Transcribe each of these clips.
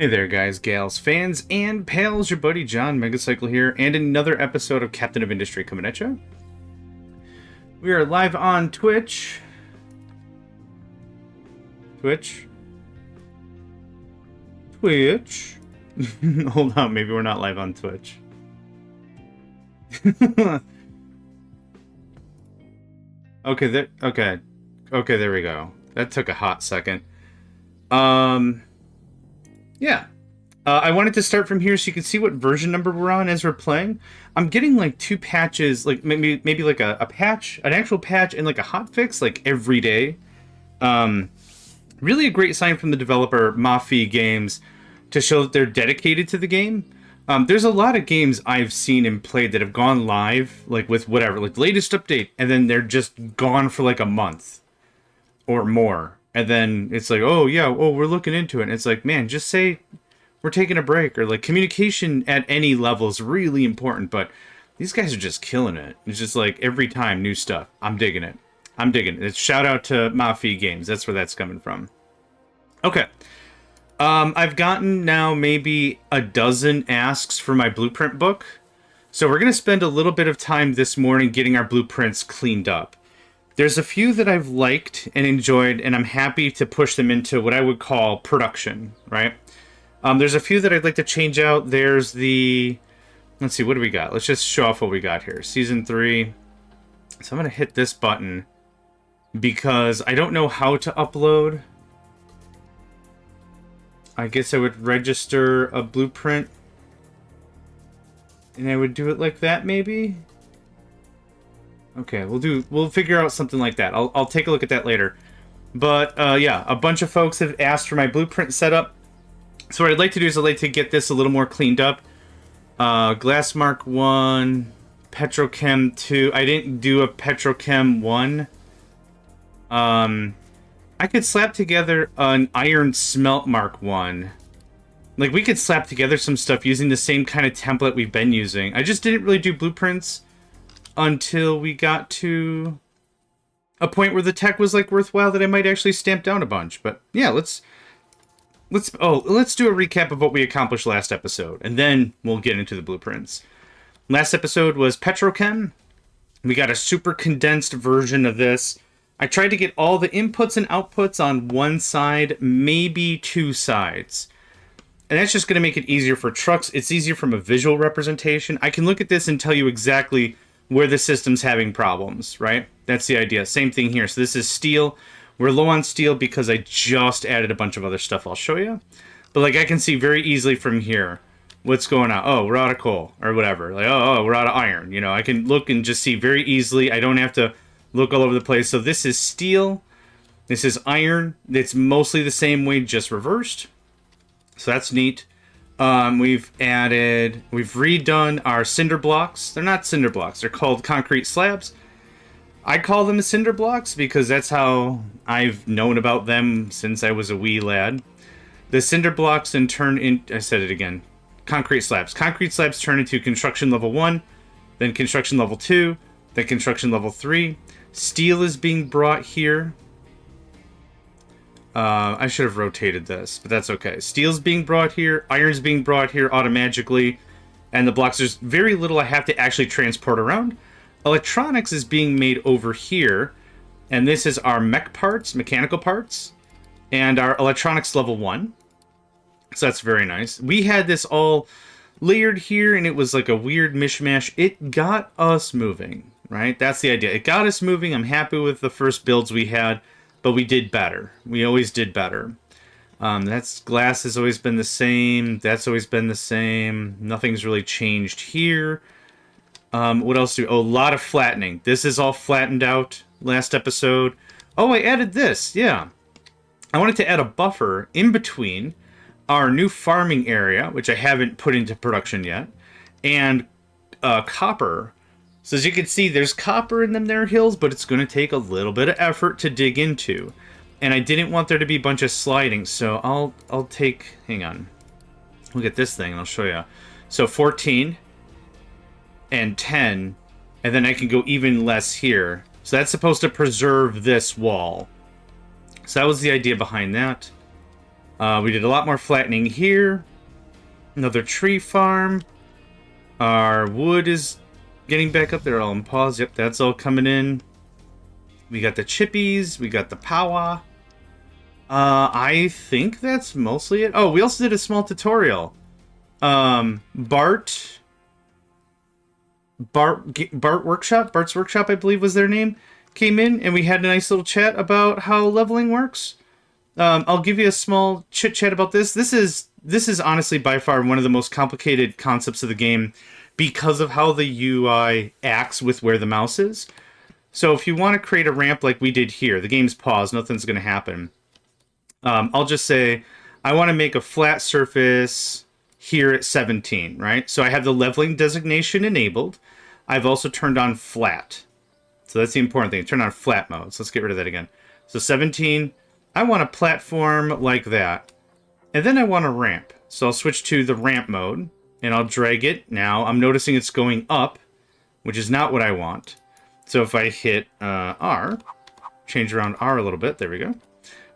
Hey there, guys, gals, fans, and pals. Your buddy JohnMegacycle here, and another episode of Captain of Industry coming at you. We are live on Twitch. Twitch. Hold on, maybe we're not live on Twitch. Okay, there we go. That took a hot second. Yeah. I wanted to start from here so you can see what version number we're on as we're playing. I'm getting like two patches, like maybe like a patch, an actual patch, and like a hotfix like every day. Really a great sign from the developer Mafia Games to show that they're dedicated to the game. There's a lot of games I've seen and played that have gone live, like with whatever, like latest update, and then they're just gone for like a month or more. And then it's like, oh yeah, we're looking into it. And it's like, man, just say we're taking a break, or like communication at any level is really important. But these guys are just killing it. It's just like every time new stuff. I'm digging it. It's shout out to Mafia Games. That's where that's coming from. Okay. I've gotten now maybe a dozen asks for my blueprint book. So we're going to spend a little bit of time this morning getting our blueprints cleaned up. There's a few that I've liked and enjoyed, and I'm happy to push them into what I would call production, right? There's a few that I'd like to change out. There's the... Let's see, what do we got? Let's just show off what we got here. Season 3. So I'm going to hit this button because I don't know how to upload. I guess I would register a blueprint, and I would do it like that, maybe? Okay, we'll figure out something like that. I'll take a look at that later. But yeah, a bunch of folks have asked for my blueprint setup. So what I'd like to do is I'd like to get this a little more cleaned up. Glass Mark 1, Petrochem 2. I didn't do a Petrochem 1. I could slap together an Iron Smelt Mark 1. Like, we could slap together some stuff using the same kind of template we've been using. I just didn't really do blueprints until we got to a point where the tech was like worthwhile that I might actually stamp down a bunch. But yeah, let's do a recap of what we accomplished last episode, and then we'll get into the blueprints. Last episode was Petrochem. We got a super condensed version of this. I tried to get all the inputs and outputs on one side, maybe two sides. And that's just going to make it easier for trucks. It's easier from a visual representation. I can look at this and tell you exactly where the system's having problems, right? That's the idea. Same thing here. So this is steel. We're low on steel because I just added a bunch of other stuff I'll show you. But like I can see very easily from here what's going on. Oh, we're out of coal or whatever. Like, oh, we're out of iron. You know, I can look and just see very easily. I don't have to look all over the place. So this is steel. This is iron. It's mostly the same way, just reversed. So that's neat. We've redone our cinder blocks. They're not cinder blocks. They're called concrete slabs. I call them cinder blocks because that's how I've known about them since I was a wee lad. The cinder blocks then turn in... I said it again. Concrete slabs. Concrete slabs turn into construction level 1, then construction level 2, then construction level 3. Steel is being brought here. I should have rotated this, but that's okay. Steel's being brought here, iron's being brought here automatically, and the blocks, there's very little I have to actually transport around. Electronics is being made over here, and this is our mech parts, mechanical parts, and our electronics level 1. So that's very nice. We had this all layered here, and it was like a weird mishmash. It got us moving, right? That's the idea. It got us moving. I'm happy with the first builds we had. But we did better. We always did better. That's glass has always been the same. That's always been the same. Nothing's really changed here. What else do we... Oh, a lot of flattening. This is all flattened out last episode. Oh, I added this. Yeah. I wanted to add a buffer in between our new farming area, which I haven't put into production yet, and copper. So as you can see, there's copper in them there hills, but it's going to take a little bit of effort to dig into. And I didn't want there to be a bunch of sliding, so I'll take... Hang on. Look at this thing, and I'll show you. So 14 and 10, and then I can go even less here. So that's supposed to preserve this wall. So that was the idea behind that. We did a lot more flattening here. Another tree farm. Our wood is getting back up there, all in pause. Yep, that's all coming in. We got the chippies. We got the power. I think that's mostly it. Oh, we also did a small tutorial. Bart's Workshop, I believe was their name, came in, and we had a nice little chat about how leveling works. I'll give you a small chit chat about this. This is honestly by far one of the most complicated concepts of the game because of how the UI acts with where the mouse is. So if you want to create a ramp like we did here, the game's paused, nothing's going to happen. I'll just say, I want to make a flat surface here at 17, right? So I have the leveling designation enabled. I've also turned on flat. So that's the important thing. Turn on flat mode. So let's get rid of that again. So 17, I want a platform like that. And then I want a ramp. So I'll switch to the ramp mode, and I'll drag it. Now I'm noticing it's going up, which is not what I want. So if I hit R, change around R a little bit, there we go.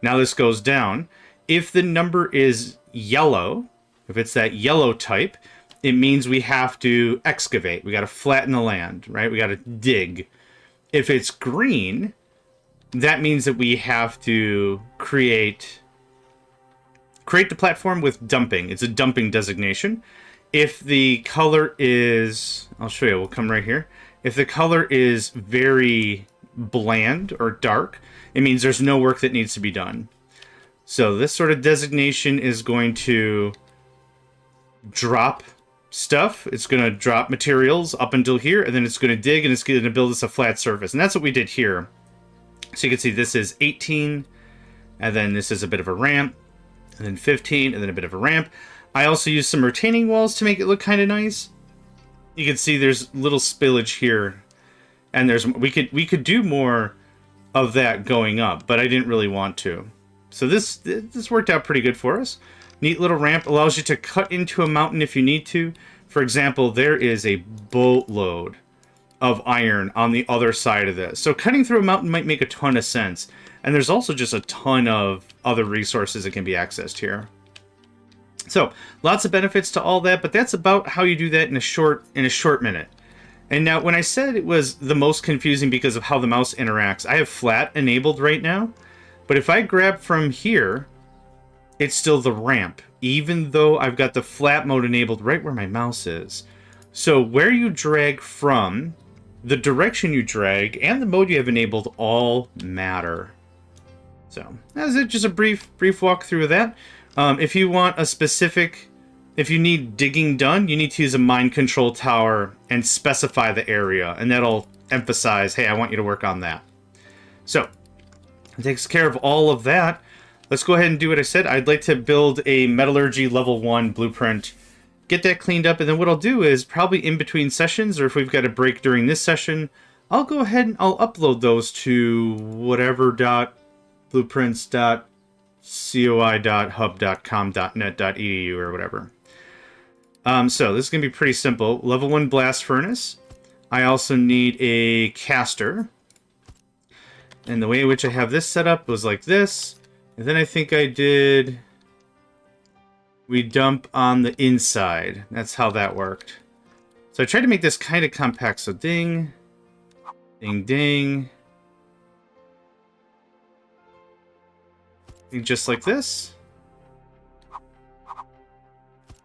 Now this goes down. If the number is yellow, if it's that yellow type, it means we have to excavate. We got to flatten the land, right? We got to dig. If it's green, that means that we have to create the platform with dumping. It's a dumping designation. If the color is, I'll show you, we'll come right here. If the color is very bland or dark, it means there's no work that needs to be done. So this sort of designation is going to drop stuff. It's going to drop materials up until here, and then it's going to dig, and it's going to build us a flat surface. And that's what we did here. So you can see this is 18, and then this is a bit of a ramp, and then 15, and then a bit of a ramp. I also used some retaining walls to make it look kind of nice. You can see there's little spillage here, and we could do more of that going up, but I didn't really want to. So this worked out pretty good for us. Neat little ramp, allows you to cut into a mountain if you need to. For example, there is a boatload of iron on the other side of this. So cutting through a mountain might make a ton of sense. And there's also just a ton of other resources that can be accessed here. So lots of benefits to all that, but that's about how you do that in a short minute. And now when I said it was the most confusing because of how the mouse interacts, I have flat enabled right now. But if I grab from here, it's still the ramp, even though I've got the flat mode enabled right where my mouse is. So where you drag from, the direction you drag, and the mode you have enabled all matter. So that's it, just a brief walkthrough of that. If you want a specific, if you need digging done, you need to use a mine control tower and specify the area, and that'll emphasize, hey, I want you to work on that. So it takes care of all of that. Let's go ahead and do what I said. I'd like to build a Metallurgy level 1 blueprint, get that cleaned up, and then what I'll do is probably in between sessions, or if we've got a break during this session, I'll go ahead and I'll upload those to whatever.blueprints.coi.hub.com.net.edu or whatever. So this is going to be pretty simple. Level 1 blast furnace. I also need a caster. And the way in which I have this set up was like this. And then I think we dump on the inside. That's how that worked. So I tried to make this kind of compact. So ding, ding, ding. Just like this.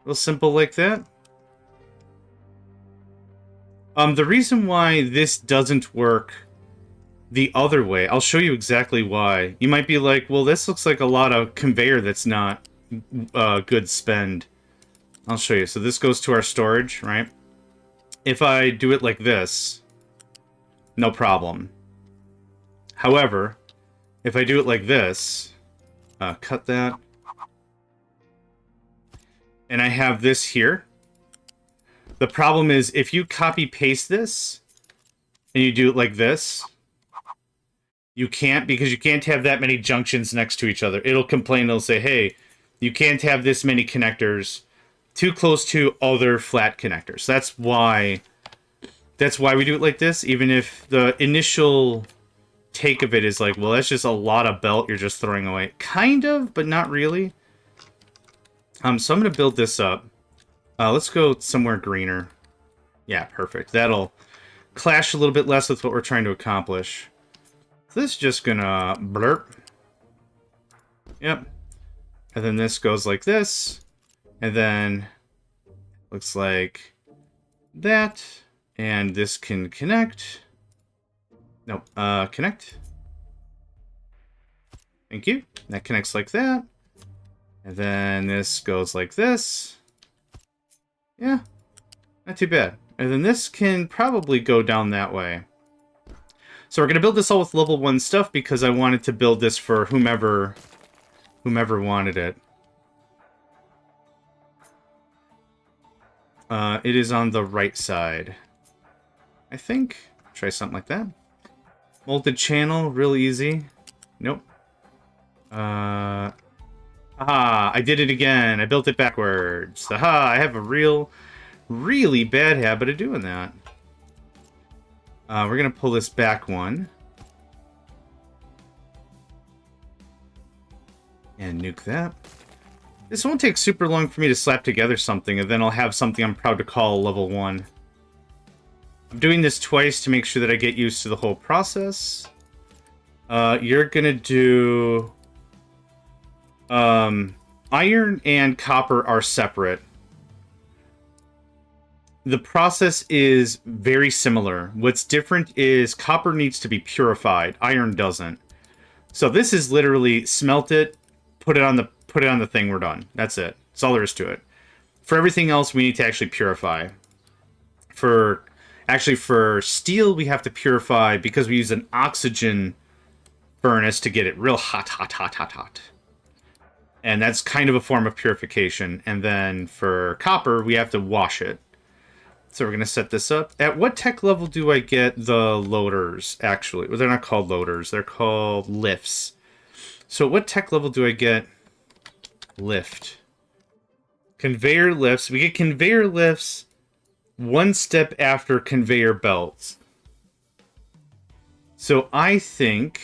Real simple like that. The reason why this doesn't work the other way, I'll show you exactly why. You might be like, well, this looks like a lot of conveyor that's not good spend. I'll show you. So this goes to our storage, right? If I do it like this, no problem. However, if I do it like this, cut that, and I have this here, the problem is if you copy paste this and you do it like this, you can't, because you can't have that many junctions next to each other. It'll complain, it'll say, hey, you can't have this many connectors too close to other flat connectors. That's why we do it like this, even if the initial take of it is like, well, that's just a lot of belt you're just throwing away. Kind of, but not really. So I'm going to build this up. Let's go somewhere greener. Yeah, perfect. That'll clash a little bit less with what we're trying to accomplish. So this is just going to blurp. Yep. And then this goes like this. And then looks like that. And this can connect. Nope. Connect. Thank you. That connects like that. And then this goes like this. Yeah. Not too bad. And then this can probably go down that way. So we're going to build this all with level 1 stuff because I wanted to build this for whomever wanted it. It is on the right side. I think. Try something like that. Molded channel, real easy. Nope. I did it again. I built it backwards. Aha, I have a really bad habit of doing that. We're going to pull this back one. And nuke that. This won't take super long for me to slap together something, and then I'll have something I'm proud to call level 1. I'm doing this twice to make sure that I get used to the whole process. You're going to do... iron and copper are separate. The process is very similar. What's different is copper needs to be purified. Iron doesn't. So this is literally smelt it, put it on the thing, we're done. That's it. That's all there is to it. For everything else, we need to actually purify. For steel, we have to purify because we use an oxygen furnace to get it real hot. And that's kind of a form of purification. And then for copper, we have to wash it. So we're going to set this up. At what tech level do I get the loaders, actually? Well, they're not called loaders. They're called lifts. So at what tech level do I get lift? Conveyor lifts. We get conveyor lifts one step after conveyor belts. So I think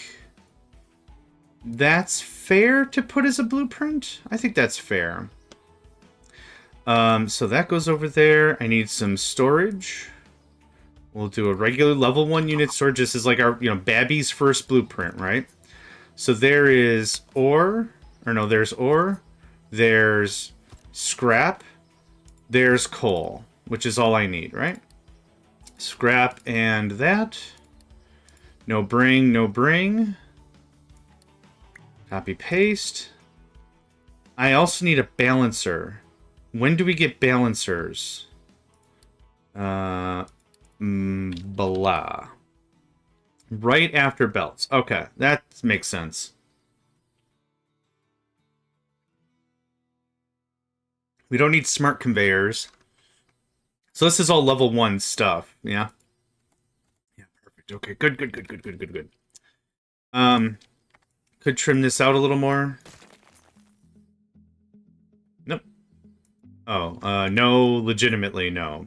that's fair to put as a blueprint. I think that's fair. So that goes over there. I need some storage. We'll do a regular level 1 unit storage. This is like our, Babby's first blueprint, right? So there is ore. Or no, there's ore. There's scrap. There's coal, which is all I need, right? Scrap and that. No bring, no bring. Copy, paste. I also need a balancer. When do we get balancers? Blah. Right after belts. Okay, that makes sense. We don't need smart conveyors. So this is all level 1 stuff, yeah? Yeah, perfect. Okay, good. Could trim this out a little more. Nope. Oh, no, legitimately, no.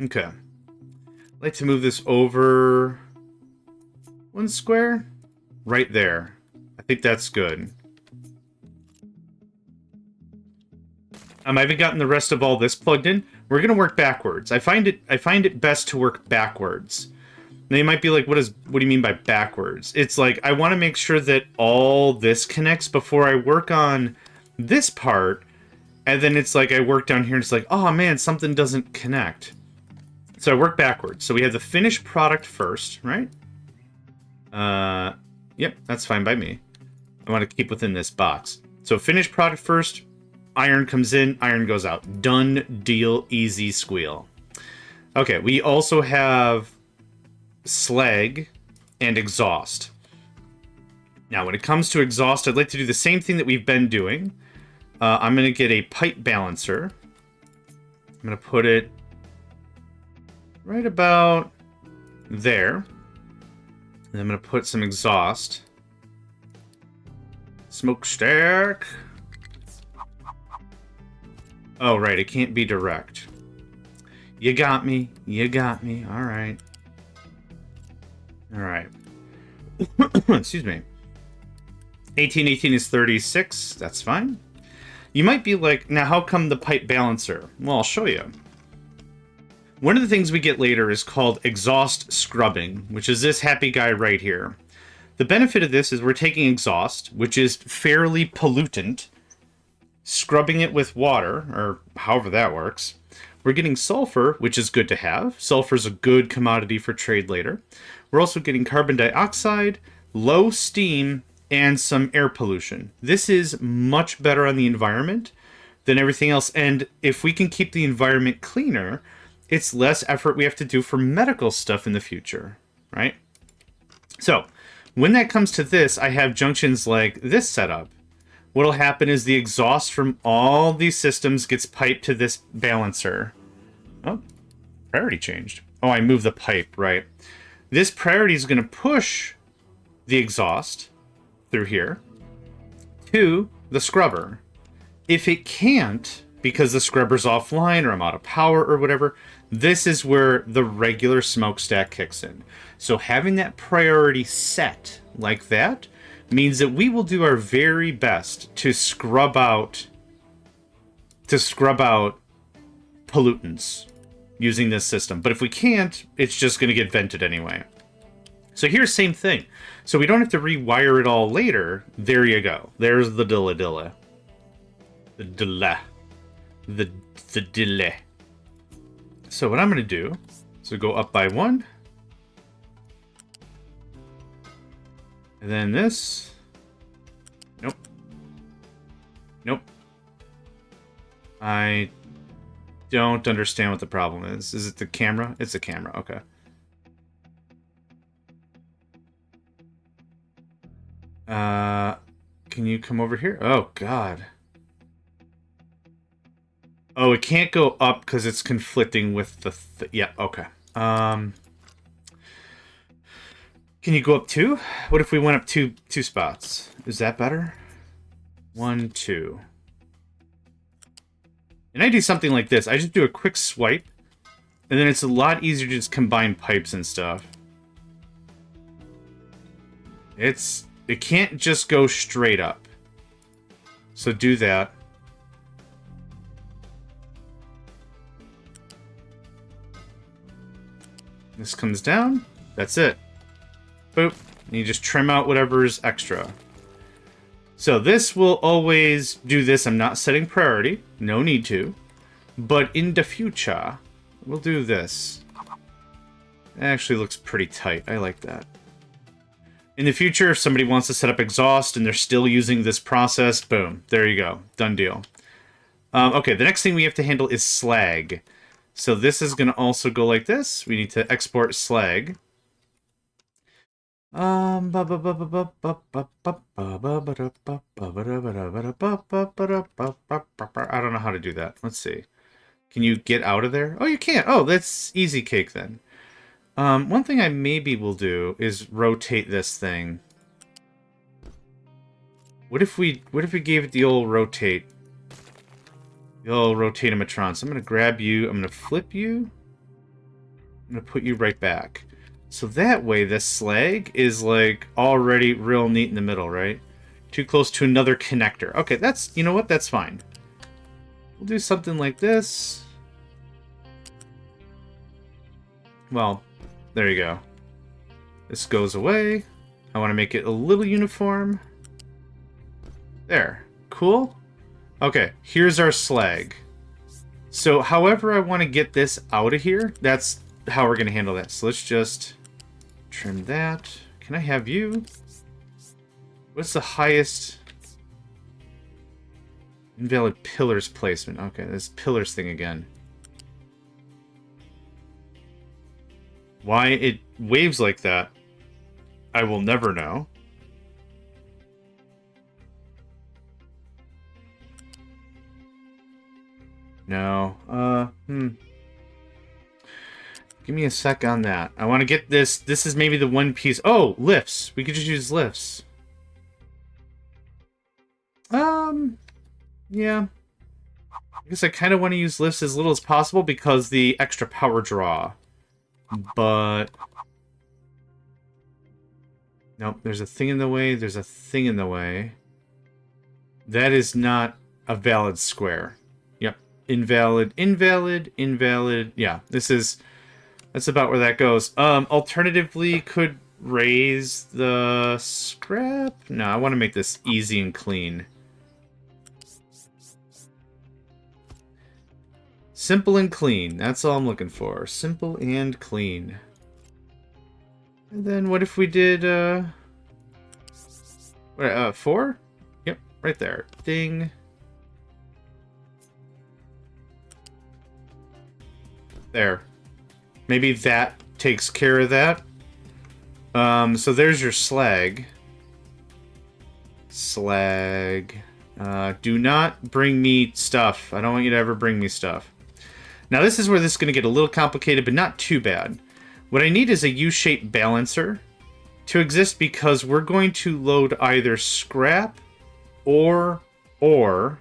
Okay. I'd like to move this over 1 square. Right there. I think that's good. I haven't gotten the rest of all this plugged in. We're gonna work backwards. I find it best to work backwards. Now you might be like, what do you mean by backwards? It's like, I want to make sure that all this connects before I work on this part. And then it's like, I work down here and it's like, oh man, something doesn't connect. So I work backwards. So we have the finished product first, right? Yep, that's fine by me. I want to keep within this box. So finished product first, iron comes in, iron goes out. Done deal, easy squeal. Okay, we also have slag and exhaust. Now, when it comes to exhaust, I'd like to do the same thing that we've been doing. I'm going to get a pipe balancer. I'm going to put it right about there. And I'm going to put some exhaust. Smokestack. Oh, right, it can't be direct. You got me. You got me. All right. All right. Excuse me. 18 is 36. That's fine. You might be like, now how come the pipe balancer? Well, I'll show you. One of the things we get later is called exhaust scrubbing, which is this happy guy right here. The benefit of this is we're taking exhaust, which is fairly pollutant, scrubbing it with water, or however that works. We're getting sulfur, which is good to have. Sulfur is a good commodity for trade later. We're also getting carbon dioxide, low steam, and some air pollution. This is much better on the environment than everything else. And if we can keep the environment cleaner, it's less effort we have to do for medical stuff in the future, right? So when that comes to this, I have junctions like this setup. What'll happen is the exhaust from all these systems gets piped to this balancer. Oh, priority changed. Oh, I moved the pipe, right. This priority is going to push the exhaust through here to the scrubber. If it can't, because the scrubber's offline or I'm out of power or whatever, this is where the regular smokestack kicks in. So having that priority set like that means that we will do our very best to scrub out pollutants using this system. But if we can't, it's just going to get vented anyway. So here's same thing. So we don't have to rewire it all later. There you go. There's the dilla. The dilla. So what I'm going to do is go up by 1. And then this. Nope. Nope. I don't understand what the problem is. Is it the camera? It's the camera. Okay. Can you come over here? Oh, God. Oh, it can't go up because it's conflicting with the... yeah, okay. Can you go up 2? What if we went up two spots? Is that better? 1, 2. And I do something like this. I just do a quick swipe, and then it's a lot easier to just combine pipes and stuff. It can't just go straight up. So do that. This comes down. That's it. Boop. And you just trim out whatever's extra. So this will always do this. I'm not setting priority. No need to. But in the future, we'll do this. It actually looks pretty tight. I like that. In the future, if somebody wants to set up exhaust and they're still using this process, boom. There you go. Done deal. Okay, the next thing we have to handle is slag. So this is going to also go like this. We need to export slag. I don't know how to do that. Let's see. Can you get out of there? Oh, you can't. Oh, that's easy cake then. One thing I maybe will do is rotate this thing. What if we gave it the old rotate? The old rotate-o-matron. So I'm going to grab you. I'm going to flip you. I'm going to put you right back. So that way, this slag is like already real neat in the middle, right? Too close to another connector. Okay, that's, you know what? That's fine. We'll do something like this. Well, there you go. This goes away. I want to make it a little uniform. There. Cool. Okay, here's our slag. So however I want to get this out of here, that's how we're going to handle that. So let's just trim that. Can I have you? What's the highest? Invalid pillars placement. Okay, this pillars thing again. Why it waves like that, I will never know. No. Give me a sec on that. I want to get this. This is maybe the one piece. Oh, lifts. We could just use lifts. Yeah. I guess I kind of want to use lifts as little as possible because the extra power draw. But... nope, there's a thing in the way. There's a thing in the way. That is not a valid square. Yep. Invalid, invalid, invalid. Yeah, that's about where that goes. Alternatively, could raise the scrap. No, I want to make this easy and clean. Simple and clean. That's all I'm looking for. Simple and clean. And then what if we did, 4? Yep, right there. Ding. There. Maybe that takes care of that. So there's your slag. Slag. Do not bring me stuff. I don't want you to ever bring me stuff. Now this is where this is going to get a little complicated, but not too bad. What I need is a U-shaped balancer to exist because we're going to load either scrap or ore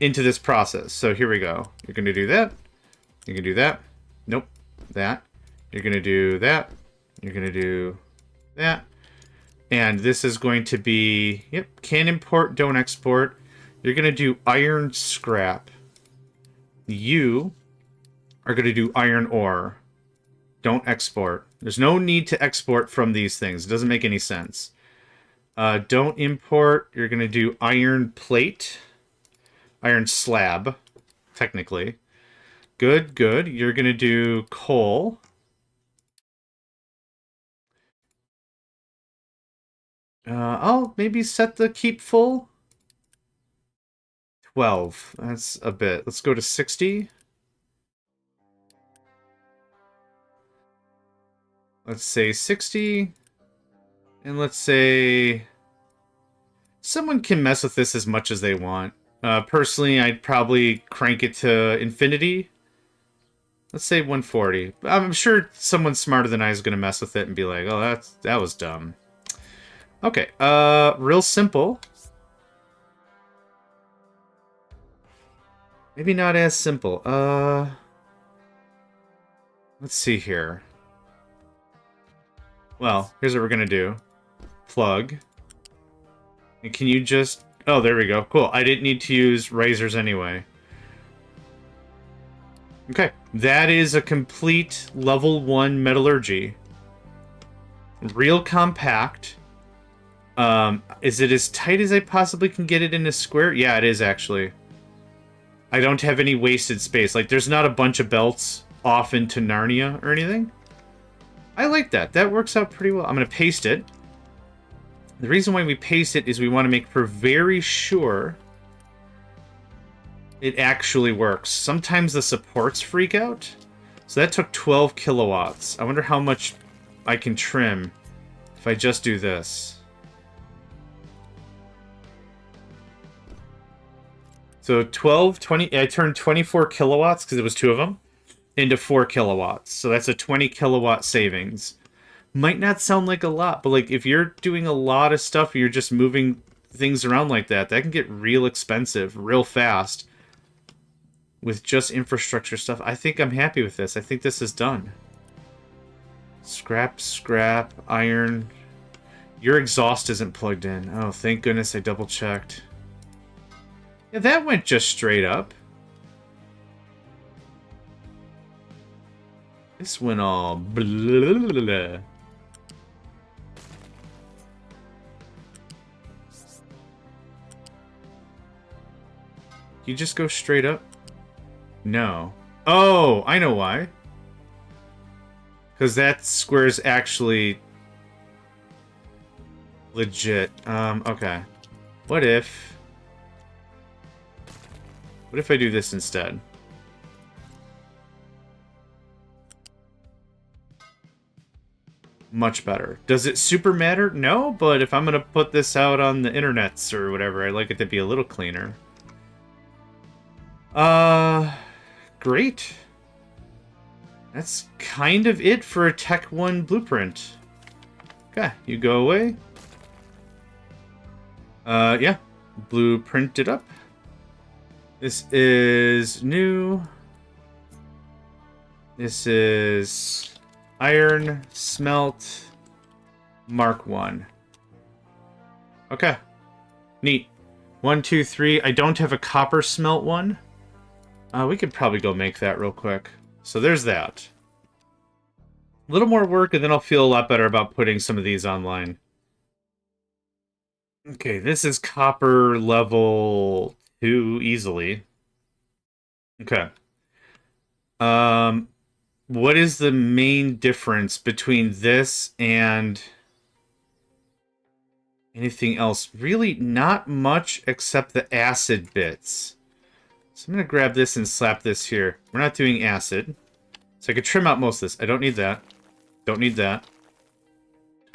into this process. So here we go. You're going to do that. You can do that. Nope. That. You're going to do that. You're going to do that. And this is going to be, yep, can import, don't export. You're going to do iron scrap. You are going to do iron ore. Don't export. There's no need to export from these things. It doesn't make any sense. Don't import. You're going to do iron plate. Iron slab, technically. Good, good. You're going to do coal. I'll maybe set the keep full. 12. That's a bit. Let's go to 60. Let's say 60. And let's say someone can mess with this as much as they want. Personally, I'd probably crank it to infinity. Let's say 140. I'm sure someone smarter than I is going to mess with it and be like, oh, that was dumb. Okay, real simple. Maybe not as simple. Let's see here. Well, here's what we're gonna do. Plug. And can you just... Oh, there we go. Cool. I didn't need to use razors anyway. Okay. That is a complete level 1 metallurgy. Real compact. Is it as tight as I possibly can get it in a square? Yeah, it is actually. I don't have any wasted space. Like, there's not a bunch of belts off into Narnia or anything. I like that. That works out pretty well. I'm going to paste it. The reason why we paste it is we want to make for very sure it actually works. Sometimes the supports freak out. So that took 12 kilowatts. I wonder how much I can trim if I just do this. So 12, 20, I turned 24 kilowatts, because it was 2 of them, into 4 kilowatts. So that's a 20 kilowatt savings. Might not sound like a lot, but like if you're doing a lot of stuff, you're just moving things around like that, that can get real expensive real fast with just infrastructure stuff. I think I'm happy with this. I think this is done. Scrap, scrap, iron. Your exhaust isn't plugged in. Oh, thank goodness I double checked. Yeah, that went just straight up. This went all blah, blah, blah. You just go straight up? No. Oh, I know why. Because that square is actually legit. Okay. What if I do this instead? Much better. Does it super matter? No, but if I'm going to put this out on the internets or whatever, I like it to be a little cleaner. Great. That's kind of it for a Tech 1 blueprint. Okay, you go away. Yeah. Blueprint it up. This is new. This is iron smelt Mark 1. Okay. Neat. 1, 2, 3. I don't have a copper smelt one. We could probably go make that real quick. So there's that. A little more work, and then I'll feel a lot better about putting some of these online. Okay, this is copper level 2 easily. Okay. What is the main difference between this and anything else? Really not much except the acid bits. So I'm going to grab this and slap this here. We're not doing acid. So I could trim out most of this. I don't need that. Don't need that.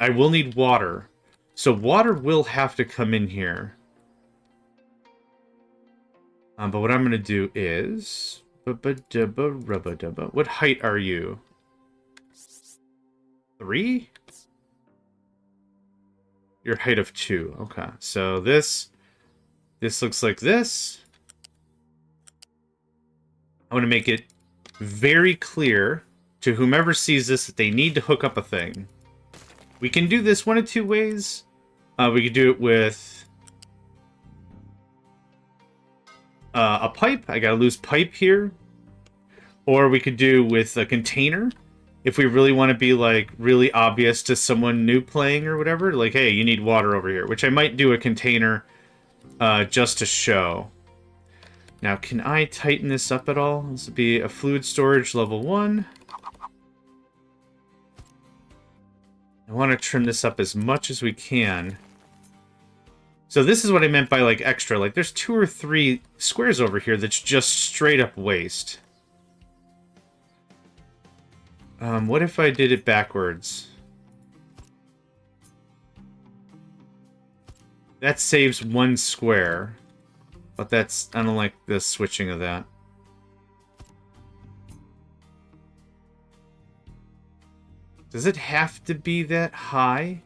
I will need water. So water will have to come in here. But what I'm going to do is... What height are you? 3? Your height of 2. Okay. So this looks like this. I want to make it very clear to whomever sees this that they need to hook up a thing. We can do this one of two ways. We could do it with a pipe. I got a loose pipe here. Or we could do with a container. If we really want to be, like, really obvious to someone new playing or whatever. Like, hey, you need water over here. Which I might do a container just to show. Now, can I tighten this up at all? This would be a fluid storage level 1. I want to trim this up as much as we can. So this is what I meant by, like, extra. Like, there's 2 or 3 squares over here that's just straight up waste. What if I did it backwards? That saves 1 square. But that's... I don't like the switching of that. Does it have to be that high?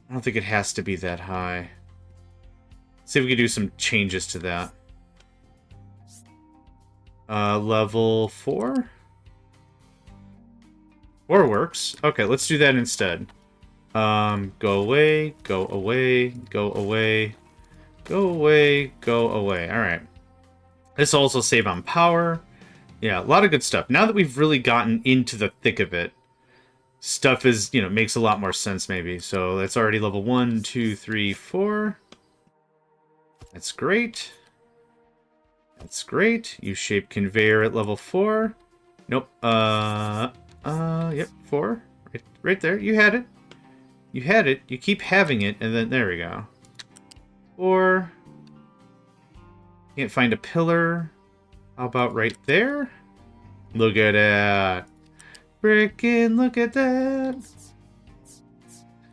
I don't think it has to be that high. Let's see if we can do some changes to that. Level 4? 4 works. Okay, let's do that instead. Go away, go away, go away, go away, go away. Alright. This will also save on power. Yeah, a lot of good stuff. Now that we've really gotten into the thick of it, stuff is, you know, makes a lot more sense maybe. So that's already level 1, 2, 3, 4. That's great. That's great. U-shaped conveyor at level 4. Nope. Yep, 4. Right there. You had it. You had it. You keep having it, and then there we go. 4. Can't find a pillar. How about right there? Look at that. Frickin' look at that.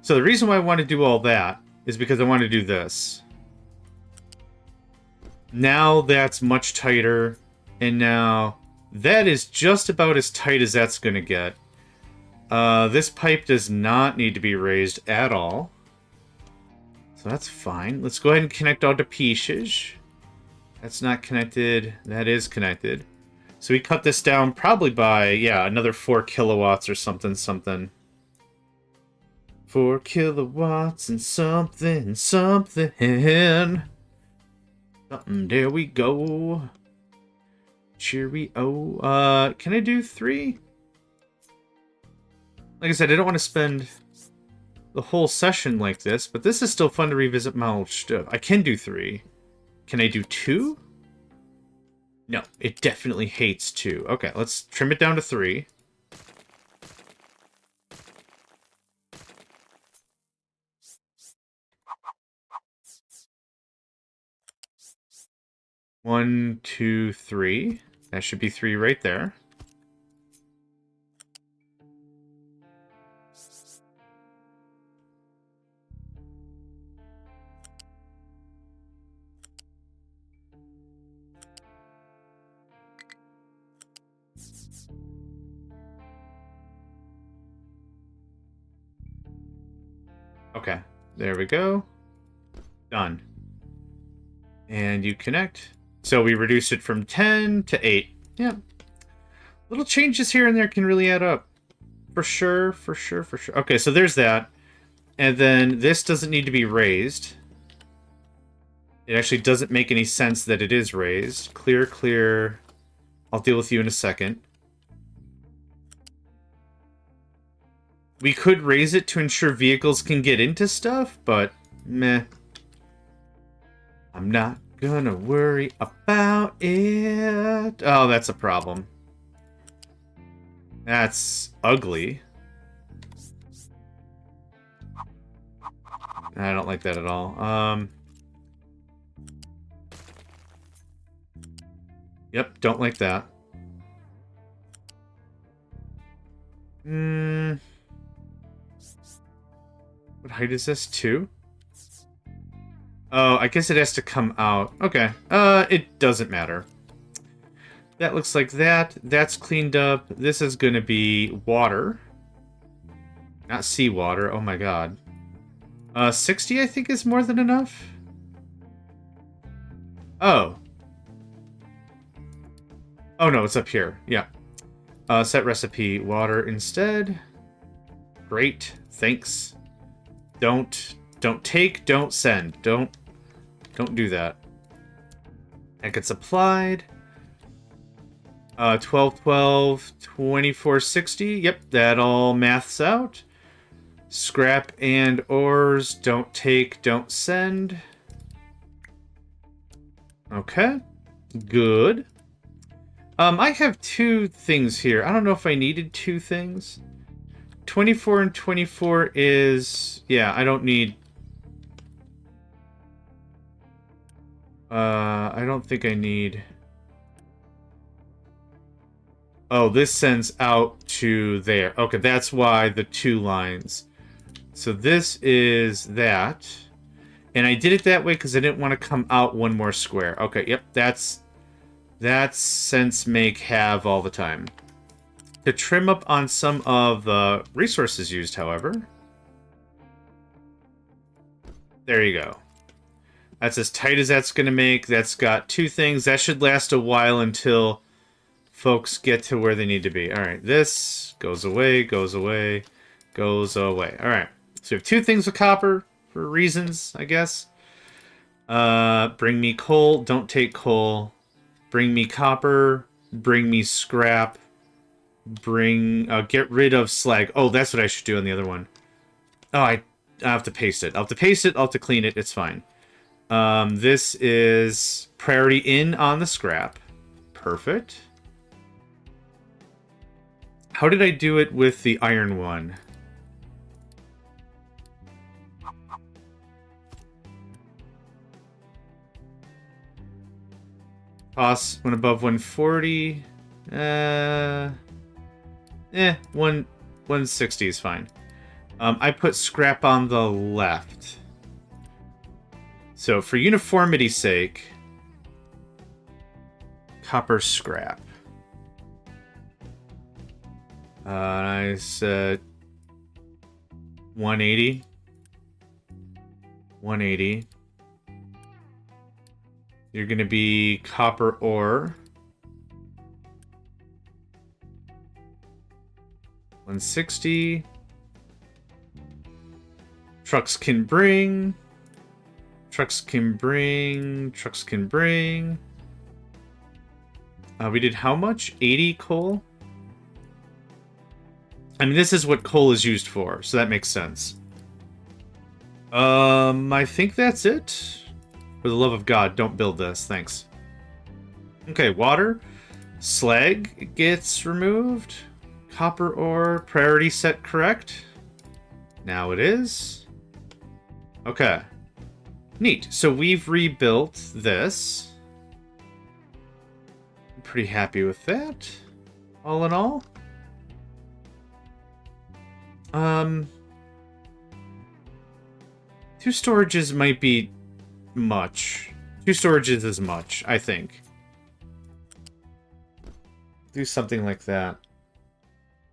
So the reason why I want to do all that is because I want to do this. Now that's much tighter, and now that is just about as tight as that's going to get. This pipe does not need to be raised at all. So that's fine. Let's go ahead and connect all the pieces. That's not connected. That is connected. So we cut this down probably by, yeah, another 4 kilowatts or something. 4 kilowatts and something. There we go. Cheerio. Can I do 3? Like I said, I don't want to spend the whole session like this, but this is still fun to revisit my old stuff. I can do 3. Can I do 2? No, it definitely hates 2. Okay, let's trim it down to 3. One, 2, 3. That should be 3 right there. Okay, there we go. Done. And you connect. So we reduced it from 10 to 8. Yeah. Little changes here and there can really add up. For sure. Okay, so there's that. And then this doesn't need to be raised. It actually doesn't make any sense that it is raised. Clear, clear. I'll deal with you in a second. We could raise it to ensure vehicles can get into stuff, but meh. I'm not gonna worry about it. Oh, that's a problem. That's ugly. I don't like that at all. Yep, don't like that. What height is this? 2? Oh, I guess it has to come out. Okay. It doesn't matter. That looks like that. That's cleaned up. This is gonna be water. Not seawater. Oh my god. 60 I think is more than enough. Oh. Oh no, it's up here. Yeah. Set recipe. Water instead. Great. Thanks. Don't take, don't send. Don't do that. That gets applied. 12, 12, 24, 60. Yep, that all maths out. Scrap and ores. Don't take, don't send. Okay. Good. I have 2 things here. I don't know if I needed 2 things. 24 and 24 is... Yeah, I don't need... I don't think I need... Oh, this sends out to there. Okay, that's why the 2 lines. So this is that. And I did it that way because I didn't want to come out 1 more square. Okay, yep, that's sense, make, have all the time. To trim up on some of the resources used, however. There you go. That's as tight as that's going to make. That's got 2 things. That should last a while until folks get to where they need to be. All right, this goes away, goes away, goes away. All right, so we have 2 things with copper for reasons, I guess. Bring me coal. Don't take coal. Bring me copper. Bring me scrap. Get rid of slag. Oh, that's what I should do on the other one. Oh, I have to paste it. I'll have to paste it. I'll have to clean it. It's fine. This is priority in on the scrap. Perfect. How did I do it with the iron one? Cost when above 140. 160 is fine. I put scrap on the left. So for uniformity's sake, copper scrap. I said 180. 180. You're going to be copper ore. 160. Trucks can bring. Trucks can bring. Trucks can bring. We did how much? 80 coal? I mean, this is what coal is used for, so that makes sense. I think that's it. For the love of God, don't build this. Thanks. Okay, water. Slag gets removed. Copper ore. Priority set correct. Now it is. Okay. Neat. So we've rebuilt this. I'm pretty happy with that. All in all. 2 storages might be much. 2 storages is much, I think. Do something like that.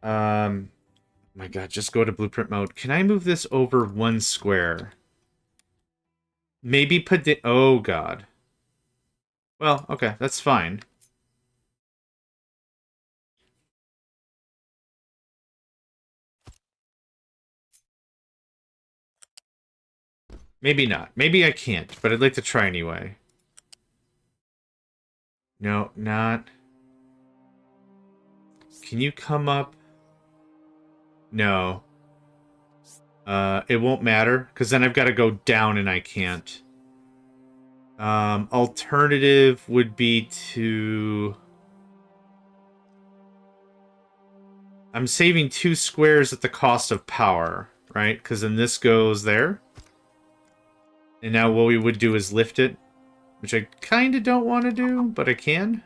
My god, just go to blueprint mode. Can I move this over 1 square? Maybe put the... Oh god. Well, okay, that's fine. Maybe not. Maybe I can't, but I'd like to try anyway. No, not. Can you come up? No. It won't matter, because then I've got to go down and I can't. Alternative would be to... I'm saving 2 squares at the cost of power, right? Because then this goes there. And now what we would do is lift it, which I kind of don't want to do, but I can.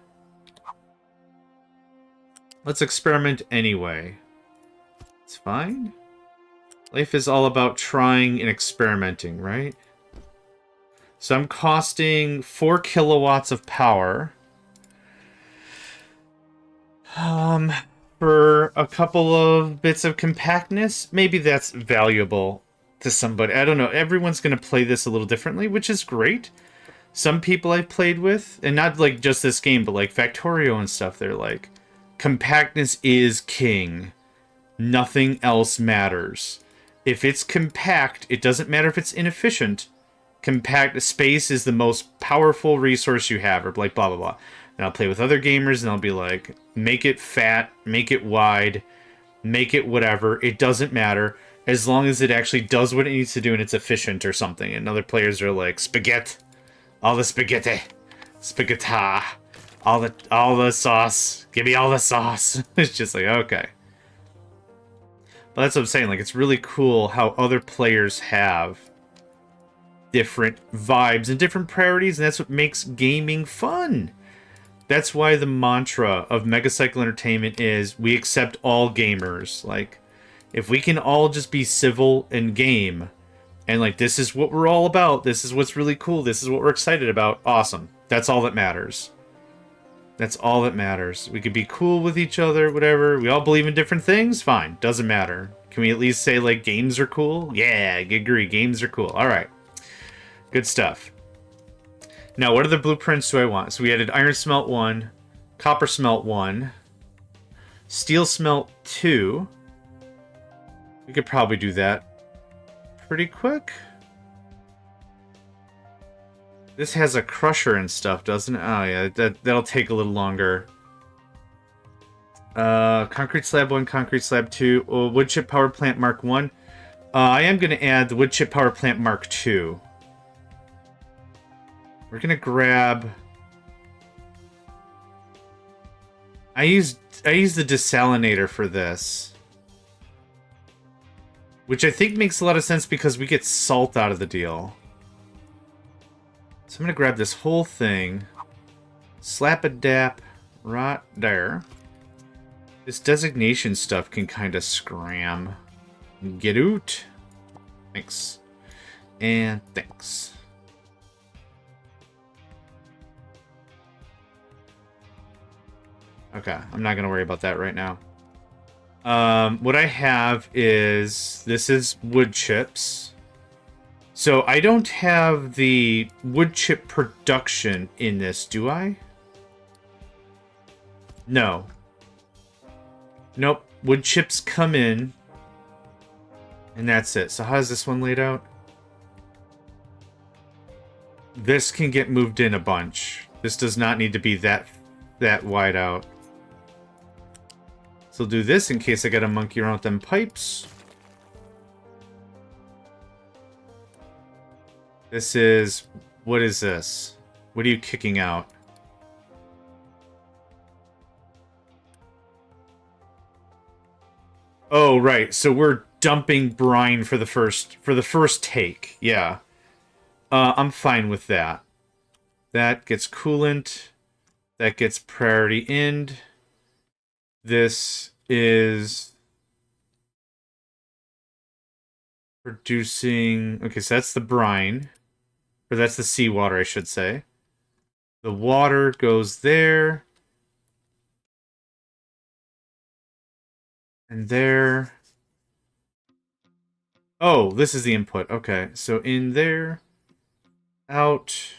Let's experiment anyway. It's fine. Life is all about trying and experimenting, right? So I'm costing 4 kilowatts of power. For a couple of bits of compactness, maybe that's valuable to somebody. I don't know. Everyone's going to play this a little differently, which is great. Some people I've played with, and not like just this game, but like Factorio and stuff, they're like, compactness is king. Nothing else matters. If it's compact, it doesn't matter if it's inefficient. Compact space is the most powerful resource you have, or like blah blah blah. And I'll play with other gamers and I'll be like, make it fat, make it wide, make it whatever. It doesn't matter as long as it actually does what it needs to do and it's efficient or something. And other players are like, spaghetti, all the spaghetti, spaghetti, all the sauce. Give me all the sauce. It's just like, okay. But that's what I'm saying. Like, it's really cool how other players have different vibes and different priorities, and that's what makes gaming fun. That's why the mantra of Megacycle Entertainment is we accept all gamers. Like, if we can all just be civil and game, and like, this is what we're all about, this is what's really cool, this is what we're excited about, awesome. That's all that matters. That's all that matters. We could be cool with each other, whatever. We all believe in different things, fine. Doesn't matter. Can we at least say, like, games are cool? Yeah, I agree. Games are cool. All right. Good stuff. Now, what other blueprints do I want? So we added iron smelt 1, copper smelt 1, steel smelt 2. We could probably do that pretty quick. This has a crusher and stuff, doesn't it? Oh, yeah, that'll take a little longer. Concrete slab 1, concrete slab 2, wood chip power plant mark 1. I am going to add the wood chip power plant mark 2. We're going to grab... I used the desalinator for this. Which I think makes a lot of sense because we get salt out of the deal. So I'm going to grab this whole thing, slap a dap right there. This designation stuff can kind of scram. Get out. Thanks. And thanks. Okay, I'm not going to worry about that right now. What I have is, this is wood chips. So I don't have the wood chip production in this, do I? No. Nope. Wood chips come in. And that's it. So how's this one laid out? This can get moved in a bunch. This does not need to be that wide out. So I'll do this in case I gotta monkey around with them pipes. This is... What is this? What are you kicking out? Oh, right. So we're dumping brine for the first take. Yeah. I'm fine with that. That gets coolant. That gets priority end. This is... producing... Okay, so that's the brine. Or that's the seawater, I should say. The water goes there. And there. Oh, this is the input. Okay, so in there. Out.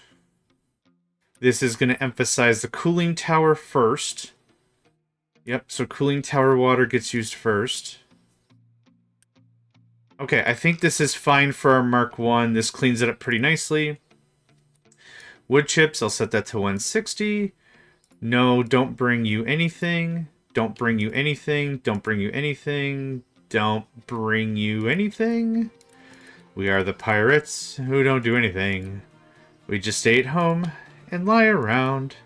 This is going to emphasize the cooling tower first. Yep, so cooling tower water gets used first. Okay, I think this is fine for our Mark 1. This cleans it up pretty nicely. Wood chips, I'll set that to 160. No, don't bring you anything. Don't bring you anything. Don't bring you anything. Don't bring you anything. We are the pirates who don't do anything. We just stay at home and lie around.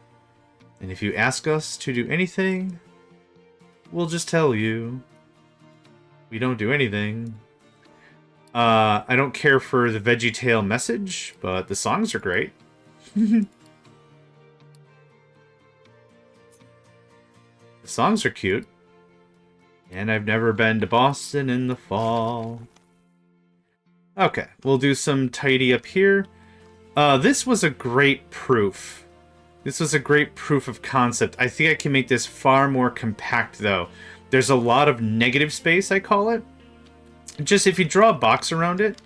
And if you ask us to do anything, we'll just tell you. We don't do anything. I don't care for the VeggieTale message, but the songs are great. The songs are cute. And I've never been to Boston in the fall. Okay, we'll do some tidy up here. This was a great proof. This was a great proof of concept. I think I can make this far more compact, though. There's a lot of negative space, I call it. Just if you draw a box around it,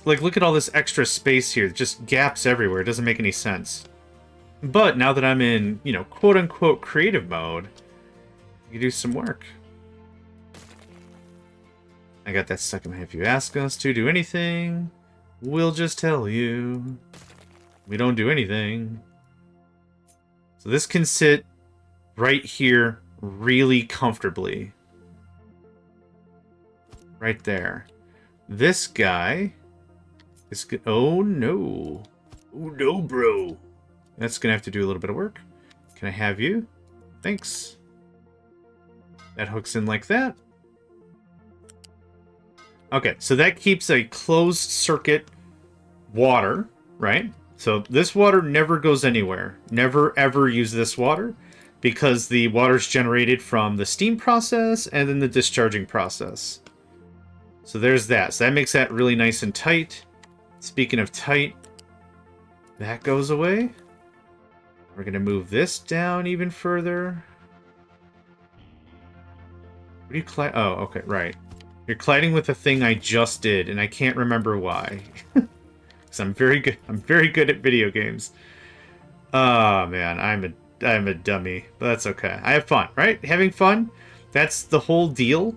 like, look at all this extra space here. Just gaps everywhere. It doesn't make any sense. But now that I'm in, you know, quote-unquote creative mode, you do some work. I got that stuck in my head. If you ask us to do anything, we'll just tell you. We don't do anything. So this can sit right here really comfortably. Right there. This guy is good. Oh no. Oh no, bro. That's gonna have to do a little bit of work. Can I have you? Thanks. That hooks in like that. Okay, so that keeps a closed circuit water, right? So this water never goes anywhere. Never ever use this water because the water's generated from the steam process and then the discharging process. So there's that. So that makes that really nice and tight. Speaking of tight, that goes away. We're going to move this down even further. What are you oh, okay, right. You're colliding with a thing I just did, and I can't remember why. Because I'm very good. I'm very good at video games. Oh man, I'm a dummy, but that's okay. I have fun, right? Having fun, that's the whole deal,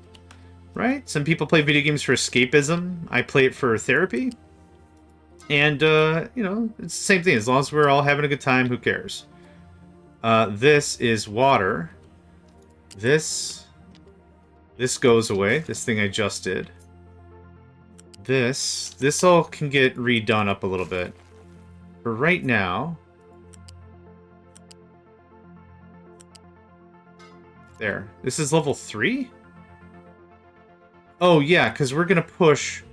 right? Some people play video games for escapism. I play it for therapy. And you know, it's the same thing. As long as we're all having a good time, who cares? This is water. This goes away. This thing I just did. This all can get redone up a little bit. For right now, there. This is level 3? Oh yeah, because we're gonna push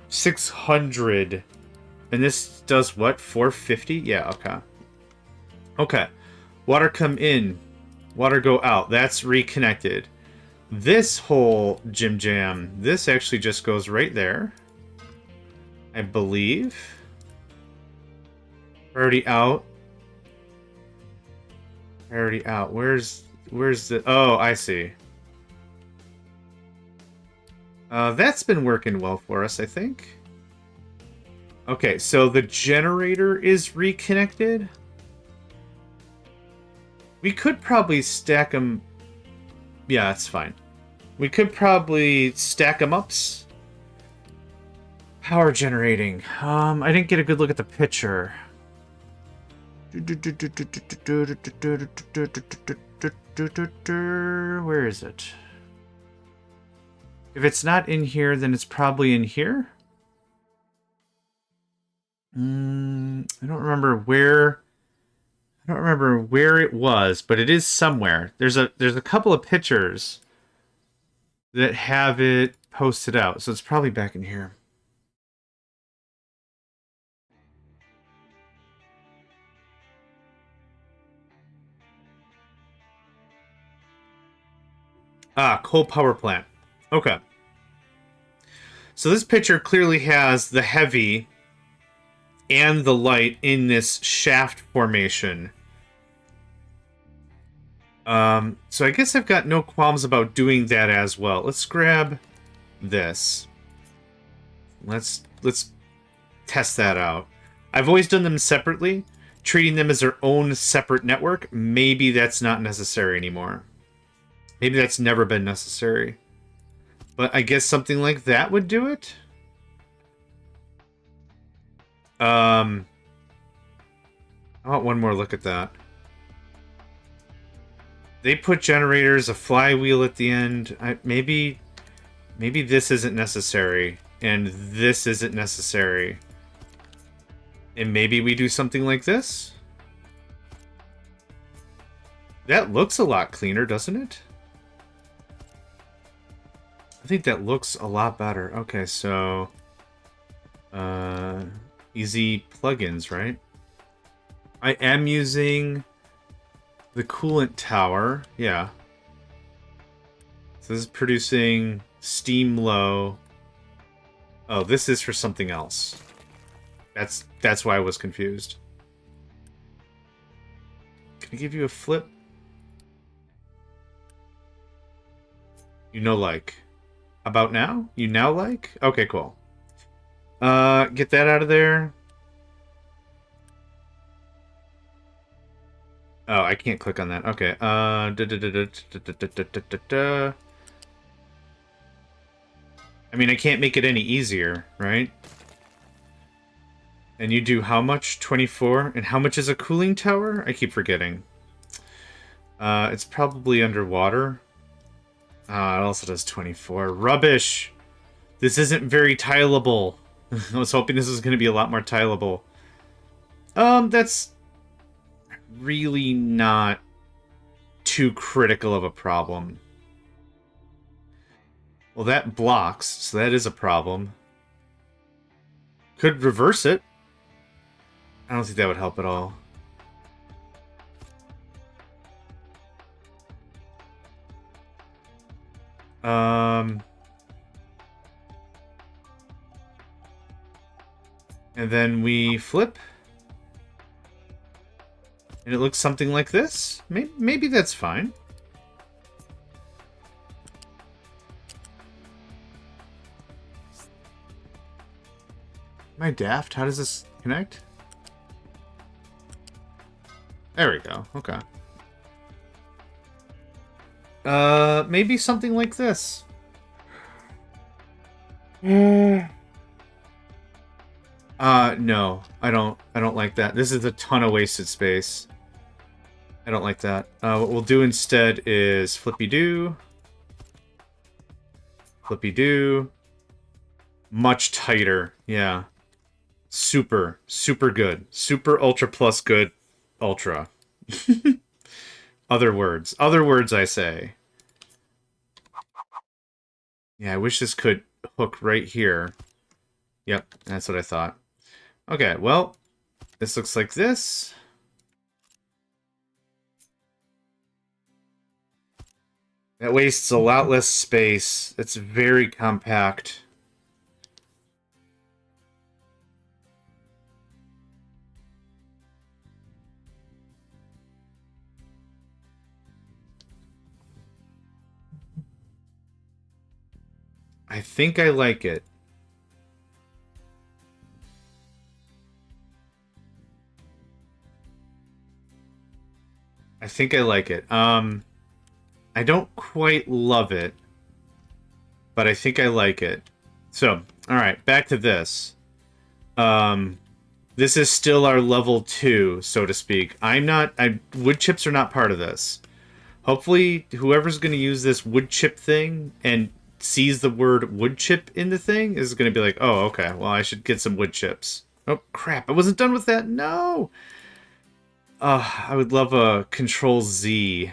600. And this does what? 450? Yeah, okay. Okay. Water come in. Water go out. That's reconnected. This whole Jim Jam, this actually just goes right there. I believe. Already out. Already out. Where's the... Oh, I see. That's been working well for us, I think. Okay, so the generator is reconnected. We could probably stack them... Yeah, that's fine. We could probably stack them up. Power generating. I didn't get a good look at the picture. Where is it? If it's not in here, then it's probably in here. I don't remember where. I don't remember where it was, but it is somewhere. There's a couple of pictures that have it posted out, so it's probably back in here. Ah, coal power plant. Okay. So this picture clearly has the heavy and the light in this shaft formation. So I guess I've got no qualms about doing that as well. Let's grab this. Let's test that out. I've always done them separately, treating them as their own separate network. Maybe that's not necessary anymore. Maybe that's never been necessary. But I guess something like that would do it. I want one more look at that. They put generators, a flywheel at the end. Maybe this isn't necessary, and this isn't necessary. And maybe we do something like this? That looks a lot cleaner, doesn't it? I think that looks a lot better. Okay, so... easy plugins, right? I am using the coolant tower. Yeah. So this is producing steam low. Oh, this is for something else. That's why I was confused. Can I give you a flip? You know, like. About now? You now like? Okay, cool. Get that out of there. Oh, I can't click on that. Okay. I mean, I can't make it any easier, right? And you do how much? 24? And how much is a cooling tower? I keep forgetting. It's probably underwater. It also does 24. Rubbish! This isn't very tileable. I was hoping this was going to be a lot more tileable. That's really not too critical of a problem. Well, that blocks, so that is a problem. Could reverse it. I don't think that would help at all. And then we flip. And it looks something like this. Maybe that's fine. Am I daft? How does this connect? There we go. Okay. Maybe something like this. No. I don't like that. This is a ton of wasted space. I don't like that. What we'll do instead is flippy-doo. Flippy-doo. Much tighter. Yeah. Super, super good. Super ultra plus good. Ultra. Other words. Other words, I say. Yeah, I wish this could hook right here. Yep, that's what I thought. Okay, well, this looks like this. That wastes a lot less space. It's very compact. I think I like it. I think I like it. I don't quite love it, but I think I like it. So, alright, back to this. This is still our level 2, so to speak. Wood chips are not part of this. Hopefully, whoever's going to use this wood chip thing and sees the word wood chip in the thing is going to be like, oh, okay, well, I should get some wood chips. Oh, crap, I wasn't done with that. No! I would love a Control-Z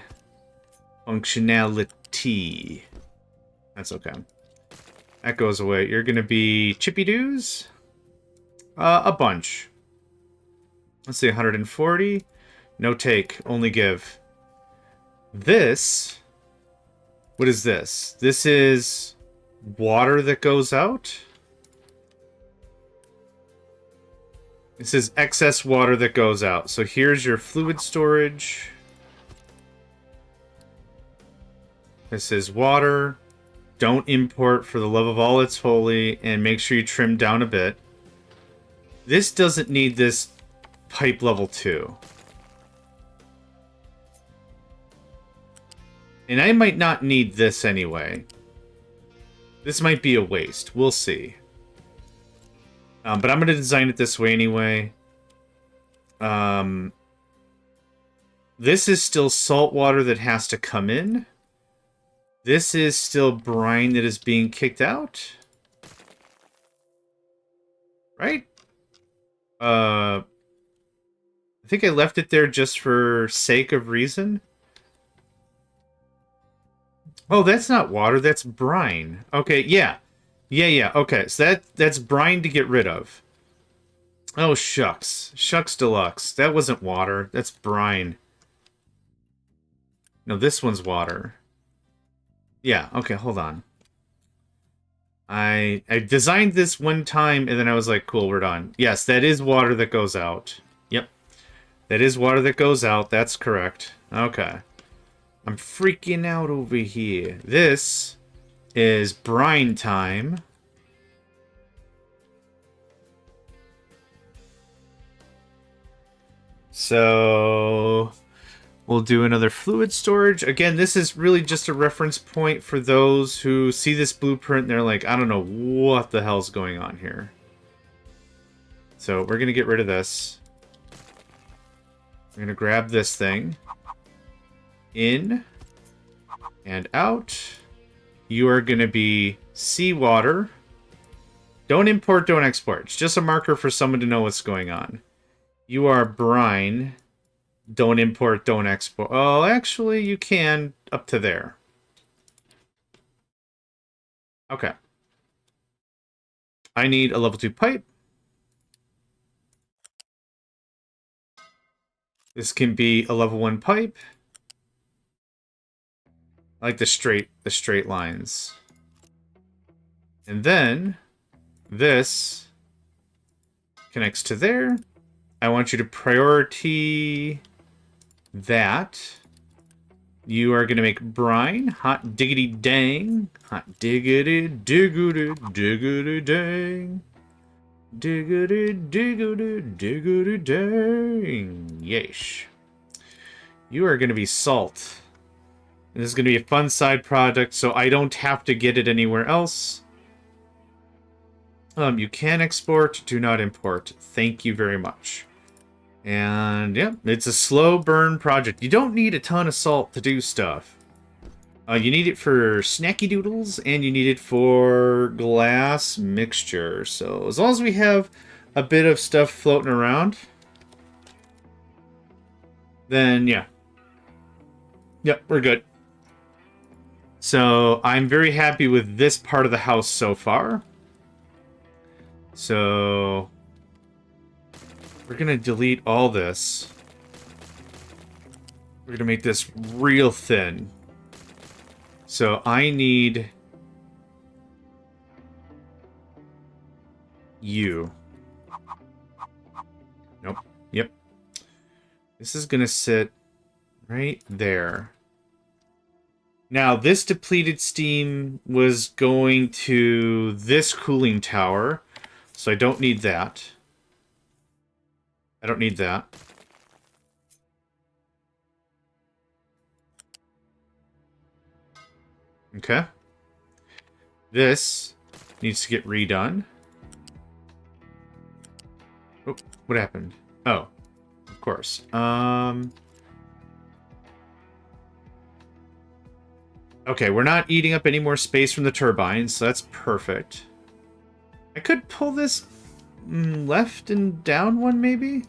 functionality. That's okay. That goes away. You're going to be chippy-doos? A bunch. Let's see, 140. No take, only give. This... What is this? This is water that goes out? This is excess water that goes out. So here's your fluid storage. This is water. Don't import for the love of all that's holy, and make sure you trim down a bit. This doesn't need this pipe level 2. And I might not need this anyway. This might be a waste. We'll see. But I'm going to design it this way anyway. This is still salt water that has to come in. This is still brine that is being kicked out. Right? I think I left it there just for sake of reason. Oh, that's not water, that's brine. Okay, yeah. Yeah, okay. So that's brine to get rid of. Oh, shucks. Shucks deluxe. That wasn't water. That's brine. No, this one's water. Yeah, okay, hold on. I designed this one time, and then I was like, cool, we're done. Yes, that is water that goes out. Yep. That is water that goes out. That's correct. Okay. I'm freaking out over here. This is brine time. So we'll do another fluid storage. Again, this is really just a reference point for those who see this blueprint and they're like, I don't know what the hell's going on here. So we're going to get rid of this. We're going to grab this thing. In and out. You are going to be seawater. Don't import, don't export. It's just a marker for someone to know what's going on. You are brine. Don't import, don't export. Oh, actually, you can up to there. Okay. I need a level 2 pipe. This can be a level 1 pipe. I like the straight lines. And then this connects to there. I want you to priority that. You are going to make brine. Hot diggity dang. Hot diggity diggity diggity dang. Diggity diggity diggity dang. Yeesh. You are going to be salt. And this is going to be a fun side project, so I don't have to get it anywhere else. You can export, do not import. Thank you very much. And yeah, it's a slow burn project. You don't need a ton of salt to do stuff. You need it for snacky doodles, and you need it for glass mixture. So as long as we have a bit of stuff floating around, then yeah. Yep, we're good. So I'm very happy with this part of the house so far. So we're going to delete all this. We're going to make this real thin. So I need you. Nope. Yep. This is going to sit right there. Now, this depleted steam was going to this cooling tower, so I don't need that. I don't need that. Okay. This needs to get redone. Oh, what happened? Oh, of course. Okay, we're not eating up any more space from the turbines, so that's perfect. I could pull this left and down one, maybe?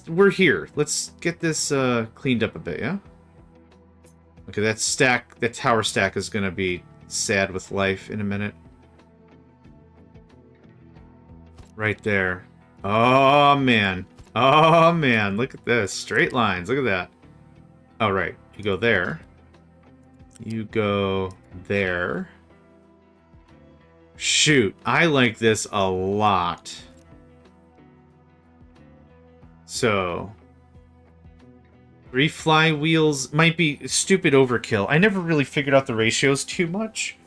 We're here. Let's get this cleaned up a bit, yeah? Okay, that tower stack is gonna be sad with life in a minute. Right there. Oh, man. Oh, man. Look at this. Straight lines. Look at that. All right. You go there. You go there. Shoot. I like this a lot. So 3 flywheels might be stupid overkill. I never really figured out the ratios too much.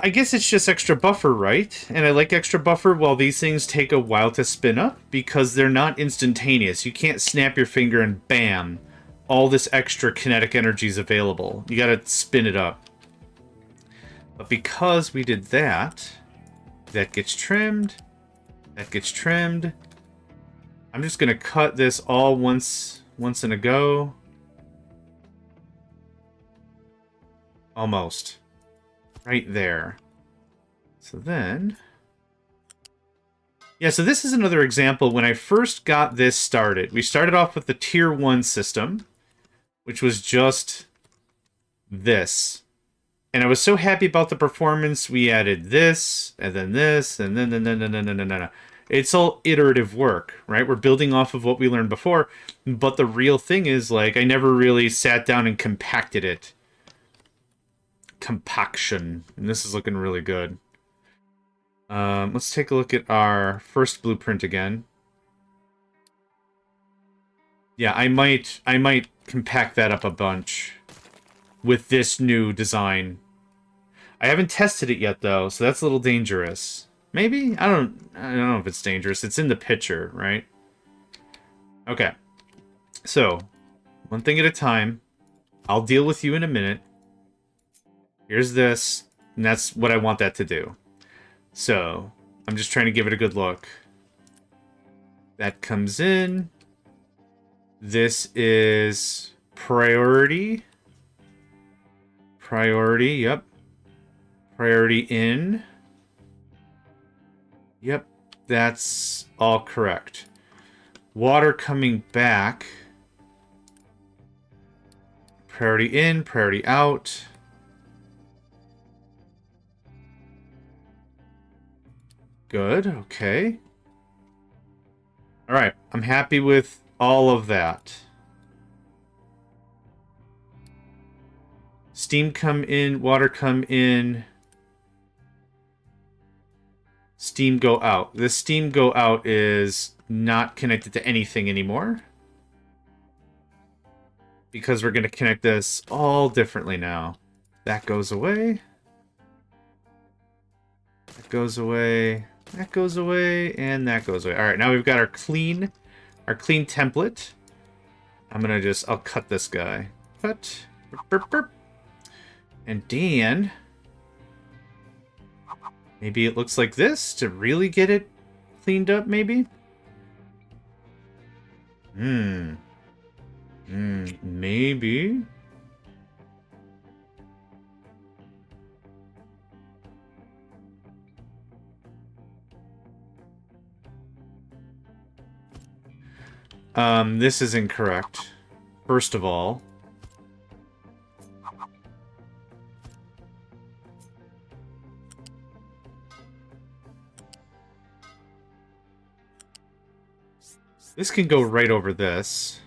I guess it's just extra buffer, right? And I like extra buffer while these things take a while to spin up because they're not instantaneous. You can't snap your finger and bam, all this extra kinetic energy is available. You gotta spin it up. But because we did that, that gets trimmed, that gets trimmed. I'm just gonna cut this all once in a go. Almost. Right there. So then... Yeah, so this is another example. When I first got this started, we started off with the Tier 1 system, which was just this. And I was so happy about the performance, we added this, and then this, and then, no. It's all iterative work, right? We're building off of what we learned before, but the real thing is, like, I never really sat down and compacted it. Compaction. And this is looking really good. Let's take a look at our first blueprint again. Yeah, I might compact that up a bunch with this new design. I haven't tested it yet though, so that's a little dangerous. Maybe? I don't know if it's dangerous. It's in the picture, right? Okay. So, one thing at a time. I'll deal with you in a minute. Here's this, and that's what I want that to do. So, I'm just trying to give it a good look. That comes in. This is priority. Priority, yep. Priority in. Yep, that's all correct. Water coming back. Priority in, priority out. Good, okay. Alright, I'm happy with all of that. Steam come in, water come in. Steam go out. The steam go out is not connected to anything anymore. Because we're going to connect this all differently now. That goes away. That goes away. That goes away, and that goes away. All right, now we've got our clean template. I'm gonna I'll cut this guy. Cut. Burp, burp. And Dan, maybe it looks like this to really get it cleaned up, maybe? Maybe. This is incorrect. First of all. This can go right over this.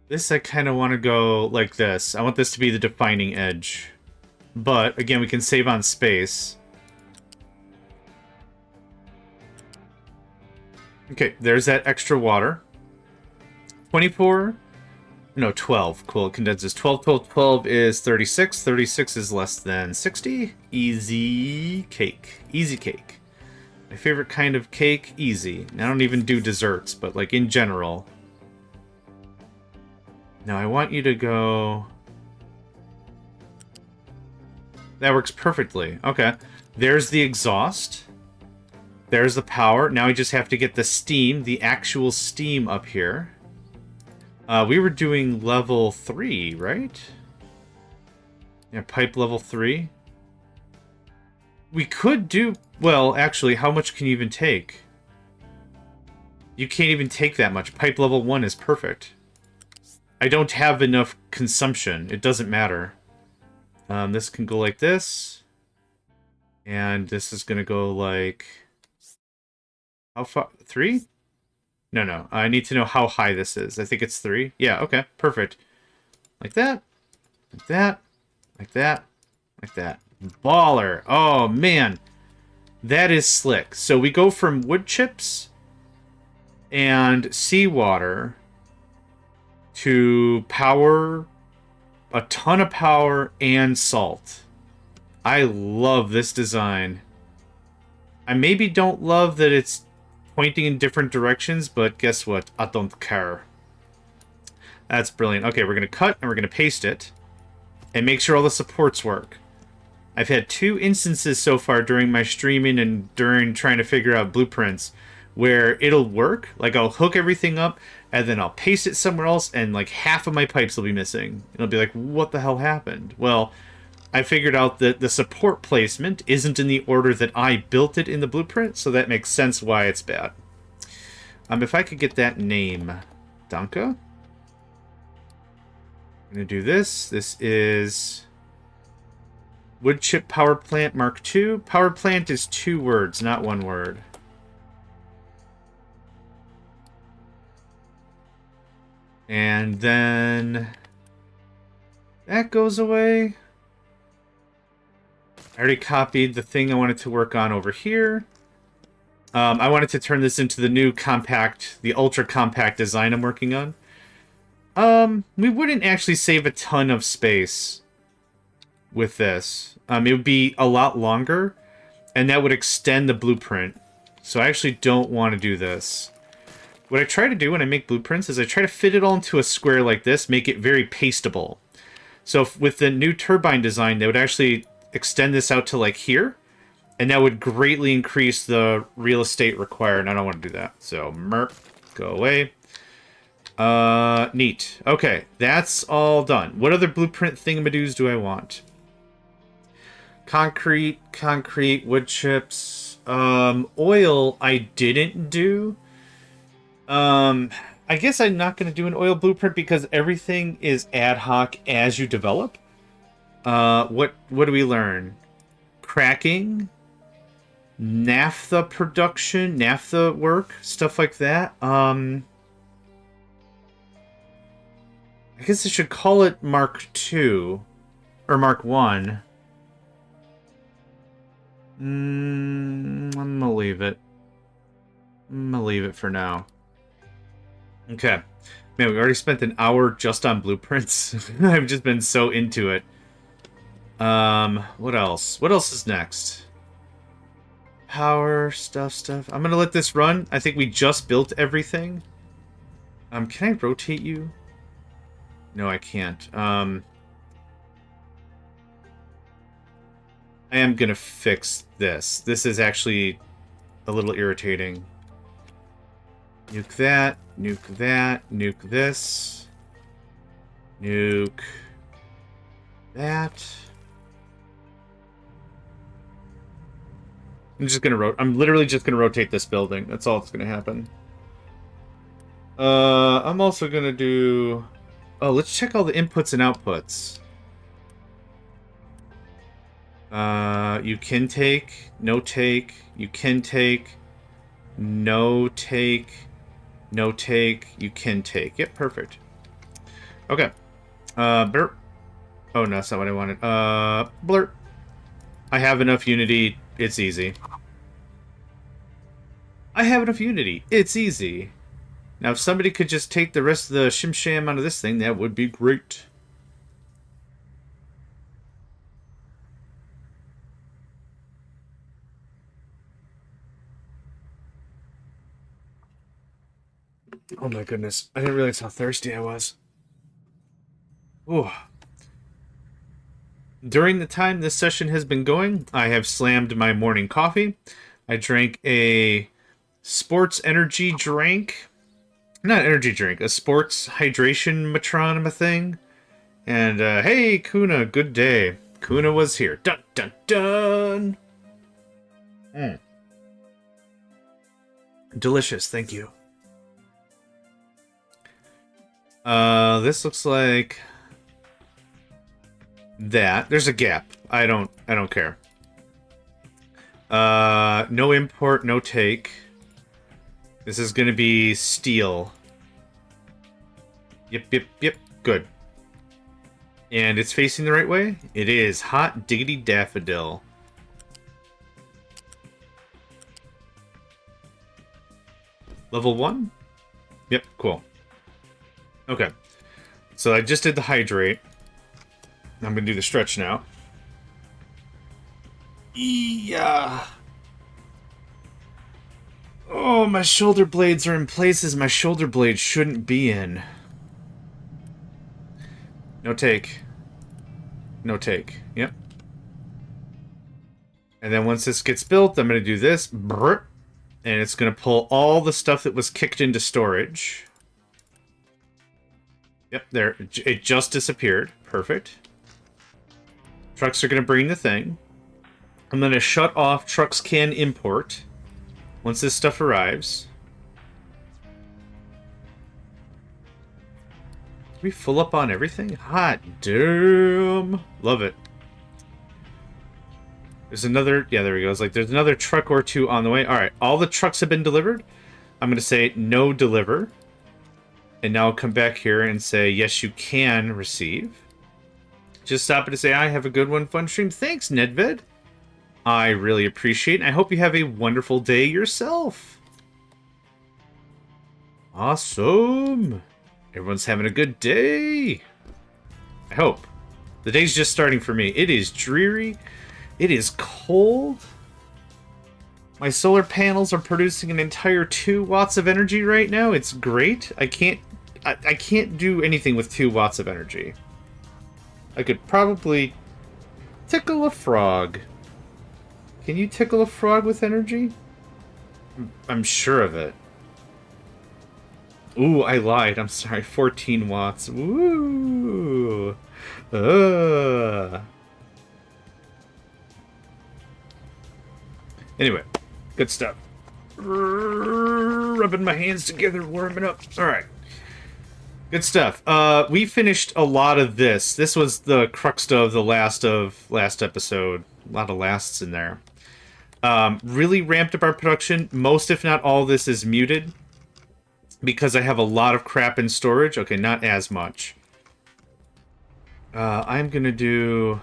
This I kind of want to go like this. I want this to be the defining edge. But, again, we can save on space. Okay, there's that extra water. 24? No, 12. Cool, it condenses. 12, 12, 12 is 36. 36 is less than 60. Easy cake. Easy cake. My favorite kind of cake, easy. I don't even do desserts, but, like, in general... Now, I want you to go... That works perfectly. Okay. There's the exhaust. There's the power. Now we just have to get the steam, the actual steam up here. We were doing level 3, right? Yeah, pipe level 3. We could do... Well, actually, how much can you even take? You can't even take that much. Pipe level 1 is perfect. I don't have enough consumption. It doesn't matter. This can go like this. And this is going to go like... How far? 3? No. I need to know how high this is. I think it's 3. Yeah, okay. Perfect. Like that. Like that. Like that. Like that. Baller. Oh, man. That is slick. So we go from wood chips and seawater... to power, a ton of power, and salt. I love this design. I maybe don't love that it's pointing in different directions, but guess what? I don't care. That's brilliant. Okay, we're going to cut and we're going to paste it and make sure all the supports work. I've had 2 instances so far during my streaming and during trying to figure out blueprints where it'll work. Like, I'll hook everything up and then I'll paste it somewhere else and like half of my pipes will be missing. It'll be like, what the hell happened? Well, I figured out that the support placement isn't in the order that I built it in the blueprint, so that makes sense why it's bad. If I could get that name. Danka? I'm going to do this. This is wood chip power plant Mark II. Power plant is 2 words, not 1 word. And then that goes away. I already copied the thing I wanted to work on over here. I wanted to turn this into the new compact, the ultra compact design I'm working on. We wouldn't actually save a ton of space with this. It would be a lot longer, and that would extend the blueprint. So I actually don't want to do this. What I try to do when I make blueprints is I try to fit it all into a square like this, make it very pasteable. So with the new turbine design, they would actually extend this out to like here, and that would greatly increase the real estate required, and I don't want to do that. So, merp, go away. Neat. Okay, that's all done. What other blueprint thingamadoos do I want? Concrete, wood chips, oil I didn't do. I guess I'm not going to do an oil blueprint because everything is ad hoc as you develop. What do we learn? Cracking, naphtha production, naphtha work, stuff like that. I guess I should call it Mark II or Mark I. I'm gonna leave it. I'm gonna leave it for now. Okay. Man, we already spent an hour just on blueprints. I've just been so into it. What else? What else is next? Power, stuff. I'm gonna let this run. I think we just built everything. Can I rotate you? No, I can't. I am gonna fix this. This is actually a little irritating. Nuke that, nuke this. Nuke that. I'm literally just gonna rotate this building. That's all that's gonna happen. I'm also gonna do... Oh, let's check all the inputs and outputs. You can take, no take, you can take, no take, no take, you can take. Yep, perfect. Okay. Burp. Oh, no, that's not what I wanted. Blurt. I have enough unity. It's easy. I have enough unity. It's easy. Now, if somebody could just take the rest of the shim-sham out of this thing, that would be great. Oh my goodness. I didn't realize how thirsty I was. Ooh. During the time this session has been going, I have slammed my morning coffee. I drank a sports energy drink. Not energy drink, a sports hydration metronome thing. And, hey, Kuna, good day. Kuna was here. Dun, dun, dun! Delicious, thank you. This looks like that. There's a gap. I don't care. No import, no take. This is gonna be steel. Yep. Good. And it's facing the right way? It is. Hot diggity daffodil. Level 1? Yep, cool. Okay. So I just did the hydrate. I'm going to do the stretch now. Yeah. Oh, my shoulder blades are in places my shoulder blades shouldn't be in. No take. No take. Yep. And then once this gets built, I'm going to do this. And it's going to pull all the stuff that was kicked into storage. Yep, there. It just disappeared. Perfect. Trucks are going to bring the thing. I'm going to shut off trucks can import once this stuff arrives. Are we full up on everything? Hot damn. Love it. There's another... Yeah, there we go. It's like there's another truck or two on the way. All right, all the trucks have been delivered. I'm going to say no deliver. And now I'll come back here and say, yes, you can receive. Just stop it to say, I have a good one, fun stream. Thanks, Nedved. I really appreciate it. I hope you have a wonderful day yourself. Awesome. Everyone's having a good day. I hope. The day's just starting for me. It is dreary. It is cold. My solar panels are producing an entire 2 watts of energy right now. It's great. I can't do anything with 2 watts of energy. I could probably tickle a frog. Can you tickle a frog with energy? I'm sure of it. Ooh, I lied. I'm sorry. 14 watts. Woo! Anyway, good stuff. Rubbing my hands together, warming up. All right. Good stuff. We finished a lot of this. This was the crux of the last episode. A lot of lasts in there. Really ramped up our production. Most, if not all, this is muted because I have a lot of crap in storage. Okay, not as much. I'm gonna do...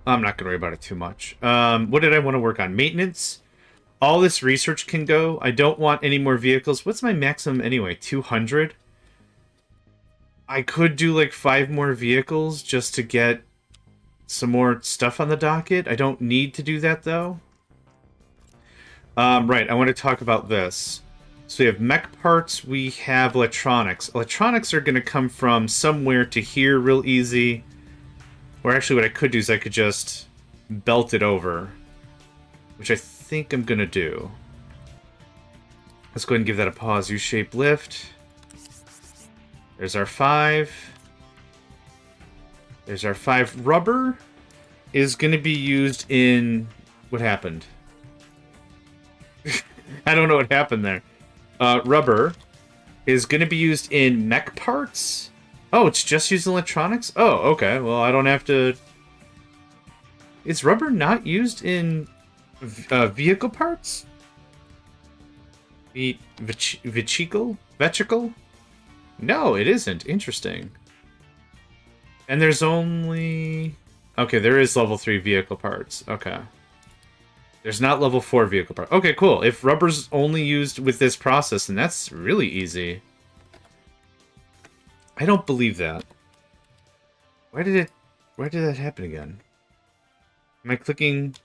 I'm not gonna worry about it too much. What did I want to work on? Maintenance. All this research can go. I don't want any more vehicles. What's my maximum anyway? 200? I could do like 5 more vehicles just to get some more stuff on the docket. I don't need to do that though. Right, I want to talk about this. So we have mech parts, we have electronics. Electronics are going to come from somewhere to here real easy. Or actually what I could do is I could just belt it over. Which I think I'm going to do. Let's go ahead and give that a pause. U-shape lift. There's our 5. There's our 5. Rubber is going to be used in... What happened? I don't know what happened there. Rubber is going to be used in mech parts. Oh, it's just used in electronics? Oh, okay. Well, I don't have to... Is rubber not used in vehicle parts? Vehicle? No, it isn't. Interesting. And there's only... Okay, there is level 3 vehicle parts. Okay. There's not level 4 vehicle parts. Okay, cool. If rubber's only used with this process, then that's really easy. I don't believe that. Why did that happen again? Am I clicking?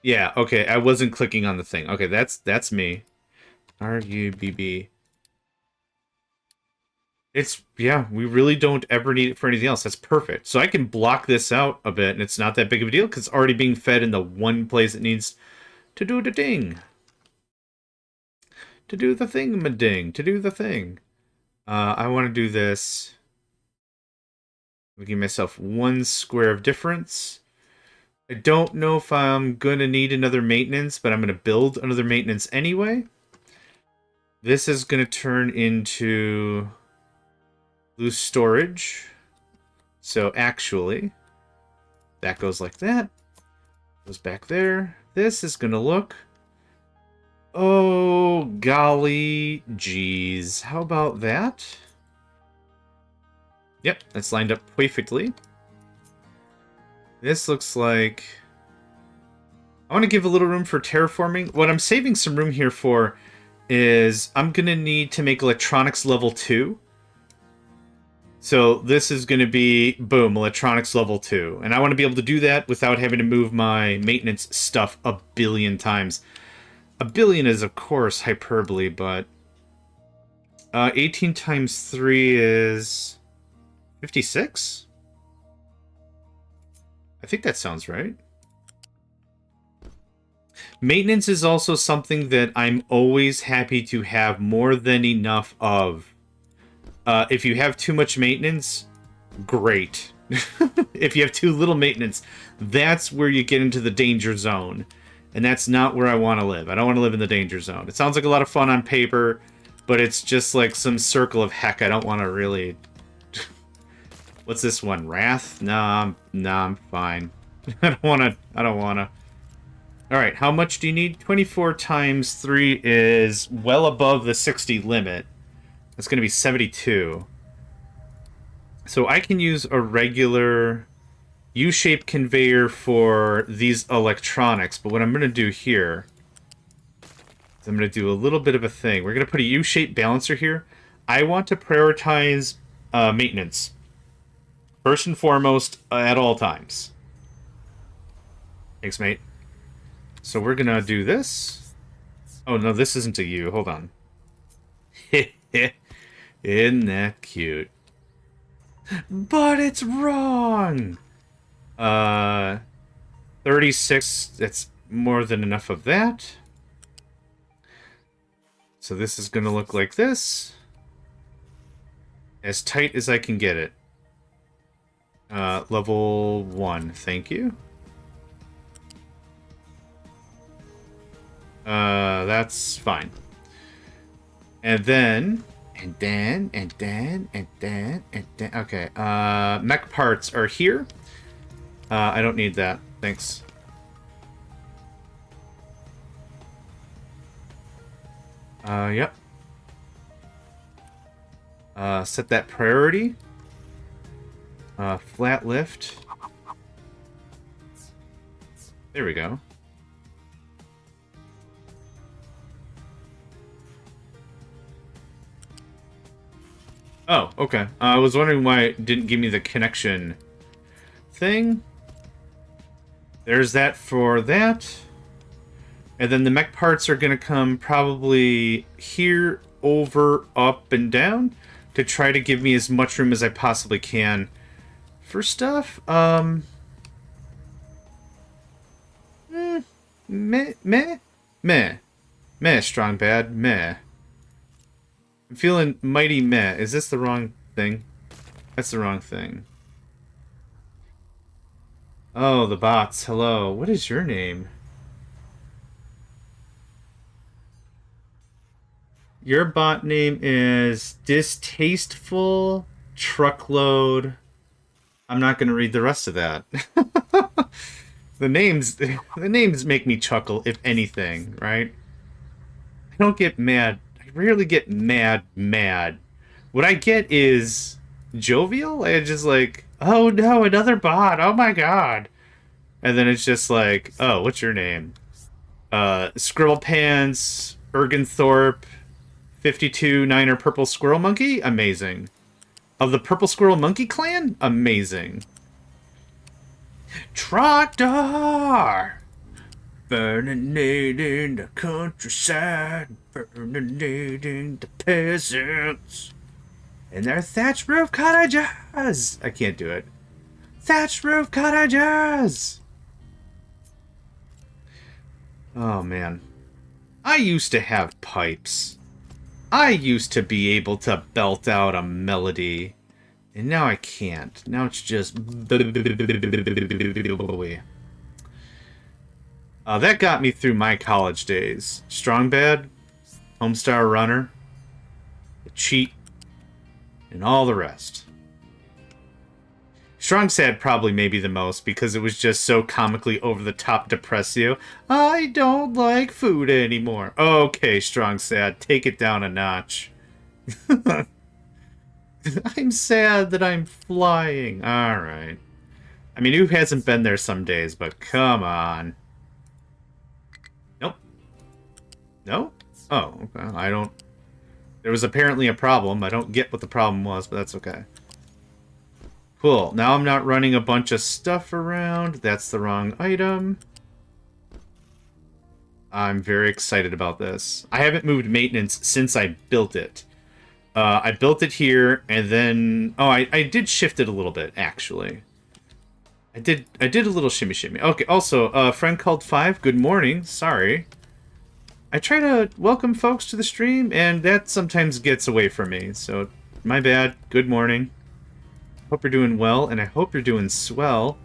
Yeah, okay, I wasn't clicking on the thing. Okay, that's me. RUBB. It's, yeah, we really don't ever need it for anything else. That's perfect. So I can block this out a bit, and it's not that big of a deal, because it's already being fed in the one place it needs to do the ding. To do the thing-ma-ding. To do the thing. I want to do this. I'll give myself 1 square of difference. I don't know if I'm going to need another maintenance, but I'm going to build another maintenance anyway. This is going to turn into loose storage. So actually, that goes like that. Goes back there. This is going to look... Oh, golly geez. How about that? Yep, that's lined up perfectly. This looks like... I want to give a little room for terraforming. What I'm saving some room here for is I'm going to need to make electronics level 2. So this is going to be, boom, electronics level 2. And I want to be able to do that without having to move my maintenance stuff a billion times. A billion is, of course, hyperbole, but 18 times 3 is 56? I think that sounds right. Maintenance is also something that I'm always happy to have more than enough of. If you have too much maintenance, great. If you have too little maintenance, that's where you get into the danger zone. And that's not where I want to live. I don't want to live in the danger zone. It sounds like a lot of fun on paper, but it's just like some circle of heck I don't want to really... What's this one? Wrath? Nah, I'm fine. I don't wanna. Alright, how much do you need? 24 times 3 is well above the 60 limit. That's gonna be 72. So I can use a regular U-shaped conveyor for these electronics, but what I'm gonna do here is I'm gonna do a little bit of a thing. We're gonna put a U-shaped balancer here. I want to prioritize maintenance. First and foremost, at all times. Thanks, mate. So we're gonna do this. Oh, no, this isn't a U. Hold on. Isn't that cute? But it's wrong! 36, that's more than enough of that. So this is gonna look like this. As tight as I can get it. Level 1, thank you. That's fine. And then... Okay, mech parts are here. I don't need that. Thanks. Yep. Set that priority. Flat lift. There we go. Oh, okay. I was wondering why it didn't give me the connection thing. There's that for that. And then the mech parts are going to come probably here, over, up, and down to try to give me as much room as I possibly can for stuff. Meh, strong bad, meh. I'm feeling mighty meh. Is this the wrong thing? That's the wrong thing. Oh, the bots. Hello. What is your name? Your bot name is Distasteful Truckload. I'm not going to read the rest of that. The names make me chuckle, if anything, right? I don't get mad. I rarely get mad. What I get is jovial. I just like, oh no, another bot. Oh my god. And then it's just like, oh, what's your name? Scribble Pants, Ergenthorpe, 52 Niner Purple Squirrel Monkey? Amazing. Of the Purple Squirrel Monkey clan? Amazing. Tractor! Burning the countryside, burning the peasants. And their thatched roof cottages! I can't do it. Thatched roof cottages! Oh, man. I used to have pipes. I used to be able to belt out a melody. And now I can't. Now it's just... that got me through my college days. Strong Bad, Homestar Runner, the Cheat, and all the rest. Strong Sad probably maybe the most, because it was just so comically over-the-top depressio. I don't like food anymore. Okay, Strong Sad, take it down a notch. I'm sad that I'm flying. Alright. I mean, who hasn't been there some days, but come on. Nope. No? Oh, okay. I don't... There was apparently a problem. I don't get what the problem was, but that's okay. Cool. Now I'm not running a bunch of stuff around. That's the wrong item. I'm very excited about this. I haven't moved maintenance since I built it. I built it here, and then... Oh, I did shift it a little bit, actually. I did a little shimmy shimmy. Okay, also, a friend called 5. Good morning. Sorry. I try to welcome folks to the stream, and that sometimes gets away from me. So, my bad. Good morning. Hope you're doing well, and I hope you're doing swell.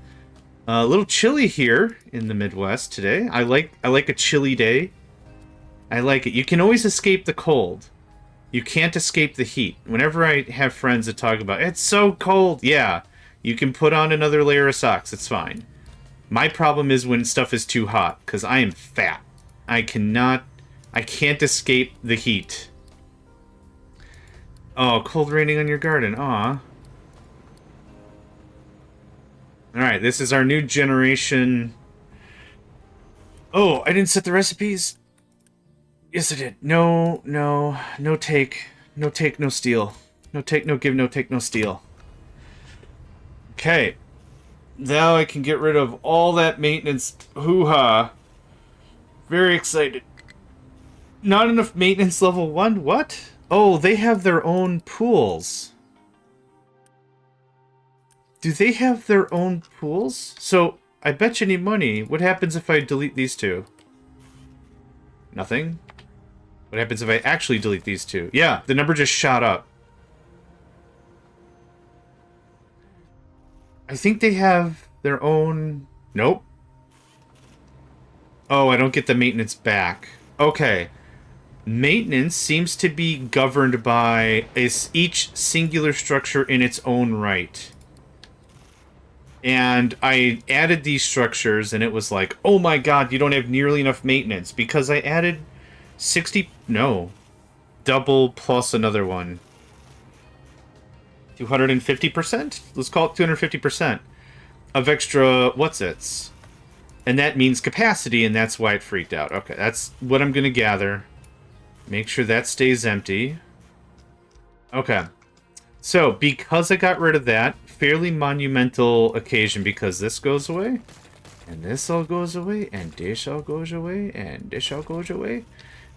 A little chilly here in the Midwest today. I like a chilly day. I like it. You can always escape the cold. You can't escape the heat. Whenever I have friends that talk about, it's so cold. Yeah, you can put on another layer of socks. It's fine. My problem is when stuff is too hot, because I am fat. I can't escape the heat. Oh, cold raining on your garden. Aw. Alright, this is our new generation. Oh, I didn't set the recipes. Yes, I did. No take. No take, no steal. No take, no give, no take, no steal. Okay. Now I can get rid of all that maintenance hoo-ha. Very excited. Not enough maintenance level 1? What? Oh, they have their own pools. Do they have their own pools? So, I bet you any money. What happens if I delete these two? Nothing? What happens if I actually delete these two? Yeah, the number just shot up. I think they have their own... Nope. Oh, I don't get the maintenance back. Okay. Maintenance seems to be governed by each singular structure in its own right. And I added these structures, and it was like, oh my god, you don't have nearly enough maintenance. Because I added 60... No. Double plus another one. 250%? Let's call it 250% of extra what's-its. And that means capacity, and that's why it freaked out. Okay, that's what I'm going to gather. Make sure that stays empty. Okay. So, because I got rid of that, fairly monumental occasion, because this goes away, and this all goes away, and this all goes away, and this all goes away,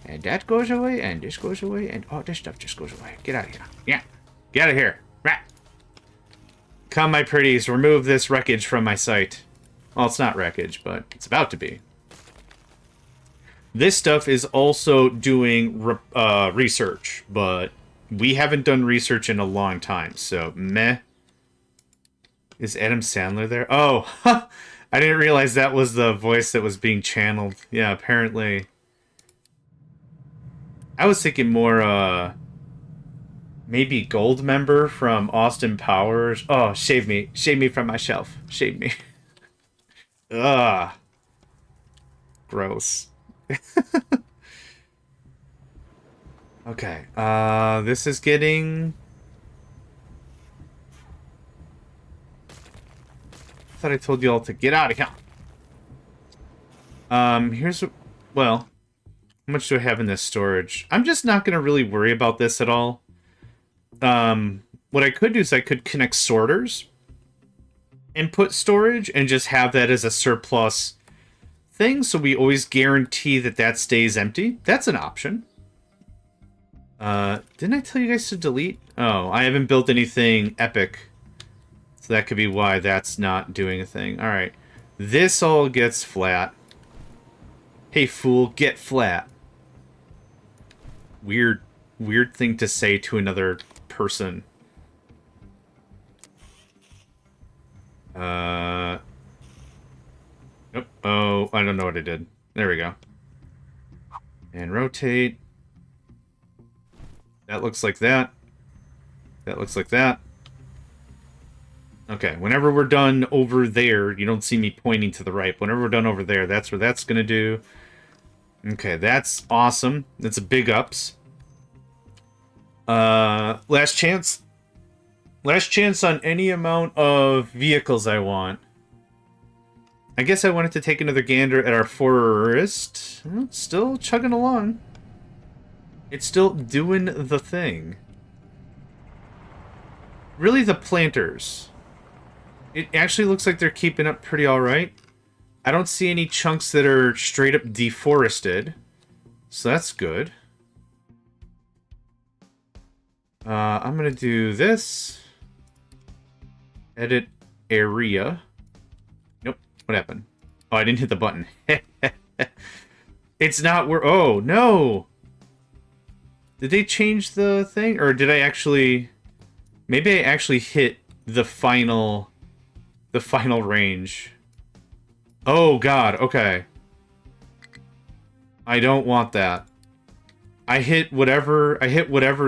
and that goes away, and this goes away, and oh, this stuff just goes away. Get out of here. Yeah. Get out of here. Right. Come, my pretties, remove this wreckage from my sight. Well, it's not wreckage, but it's about to be. This stuff is also doing research, but we haven't done research in a long time, so meh. Is Adam Sandler there? Oh, I didn't realize that was the voice that was being channeled. Yeah, apparently. I was thinking more, maybe Gold Member from Austin Powers. Oh, shave me. Shave me from my shelf. Shave me. Ugh. Gross. Okay, this is getting... I thought I told you all to get out of here. Here's... Well, how much do I have in this storage? I'm just not going to really worry about this at all. What I could do is I could connect sorters and put storage and just have that as a surplus thing, so we always guarantee that that stays empty. That's an option. Didn't I tell you guys to delete? Oh, I haven't built anything epic. So that could be why that's not doing a thing. Alright. This all gets flat. Hey, fool, get flat. Weird thing to say to another person. Nope. Oh, I don't know what I did. There we go. And rotate. That looks like that. That looks like that. Okay, whenever we're done over there, you don't see me pointing to the right. Whenever we're done over there, that's where that's going to do. Okay, that's awesome. That's a big ups. Last chance. Last chance on any amount of vehicles I want. I guess I wanted to take another gander at our forest. Well, it's still chugging along. It's still doing the thing. Really, the planters It actually looks like they're keeping up pretty alright. I don't see any chunks that are straight up deforested. So that's good. I'm gonna do this. Edit area. Nope. What happened? Oh, I didn't hit the button. It's not where... Oh, no! Did they change the thing? Or did I actually... Maybe I actually hit the final... The final range. Oh, God. Okay. I don't want that. I hit whatever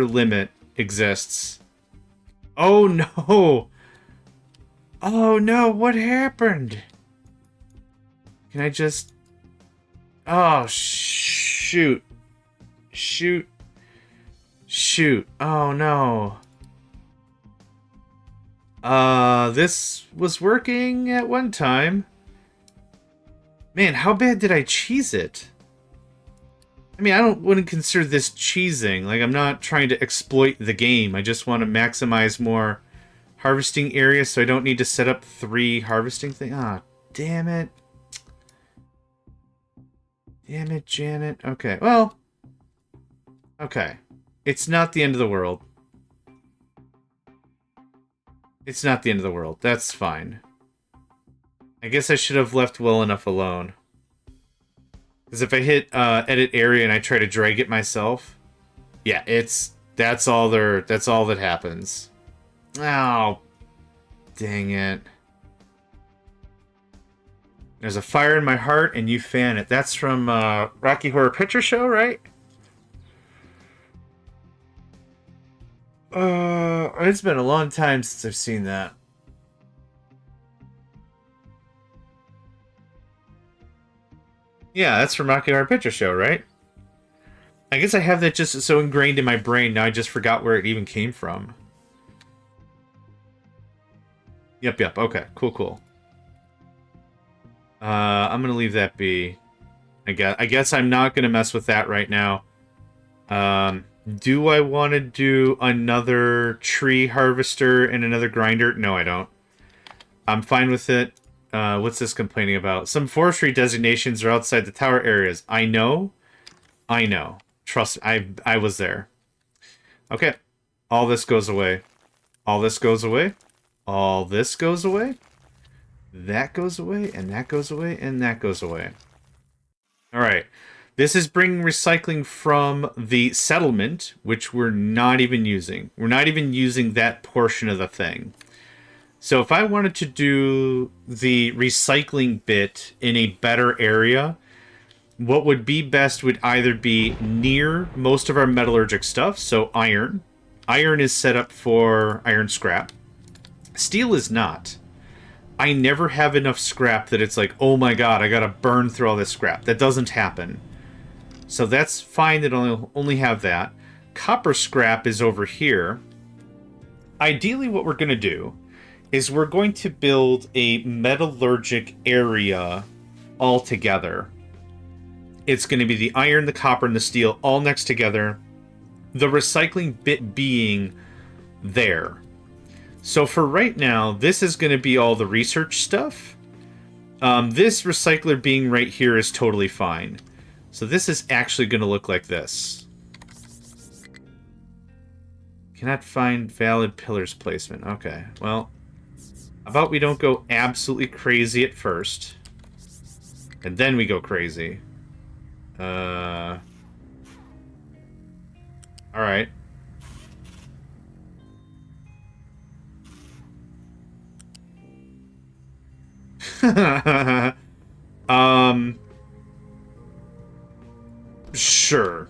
limit exists. Oh, no! Oh, no! What happened? Can I just... Oh, shoot. Shoot. Shoot. Oh, no. This was working at one time. Man, how bad did I cheese it? I mean, wouldn't consider this cheesing. Like, I'm not trying to exploit the game. I just want to maximize more harvesting areas so I don't need to set up 3 harvesting things. Ah, damn it. Damn it, Janet. Okay, well. Okay. It's not the end of the world. It's not the end of the world. That's fine. I guess I should have left well enough alone. Because if I hit edit area and I try to drag it myself, yeah, that's all that happens. Oh, dang it. There's a fire in my heart and you fan it. That's from Rocky Horror Picture Show, right? It's been a long time since I've seen that. Yeah, that's from Rocky Horror Picture Show, right? I guess I have that just so ingrained in my brain, now I just forgot where it even came from. Yep, okay, cool. I'm gonna leave that be. I guess I'm not gonna mess with that right now. Do I want to do another tree harvester and another grinder? No, I don't. I'm fine with it. What's this complaining about? Some forestry designations are outside the tower areas. I know. Trust me, I was there. Okay. All this goes away. All this goes away. All this goes away. That goes away, and that goes away, and that goes away. Alright. This is bringing recycling from the settlement, which we're not even using. We're not even using that portion of the thing. So if I wanted to do the recycling bit in a better area, what would be best would either be near most of our metallurgic stuff, so iron. Iron is set up for iron scrap. Steel is not. I never have enough scrap that it's like, oh my god, I gotta burn through all this scrap. That doesn't happen. So that's fine that I'll only have that. Copper scrap is over here. Ideally what we're going to do is we're going to build a metallurgic area all together. It's going to be the iron, the copper, and the steel all next together. The recycling bit being there. So for right now, this is going to be all the research stuff. This recycler being right here is totally fine. So this is actually going to look like this. Cannot find valid pillars placement. Okay, well, how about we don't go absolutely crazy at first, and then we go crazy. Alright. Sure.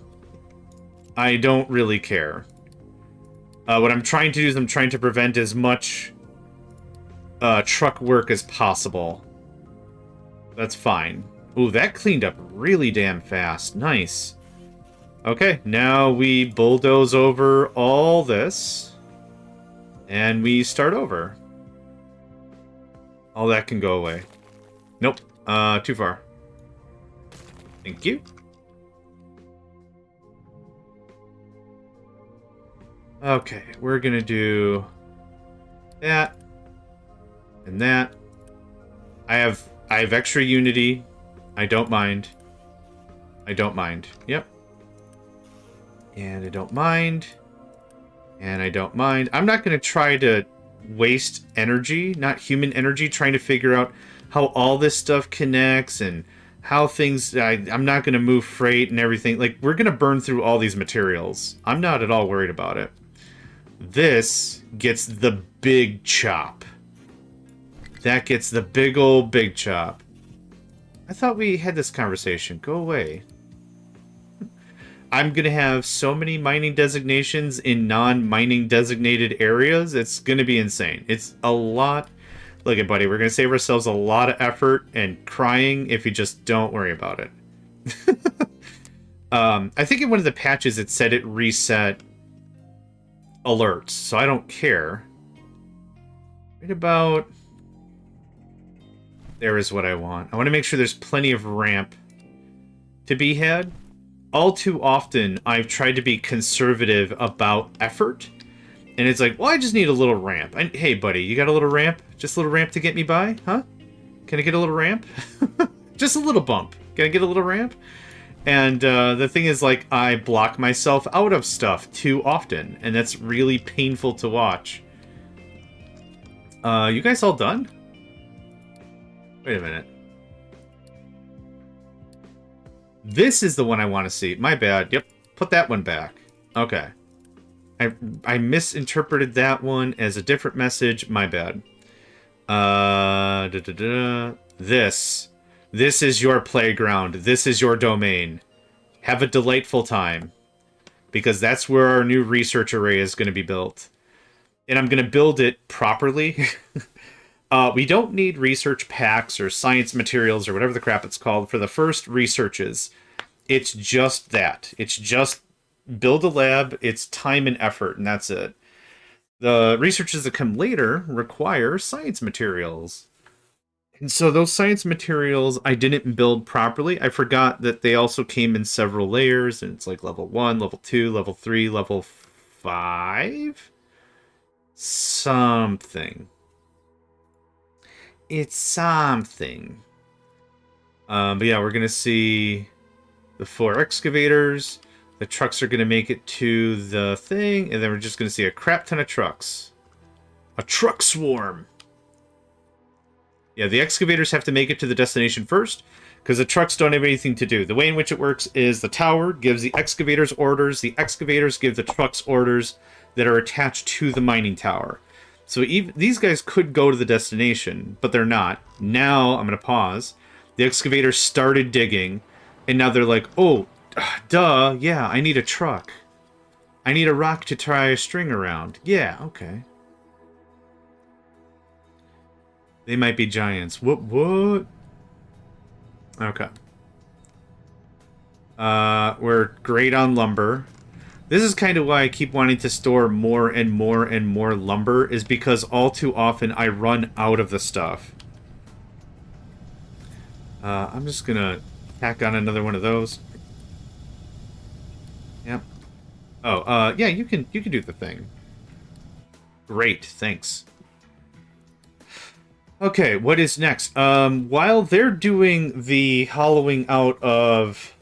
I don't really care. What I'm trying to do is I'm trying to prevent as much truck work as possible. That's fine. Ooh, that cleaned up really damn fast. Nice. Okay, now we bulldoze over all this. And we start over. All that can go away. Nope. Too far. Thank you. Okay, we're gonna do that. And that. I have extra unity. I don't mind. I don't mind. Yep. And I don't mind. And I don't mind. I'm not going to try to waste energy, not human energy, trying to figure out how all this stuff connects and how things... I'm not going to move freight and everything. Like, we're going to burn through all these materials. I'm not at all worried about it. This gets the big chop. That gets the big old big chop. I thought we had this conversation. Go away. I'm going to have so many mining designations in non-mining designated areas. It's going to be insane. It's a lot. Look at, buddy, we're going to save ourselves a lot of effort and crying if you just don't worry about it. I think in one of the patches it said it reset alerts, so I don't care. Right about... There is what I want. I want to make sure there's plenty of ramp to be had. All too often, I've tried to be conservative about effort. And it's like, well, I just need a little ramp. Hey, buddy, you got a little ramp? Just a little ramp to get me by? Huh? Can I get a little ramp? Just a little bump. Can I get a little ramp? And the thing is, like, I block myself out of stuff too often. And that's really painful to watch. You guys all done? Wait a minute. This is the one I want to see. My bad. Yep. Put that one back. Okay. I misinterpreted that one as a different message. My bad. This is your playground. This is your domain. Have a delightful time. Because that's where our new research array is going to be built. And I'm going to build it properly. We don't need research packs or science materials or whatever the crap it's called for the first researches. It's just that. It's just build a lab, it's time and effort, and that's it. The researches that come later require science materials. And so those science materials I didn't build properly. I forgot that they also came in several layers, and it's like level 1, level 2, level 3, level 5? Something. It's something. But yeah, we're going to see the 4 excavators. The trucks are going to make it to the thing. And then we're just going to see a crap ton of trucks. A truck swarm. Yeah, the excavators have to make it to the destination first. Because the trucks don't have anything to do. The way in which it works is the tower gives the excavators orders. The excavators give the trucks orders that are attached to the mining tower. So even, these guys could go to the destination, but they're not. Now, I'm going to pause. The excavators started digging, and now they're like, oh, duh, yeah, I need a truck. I need a rock to tie a string around. Yeah, okay. They might be giants. What? Okay. We're great on lumber. This is kind of why I keep wanting to store more and more and more lumber, is because all too often I run out of the stuff. I'm just gonna tack on another one of those. Yep. Oh, yeah, you can do the thing. Great, thanks. Okay, what is next? While they're doing the hollowing out of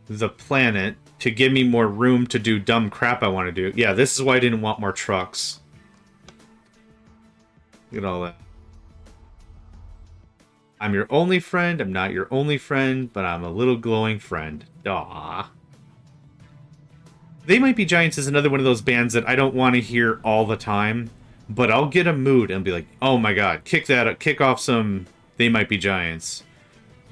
the planet to give me more room to do dumb crap I want to do. Yeah, this is why I didn't want more trucks. Look at all that. I'm your only friend. I'm not your only friend, but I'm a little glowing friend. Aww. They Might Be Giants is another one of those bands that I don't want to hear all the time, but I'll get a mood and be like, oh my god, kick that up, kick off some They Might Be Giants.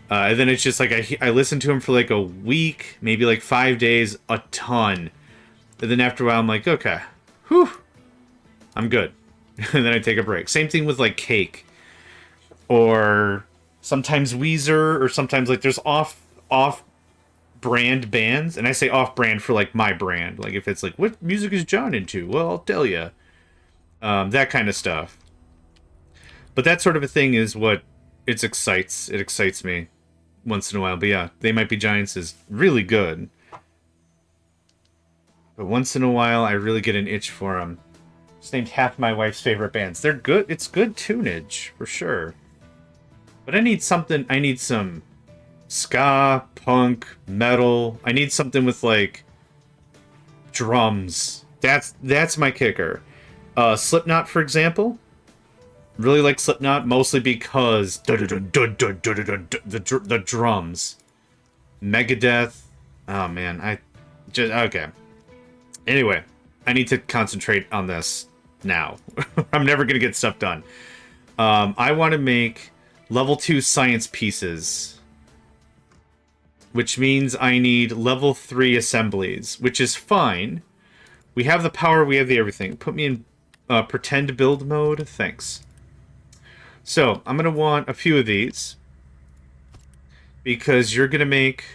And then it's just like I listen to them for like a week, maybe like 5 days, a ton. And then after a while, I'm like, okay, whew, I'm good. And then I take a break. Same thing with like Cake, or sometimes Weezer, or sometimes like there's off-brand bands, and I say off-brand for like my brand. Like if it's like, what music is John into? Well, I'll tell you, that kind of stuff. But that sort of a thing is what it excites me once in a while. But yeah, They Might Be Giants is really good. But once in a while, I really get an itch for them. Just named half my wife's favorite bands. They're good. It's good tunage, for sure. But I need something. I need some ska, punk, metal. I need something with, like, drums. That's my kicker. Slipknot, for example. Really like Slipknot, mostly because the drums. Megadeth. Oh, man. Okay. Anyway, I need to concentrate on this now. I'm never going to get stuff done. I want to make level 2 science pieces, which means I need level 3 assemblies, which is fine. We have the power, we have the everything. Put me in pretend build mode. Thanks. So, I'm going to want a few of these, because you're going to make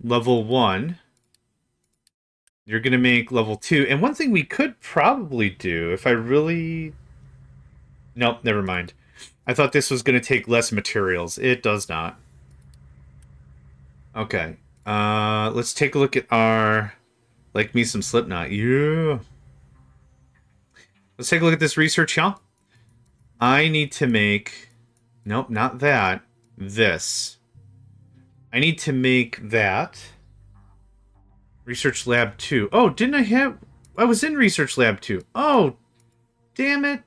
level 1. You're going to make level 2. And one thing we could probably do, if I really... Nope, never mind. I thought this was going to take less materials. It does not. Okay. Let's take a look at our... Like me some Slipknot. Yeah. Let's take a look at this research, y'all. I need to make... Nope, not that. This. I need to make that... Research Lab 2. Oh, didn't I have... I was in Research Lab 2. Oh, damn it.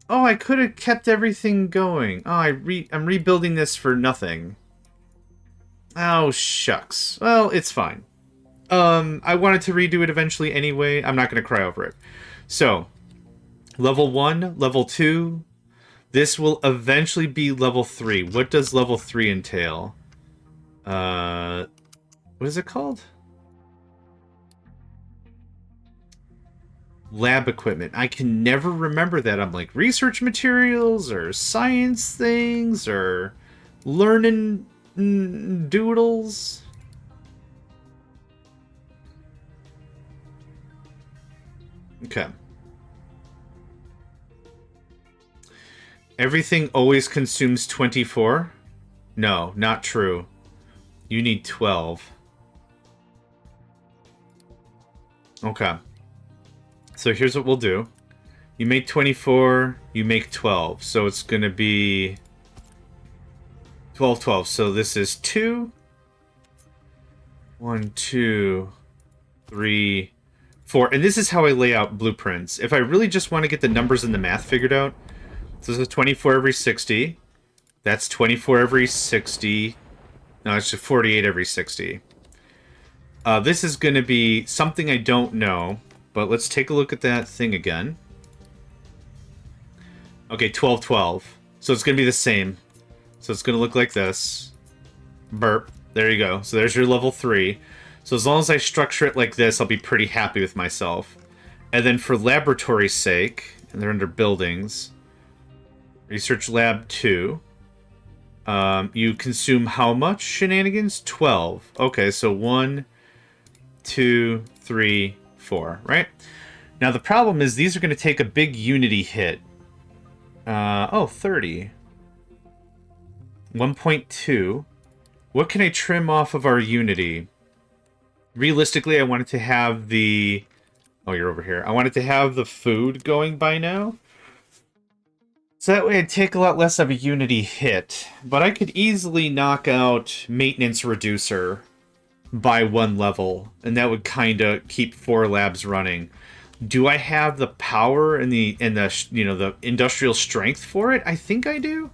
Oh, I could have kept everything going. Oh, I'm rebuilding this for nothing. Oh, shucks. Well, it's fine. I wanted to redo it eventually anyway. I'm not going to cry over it. So, level 1, level 2. This will eventually be level 3. What does level 3 entail? What is it called? Lab equipment. I can never remember that. I'm like, research materials or science things or learning doodles. Okay. Everything always consumes 24? No, not true. You need 12. Okay. So here's what we'll do. You make 24, you make 12. So it's going to be 12, 12. So this is 2. 1, 2, 3, 4. And this is how I lay out blueprints. If I really just want to get the numbers and the math figured out. So this is 24 every 60. That's 24 every 60. No, it's just 48 every 60. This is going to be something I don't know, but let's take a look at that thing again. Okay, 12, 12. So it's going to be the same. So it's going to look like this. Burp. There you go. So there's your level 3. So as long as I structure it like this, I'll be pretty happy with myself. And then for laboratory's sake, and they're under buildings, Research Lab 2. You consume how much shenanigans? 12. Okay, so 1, 2, 3, 4, right? Now the problem is these are going to take a big unity hit. 30. 1.2. What can I trim off of our unity? Realistically, I wanted to have the... Oh, you're over here. I wanted to have the food going by now. So that way I'd take a lot less of a unity hit. But I could easily knock out maintenance reducer by 1 level. And that would kind of keep 4 labs running. Do I have the power and the the industrial strength for it? I think I do.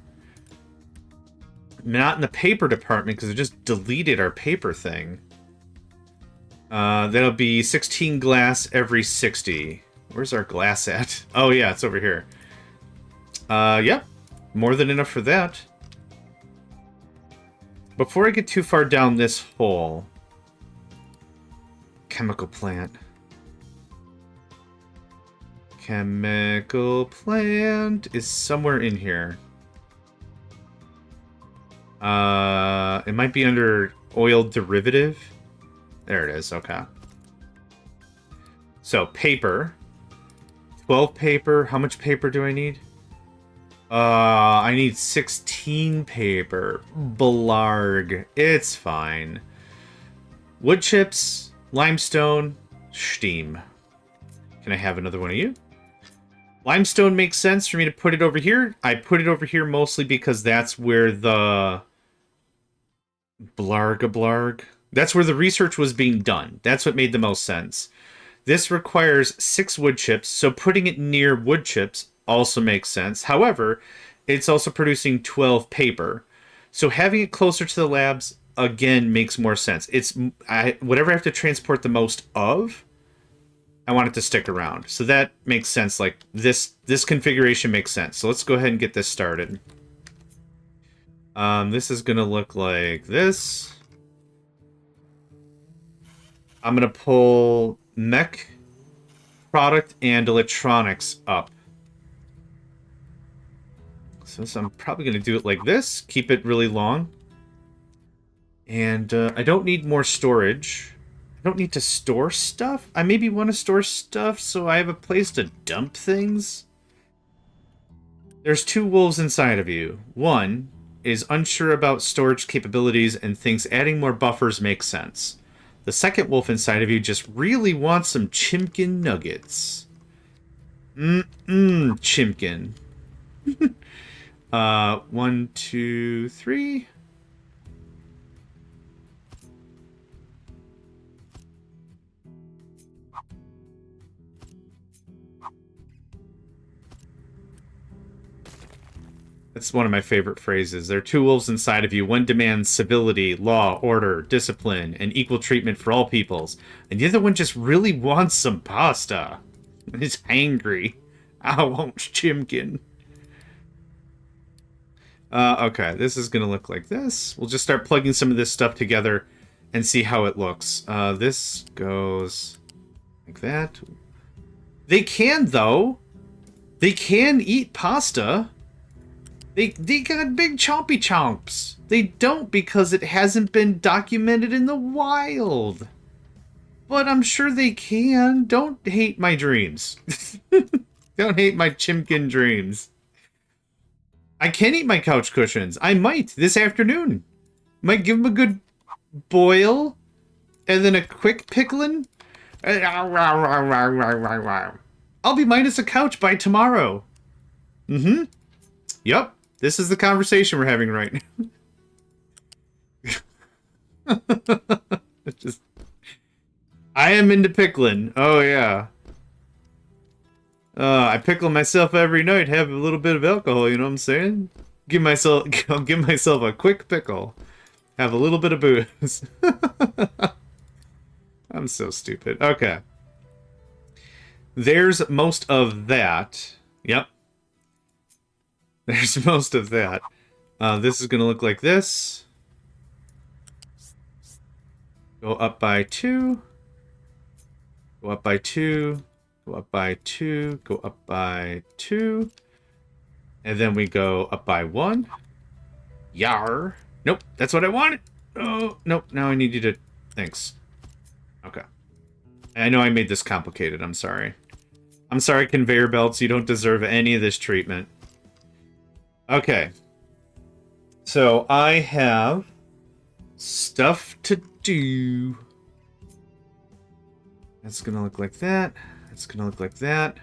Not in the paper department because I just deleted our paper thing. That'll be 16 glass every 60. Where's our glass at? Oh yeah, it's over here. Yep. More than enough for that. Before I get too far down this hole... Chemical plant. Chemical plant is somewhere in here. It might be under oil derivative. There it is, okay. So, paper. 12 paper. How much paper do I need? I need 16 paper. Blarg. It's fine. Wood chips, limestone, steam. Can I have another one of you? Limestone makes sense for me to put it over here. I put it over here mostly because that's where the... Blarg. That's where the research was being done. That's what made the most sense. This requires 6 wood chips, so putting it near wood chips also makes sense. However, it's also producing 12 paper. So having it closer to the labs, again, makes more sense. It's whatever I have to transport the most of, I want it to stick around. So that makes sense. Like, this configuration makes sense. So let's go ahead and get this started. This is going to look like this. I'm going to pull mech, product, and electronics up. So I'm probably going to do it like this. Keep it really long. And I don't need more storage. I don't need to store stuff. I maybe want to store stuff so I have a place to dump things. There's 2 wolves inside of you. One is unsure about storage capabilities and thinks adding more buffers makes sense. The second wolf inside of you just really wants some chimkin nuggets. Chimkin. 1, 2, 3. That's one of my favorite phrases. There are 2 wolves inside of you. One demands civility, law, order, discipline, and equal treatment for all peoples. And the other one just really wants some pasta. He's hangry. I want chimkin. Okay, this is going to look like this. We'll just start plugging some of this stuff together and see how it looks. This goes like that. They can, though. They can eat pasta. They got big chompy chomps. They don't because it hasn't been documented in the wild. But I'm sure they can. Don't hate my dreams. Don't hate my chimkin dreams. I can eat my couch cushions. I might this afternoon. Might give them a good boil. And then a quick pickling. I'll be minus a couch by tomorrow. Yep. This is the conversation we're having right now. I am into pickling. Oh, yeah. I pickle myself every night, have a little bit of alcohol, you know what I'm saying? I'll give myself a quick pickle. Have a little bit of booze. I'm so stupid. Okay. There's most of that. Yep. There's most of that. This is going to look like this. Go up by 2. Go up by 2. Go up by 2. Go up by 2. And then we go up by 1. Yar. Nope, that's what I wanted. Oh, nope, now I need you to... Thanks. Okay. I know I made this complicated, I'm sorry. I'm sorry, conveyor belts, you don't deserve any of this treatment. Okay. So I have stuff to do. That's gonna look like that. That's gonna look like that.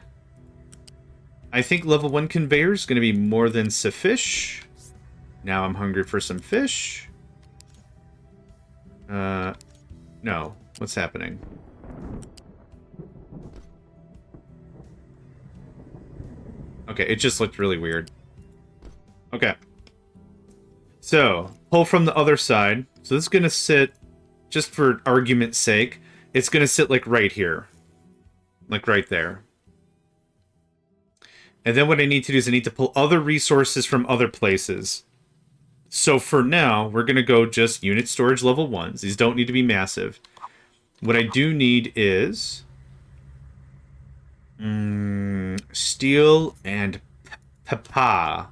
I think level 1 conveyor is gonna be more than sufficient. Now I'm hungry for some fish. No. What's happening? Okay, it just looked really weird. Okay. So, pull from the other side. So this is going to sit, just for argument's sake, it's going to sit like right here. Like right there. And then what I need to do is I need to pull other resources from other places. So for now, we're going to go just unit storage level 1s. These don't need to be massive. What I do need is... steel and papa.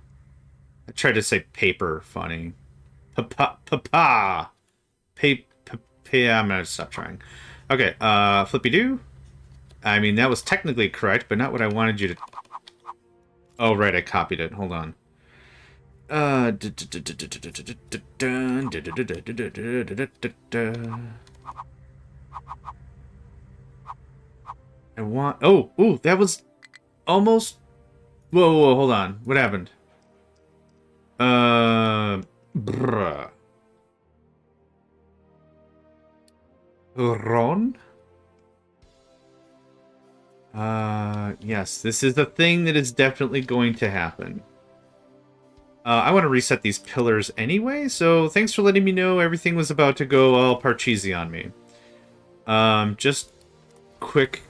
I tried to say paper funny. Papa. I'm going to stop trying. Okay, flippy-doo. I mean, that was technically correct, but not what I wanted you to... Oh, right, I copied it. Hold on. I want... Oh, ooh, that was almost... Whoa, whoa, hold on. What happened? Bruh. Ron? Yes, this is the thing that is definitely going to happen. I want to reset these pillars anyway, so thanks for letting me know everything was about to go all Parcheesi on me. Just quick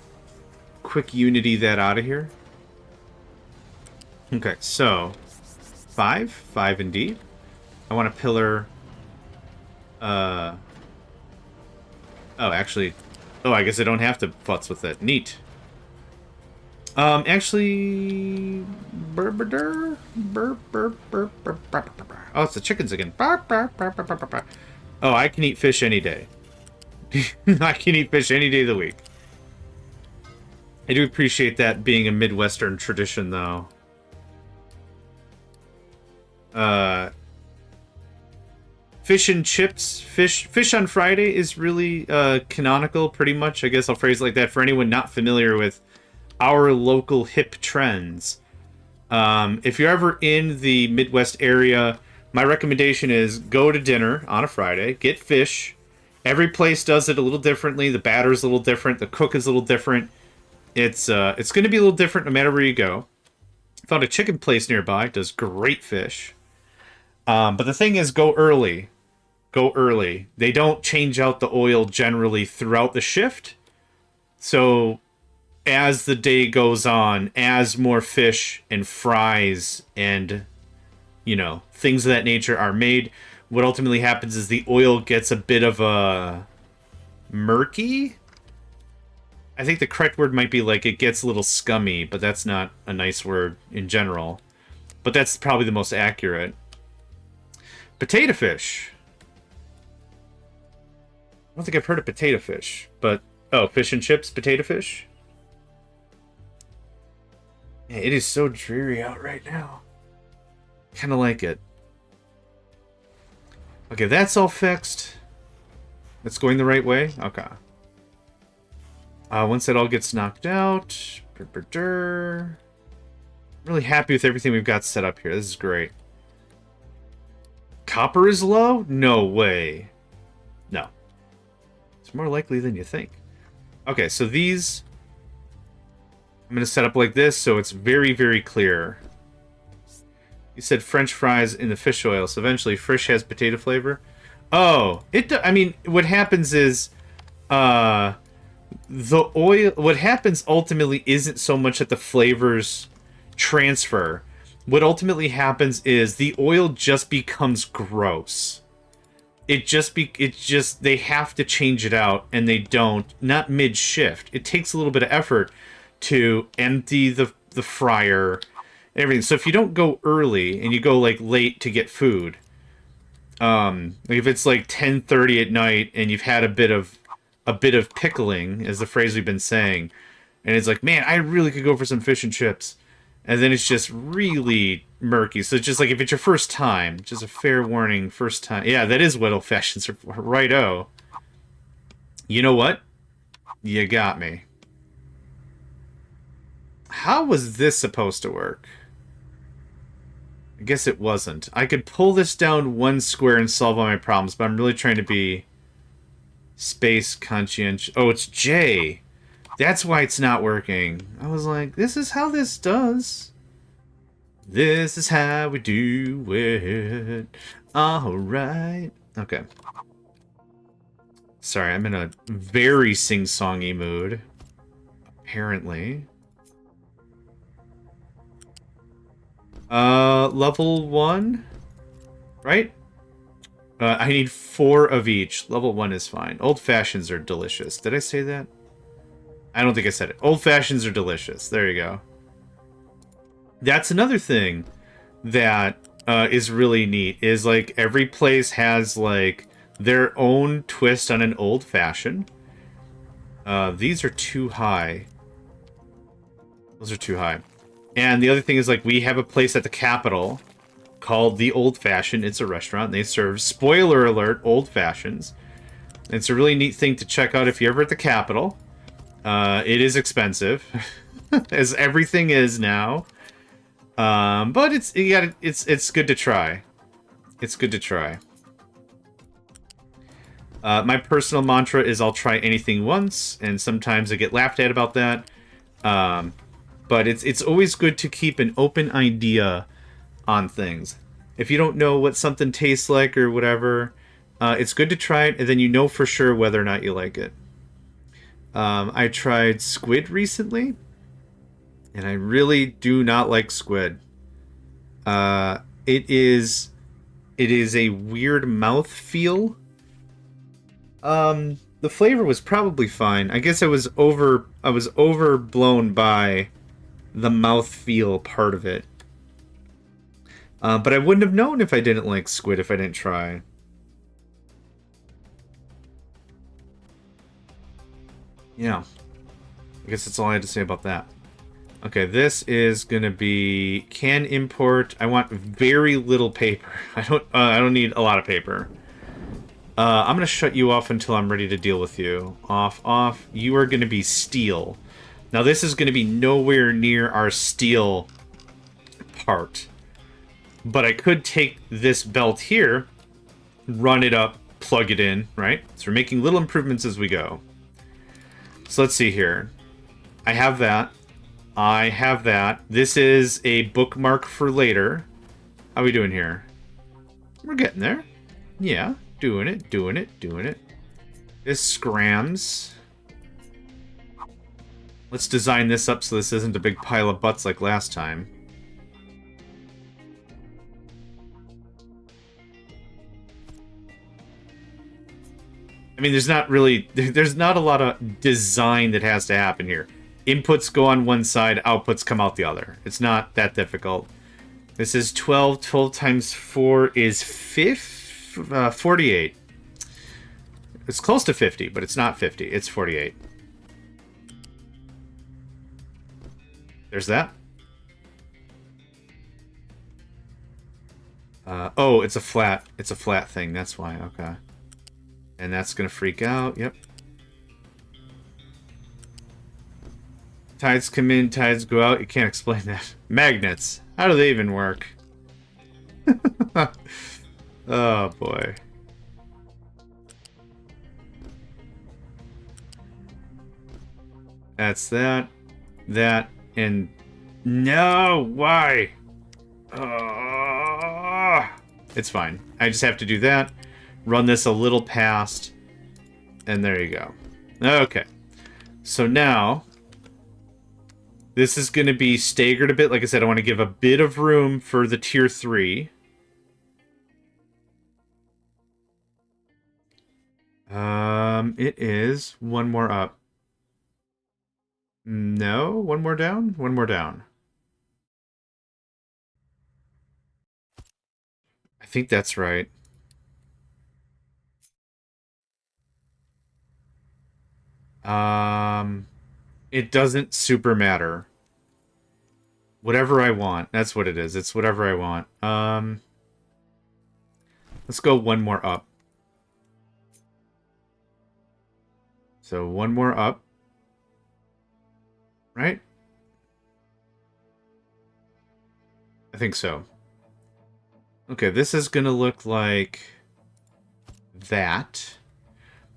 unity that out of here. Okay, so 5 indeed. I want a pillar. Oh, actually, oh, I guess I don't have to futz with it. Neat. Actually, oh, it's the chickens again. Oh, I can eat fish any day. I can eat fish any day of the week. I do appreciate that being a Midwestern tradition, though. Fish and chips. Fish on Friday is really canonical, pretty much. I guess I'll phrase it like that for anyone not familiar with our local hip trends. If you're ever in the Midwest area, my recommendation is go to dinner on a Friday, get fish. Every place does it a little differently. The batter's a little different. The cook is a little different. It's going to be a little different no matter where you go. Found a chicken place nearby. Does great fish. But the thing is, go early. Go early. They don't change out the oil generally throughout the shift. So as the day goes on, as more fish and fries and, you know, things of that nature are made, what ultimately happens is the oil gets a bit of a murky. I think the correct word might be like it gets a little scummy, but that's not a nice word in general. But that's probably the most accurate. Potato fish. I don't think I've heard of potato fish, but... Oh, fish and chips, potato fish? Yeah, it is so dreary out right now. Kind of like it. Okay, that's all fixed. That's going the right way? Okay. Once that all gets knocked out... Really happy with everything we've got set up here. This is great. Copper is low? No way. No. It's more likely than you think. Okay, so these... I'm going to set up like this so it's very, very clear. You said French fries in the fish oil, so eventually fish has potato flavor. Oh, I mean, what happens is... the oil... What happens ultimately isn't so much that the flavors transfer. What ultimately happens is the oil just becomes gross. They have to change it out, and they don't. Not mid-shift. It takes a little bit of effort to empty the fryer and everything. So if you don't go early and you go like late to get food, like if it's like 10:30 at night and you've had a bit of pickling, is the phrase we've been saying, and it's like, man, I really could go for some fish and chips, and then it's just really murky. So it's just like if it's your first time, just a fair warning, first time. Yeah, that is what old fashions are for. Righto. You know what? You got me. How was this supposed to work? I guess it wasn't. I could pull this down one square and solve all my problems, but I'm really trying to be space conscientious. Oh, it's J. That's why it's not working. I was like, this is how this does. This is how we do it. Alright. Okay. Sorry, I'm in a very sing-songy mood. Apparently. Level 1? Right? I need 4 of each. Level 1 is fine. Old fashions are delicious. Did I say that? I don't think I said it. Old fashions are delicious. There you go. That's another thing that is really neat. Is like every place has like their own twist on an old fashioned. These are too high. Those are too high. And the other thing is like we have a place at the Capitol called the Old Fashioned. It's a restaurant. And they serve, spoiler alert, old fashions. It's a really neat thing to check out if you're ever at the Capitol. It is expensive, as everything is now. But it's good to try. It's good to try. My personal mantra is I'll try anything once, and sometimes I get laughed at about that. But it's always good to keep an open idea on things. If you don't know what something tastes like or whatever, it's good to try it, and then you know for sure whether or not you like it. I tried squid recently, and I really do not like squid. It is a weird mouth feel. The flavor was probably fine. I guess I was overblown by the mouth feel part of it. But I wouldn't have known if I didn't like squid if I didn't try. Yeah. I guess that's all I had to say about that. Okay, this is gonna be can import. I want very little paper. I don't need a lot of paper. I'm gonna shut you off until I'm ready to deal with you. Off. You are gonna be steel. Now this is gonna be nowhere near our steel part. But I could take this belt here, run it up, plug it in, right? So we're making little improvements as we go. So let's see here. I have that. I have that. This is a bookmark for later. How are we doing here? We're getting there. Yeah, doing it. This scrams. Let's design this up so this isn't a big pile of butts like last time. I mean, there's not a lot of design that has to happen here. Inputs go on one side, outputs come out the other. It's not that difficult. This is 12. 12 times 4 is 48. It's close to 50, but it's not 50. It's 48. There's that. Oh, it's a flat thing. That's why. Okay. And that's gonna freak out. Yep. Tides come in, tides go out. You can't explain that. Magnets. How do they even work? Oh, boy. That's that. That. And... No! Why? It's fine. I just have to do that. Run this a little past. And there you go. Okay. So now... This is going to be staggered a bit. Like I said, I want to give a bit of room for the tier 3. It is one more up. No, one more down? One more down. I think that's right. It doesn't super matter. Whatever I want. That's what it is. It's whatever I want. Let's go one more up. So one more up. Right? I think so. Okay, this is gonna look like that.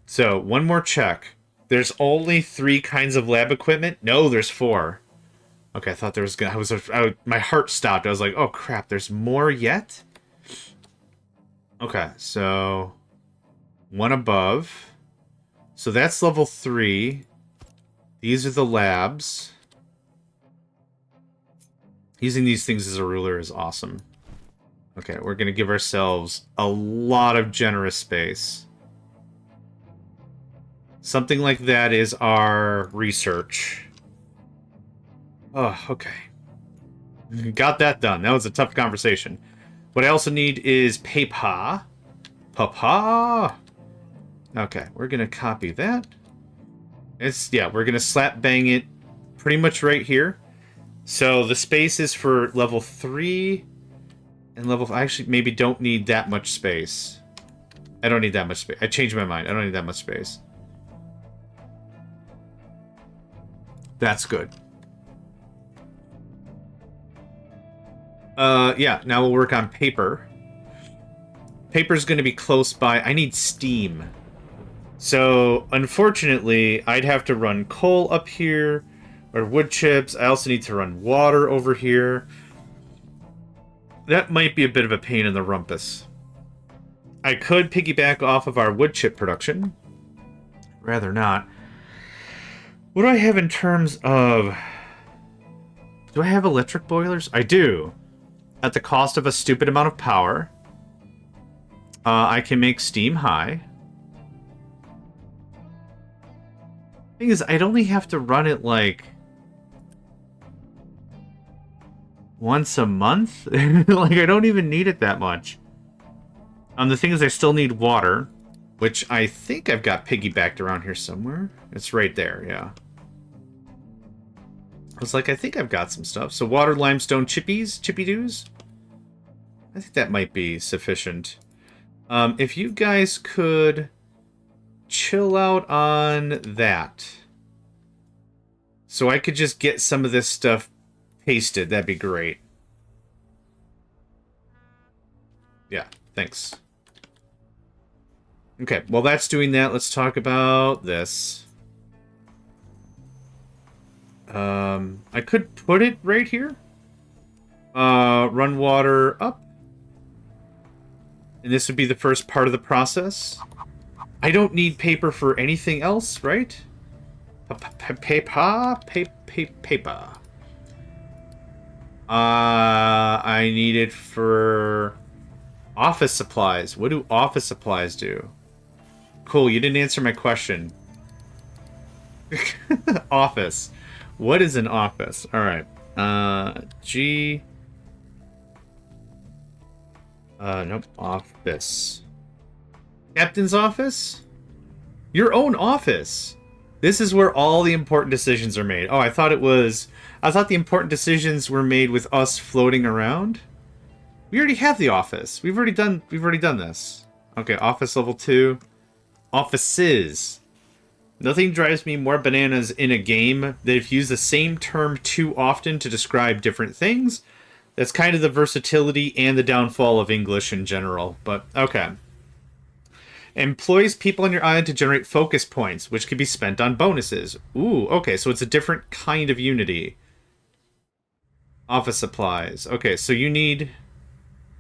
So, one more check. There's only 3 kinds of lab equipment? No, there's 4. Okay, I thought there was gonna... my heart stopped. I was like, oh crap, there's more yet? Okay, so... one above. So that's level 3. These are the labs. Using these things as a ruler is awesome. Okay, we're gonna give ourselves a lot of generous space. Something like that is our research. Oh, okay. Got that done. That was a tough conversation. What I also need is paper. Papa. Okay, we're gonna copy that. We're gonna slap bang it pretty much right here. So the space is for level 3 and level... I actually maybe don't need that much space. I don't need that much space. I changed my mind. I don't need that much space. That's good. Yeah, now we'll work on paper. Paper's going to be close by. I need steam. So, unfortunately, I'd have to run coal up here, or wood chips. I also need to run water over here. That might be a bit of a pain in the rumpus. I could piggyback off of our wood chip production. Rather not. What do I have in terms of... Do I have electric boilers? I do. At the cost of a stupid amount of power. I can make steam high. Thing is, I'd only have to run it like once a month. Like, I don't even need it that much. The thing is, I still need water, which I think I've got piggybacked around here somewhere. It's right there, yeah. I was like, I think I've got some stuff. So water, limestone, chippy-doos. I think that might be sufficient. If you guys could chill out on that. So I could just get some of this stuff pasted. That'd be great. Yeah, thanks. Okay, while that's doing that, let's talk about this. I could put it right here. Run water up. And this would be the first part of the process. I don't need paper for anything else, right? Paper. I need it for office supplies. What do office supplies do? Cool, you didn't answer my question. Office. What is an office? Alright. G... nope. Office. Captain's office? Your own office. This is where all the important decisions are made. Oh, I thought the important decisions were made with us floating around. We already have the office. We've already done this. Okay, office level 2. Offices. Nothing drives me more bananas in a game that if you use the same term too often to describe different things. That's kind of the versatility and the downfall of English in general. But, okay. Employs people on your island to generate focus points, which can be spent on bonuses. Ooh, okay, so it's a different kind of unity. Office supplies. Okay, so you need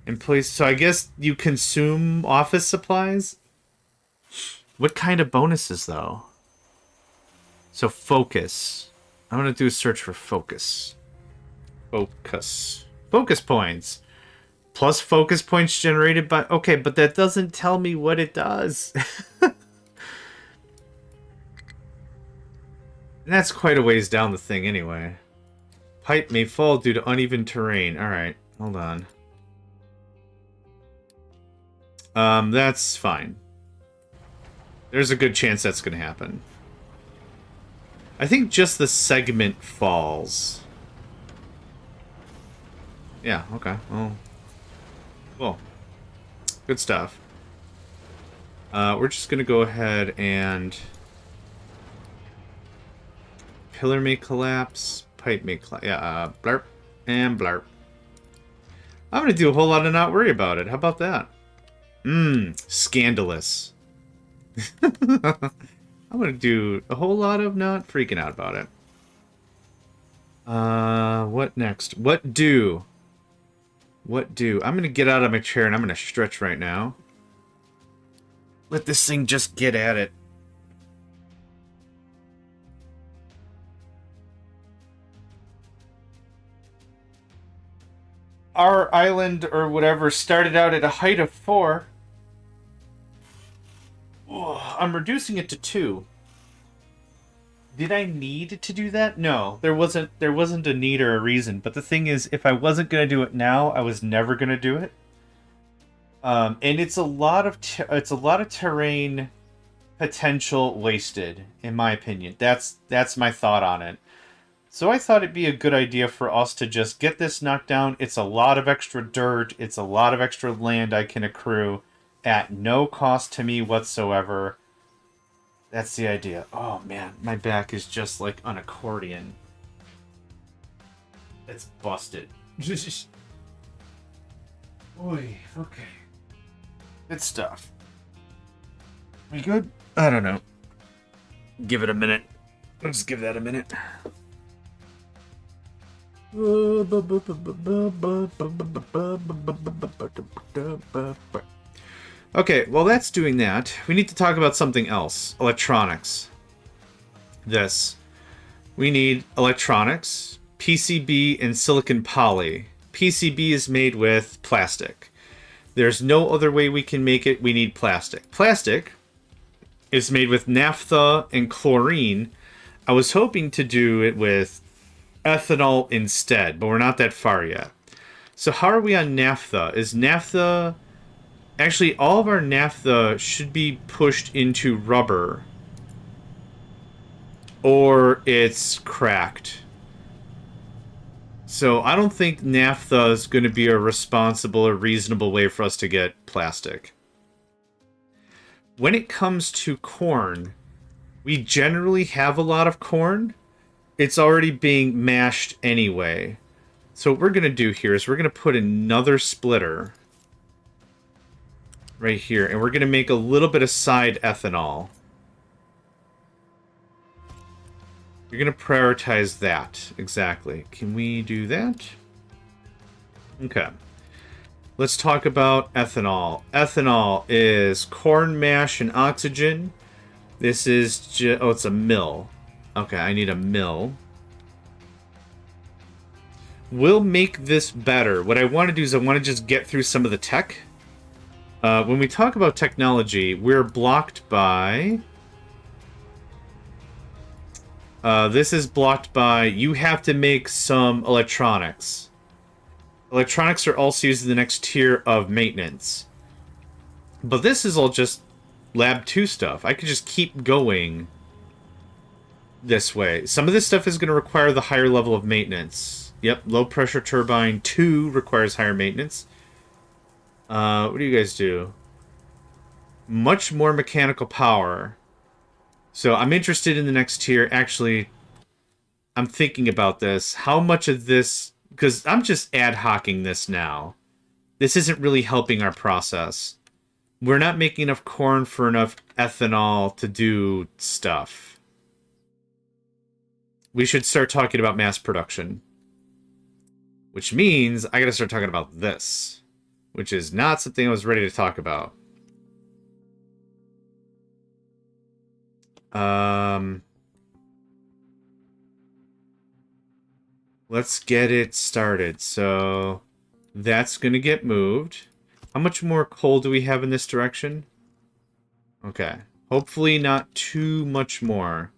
employees. So I guess you consume office supplies? What kind of bonuses, though? So focus. I'm going to do a search for focus. Focus. Focus points. Plus focus points generated by... Okay, but that doesn't tell me what it does. And that's quite a ways down the thing anyway. Pipe may fall due to uneven terrain. Alright, hold on. That's fine. There's a good chance that's going to happen. I think just the segment falls. Yeah, okay. Well, cool. Good stuff. We're just going to go ahead and... Pillar may collapse. Pipe may collapse. Yeah, blarp. And blarp. I'm going to do a whole lot of not worry about it. How about that? Scandalous. I'm going to do a whole lot of not freaking out about it. What next? What do? What do? I'm going to get out of my chair and I'm going to stretch right now. Let this thing just get at it. Our island, or whatever, started out at a height of 4. Oh, I'm reducing it to 2. Did I need to do that? No, there wasn't a need or a reason. But the thing is, if I wasn't going to do it now, I was never going to do it. And it's a lot of terrain potential wasted, in my opinion. That's my thought on it. So I thought it'd be a good idea for us to just get this knocked down. It's a lot of extra dirt. It's a lot of extra land I can accrue at no cost to me whatsoever. That's the idea. Oh man, my back is just like an accordion. It's busted. Oy, okay. Good stuff. We good? I don't know. Give it a minute. Let's give that a minute. Okay, while that's doing that, we need to talk about something else. Electronics. This. We need electronics, PCB, and silicon poly. PCB is made with plastic. There's no other way we can make it. We need plastic. Plastic is made with naphtha and chlorine. I was hoping to do it with ethanol instead, but we're not that far yet. So how are we on naphtha? Is naphtha... Actually, all of our naphtha should be pushed into rubber. Or it's cracked. So I don't think naphtha is going to be a responsible or reasonable way for us to get plastic. When it comes to corn, we generally have a lot of corn. It's already being mashed anyway. So what we're going to do here is we're going to put another splitter right here, and we're going to make a little bit of side ethanol. You're going to prioritize that. Exactly. Can we do that? Okay. Let's talk about ethanol. Ethanol is corn mash and oxygen. This is oh, it's a mill. Okay, I need a mill. We'll make this better. What I want to do is I want to just get through some of the tech. When we talk about technology, we're blocked by... this is blocked by, you have to make some electronics. Electronics are also used in the next tier of maintenance. But this is all just Lab 2 stuff. I could just keep going this way. Some of this stuff is going to require the higher level of maintenance. Yep, low pressure turbine 2 requires higher maintenance. What do you guys do? Much more mechanical power. So I'm interested in the next tier. Actually, I'm thinking about this. How much of this... Because I'm just ad hocing this now. This isn't really helping our process. We're not making enough corn for enough ethanol to do stuff. We should start talking about mass production. Which means I gotta start talking about this. Which is not something I was ready to talk about. Let's get it started. So that's going to get moved. How much more coal do we have in this direction? Okay. Hopefully not too much more.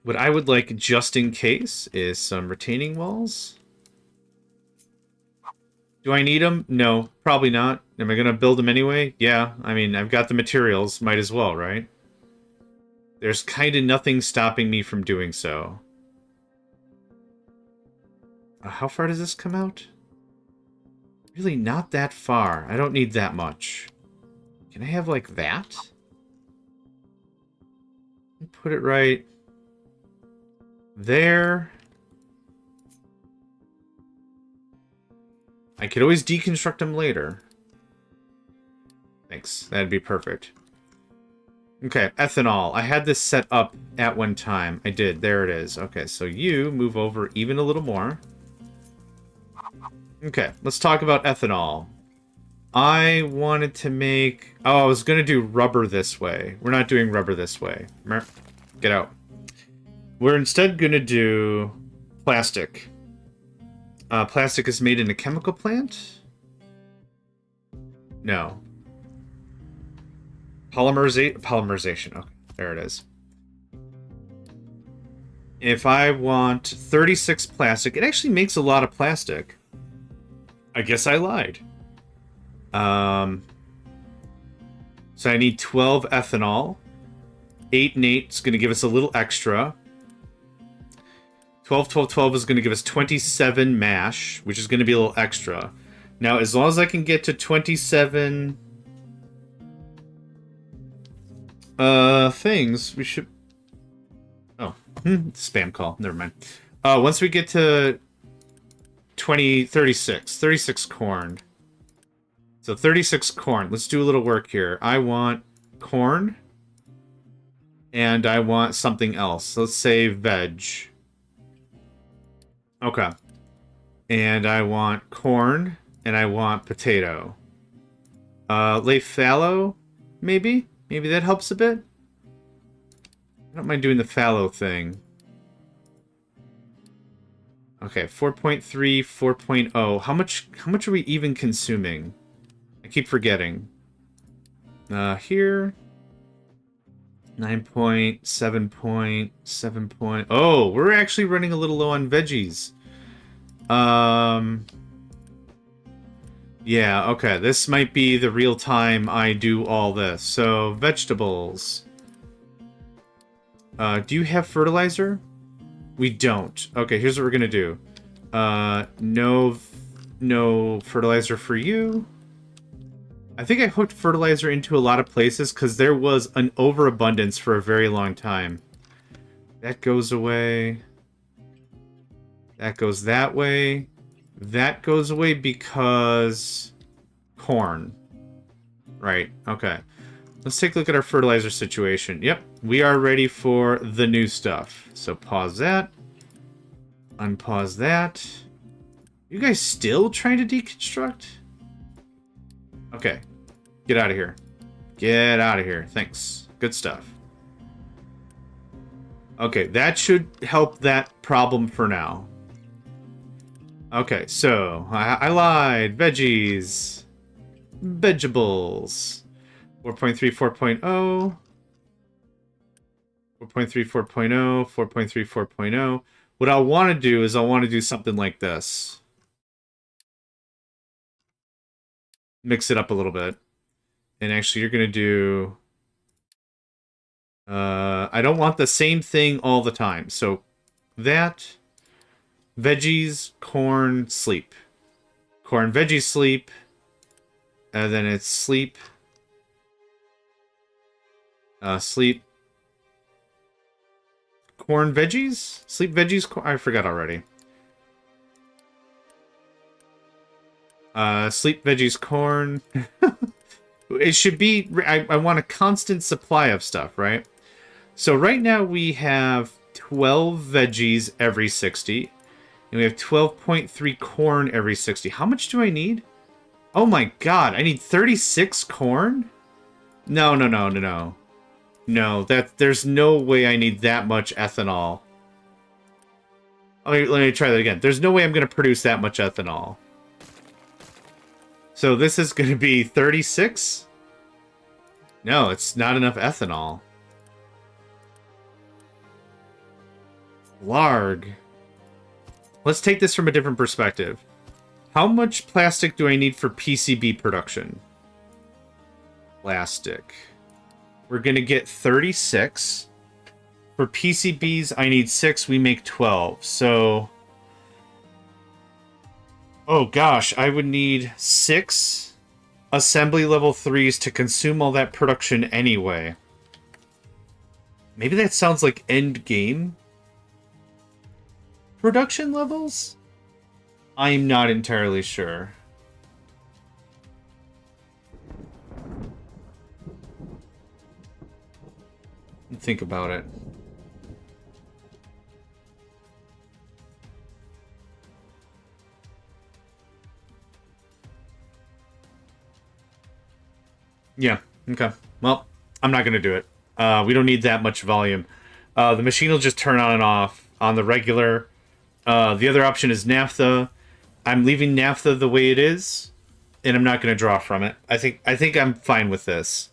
What I would like, just in case, is some retaining walls. Do I need them? No, probably not. Am I going to build them anyway? Yeah, I mean, I've got the materials. Might as well, right? There's kind of nothing stopping me from doing so. How far does this come out? Really not that far. I don't need that much. Can I have like that? Put it right there. I could always deconstruct them later. Thanks. That'd be perfect. Okay, ethanol. I had this set up at one time. I did. There it is. Okay, so you move over even a little more. Okay, let's talk about ethanol. I wanted to make... Oh, I was going to do rubber this way. We're not doing rubber this way. Get out. We're instead going to do plastic. Plastic is made in a chemical plant? No. Polymerization. Okay, there it is. If I want 36 plastic, it actually makes a lot of plastic. I guess I lied. So I need 12 ethanol. 8 and 8 is going to give us a little extra. 12, 12, 12 is going to give us 27 mash, which is going to be a little extra. Now, as long as I can get to 27... things, we should... Oh, spam call. Never mind. Once we get to 36 corn. So 36 corn. Let's do a little work here. I want corn. And I want something else. Let's say veg. Okay. And I want corn. And I want potato. Lay fallow, maybe? Maybe that helps a bit? I don't mind doing the fallow thing. Okay, 4.3, 4.0. How much are we even consuming? I keep forgetting. Here. 9.7.7. Oh, we're actually running a little low on veggies. Yeah, okay. This might be the real time I do all this. So, vegetables. Do you have fertilizer? We don't. Okay, here's what we're gonna do. No fertilizer for you. I think I hooked fertilizer into a lot of places because there was an overabundance for a very long time. That goes away. That goes that way. That goes away because... corn. Right, okay. Let's take a look at our fertilizer situation. Yep, we are ready for the new stuff. So pause that. Unpause that. You guys still trying to deconstruct? Okay. Get out of here. Get out of here. Thanks. Good stuff. Okay, that should help that problem for now. Okay, so I lied. Veggies. Vegetables. 4.3, 4.0. 4.3, 4.0. 4.3, 4.0. What I want to do is I want to do something like this. Mix it up a little bit. And actually, you're going to do... I don't want the same thing all the time. So, that... Veggies, corn, sleep. Corn, veggies, sleep. And then it's sleep. Sleep. Corn, veggies? Sleep, veggies, corn. I forgot already. Sleep, veggies, corn. It should be... I want a constant supply of stuff, right? So right now we have 12 veggies every 60. And we have 12.3 corn every 60. How much do I need? Oh my god, I need 36 corn? No. No, there's no way I need that much ethanol. Let me try that again. There's no way I'm going to produce that much ethanol. So this is going to be 36? No, it's not enough ethanol. Larg. Let's take this from a different perspective. How much plastic do I need for PCB production? Plastic. We're going to get 36. For PCBs, I need 6. We make 12. So... oh gosh, I would need 6 assembly level 3s to consume all that production anyway. Maybe that sounds like end game production levels? I'm not entirely sure. Think about it. Yeah, okay. Well, I'm not going to do it. We don't need that much volume. The machine will just turn on and off on the regular. The other option is naphtha. I'm leaving naphtha the way it is, and I'm not going to draw from it. I think I'm fine with this.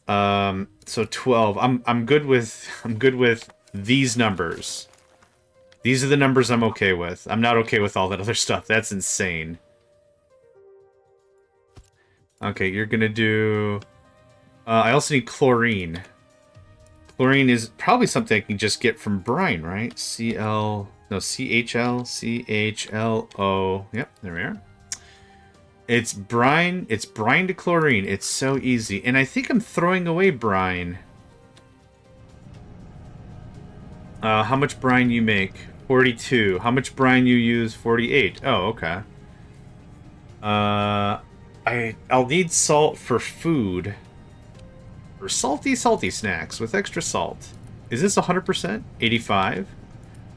So 12. I'm good with these numbers. These are the numbers I'm okay with. I'm not okay with all that other stuff. That's insane. Okay, you're gonna do... I also need chlorine. Chlorine is probably something I can just get from brine, right? CHL, CHLO. Yep, there we are. It's brine to chlorine. It's so easy. And I think I'm throwing away brine. How much brine you make? 42. How much brine you use? 48. Oh, okay. I'll need salt for food. For salty snacks with extra salt. Is this 100%? 85?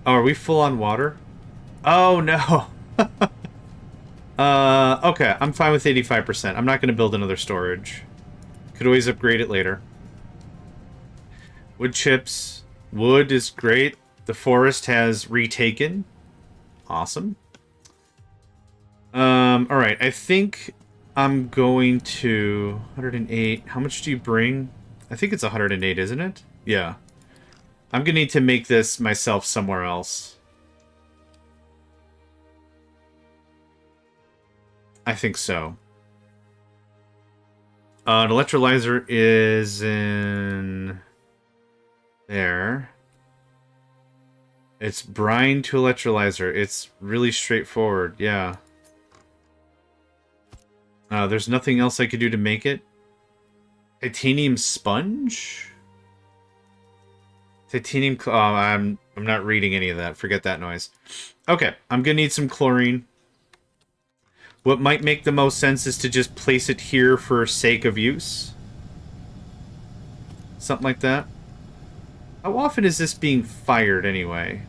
Oh, are we full on water? Oh, no. Okay. I'm fine with 85%. I'm not going to build another storage. Could always upgrade it later. Wood chips. Wood is great. The forest has retaken. Awesome. Alright. I think I'm going to... 108. How much do you bring? I think it's 108, isn't it? Yeah. I'm gonna need to make this myself somewhere else. I think so. An electrolyzer is in... there. It's brine to electrolyzer. It's really straightforward, yeah. There's nothing else I could do to make it. Titanium sponge? Titanium... Oh, I'm not reading any of that. Forget that noise. Okay, I'm gonna need some chlorine. What might make the most sense is to just place it here for sake of use. Something like that. How often is this being fired anyway?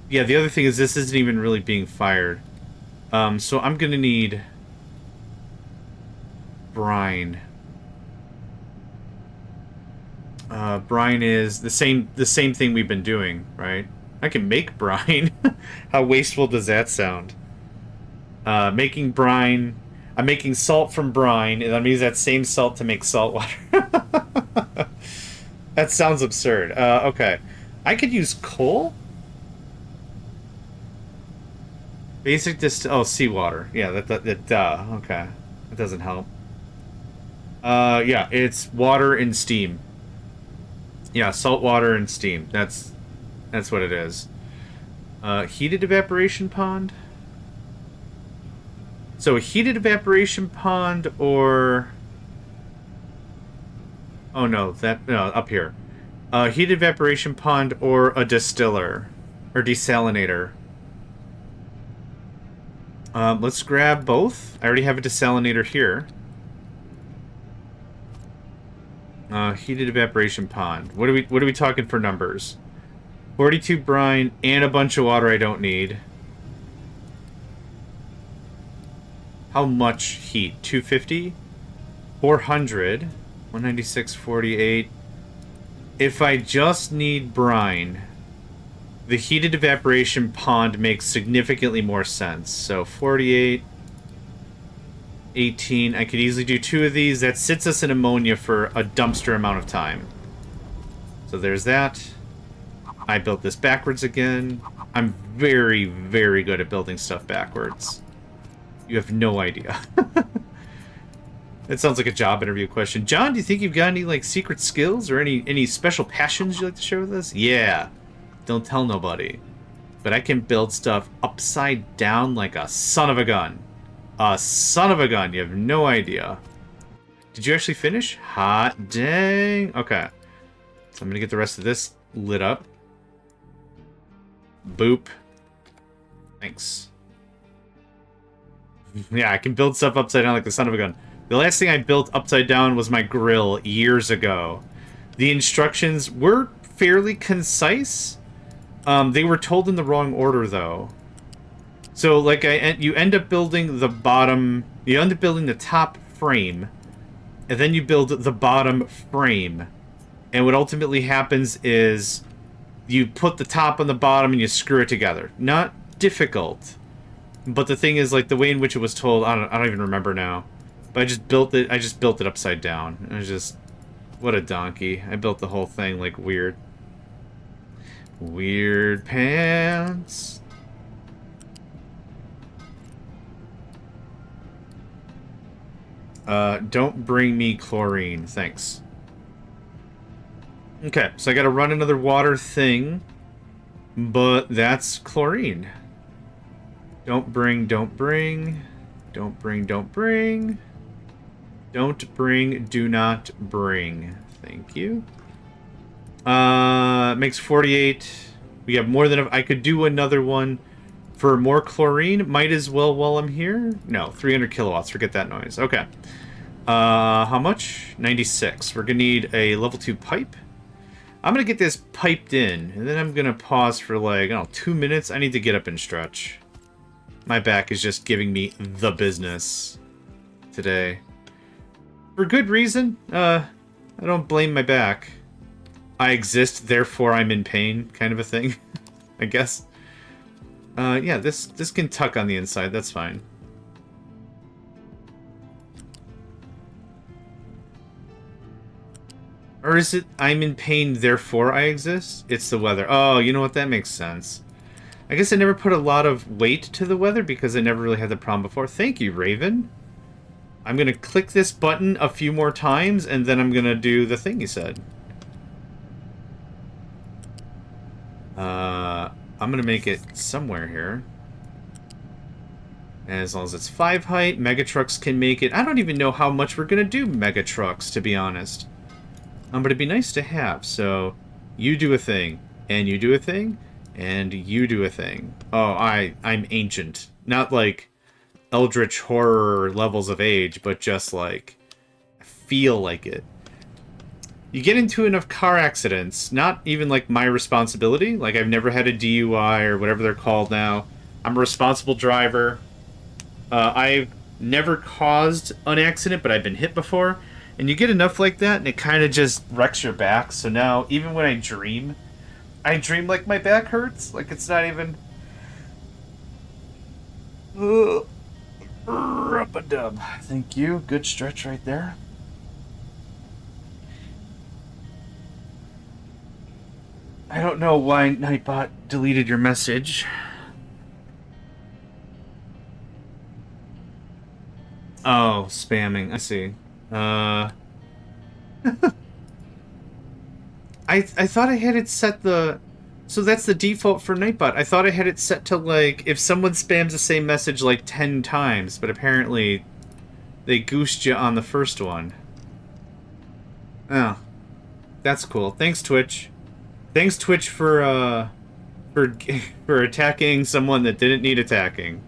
Yeah, the other thing is this isn't even really being fired. So I'm gonna need brine. Brine is the same thing we've been doing, right? I can make brine. How wasteful does that sound? Making brine. I'm making salt from brine, and I'm gonna use that same salt to make salt water. That sounds absurd. Okay. I could use coal? Basic oh, seawater. Yeah, duh. Okay. That doesn't help. Yeah, it's water and steam. Yeah, salt water and steam. That's what it is. Heated evaporation pond? So a heated evaporation pond or... Oh no, no, up here. A heated evaporation pond or a distiller. Or desalinator. Let's grab both. I already have a desalinator here. Heated evaporation pond. What are we talking for numbers? 42 brine and a bunch of water I don't need. How much heat? 250? 400. 196, 48. If I just need brine, the heated evaporation pond makes significantly more sense. So 48, 18. I could easily do 2 of these. That sits us in ammonia for a dumpster amount of time. So there's that. I built this backwards again. I'm very, very good at building stuff backwards. You have no idea. That sounds like a job interview question. John, do you think you've got any, like, secret skills or any special passions you'd like to share with us? Yeah. Don't tell nobody. But I can build stuff upside down like a son of a gun. A son of a gun. You have no idea. Did you actually finish? Hot dang. Okay. So I'm going to get the rest of this lit up. Boop. Thanks. Yeah, I can build stuff upside down like the son of a gun. The last thing I built upside down was my grill years ago. The instructions were fairly concise. They were told in the wrong order, though. So, like, you end up building the bottom... You end up building the top frame, and then you build the bottom frame. And what ultimately happens is you put the top on the bottom and you screw it together. Not difficult. But the thing is, like, the way in which it was told, I don't even remember now. But I just built it upside down. It was just... What a donkey. I built the whole thing, like, weird. Weird pants. Don't bring me chlorine, thanks. Okay, so I gotta run another water thing, but that's chlorine. Don't bring, don't bring. Don't bring, don't bring. Don't bring, do not bring. Thank you. Makes 48. We have more than enough. I could do another one for more chlorine. Might as well while I'm here. No, 300 kilowatts. Forget that noise. Okay. How much? 96. We're gonna need a level 2 pipe. I'm gonna get this piped in, and then I'm gonna pause for like, I don't know, 2 minutes. I need to get up and stretch. My back is just giving me the business today. For good reason. I don't blame my back. I exist, therefore I'm in pain, kind of a thing, I guess. Yeah, this can tuck on the inside, that's fine. Or is it I'm in pain, therefore I exist? It's the weather. Oh, you know what? That makes sense. I guess I never put a lot of weight to the weather because I never really had the problem before. Thank you, Raven. I'm going to click this button a few more times, and then I'm going to do the thing you said. I'm going to make it somewhere here. As long as it's 5 height, Megatrucks can make it. I don't even know how much we're going to do Megatrucks, to be honest. But it'd be nice to have. So, you do a thing, and you do a thing, and you do a thing. Oh, I'm ancient. Not like eldritch horror levels of age, but just like, I feel like it. You get into enough car accidents, not even like my responsibility. Like, I've never had a DUI or whatever they're called now. I'm a responsible driver. I've never caused an accident, but I've been hit before. And you get enough like that, and it kind of just wrecks your back. So now, even when I dream like my back hurts. Like, it's not even... Rub-a-dub. Thank you. Good stretch right there. I don't know why Nightbot deleted your message. Oh, spamming. I see. I thought I had it set the... So that's the default for Nightbot. I thought I had it set to, like, if someone spams the same message, like, 10 times. But apparently, they goosed you on the first one. Oh. That's cool. Thanks, Twitch. Thanks, Twitch, for attacking someone that didn't need attacking.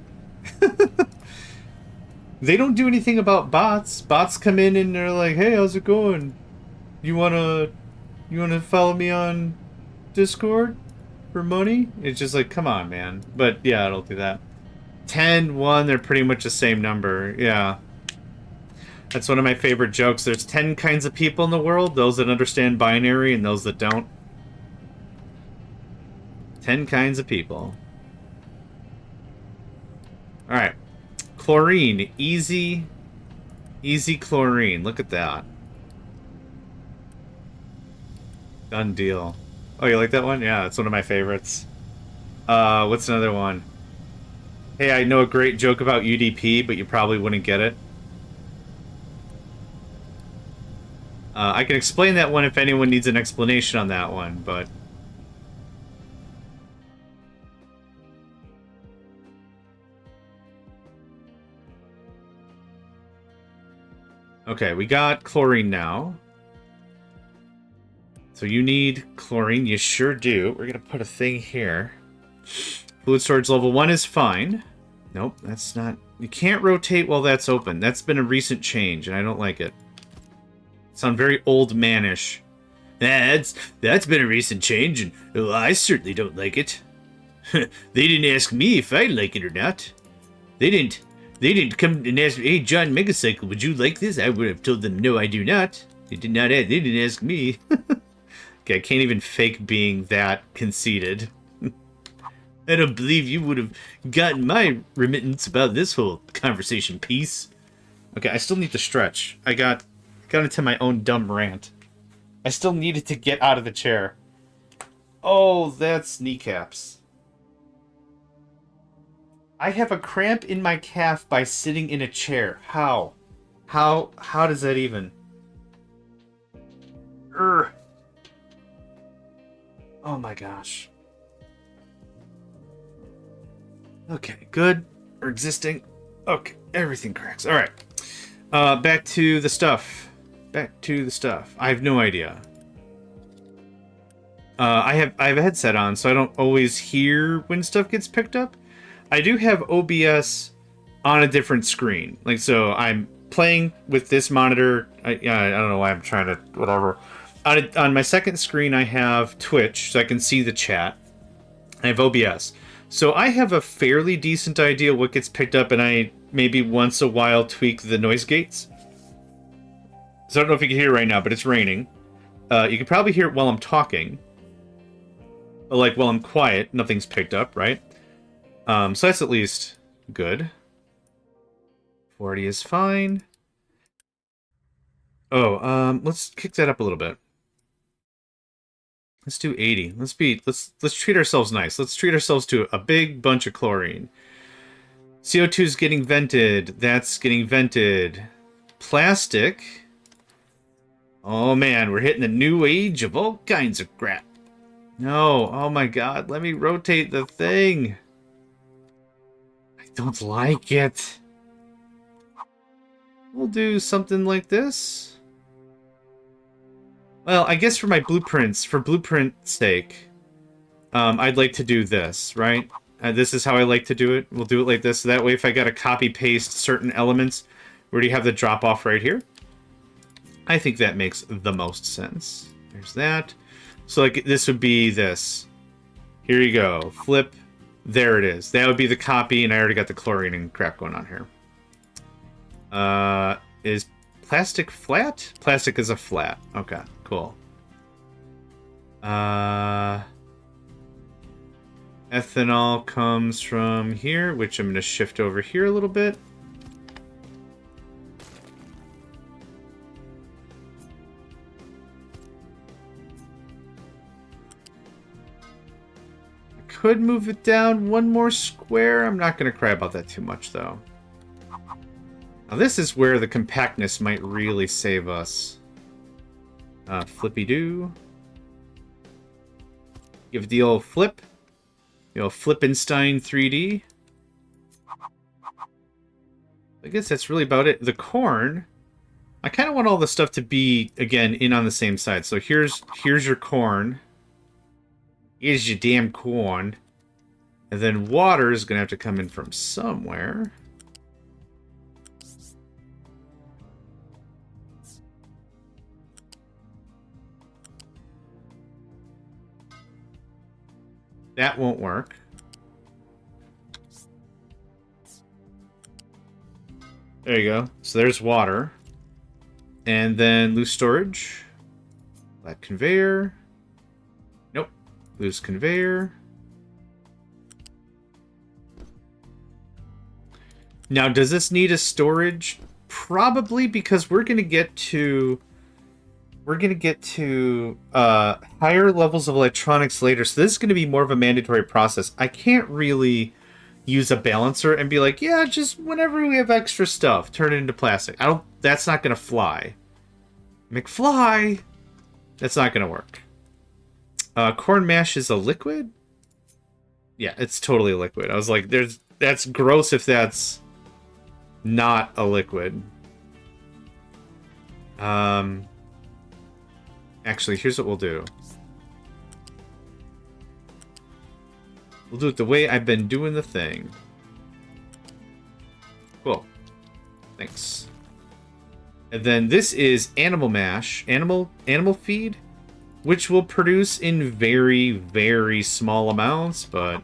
They don't do anything about bots. Bots come in and they're like, "Hey, how's it going? You wanna follow me on Discord for money?" It's just like, come on, man. But yeah, it'll do that. 10, 1, they're pretty much the same number. Yeah. That's one of my favorite jokes. There's 10 kinds of people in the world, those that understand binary and those that don't. 10 kinds of people. Alright. Chlorine. Easy chlorine. Look at that. Done deal. Oh, you like that one? Yeah, it's one of my favorites. What's another one? Hey, I know a great joke about UDP, but you probably wouldn't get it. I can explain that one if anyone needs an explanation on that one, but... Okay, we got chlorine now. So you need chlorine. You sure do. We're going to put a thing here. Fluid storage level 1 is fine. Nope, that's not... You can't rotate while that's open. That's been a recent change, and I don't like it. Sound very old manish. That's been a recent change, and well, I certainly don't like it. They didn't ask me if I like it or not. They didn't come and ask me, "Hey, JohnMegacycle, would you like this?" I would have told them, "No, I do not." They did not ask, they didn't ask me. Okay, I can't even fake being that conceited. I don't believe you would have gotten my remittance about this whole conversation piece. Okay, I still need to stretch. I got into my own dumb rant. I still needed to get out of the chair. Oh, that's kneecaps. I have a cramp in my calf by sitting in a chair. How? How does that even? Urgh. Oh my gosh. Okay, good. Or existing. Okay, everything cracks. Alright. Back to the stuff. Back to the stuff. I have no idea. I have a headset on, so I don't always hear when stuff gets picked up. I do have OBS on a different screen. Like, so I'm playing with this monitor. I don't know why I'm trying to whatever. On my second screen, I have Twitch, so I can see the chat. I have OBS, so I have a fairly decent idea what gets picked up, and I maybe once a while tweak the noise gates. So I don't know if you can hear it right now, but it's raining. You can probably hear it while I'm talking. But like while I'm quiet, nothing's picked up, right? So that's at least good. 40 is fine. Oh, let's kick that up a little bit. Let's do 80. Let's treat ourselves nice. Let's treat ourselves to a big bunch of chlorine. CO2 is getting vented. That's getting vented. Plastic. Oh man, we're hitting a new age of all kinds of crap. No, oh my god, let me rotate the thing. I don't like it. We'll do something like this. Well, I guess for my blueprints, for blueprint's sake, I'd like to do this, right? This is how I like to do it. We'll do it like this. So that way, if I gotta copy-paste certain elements, where do you have the drop-off right here? I think that makes the most sense. There's that. So, like, this would be this. Here you go. Flip. There it is. That would be the copy, and I already got the chlorine and crap going on here. Is plastic flat? Plastic is a flat. Okay, cool. Ethanol comes from here, which I'm going to shift over here a little bit. I could move it down one more square. I'm not going to cry about that too much, though. Now this is where the compactness might really save us. Flippy-doo. Give it the old flip. The old Flippenstein 3D. I guess that's really about it. The corn. I kind of want all the stuff to be, again, in on the same side. So here's your corn. Here's your damn corn. And then water is going to have to come in from somewhere. That won't work. There you go. So there's water. And then loose storage. Flat conveyor. Nope. Loose conveyor. Now, does this need a storage? Probably, because we're going to get to higher levels of electronics later, so this is going to be more of a mandatory process. I can't really use a balancer and be like, yeah, just whenever we have extra stuff, turn it into plastic. That's not going to fly. McFly! That's not going to work. Corn mash is a liquid? Yeah, it's totally a liquid. I was like, that's gross if that's not a liquid. Actually, here's what we'll do. We'll do it the way I've been doing the thing. Cool. Thanks. And then this is animal mash, animal feed, which will produce in very, very small amounts, but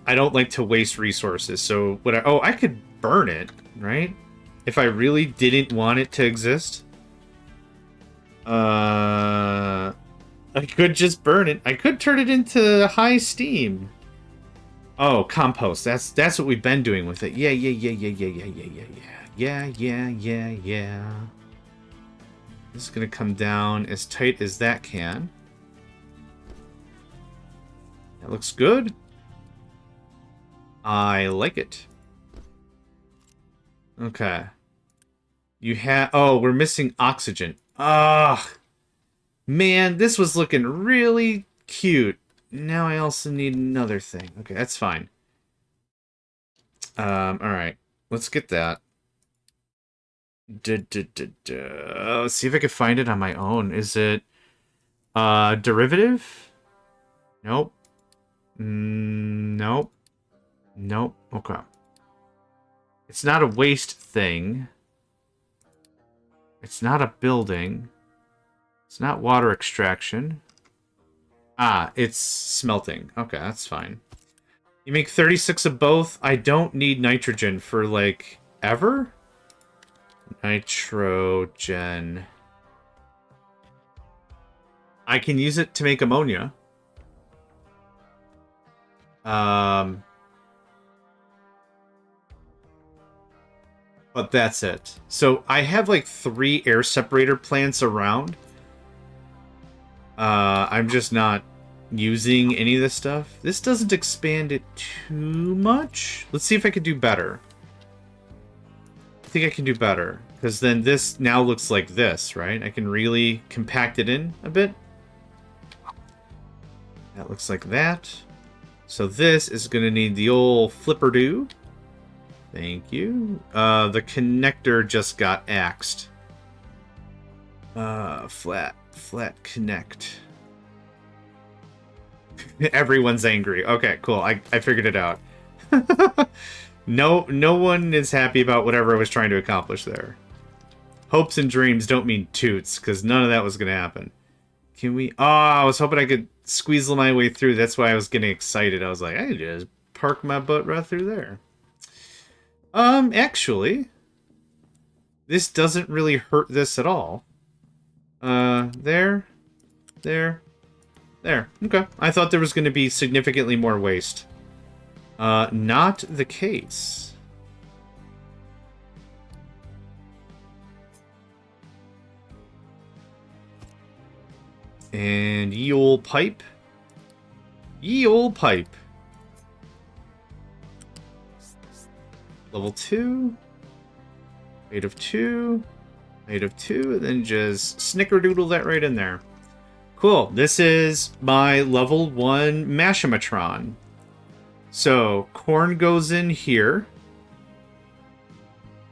I don't like to waste resources. So I could burn it, right? If I really didn't want it to exist. I could just burn it. I could turn it into high steam. Oh, compost. That's what we've been doing with it. Yeah. This is gonna come down as tight as that can. That looks good. I like it. Okay. We're missing oxygen. Ah, man, this was looking really cute. Now I also need another thing. Okay, that's fine. All right, let's get that. Let's see if I can find it on my own. Is it Derivative? Nope. Nope. Nope. Okay. It's not a waste thing. It's not a building. It's not water extraction. Ah, it's smelting. Okay, that's fine. You make 36 of both. I don't need nitrogen for, like, ever? Nitrogen. I can use it to make ammonia. But that's it. So I have like 3 air separator plants around. I'm just not using any of this stuff. This doesn't expand it too much. Let's see if I can do better. I think I can do better. Because then this now looks like this, right? I can really compact it in a bit. That looks like that. So this is going to need the old flipper-do. Thank you. The connector just got axed. Flat connect. Everyone's angry. Okay, cool. I figured it out. No one is happy about whatever I was trying to accomplish there. Hopes and dreams don't mean toots, because none of that was going to happen. Can we... Oh, I was hoping I could squeeze my way through. That's why I was getting excited. I was like, I can just park my butt right through there. Actually, this doesn't really hurt this at all. There. Okay. I thought there was going to be significantly more waste. Not the case. And ye old pipe. Ye old pipe. Level 2. Made of 2. Made of 2. And then just snickerdoodle that right in there. Cool. This is my level 1 Mashimatron. So, corn goes in here.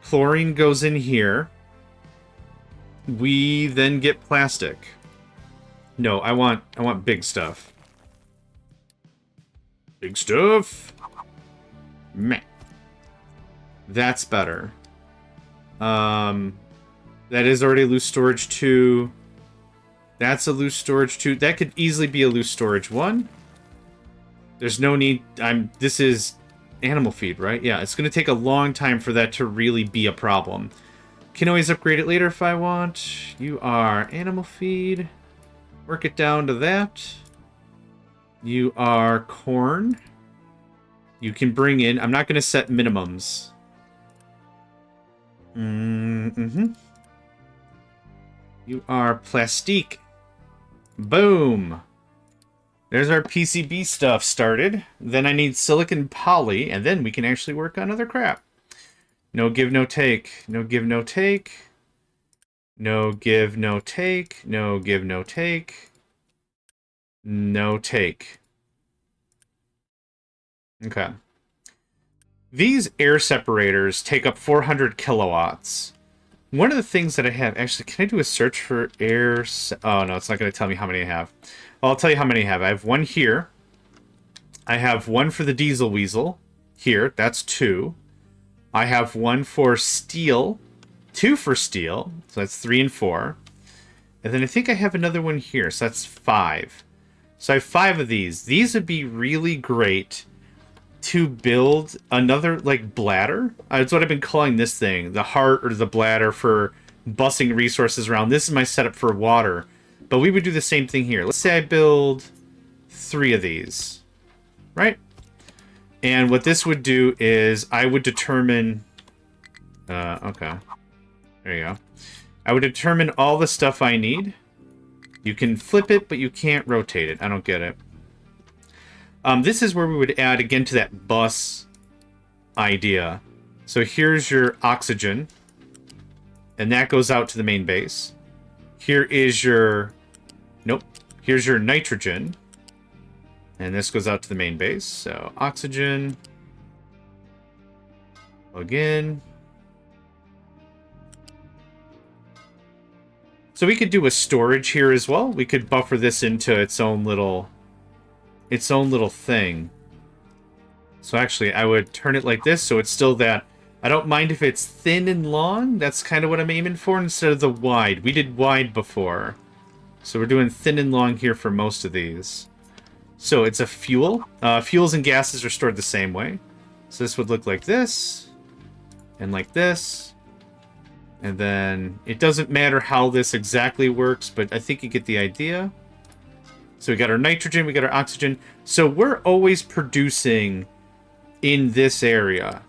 Chlorine goes in here. We then get plastic. No, I want big stuff. Big stuff. Meh. That's better. That is already loose storage 2. That's a loose storage 2. That could easily be a loose storage 1. There's no need... This is animal feed, right? Yeah, it's going to take a long time for that to really be a problem. Can always upgrade it later if I want. You are animal feed. Work it down to that. You are corn. You can bring in... I'm not going to set minimums. You are plastique. Boom. There's our PCB stuff started. Then I need silicon poly, and then we can actually work on other crap. No give, no take. No give, no take. No give, no take. No give, no take. No take. Okay. These air separators take up 400 kilowatts. One of the things that I have... Actually, can I do a search for air... Oh, no, it's not going to tell me how many I have. Well, I'll tell you how many I have. I have 1 here. I have 1 for the Diesel Weasel. Here, that's 2. I have 1 for steel. 2 for steel. So that's 3 and 4. And then I think I have another one here. So that's 5. So I have 5 of these. These would be really great to build another, like, bladder. That's what I've been calling this thing. The heart or the bladder for bussing resources around. This is my setup for water. But we would do the same thing here. Let's say I build 3 of these. Right? And what this would do is I would determine... okay. There you go. I would determine all the stuff I need. You can flip it, but you can't rotate it. I don't get it. This is where we would add, again, to that bus idea. So here's your oxygen. And that goes out to the main base. Here is your... Nope. Here's your nitrogen. And this goes out to the main base. So oxygen. Plug in. So we could do a storage here as well. We could buffer this into its own little thing. So actually, I would turn it like this, so it's still that. I don't mind if it's thin and long. That's kind of what I'm aiming for instead of the wide. We did wide before. So we're doing thin and long here for most of these. So it's a fuel. Fuels and gases are stored the same way. So this would look like this. And like this. And then it doesn't matter how this exactly works, but I think you get the idea. So we got our nitrogen, we got our oxygen. So we're always producing in this area.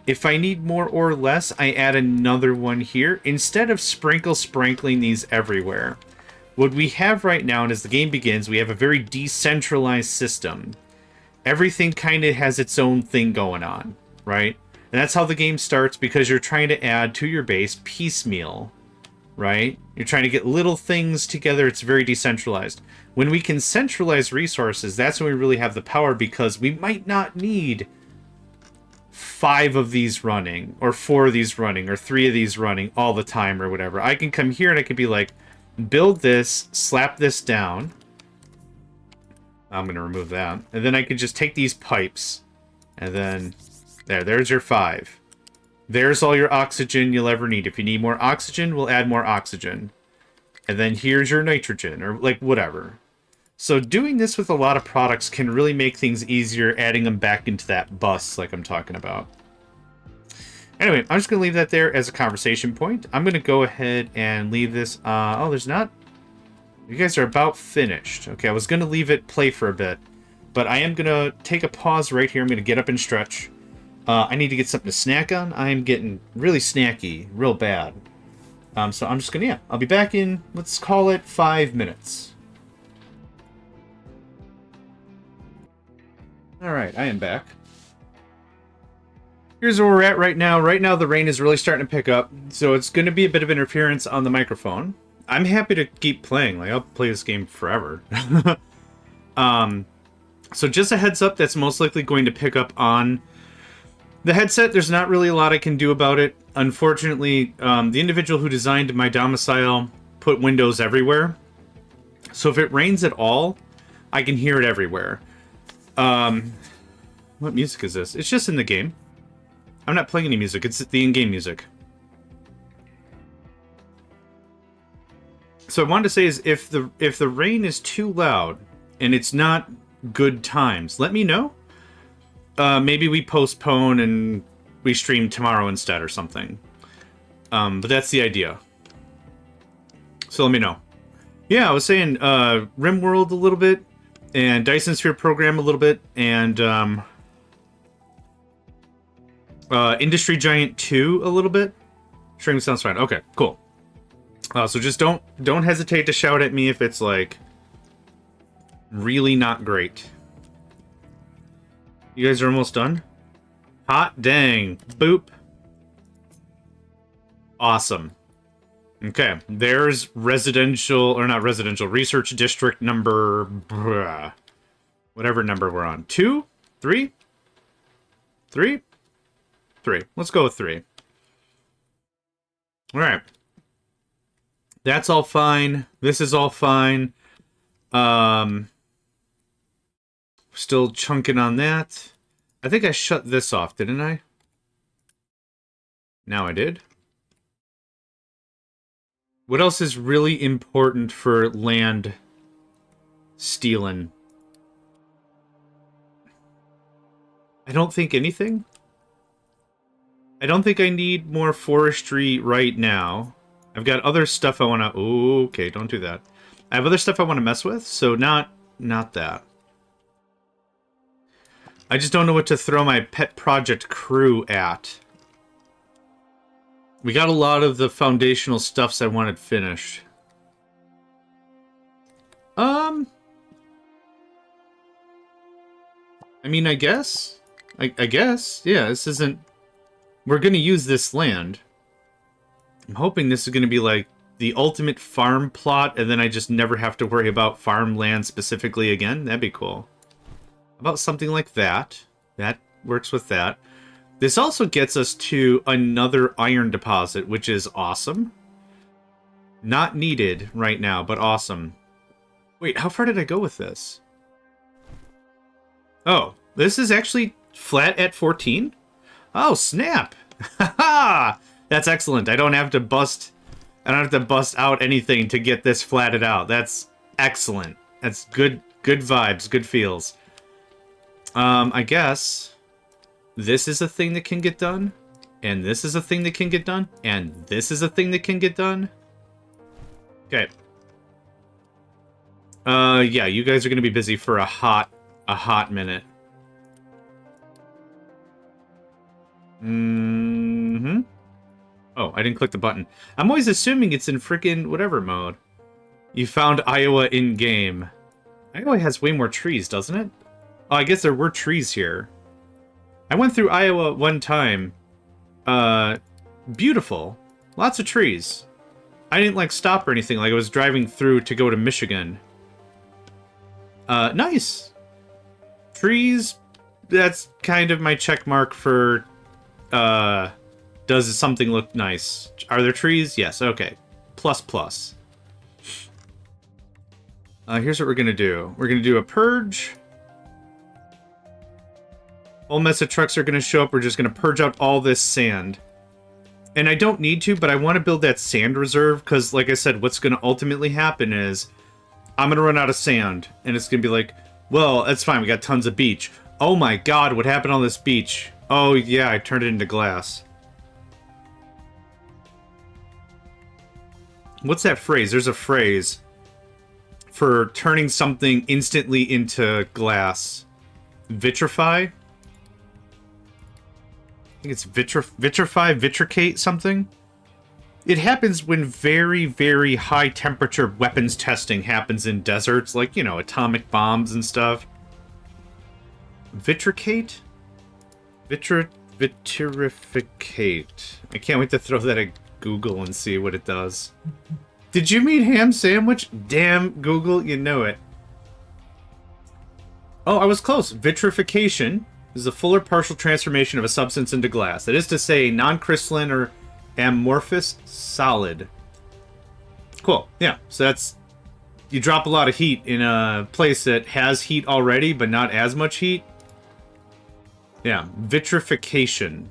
If I need more or less, I add another one here instead of sprinkling these everywhere. What we have right now, and as the game begins, we have a very decentralized system. Everything kind of has its own thing going on, right? And that's how the game starts, because you're trying to add to your base piecemeal, right? You're trying to get little things together. It's very decentralized. When we can centralize resources, that's when we really have the power, because we might not need 5 of these running, or 4 of these running, or 3 of these running all the time, or whatever. I can come here and I could be like, build this, slap this down. I'm going to remove that. And then I could just take these pipes, and then there's your 5. There's all your oxygen you'll ever need. If you need more oxygen, we'll add more oxygen. And then here's your nitrogen, or like whatever. So doing this with a lot of products can really make things easier, adding them back into that bus like I'm talking about. Anyway, I'm just going to leave that there as a conversation point. I'm going to go ahead and leave this... oh, there's not... You guys are about finished. Okay, I was going to leave it play for a bit. But I am going to take a pause right here. I'm going to get up and stretch. I need to get something to snack on. I'm getting really snacky, real bad. So I'm just going to... Yeah, I'll be back in, let's call it 5 minutes. Alright, I am back. Here's where we're at right now. Right now, the rain is really starting to pick up, so it's going to be a bit of interference on the microphone. I'm happy to keep playing. Like, I'll play this game forever. So just a heads up, that's most likely going to pick up on the headset. There's not really a lot I can do about it. Unfortunately, the individual who designed my domicile put windows everywhere. So if it rains at all, I can hear it everywhere. What music is this? It's just in the game. I'm not playing any music. It's the in-game music. So I wanted to say is if the rain is too loud and it's not good times, let me know. Maybe we postpone and we stream tomorrow instead or something. But that's the idea. So let me know. Yeah, I was saying RimWorld a little bit, and Dyson Sphere Program a little bit, and Industry Giant 2 a little bit. Stream sounds fine. Okay, cool. So just don't hesitate to shout at me if it's like really not great. You guys are almost done? Hot dang. Boop. Awesome. Okay, there's residential, or not residential, research district number, whatever number we're on. 2? 3? 3? 3. Let's go with 3. Alright. That's all fine. This is all fine. Still chunking on that. I think I shut this off, didn't I? Now I did. What else is really important for land stealing? I don't think anything. I don't think I need more forestry right now. I've got other stuff I want to... Okay, don't do that. I have other stuff I want to mess with, so not that. I just don't know what to throw my pet project crew at. We got a lot of the foundational stuffs I wanted finished. I mean, I guess. I guess. Yeah, this isn't... We're going to use this land. I'm hoping this is going to be like the ultimate farm plot, and then I just never have to worry about farmland specifically again. That'd be cool. About something like that. That works with that. This also gets us to another iron deposit, which is awesome. Not needed right now, but awesome. Wait, how far did I go with this? Oh, this is actually flat at 14? Oh, snap! Haha! That's excellent. I don't have to bust out anything to get this flatted out. That's excellent. That's good vibes, good feels. I guess this is a thing that can get done, and this is a thing that can get done, and this is a thing that can get done. Okay. Yeah, you guys are gonna be busy for a hot minute. Mm-hmm. Oh, I didn't click the button. I'm always assuming it's in frickin' whatever mode. You found Iowa in-game. Iowa has way more trees, doesn't it? Oh, I guess there were trees here. I went through Iowa one time. Beautiful. Lots of trees. I didn't, like, stop or anything. Like, I was driving through to go to Michigan. Nice. Trees, that's kind of my check mark for, does something look nice? Are there trees? Yes, okay. Plus, plus. Here's what we're gonna do. We're gonna do a purge. Whole mess of trucks are gonna show up. We're just gonna purge out all this sand. And I don't need to, but I want to build that sand reserve, because, like I said, what's gonna ultimately happen is I'm gonna run out of sand, and it's gonna be like, well, that's fine, we got tons of beach. Oh my god, what happened on this beach? Oh yeah, I turned it into glass. What's that phrase? There's a phrase for turning something instantly into glass. Vitrify? I think it's vitrify, vitricate something? It happens when very, very high temperature weapons testing happens in deserts, like, you know, atomic bombs and stuff. Vitricate? Vitrificate. I can't wait to throw that at Google and see what it does. Did you mean ham sandwich? Damn, Google, you know it. Oh, I was close. Vitrification is a full or partial transformation of a substance into glass. That is to say, non-crystalline or amorphous solid. Cool. Yeah, so that's... You drop a lot of heat in a place that has heat already, but not as much heat. Yeah, vitrification.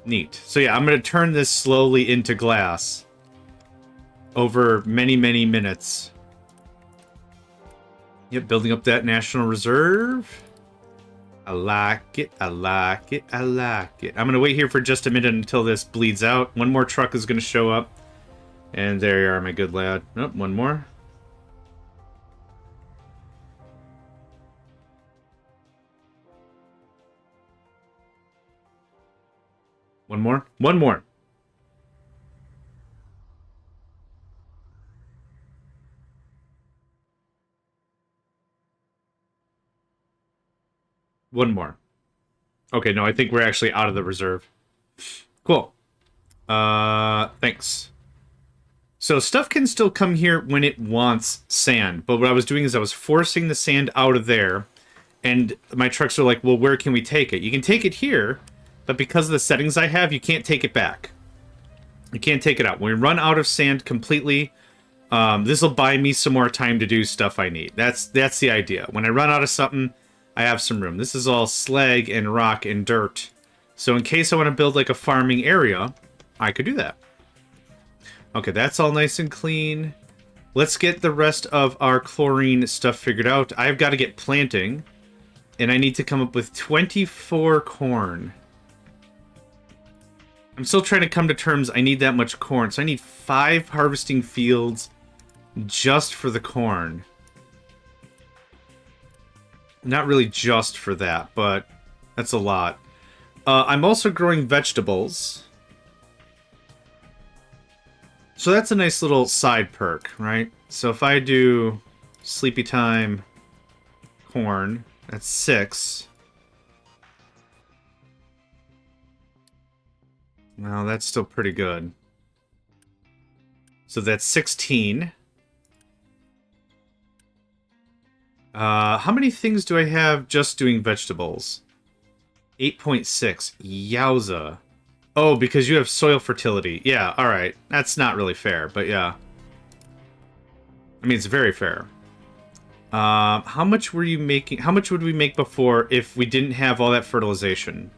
Neat. So yeah, I'm going to turn this slowly into glass over many, many minutes. Yep, building up that national reserve. I like it, I like it, I like it. I'm going to wait here for just a minute until this bleeds out. One more truck is going to show up. And there you are, my good lad. Oh, one more. One more. One more. One more. Okay, no, I think we're actually out of the reserve. Cool. Thanks. So stuff can still come here when it wants sand, but what I was doing is I was forcing the sand out of there, and my trucks are like, well, where can we take it? You can take it here, but because of the settings I have, you can't take it back. You can't take it out. When we run out of sand completely, this will buy me some more time to do stuff I need. That's the idea. When I run out of something, I have some room. This is all slag and rock and dirt. So in case I want to build like a farming area, I could do that. Okay, that's all nice and clean. Let's get the rest of our chlorine stuff figured out. I've got to get planting, and I need to come up with 24 corn. I'm still trying to come to terms I need that much corn, so I need 5 harvesting fields just for the corn. Not really just for that, but that's a lot. I'm also growing vegetables. So that's a nice little side perk, right? So if I do sleepy time corn, that's 6. Well, that's still pretty good. So that's 16. How many things do I have just doing vegetables? 8.6. Yowza. Oh, because you have soil fertility. Yeah, alright. That's not really fair, but yeah. I mean, it's very fair. How much were you making? How much would we make before if we didn't have all that fertilization?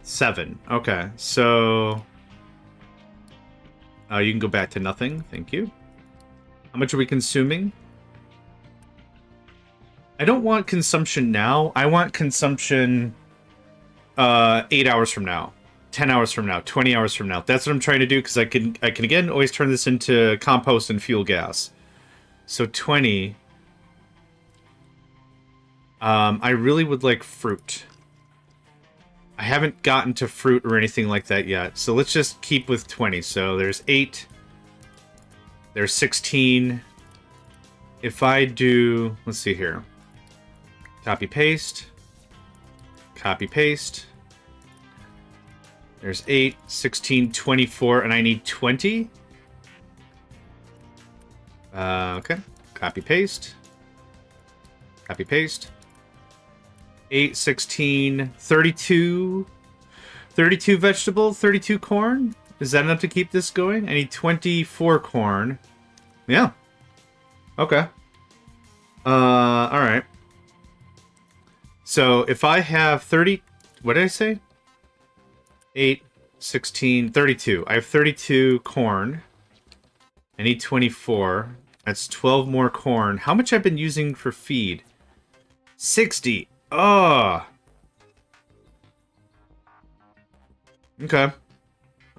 7. Okay, so... you can go back to nothing. Thank you. How much are we consuming? I don't want consumption now. I want consumption 8 hours from now, 10 hours from now, 20 hours from now. That's what I'm trying to do, because I can again always turn this into compost and fuel gas. So 20. I really would like fruit. I haven't gotten to fruit or anything like that yet. So let's just keep with 20. So there's 8. There's 16. If I do... Let's see here. Copy, paste. Copy, paste. There's 8, 16, 24, and I need 20. Okay. Copy, paste. Copy, paste. 8, 16, 32. 32 vegetable, 32 corn. Is that enough to keep this going? I need 24 corn. Yeah. Okay. Alright. So, if I have 30... What did I say? 8, 16, 32. I have 32 corn. I need 24. That's 12 more corn. How much I've been using for feed? 60. Oh. Okay.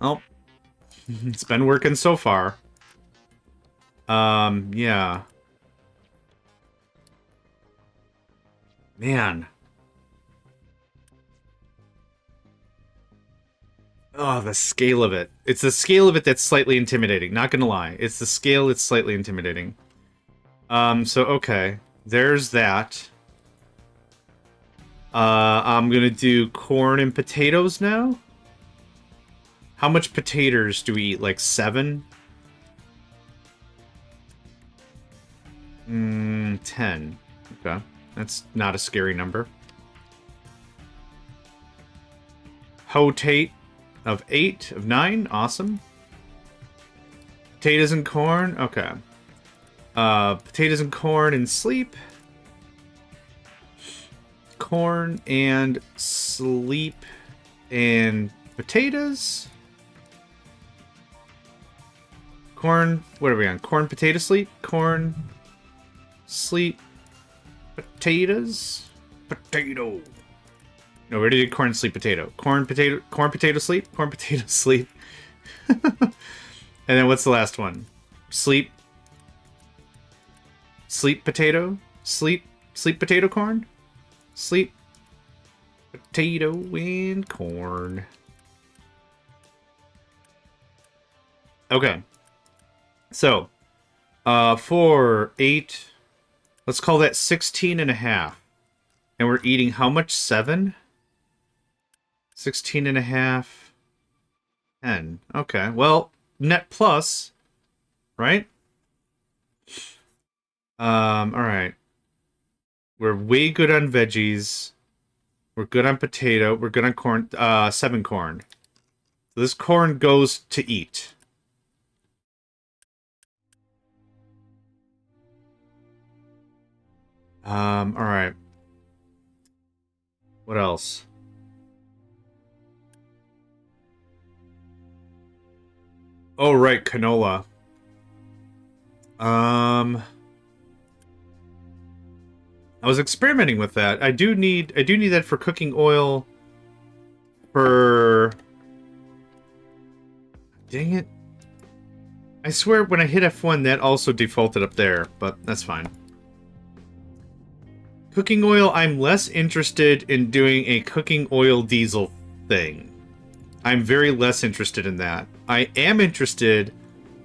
Well, it's been working so far. Yeah. Man. Oh, the scale of it. It's the scale of it that's slightly intimidating. Not gonna lie. It's the scale that's slightly intimidating. So, okay. There's that. I'm gonna do corn and potatoes now. How much potatoes do we eat? Like 7? 10. Okay. That's not a scary number. Potate of 8, of 9. Awesome. Potatoes and corn. Okay. Potatoes and corn and sleep. Corn and sleep and potatoes. Corn, what are we on? Corn, potato, sleep? Corn, sleep, potatoes? Potato. No, we already did corn, sleep, potato. Corn, potato, sleep? Corn, potato, sleep. And then what's the last one? Sleep. Sleep, potato? Sleep, potato, corn? Sleep, potato, and corn. Okay. So, 4, 8, let's call that 16 and a half. And we're eating how much? 7? 16 and a half. 10. Okay, well, net plus, right? Alright. We're way good on veggies. We're good on potato. We're good on corn. 7 corn. So this corn goes to eat. Alright. What else? Oh, right, canola. I was experimenting with that. I do need that for cooking oil. For... Dang it. I swear when I hit F1 that also defaulted up there, but that's fine. Cooking oil, I'm less interested in doing a cooking oil diesel thing. I'm very less interested in that. I am interested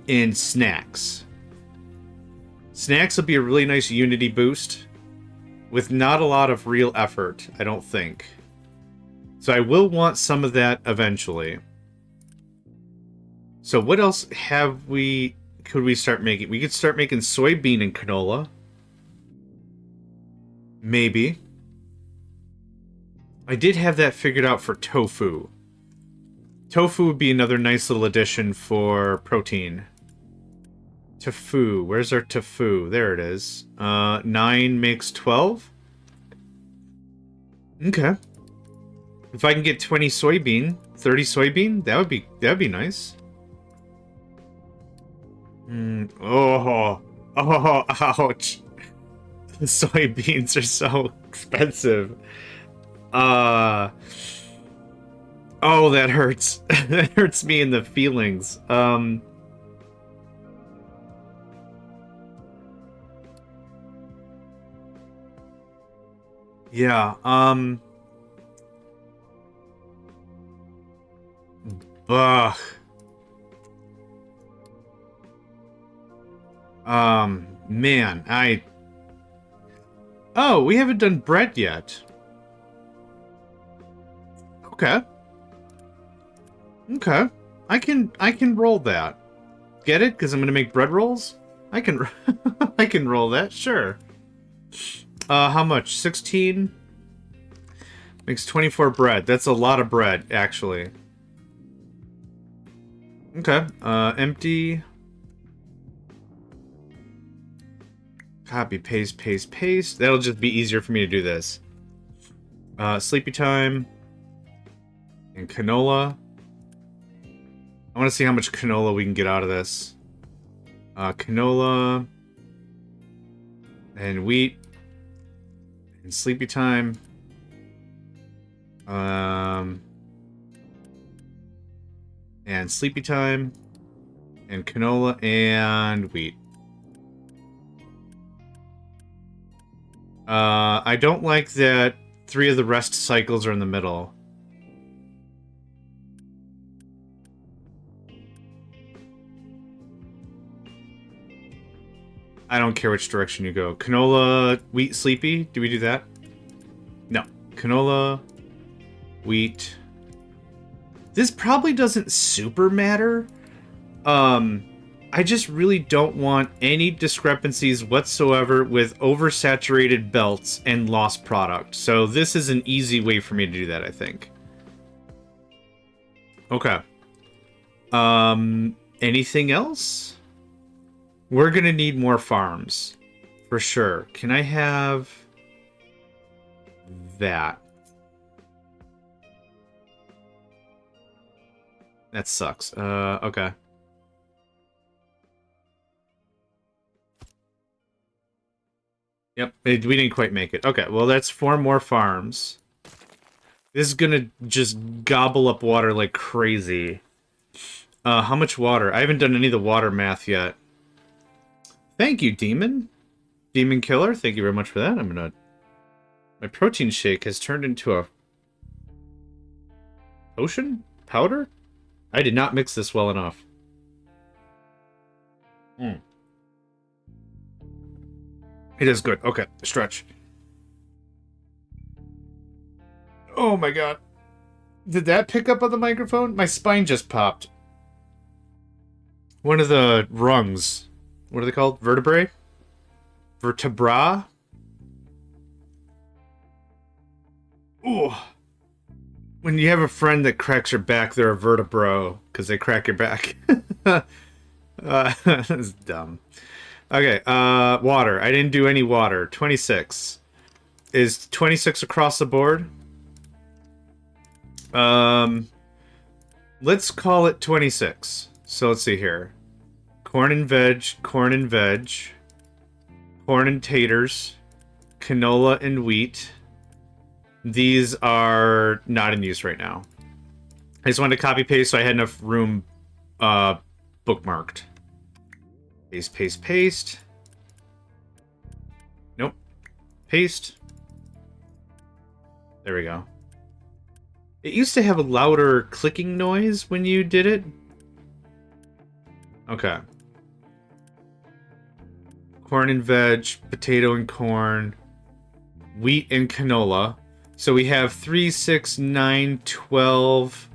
in snacks. Snacks will be a really nice Unity boost with not a lot of real effort, I don't think. So I will want some of that eventually. So what else could we start making? We could start making soybean and canola. Maybe. I did have that figured out for tofu. Tofu would be another nice little addition for protein. Tofu. Where's our tofu? There it is. 9 makes 12. Okay. If I can get 20 soybean, 30 soybean, that would be nice. Oh, ouch. The soybeans are so expensive. Oh, that hurts. That hurts me in the feelings. Yeah, ugh. Man, Oh, we haven't done bread yet. Okay. Okay. I can roll that. Get it? Because I'm gonna make bread rolls? I can I can roll that, sure. How much? 16? Makes 24 bread. That's a lot of bread, actually. Okay. Empty. Copy, paste, paste, paste. That'll just be easier for me to do this. Sleepy time. And canola. I want to see how much canola we can get out of this. Canola. And wheat. And sleepy time. And sleepy time. And canola and wheat. I don't like that 3 of the rest cycles are in the middle. I don't care which direction you go. Canola, wheat, sleepy. Do we do that? No. Canola, wheat. This probably doesn't super matter. I just really don't want any discrepancies whatsoever with oversaturated belts and lost product. So this is an easy way for me to do that, I think. Okay. Anything else? We're gonna need more farms. For sure. Can I have that? That sucks. Okay. Yep, we didn't quite make it. Okay, well, that's 4 more farms. This is gonna just gobble up water like crazy. How much water? I haven't done any of the water math yet. Thank you, Demon. Demon Killer, thank you very much for that. I'm gonna... My protein shake has turned into a... potion? Powder? I did not mix this well enough. It is good. Okay, stretch. Oh my god. Did that pick up on the microphone? My spine just popped. One of the rungs. What are they called? Vertebrae? Vertebra? Ooh. When you have a friend that cracks your back, they're a vertebro, because they crack your back. That's dumb. Okay, water. I didn't do any water. 26. Is 26 across the board? Let's call it 26. So let's see here. Corn and veg, corn and veg, corn and taters, canola and wheat. These are not in use right now. I just wanted to copy paste so I had enough room bookmarked. Paste, paste, paste. Nope. Paste. There we go. It used to have a louder clicking noise when you did it. Okay. Corn and veg, potato and corn, wheat and canola. So we have 3, 6, 9, 12.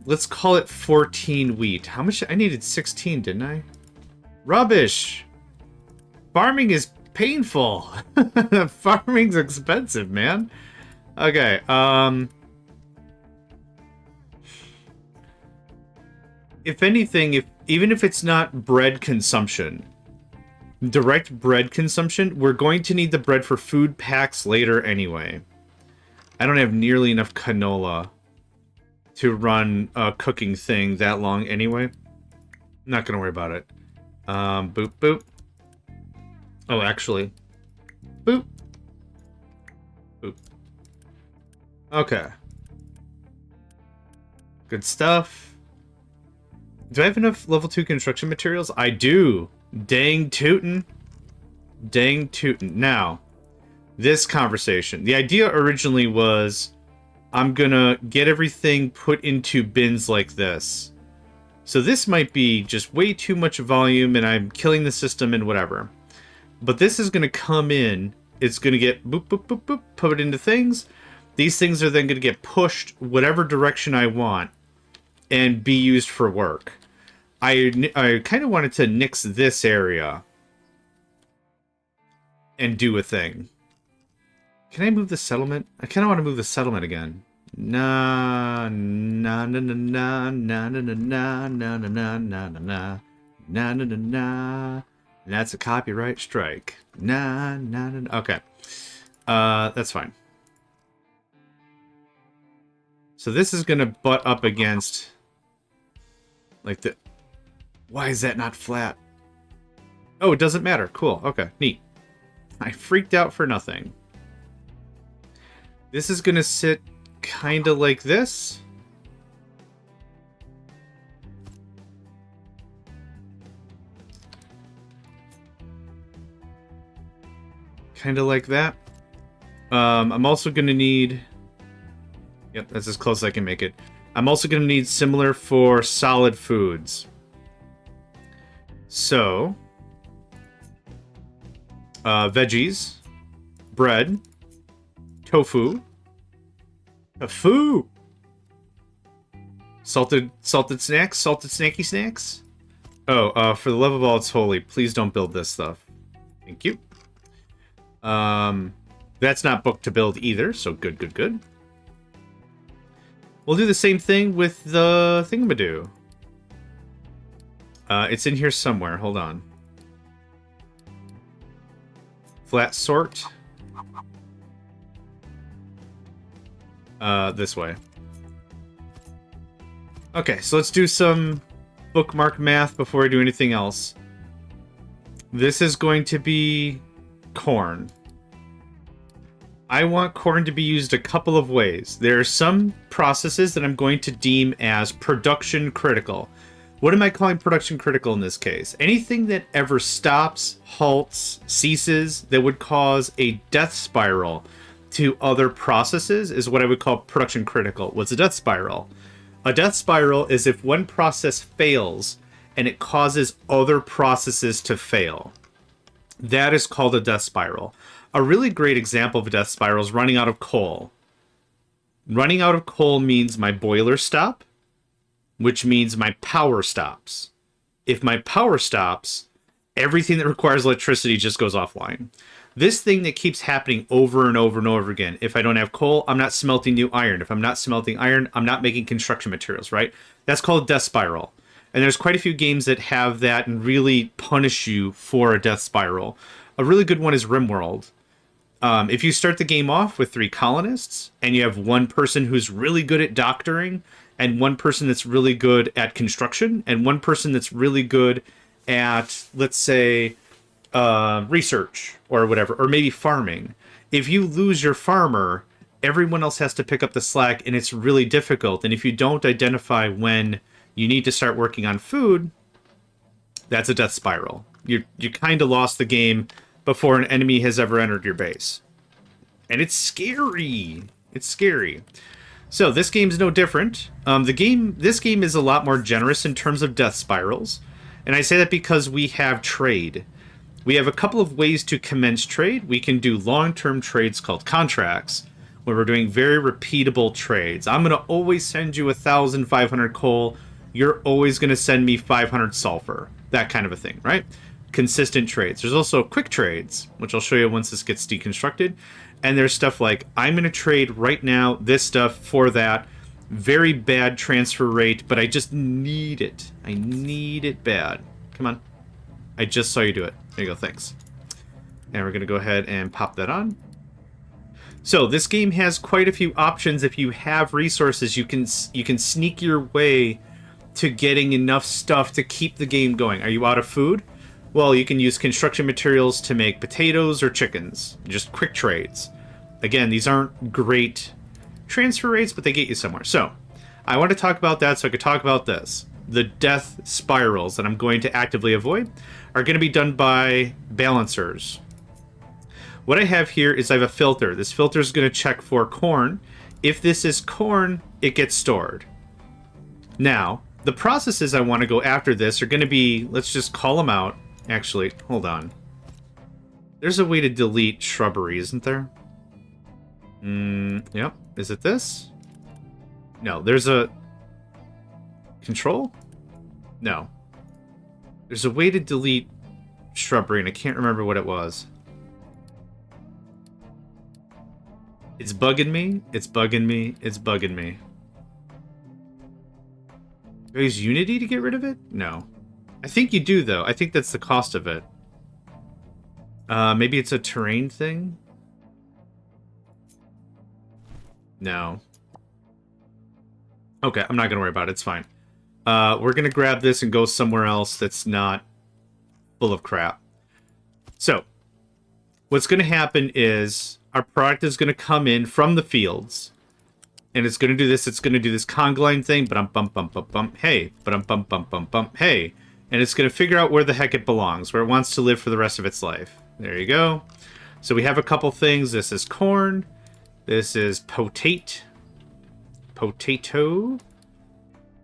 Let's call it 14 wheat. How much? I needed 16, didn't I? Rubbish! Farming is painful. Farming's expensive, man. Okay, if anything, even if it's not bread consumption, direct bread consumption, we're going to need the bread for food packs later anyway. I don't have nearly enough canola to run a cooking thing that long anyway. Not gonna worry about it. Boop, boop. Oh, actually. Boop. Boop. Okay. Good stuff. Do I have enough level 2 construction materials? I do. Dang tootin'. Dang tootin'. Now, this conversation. The idea originally was I'm gonna get everything put into bins like this. So this might be just way too much volume and I'm killing the system and whatever. But this is gonna come in. It's gonna get boop, boop, boop, boop, put into things. These things are then gonna get pushed whatever direction I want and be used for work. I kind of wanted to nix this area and do a thing. Can I move the settlement? I kind of want to move the settlement again. Na na na na na na na na na na na na na na na na na. That's a copyright strike. Na na na. Okay, that's fine. So this is gonna butt up against like the. Why is that not flat? Oh, it doesn't matter. Cool. Okay, neat. I freaked out for nothing. This is gonna sit kind of like this. Kind of like that. I'm also gonna need... Yep, that's as close as I can make it. I'm also gonna need similar for solid foods. So, veggies, bread, tofu, salted snacks, salted snacky snacks. Oh, for the love of all that's holy, please don't build this stuff. Thank you. That's not booked to build either, so good, good, good. We'll do the same thing with the thingamadoo. It's in here somewhere. Hold on. Flat sort. This way. Okay, so let's do some bookmark math before I do anything else. This is going to be corn. I want corn to be used a couple of ways. There are some processes that I'm going to deem as production critical. What am I calling production critical in this case? Anything that ever stops, halts, ceases, that would cause a death spiral to other processes is what I would call production critical. What's a death spiral? A death spiral is if one process fails and it causes other processes to fail. That is called a death spiral. A really great example of a death spiral is running out of coal. Running out of coal means my boilers stop, which means my power stops. If my power stops, everything that requires electricity just goes offline. This thing that keeps happening over and over and over again. If I don't have coal, I'm not smelting new iron. If I'm not smelting iron, I'm not making construction materials, right? That's called a death spiral. And there's quite a few games that have that and really punish you for a death spiral. A really good one is RimWorld. If you start the game off with 3 colonists, and you have one person who's really good at doctoring, and one person that's really good at construction, and one person that's really good at, let's say, research, or whatever, or maybe farming. If you lose your farmer, everyone else has to pick up the slack, and it's really difficult. And if you don't identify when you need to start working on food, that's a death spiral. You kind of lost the game before an enemy has ever entered your base. And it's scary. It's scary. So this game's no different. This game is a lot more generous in terms of death spirals. And I say that because we have trade. We have a couple of ways to commence trade. We can do long-term trades called contracts, where we're doing very repeatable trades. I'm going to always send you 1,500 coal. You're always going to send me 500 sulfur. That kind of a thing, right? consistent trades. There's also quick trades, which I'll show you once this gets deconstructed. And there's stuff like, I'm going to trade right now this stuff for that. Very bad transfer rate, but I just need it. I need it bad. Come on. I just saw you do it. There you go, thanks. And we're going to go ahead and pop that on. So this game has quite a few options. If you have resources, you can sneak your way to getting enough stuff to keep the game going. Are you out of food? Well, you can use construction materials to make potatoes or chickens. Just quick trades. Again, these aren't great transfer rates, but they get you somewhere. So, I want to talk about that so I could talk about this. The death spirals that I'm going to actively avoid are going to be done by balancers. What I have here is I have a filter. This filter is going to check for corn. If this is corn, it gets stored. Now, the processes I want to go after this are going to be, let's just call them out. Actually, hold on. There's a way to delete shrubbery, isn't there? Yep. Is it this? No, there's a... Control? No. There's a way to delete shrubbery, and I can't remember what it was. It's bugging me. It's bugging me. It's bugging me. Do I use Unity to get rid of it? No. I think you do, though. I think that's the cost of it. Maybe it's a terrain thing? No. Okay, I'm not going to worry about it. It's fine. We're going to grab this and go somewhere else that's not full of crap. So, what's going to happen is our product is going to come in from the fields. And it's going to do this. It's going to do this conga line thing. Bump, bump, bump, bump, bump, hey. Bump, bump, bump, bump, bump, hey. And it's going to figure out where the heck it belongs, where it wants to live for the rest of its life. There you go. So we have a couple things. This is corn. This is potato.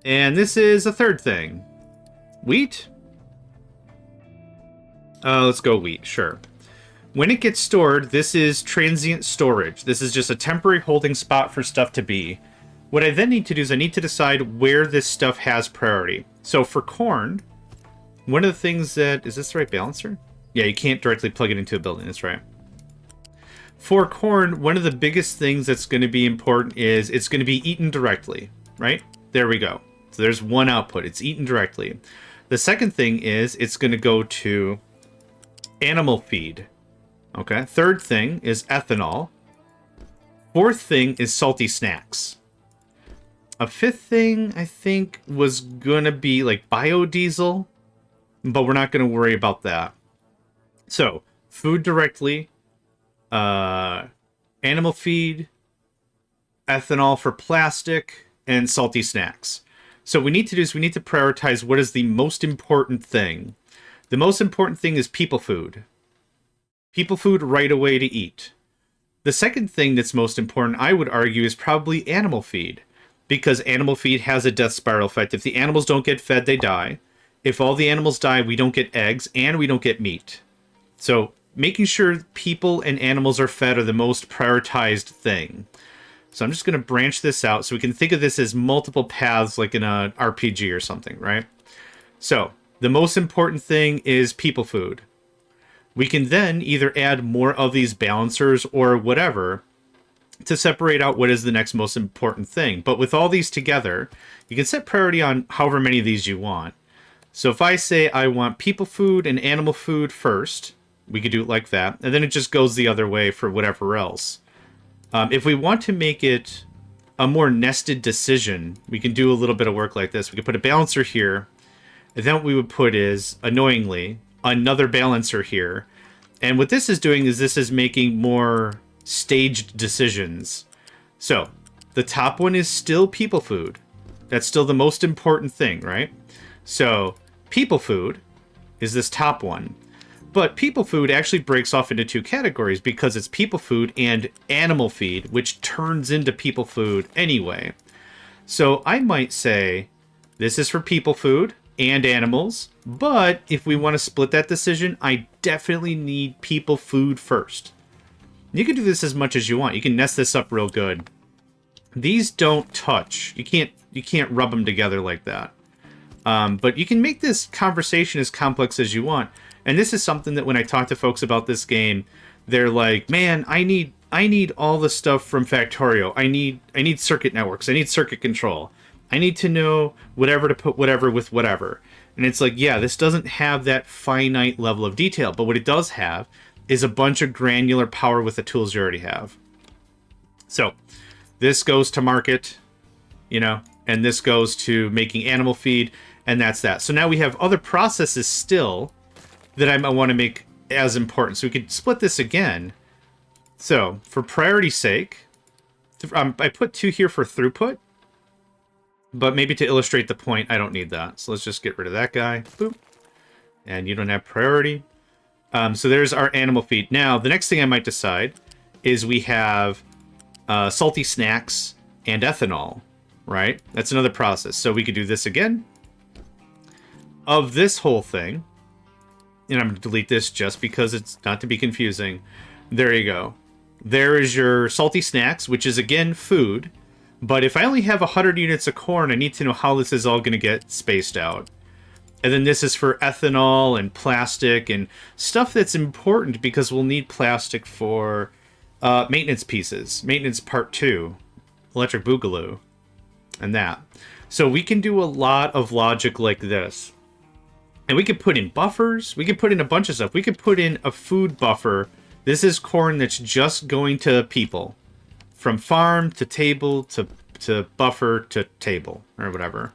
And this is a third thing. Wheat? Let's go wheat, sure. When it gets stored, this is transient storage. This is just a temporary holding spot for stuff to be. What I then need to do is I need to decide where this stuff has priority. So for corn, one of the things that... Is this the right balancer? Yeah, you can't directly plug it into a building. That's right. For corn, one of the biggest things that's going to be important is it's going to be eaten directly, right? There we go. So there's one output. It's eaten directly. The second thing is it's going to go to animal feed. Okay. Third thing is ethanol. Fourth thing is salty snacks. A fifth thing, I think, was going to be like biodiesel, but we're not going to worry about that. So, food directly, animal feed, ethanol for plastic, and salty snacks. So what we need to do is we need to prioritize what is the most important thing. The most important thing is people food. People food right away to eat. The second thing that's most important, I would argue, is probably animal feed. Because animal feed has a death spiral effect. If the animals don't get fed, they die. If all the animals die, we don't get eggs, and we don't get meat. So making sure people and animals are fed are the most prioritized thing. So I'm just going to branch this out so we can think of this as multiple paths like in a RPG or something, right? So the most important thing is people food. We can then either add more of these balancers or whatever to separate out what is the next most important thing. But with all these together, you can set priority on however many of these you want. So if I say I want people food and animal food first, we could do it like that. And then it just goes the other way for whatever else. If we want to make it a more nested decision, we can do a little bit of work like this. We could put a balancer here. And then what we would put is, annoyingly, another balancer here. And what this is doing is this is making more staged decisions. So, the top one is still people food. That's still the most important thing, right? So, people food is this top one. But people food actually breaks off into two categories because it's people food and animal feed, which turns into people food anyway. So I might say this is for people food and animals, but if we want to split that decision, I definitely need people food first. You can do this as much as you want. You can nest this up real good. These don't touch. You can't rub them together like that. But you can make this conversation as complex as you want. And this is something that when I talk to folks about this game, they're like, man, I need all the stuff from Factorio. I need circuit networks. I need circuit control. I need to know whatever to put whatever with whatever. And it's like, yeah, this doesn't have that finite level of detail, but what it does have is a bunch of granular power with the tools you already have. So this goes to market, you know, and this goes to making animal feed, and that's that. So now we have other processes still that I want to make as important. So we could split this again. So for priority's sake, I put 2 here for throughput, but maybe to illustrate the point, I don't need that. So let's just get rid of that guy. Boop. And you don't have priority. So there's our animal feed. Now, the next thing I might decide is we have salty snacks and ethanol, right? That's another process. So we could do this again. Of this whole thing, and I'm going to delete this just because it's not to be confusing. There you go. There is your salty snacks, which is, again, food. But if I only have 100 units of corn, I need to know how this is all going to get spaced out. And then this is for ethanol and plastic and stuff that's important because we'll need plastic for maintenance pieces. Maintenance part 2. Electric Boogaloo. And that. So we can do a lot of logic like this. And we could put in buffers. We could put in a bunch of stuff. We could put in a food buffer. This is corn that's just going to people. From farm to table to buffer to table or whatever.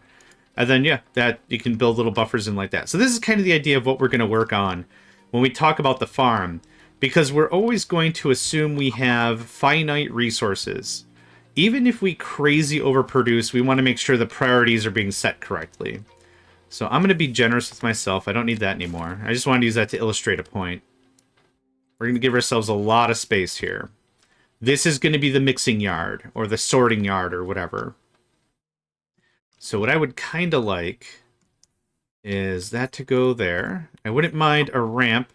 And then, yeah, that you can build little buffers in like that. So this is kind of the idea of what we're going to work on when we talk about the farm. Because we're always going to assume we have finite resources. Even if we crazy overproduce, we want to make sure the priorities are being set correctly. So I'm going to be generous with myself. I don't need that anymore. I just wanted to use that to illustrate a point. We're going to give ourselves a lot of space here. This is going to be the mixing yard, or the sorting yard, or whatever. So what I would kind of like is that to go there. I wouldn't mind a ramp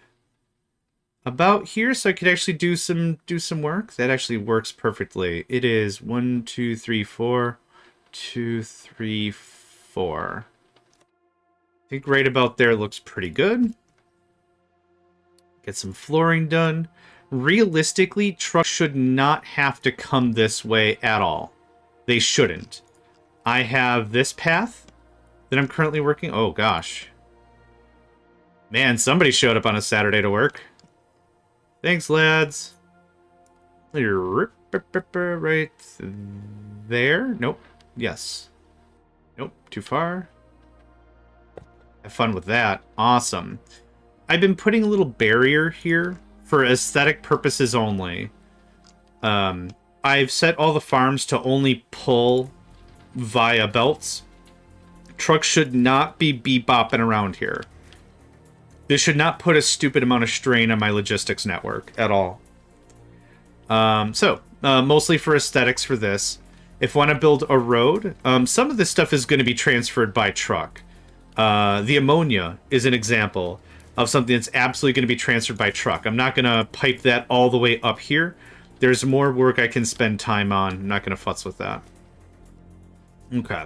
about here, so I could actually do some work. That actually works perfectly. It is 1, 2, 3, 4, 2, 3, 4. I think right about there looks pretty good. Get some flooring done. Realistically, trucks should not have to come this way at all. They shouldn't. I have this path that I'm currently working. Oh, gosh. Man, somebody showed up on a Saturday to work. Thanks, lads. Right there. Nope. Yes. Nope. Too far. Have fun with that. Awesome. I've been putting a little barrier here for aesthetic purposes only. I've set all the farms to only pull via belts. Trucks should not be bebopping around here. This should not put a stupid amount of strain on my logistics network at all. Mostly for aesthetics for this. If I want to build a road, some of this stuff is going to be transferred by truck. The ammonia is an example of something that's absolutely going to be transferred by truck. I'm not going to pipe that all the way up here. There's more work I can spend time on. I'm not going to futz with that. Okay.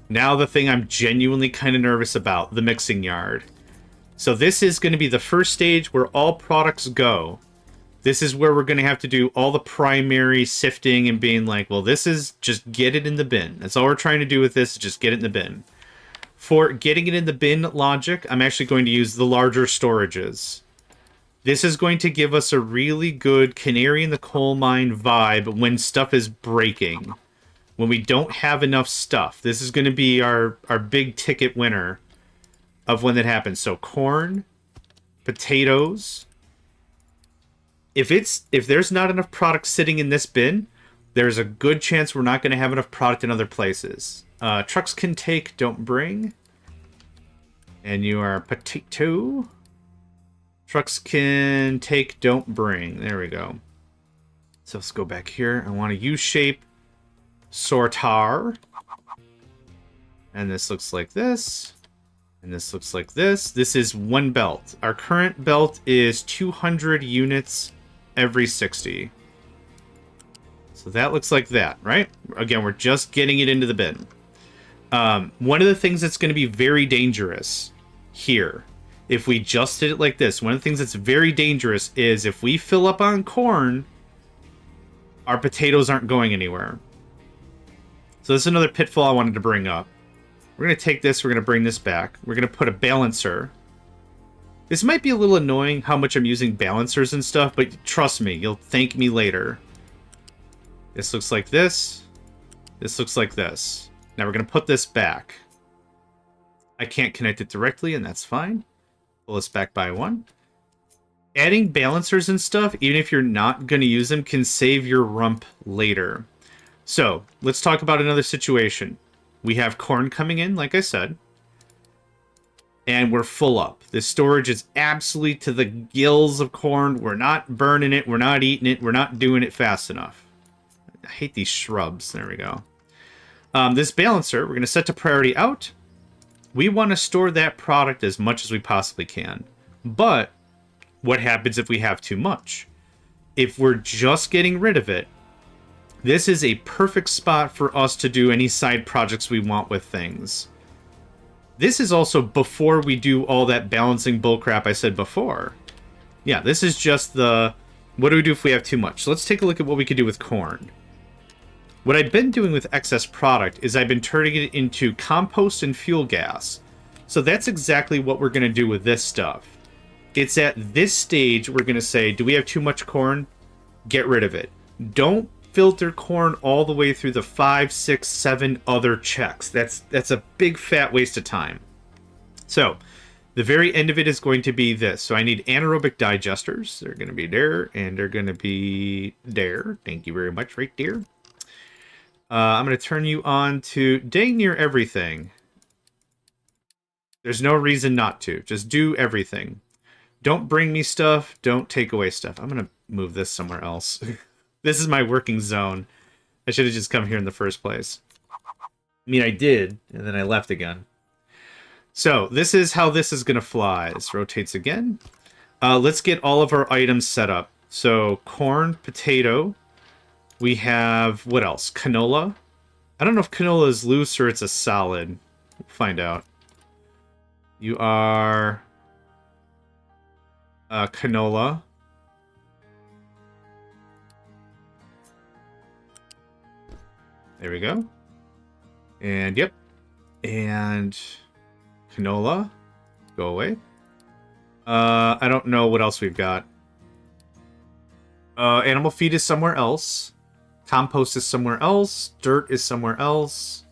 Now the thing I'm genuinely kind of nervous about, the mixing yard. So this is going to be the first stage where all products go. This is where we're going to have to do all the primary sifting and being like, well, this is just get it in the bin. That's all we're trying to do with this, is just get it in the bin. For getting it in the bin logic, I'm actually going to use the larger storages. This is going to give us a really good canary in the coal mine vibe when stuff is breaking. When we don't have enough stuff. This is going to be our big ticket winner of when that happens. So corn, potatoes. If there's not enough product sitting in this bin, there's a good chance we're not going to have enough product in other places. Trucks can take, don't bring. And you are potato. Trucks can take, don't bring. There we go. So let's go back here. I want a U-shape sortar. And this looks like this. And this looks like this. This is one belt. Our current belt is 200 units every 60. So that looks like that, right? Again, we're just getting it into the bin. One of the things that's going to be very dangerous here If we just did it like this, one of the things that's very dangerous is if we fill up on corn, our potatoes aren't going anywhere. So this is another pitfall I wanted to bring up. We're going to take this, we're going to bring this back. We're going to put a balancer. This might be a little annoying how much I'm using balancers and stuff, but trust me, you'll thank me later. This looks like this. This looks like this. Now we're going to put this back. I can't connect it directly, and that's fine. Pull this back by 1. Adding balancers and stuff, even if you're not going to use them, can save your rump later. So, let's talk about another situation. We have corn coming in, like I said. And we're full up. This storage is absolutely to the gills of corn. We're not burning it. We're not eating it. We're not doing it fast enough. I hate these shrubs. There we go. This balancer, we're going to set to priority out. We want to store that product as much as we possibly can. But what happens if we have too much? If we're just getting rid of it, this is a perfect spot for us to do any side projects we want with things. This is also before we do all that balancing bullcrap I said before. Yeah, this is just the, what do we do if we have too much? So let's take a look at what we could do with corn. What I've been doing with excess product is I've been turning it into compost and fuel gas. So that's exactly what we're going to do with this stuff. It's at this stage we're going to say, do we have too much corn? Get rid of it. Don't filter corn all the way through the 5, 6, 7 other checks. That's a big fat waste of time. So the very end of it is going to be this. So I need anaerobic digesters. They're going to be there, and they're going to be there. Thank you very much, right there. I'm going to turn you on to dang near everything. There's no reason not to. Just do everything. Don't bring me stuff. Don't take away stuff. I'm going to move this somewhere else. This is my working zone. I should have just come here in the first place. I mean, I did, and then I left again. So, this is how this is going to fly. This rotates again. Let's get all of our items set up. So, corn, potato. We have, what else? Canola. I don't know if canola is loose or it's a solid. We'll find out. You are canola. There we go. And yep. And canola. Go away. I don't know what else we've got. Animal feed is somewhere else. Compost is somewhere else. Dirt is somewhere else.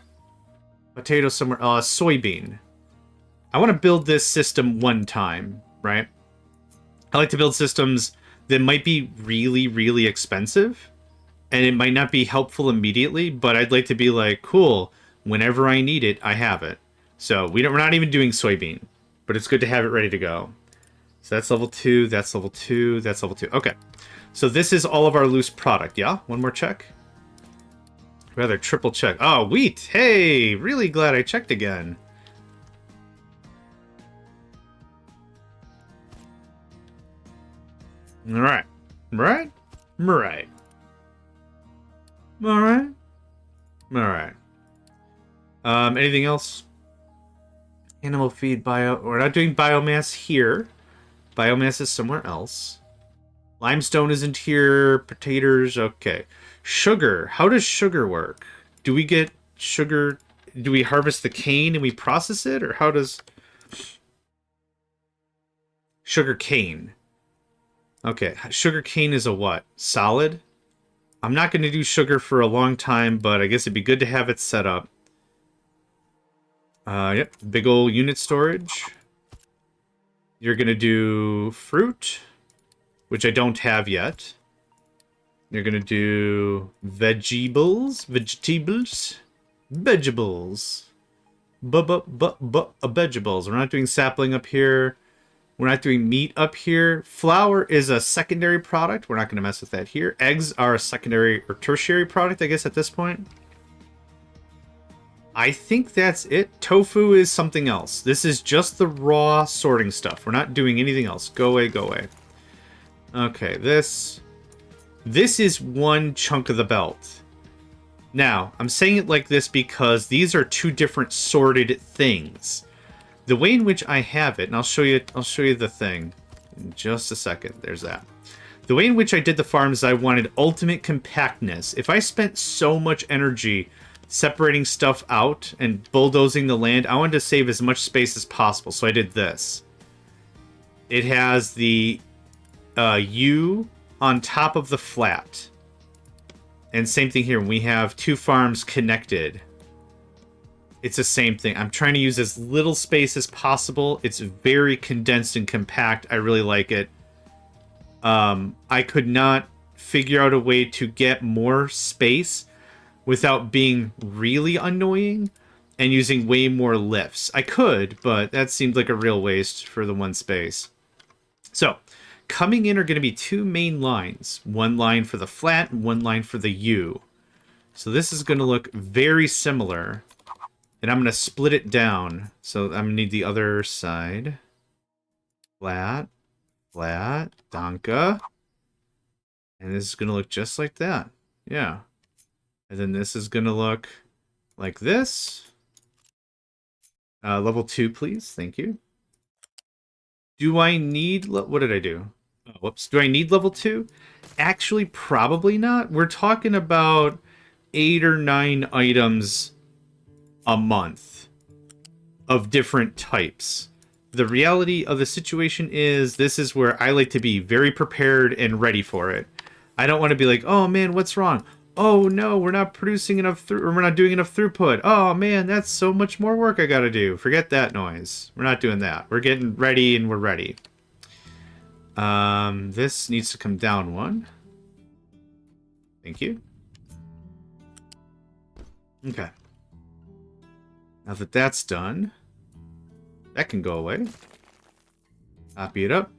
Potato somewhere else. Soybean. I want to build this system one time, right? I like to build systems that might be really, really expensive. And it might not be helpful immediately, but I'd like to be like, cool, whenever I need it, I have it. So we're not even doing soybean, but it's good to have it ready to go. So that's level 2, that's level 2, that's level 2. Okay. So this is all of our loose product, yeah? One more check. Rather triple check. Oh, wheat! Hey! Really glad I checked again. Alright. Right? Right. Alright. Alright. Anything else? Animal feed, bio... We're not doing biomass here. Biomass is somewhere else. Limestone isn't here. Potatoes, okay. Sugar. How does sugar work? Do we get sugar... Do we harvest the cane and we process it? Or how does... Sugar cane. Okay, sugar cane is a what? Solid? I'm not going to do sugar for a long time, but I guess it'd be good to have it set up. Yep, big old unit storage. You're going to do fruit, which I don't have yet. You're going to do vegetables. Vegetables. Vegetables. Vegetables. We're not doing sapling up here. We're not doing meat up here. Flour is a secondary product. We're not going to mess with that here. Eggs are a secondary or tertiary product, I guess, at this point. I think that's it. Tofu is something else. This is just the raw sorting stuff. We're not doing anything else. Go away, go away. Okay, this is one chunk of the belt. Now, I'm saying it like this because these are two different sorted things. The way in which I have it, and I'll show you the thing in just a second. There's that. The way in which I did the farm is I wanted ultimate compactness. If I spent so much energy separating stuff out and bulldozing the land, I wanted to save as much space as possible, so I did this. It has the U on top of the flat. And same thing here. We have two farms connected. It's the same thing. I'm trying to use as little space as possible. It's very condensed and compact. I really like it. I could not figure out a way to get more space without being really annoying and using way more lifts. I could, but that seemed like a real waste for the one space. So, coming in are going to be two main lines. One line for the flat and one line for the U. So this is going to look very similar. And I'm going to split it down. So I'm going to need the other side. Flat. Flat. Danke. And this is going to look just like that. Yeah. And then this is going to look like this. Level 2, please. Thank you. Do I need... What did I do? Oh, whoops. Do I need level 2? Actually, probably not. We're talking about 8 or 9 items a month of different types. The reality of the situation is this is where I like to be very prepared and ready for it. I don't want to be like, oh man, what's wrong? Oh no, we're not producing enough or we're not doing enough throughput. Oh man, that's so much more work I gotta do. Forget that noise. We're not doing that. We're getting ready and we're ready. This needs to come down one. Thank you. Okay. Now that that's done, that can go away. Copy it up.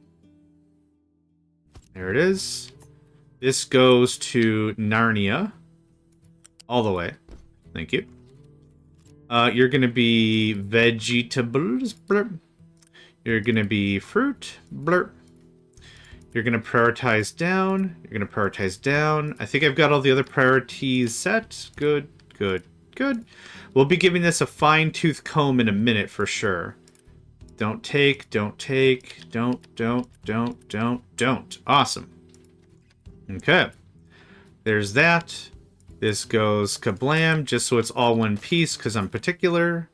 There it is. This goes to Narnia. All the way. Thank you. You're going to be vegetables. Blurp. You're going to be fruit. Blurp. You're going to prioritize down. You're going to prioritize down. I think I've got all the other priorities set. Good, good, good. We'll be giving this a fine-tooth comb in a minute for sure. Don't take, don't take, don't. Awesome. Okay. There's that. This goes kablam, just so it's all one piece, because I'm particular.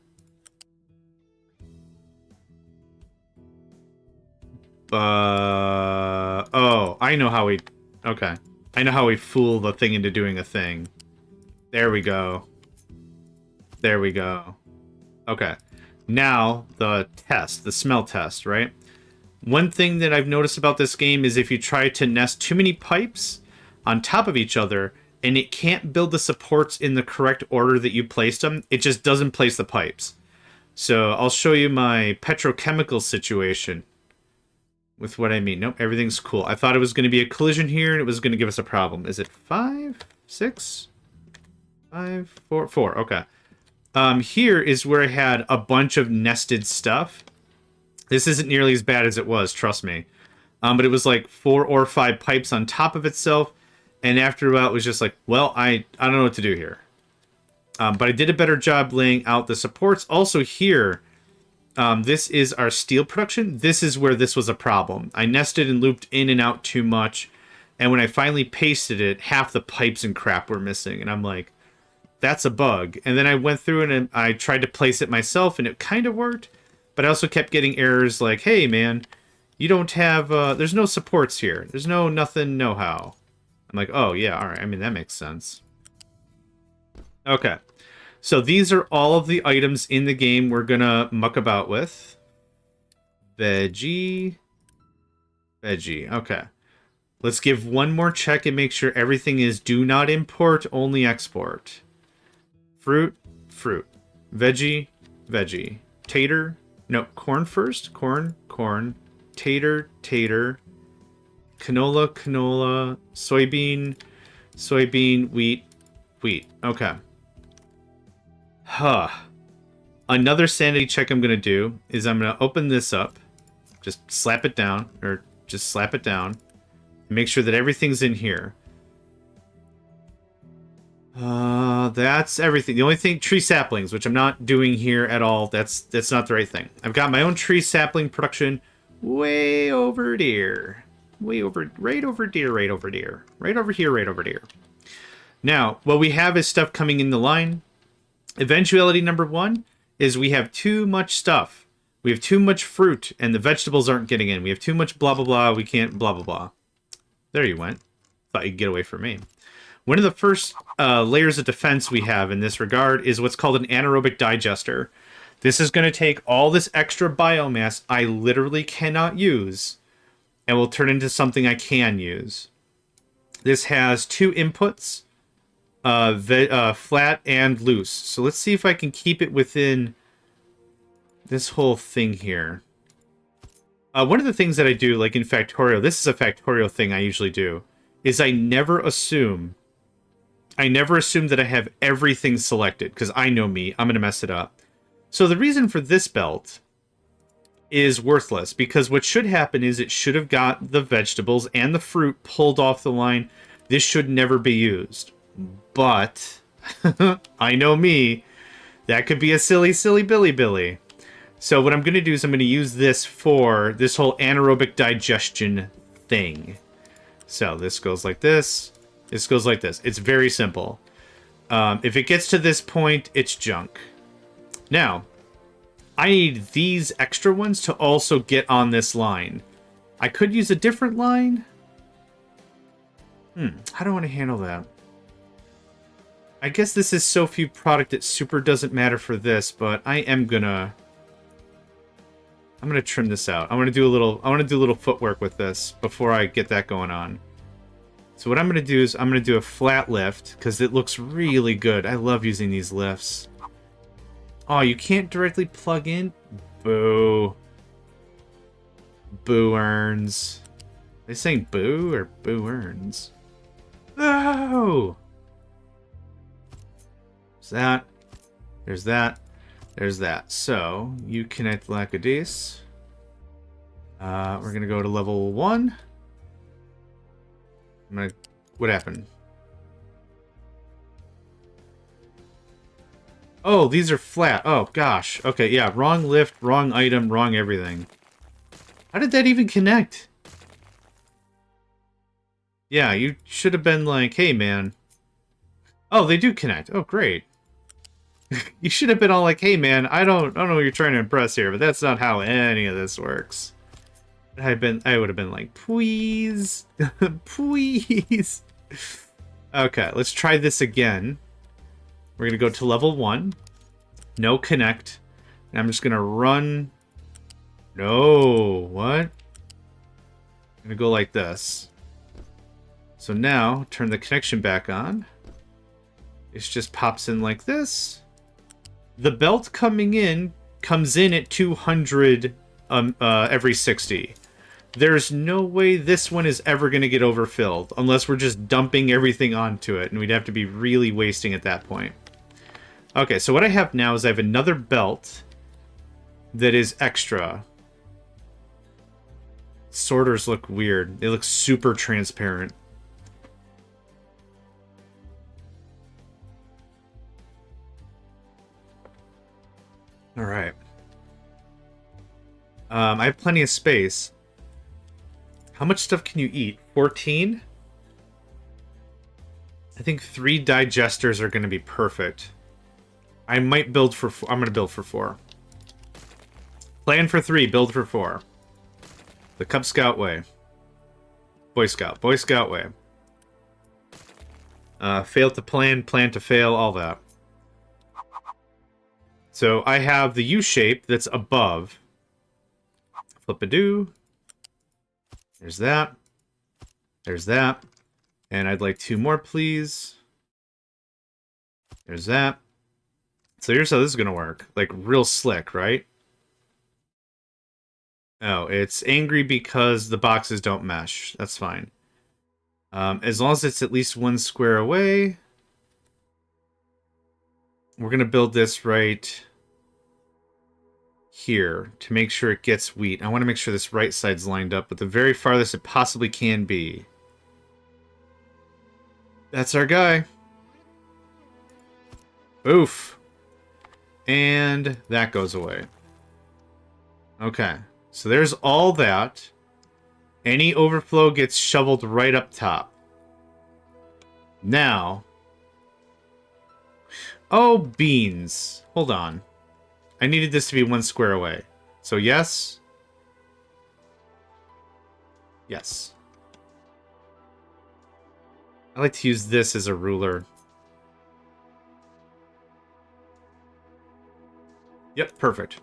Oh, I know how we... Okay. I know how we fool the thing into doing a thing. There we go. There we go. Okay. Now, the test. The smell test, right? One thing that I've noticed about this game is if you try to nest too many pipes on top of each other, and it can't build the supports in the correct order that you placed them, it just doesn't place the pipes. So, I'll show you my petrochemical situation. With what I mean. Nope, everything's cool. I thought it was going to be a collision here, and it was going to give us a problem. Is it 5? 6? 5? 4? 4. Okay. Here is where I had a bunch of nested stuff. This isn't nearly as bad as it was, trust me. But it was like 4 or 5 pipes on top of itself. And after a while, it was just like, well, I don't know what to do here. But I did a better job laying out the supports. Also here... this is our steel production. This is where this was a problem. I nested and looped in and out too much. And when I finally pasted it, half the pipes and crap were missing. And I'm like, that's a bug. And then I went through and I tried to place it myself and it kind of worked. But I also kept getting errors like, hey man, you don't have, there's no supports here. There's nothing know-how. I'm like, oh yeah, all right. I mean, that makes sense. Okay. So these are all of the items in the game we're going to muck about with. Veggie. Veggie. Okay. Let's give one more check and make sure everything is do not import, only export. Fruit. Fruit. Veggie. Veggie. Tater. No, corn first. Corn. Corn. Tater. Tater. Canola. Canola. Soybean. Soybean. Wheat. Wheat. Okay. Huh. Another sanity check I'm going to do is I'm going to open this up. Just slap it down. Or just slap it down. Make sure that everything's in here. That's everything. The only thing, tree saplings, which I'm not doing here at all. That's not the right thing. I've got my own tree sapling production way over there. Way over, right over there, right over there. Right over here, right over there. Now, what we have is stuff coming in the line. Eventuality number one is we have too much stuff. We have too much fruit, and the vegetables aren't getting in. We have too much blah, blah, blah. We can't blah, blah, blah. There you went. Thought you'd get away from me. One of the first layers of defense we have in this regard is what's called an anaerobic digester. This is going to take all this extra biomass I literally cannot use and will turn into something I can use. This has two inputs, flat and loose. So let's see if I can keep it within this whole thing here. One of the things that I do, like in Factorio, this is a Factorio thing I usually do, is I never assume that I have everything selected, because I know me, I'm going to mess it up. So the reason for this belt is worthless, because what should happen is it should have got the vegetables and the fruit pulled off the line. This should never be used. But, I know me, that could be a silly, silly Billy. So what I'm going to do is I'm going to use this for this whole anaerobic digestion thing. So this goes like this. This goes like this. It's very simple. If it gets to this point, it's junk. Now, I need these extra ones to also get on this line. I could use a different line. How do I want to handle that? I guess this is so few product it super doesn't matter for this, but I'm gonna trim this out. I want to do a little footwork with this before I get that going on. So what I'm going to do is I'm going to do a flat lift because it looks really good. I love using these lifts. Oh, you can't directly plug in? Boo. Boo earns. Are they saying boo or boo earns? Oh! There's that. There's that. There's that. So, you connect like a dice. We're going to go to level 1. What happened? Oh, these are flat. Oh, gosh. Okay, yeah. Wrong lift, wrong item, wrong everything. How did that even connect? Yeah, you should have been like, hey, man. Oh, they do connect. Oh, great. You should have been all like, hey, man, I don't know what you're trying to impress here, but that's not how any of this works. I would have been like, please, please. Okay, let's try this again. We're gonna go to level 1. No connect. And I'm just gonna run. No, what? I'm gonna go like this. So now, turn the connection back on. It just pops in like this. The belt comes in at 200 every 60. There's no way this one is ever going to get overfilled unless we're just dumping everything onto it, and we'd have to be really wasting at that point. Okay, so what I have now is I have another belt that is extra. Sorters look weird. They look super transparent. Alright. I have plenty of space. How much stuff can you eat? 14? I think 3 digesters are going to be perfect. I might build for 4. I'm going to build for 4. Plan for 3, build for 4. The Cub Scout way. Boy Scout way. Fail to plan, plan to fail, all that. So I have the U shape that's above. Flip-a-doo. There's that. There's that. And I'd like 2 more, please. There's that. So here's how this is going to work. Like, real slick, right? Oh, it's angry because the boxes don't mesh. That's fine. As long as it's at least 1 square away. We're going to build this right here to make sure it gets wheat. I want to make sure this right side's lined up, but the very farthest it possibly can be. That's our guy. Oof. And that goes away. Okay. So there's all that. Any overflow gets shoveled right up top. Now. Oh, beans. Hold on. I needed this to be 1 square away. So yes. Yes. I like to use this as a ruler. Yep, perfect.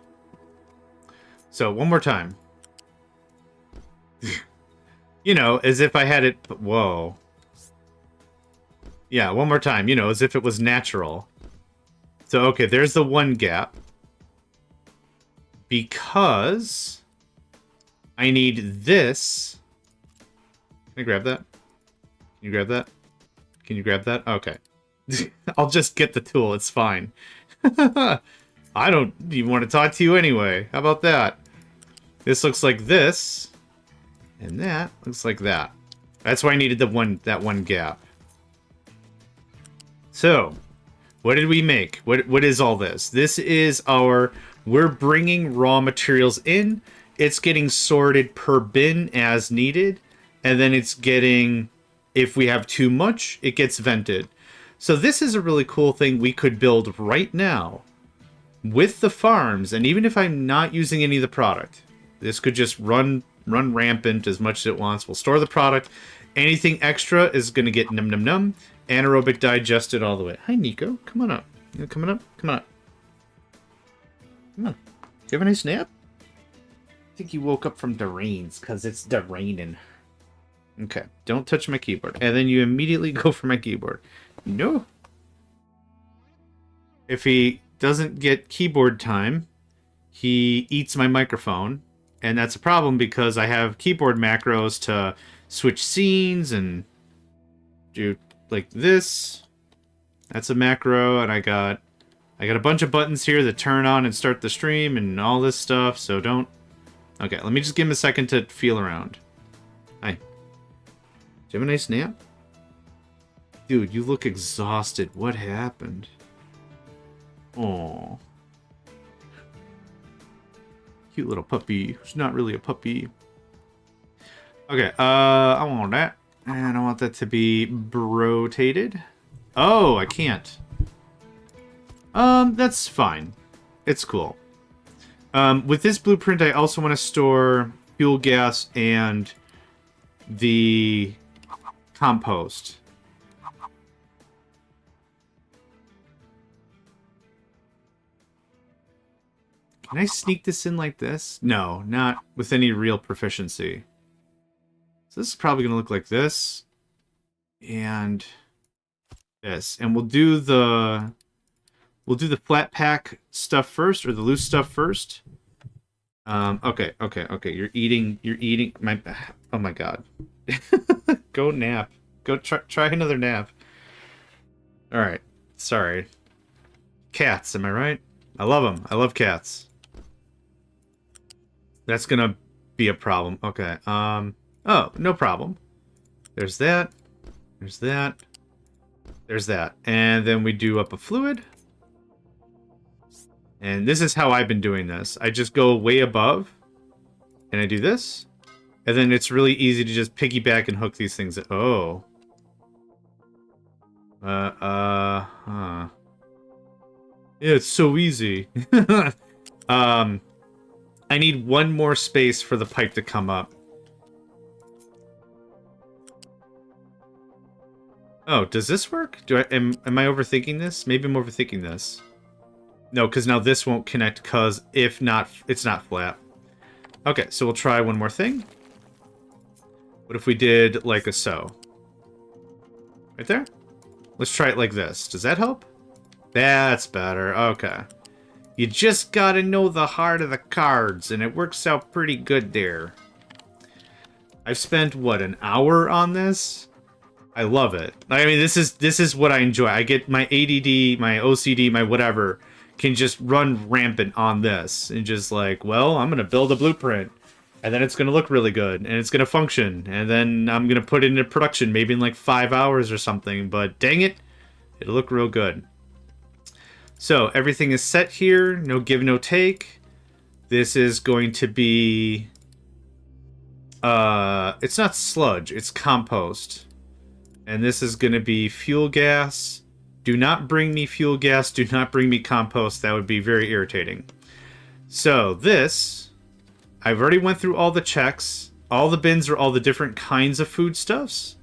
So, one more time. You know, as if I had it... Whoa. Yeah, one more time. You know, as if it was natural. So, okay, there's the 1 gap. Because... I need this... Can I grab that? Can you grab that? Can you grab that? Okay. I'll just get the tool. It's fine. I don't even want to talk to you anyway. How about that? This looks like this. And that looks like that. That's why I needed that one gap. So, what did we make? What is all this? This is our... We're bringing raw materials in. It's getting sorted per bin as needed. And then it's getting, if we have too much, it gets vented. So this is a really cool thing we could build right now with the farms. And even if I'm not using any of the product, this could just run rampant as much as it wants. We'll store the product. Anything extra is going to get num num num. Anaerobic digested all the way. Hi, Nico. Come on up. You coming up? Come on up. Come on. Do you have a nice nap? I think you woke up from the rains because it's the raining. Okay, don't touch my keyboard. And then you immediately go for my keyboard. No. If he doesn't get keyboard time, he eats my microphone. And that's a problem because I have keyboard macros to switch scenes and do like this. That's a macro, and I got a bunch of buttons here that turn on and start the stream and all this stuff, so don't... Okay, let me just give him a second to feel around. Hi. Do you have a nice nap? Dude, you look exhausted. What happened? Aww. Cute little puppy. Who's not really a puppy. Okay, I want that. And I want that to be rotated. Oh, I can't. That's fine. It's cool. With this blueprint, I also want to store fuel gas and the compost. Can I sneak this in like this? No, not with any real proficiency. So this is probably going to look like this. And this. And we'll do the flat pack stuff first, or the loose stuff first. Okay. You're eating my... Oh my god. Go nap. Go try another nap. Alright. Sorry. Cats, am I right? I love them. I love cats. That's gonna be a problem. Okay. Oh, no problem. There's that. There's that. There's that. And then we do up a fluid. And this is how I've been doing this. I just go way above. And I do this. And then it's really easy to just piggyback and hook these things. Oh. Huh. Yeah, it's so easy. I need one more space for the pipe to come up. Oh, does this work? Am I overthinking this? Maybe I'm overthinking this. No, because now this won't connect, because if not, it's not flat. Okay, so we'll try one more thing. What if we did like a so? Right there? Let's try it like this. Does that help? That's better. Okay. You just gotta know the heart of the cards, and it works out pretty good there. I've spent, what, an hour on this? I love it. I mean, this is what I enjoy. I get my ADD, my OCD, my whatever, can just run rampant on this. And just like, well, I'm gonna build a blueprint. And then it's gonna look really good. And it's gonna function. And then I'm gonna put it into production maybe in like 5 hours or something. But dang it, it'll look real good. So everything is set here. No give, no take. This is going to be... it's not sludge. It's compost. And this is going to be fuel gas. Do not bring me fuel gas. Do not bring me compost. That would be very irritating. So this... I've already went through all the checks. All the bins are all the different kinds of foodstuffs.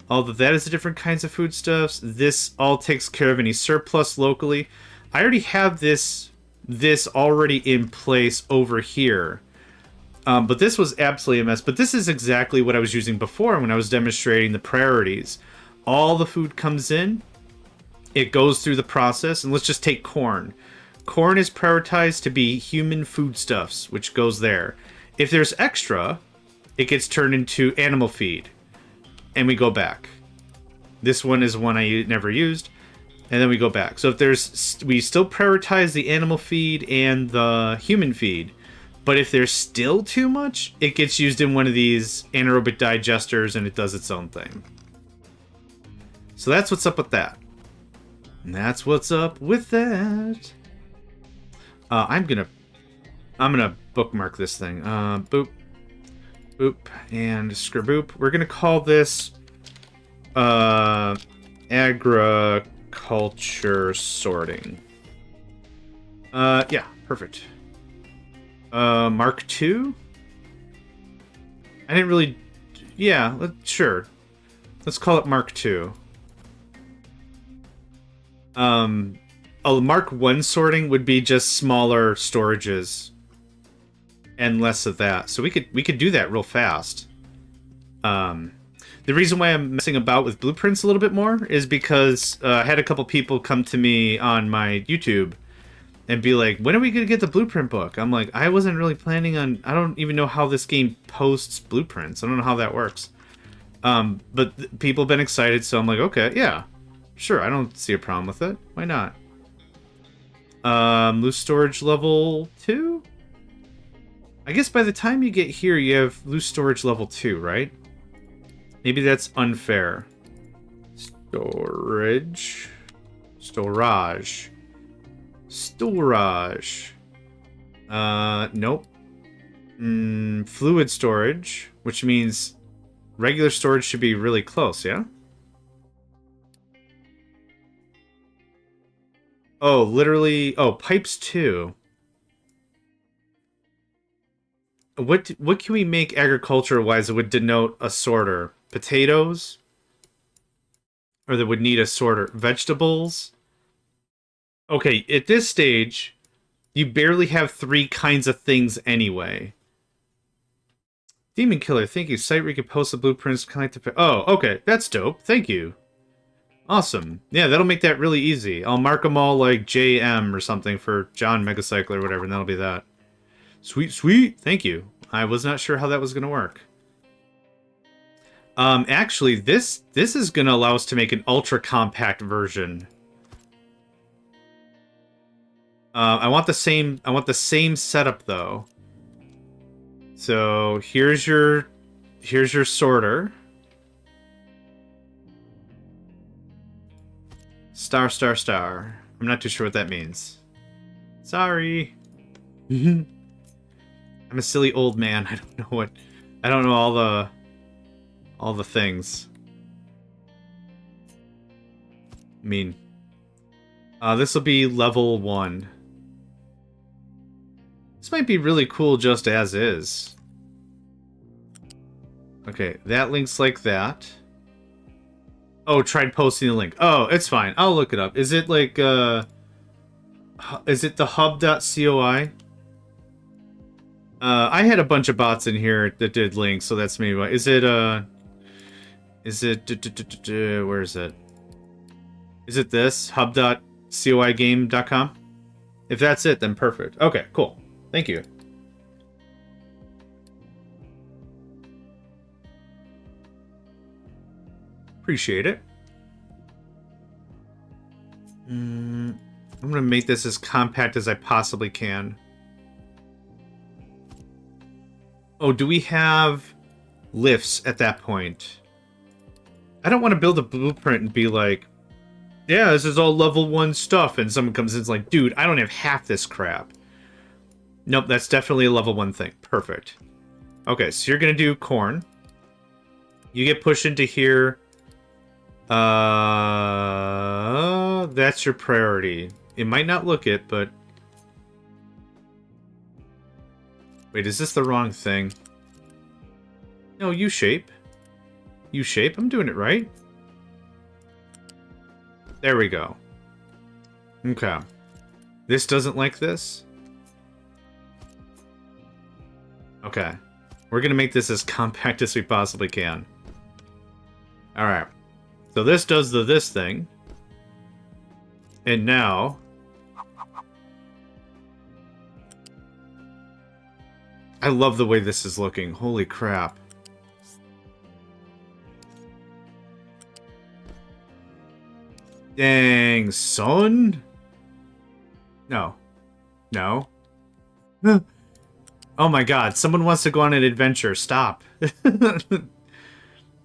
All of that is the different kinds of foodstuffs. This all takes care of any surplus locally. I already have this already in place over here. But this was absolutely a mess. But this is exactly what I was using before when I was demonstrating the priorities. All the food comes in. It goes through the process. And let's just take corn. Corn is prioritized to be human foodstuffs, which goes there. If there's extra, it gets turned into animal feed. And we go back. This one is one I never used. And then we go back. So if there's... We still prioritize the animal feed and the human feed. But if there's still too much, it gets used in one of these anaerobic digesters and it does its own thing. So that's what's up with that. And that's what's up with that. I'm gonna bookmark this thing. Boop. Boop. And scriboop. We're gonna call this agriculture sorting. Yeah, perfect. Mark II? I didn't really... Yeah, sure. Let's call it Mark II. A Mark I sorting would be just smaller storages. And less of that. So we could do that real fast. The reason why I'm messing about with blueprints a little bit more is because I had a couple people come to me on my YouTube and be like, when are we going to get the blueprint book? I'm like, I wasn't really planning on... I don't even know how this game posts blueprints. I don't know how that works. But people have been excited, so I'm like, okay, yeah. Sure, I don't see a problem with it. Why not? Loose storage level 2? I guess by the time you get here, you have loose storage level 2, right? Maybe that's unfair. Storage. Nope. Fluid storage, which means regular storage should be really close, yeah? Oh, literally... Oh, pipes 2. What can we make agriculture-wise that would denote a sorter? Potatoes? Or that would need a sorter? Vegetables? Okay, at this stage, you barely have 3 kinds of things anyway. Demon Killer, thank you. Site where you can post the blueprints. Oh, okay. That's dope. Thank you. Awesome. Yeah, that'll make that really easy. I'll mark them all like JM or something for JohnMegacycle or whatever, and that'll be that. Sweet, sweet. Thank you. I was not sure how that was going to work. Actually, this is going to allow us to make an ultra-compact version. I want the same setup, though. So, here's your sorter. Star, star, star. I'm not too sure what that means. Sorry. I'm a silly old man. I don't know all the things. I mean, this will be level 1. This might be really cool just as is. Okay, that links like that. Oh, tried posting the link. Oh, it's fine. I'll look it up. Is it like, is it the hub.coi? I had a bunch of bots in here that did links, so that's maybe why. Is it, where is it? Is it this? hub.coigame.com? If that's it, then perfect. Okay, cool. Thank you. Appreciate it. I'm gonna make this as compact as I possibly can. Oh, do we have lifts at that point? I don't want to build a blueprint and be like, yeah, this is all level 1 stuff, and someone comes in and is like, dude, I don't have half this crap. Nope, that's definitely a level 1 thing. Perfect. Okay, so you're gonna do corn. You get pushed into here. That's your priority. It might not look it, but... Wait, is this the wrong thing? No, U-shape. U-shape, I'm doing it right. There we go. Okay. This doesn't like this? Okay. We're gonna make this as compact as we possibly can. Alright. So this does the this thing. And now... I love the way this is looking. Holy crap. Dang, son? No. No. Oh my god, someone wants to go on an adventure. Stop.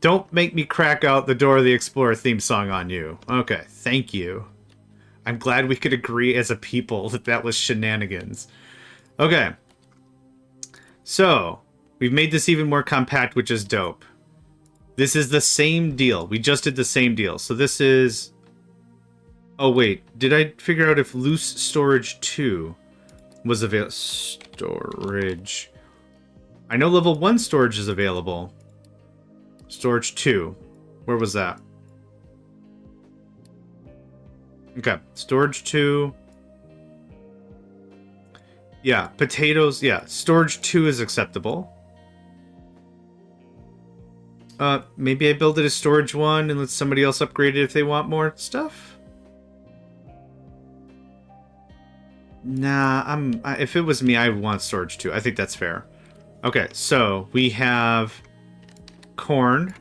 Don't make me crack out the Dora the Explorer theme song on you. Okay, thank you. I'm glad we could agree as a people that that was shenanigans. Okay. So, we've made this even more compact, which is dope. This is the same deal. We just did the same deal. So this is... Oh, wait. Did I figure out if loose storage 2 was available? Storage. I know level 1 storage is available. Storage 2. Where was that? Okay. Storage 2. Yeah. Potatoes. Yeah. Storage 2 is acceptable. Maybe I build it as storage 1 and let somebody else upgrade it if they want more stuff? Nah, if it was me, I would want storage 2. I think that's fair. Okay, so we have corn,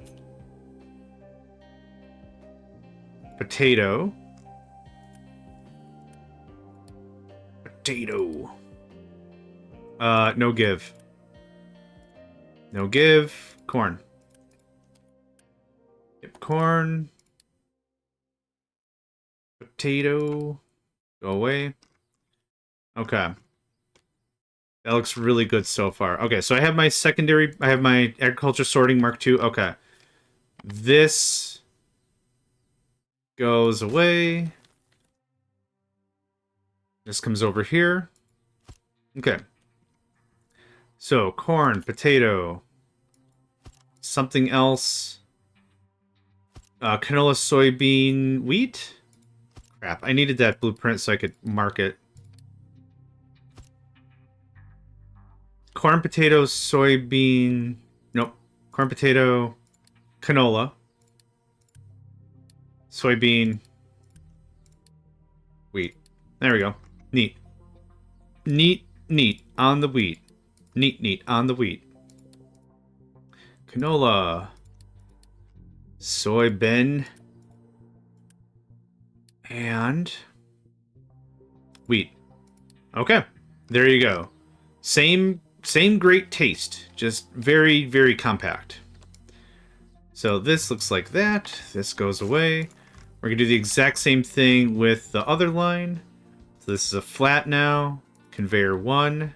potato, no give. No give, corn. Yep, corn, potato, go away. Okay. That looks really good so far. Okay, so I have my secondary... I have my agriculture sorting Mark II. Okay. This goes away. This comes over here. Okay. So, corn, potato, something else. Canola, soybean, wheat? Crap, I needed that blueprint so I could mark it. Corn, potato, soybean... Nope. Corn, potato, canola, soybean, wheat. There we go. Neat. Neat, neat on the wheat. Neat, neat on the wheat. Canola. Soybean. And... wheat. Okay. There you go. Same great taste, just very, very compact. So this looks like that. This goes away. We're going to do the exact same thing with the other line. So this is a flat now. Conveyor 1.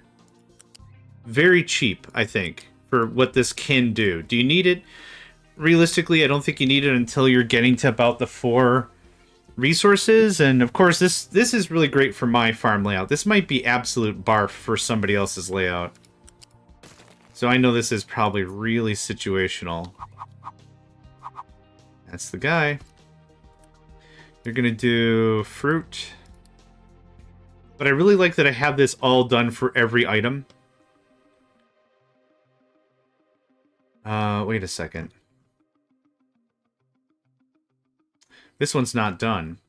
Very cheap, I think, for what this can do. Do you need it? Realistically, I don't think you need it until you're getting to about the 4 resources. And of course, this is really great for my farm layout. This might be absolute barf for somebody else's layout. So I know this is probably really situational. That's the guy. You're gonna do fruit. But I really like that I have this all done for every item. Wait a second. This one's not done.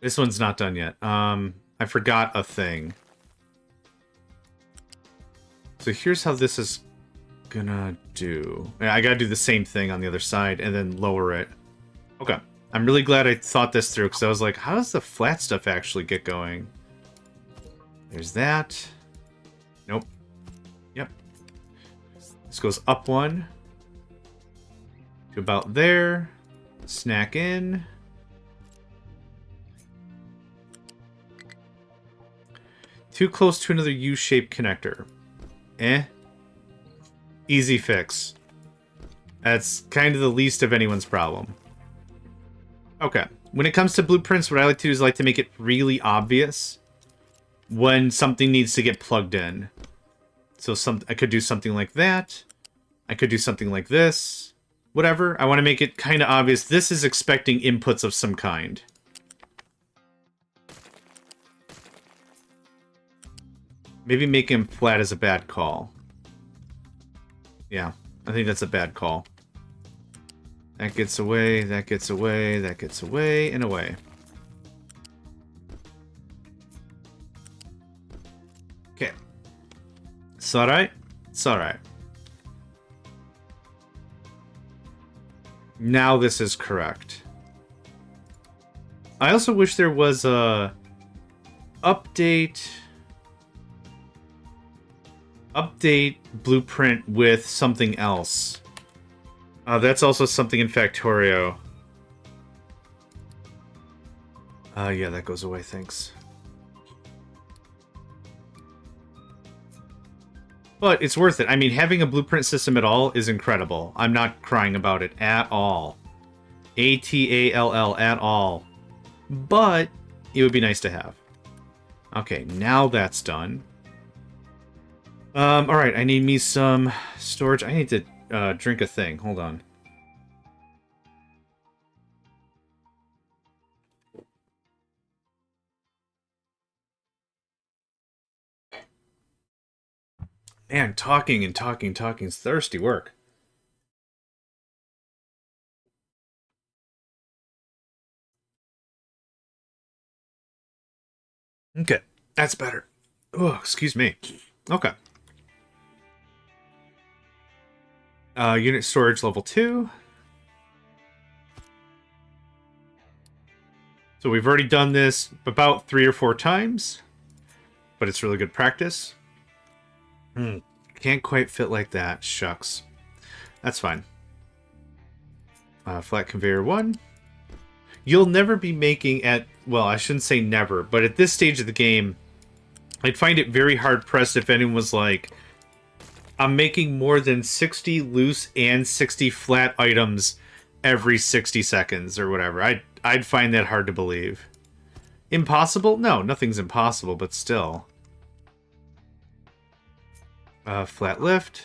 This one's not done yet. I forgot a thing. So here's how this is gonna do. I gotta do the same thing on the other side and then lower it. Okay. I'm really glad I thought this through because I was like, how does the flat stuff actually get going? There's that. Nope. Yep. This goes up 1 to about there. Snack in. Too close to another U-shaped connector. Easy fix. That's kind of the least of anyone's problem. Okay. When it comes to blueprints, what I like to do is like to make it really obvious when something needs to get plugged in. So I could do something like that. I could do something like this. Whatever. I want to make it kind of obvious. This is expecting inputs of some kind. Maybe make him flat is a bad call. Yeah, I think that's a bad call. That gets away, that gets away, that gets away, and away. Okay. It's alright. It's alright. Now this is correct. I also wish there was a update blueprint with something else. That's also something in Factorio. Yeah, that goes away, thanks. But it's worth it. I mean, having a blueprint system at all is incredible. I'm not crying about it at all. ATALL at all. But it would be nice to have. Okay, now that's done. Alright, I need me some storage. I need to drink a thing. Hold on. Man, talking and talking and talking is thirsty work. Okay, that's better. Oh, excuse me. Okay. Unit storage level 2. So we've already done this about 3 or 4 times, but it's really good practice. Can't quite fit like that. Shucks. That's fine. Flat conveyor 1. You'll never be making well, I shouldn't say never, but at this stage of the game, I'd find it very hard-pressed if anyone was like, I'm making more than 60 loose and 60 flat items every 60 seconds or whatever. I'd find that hard to believe. Impossible? No, nothing's impossible, but still. Flat lift.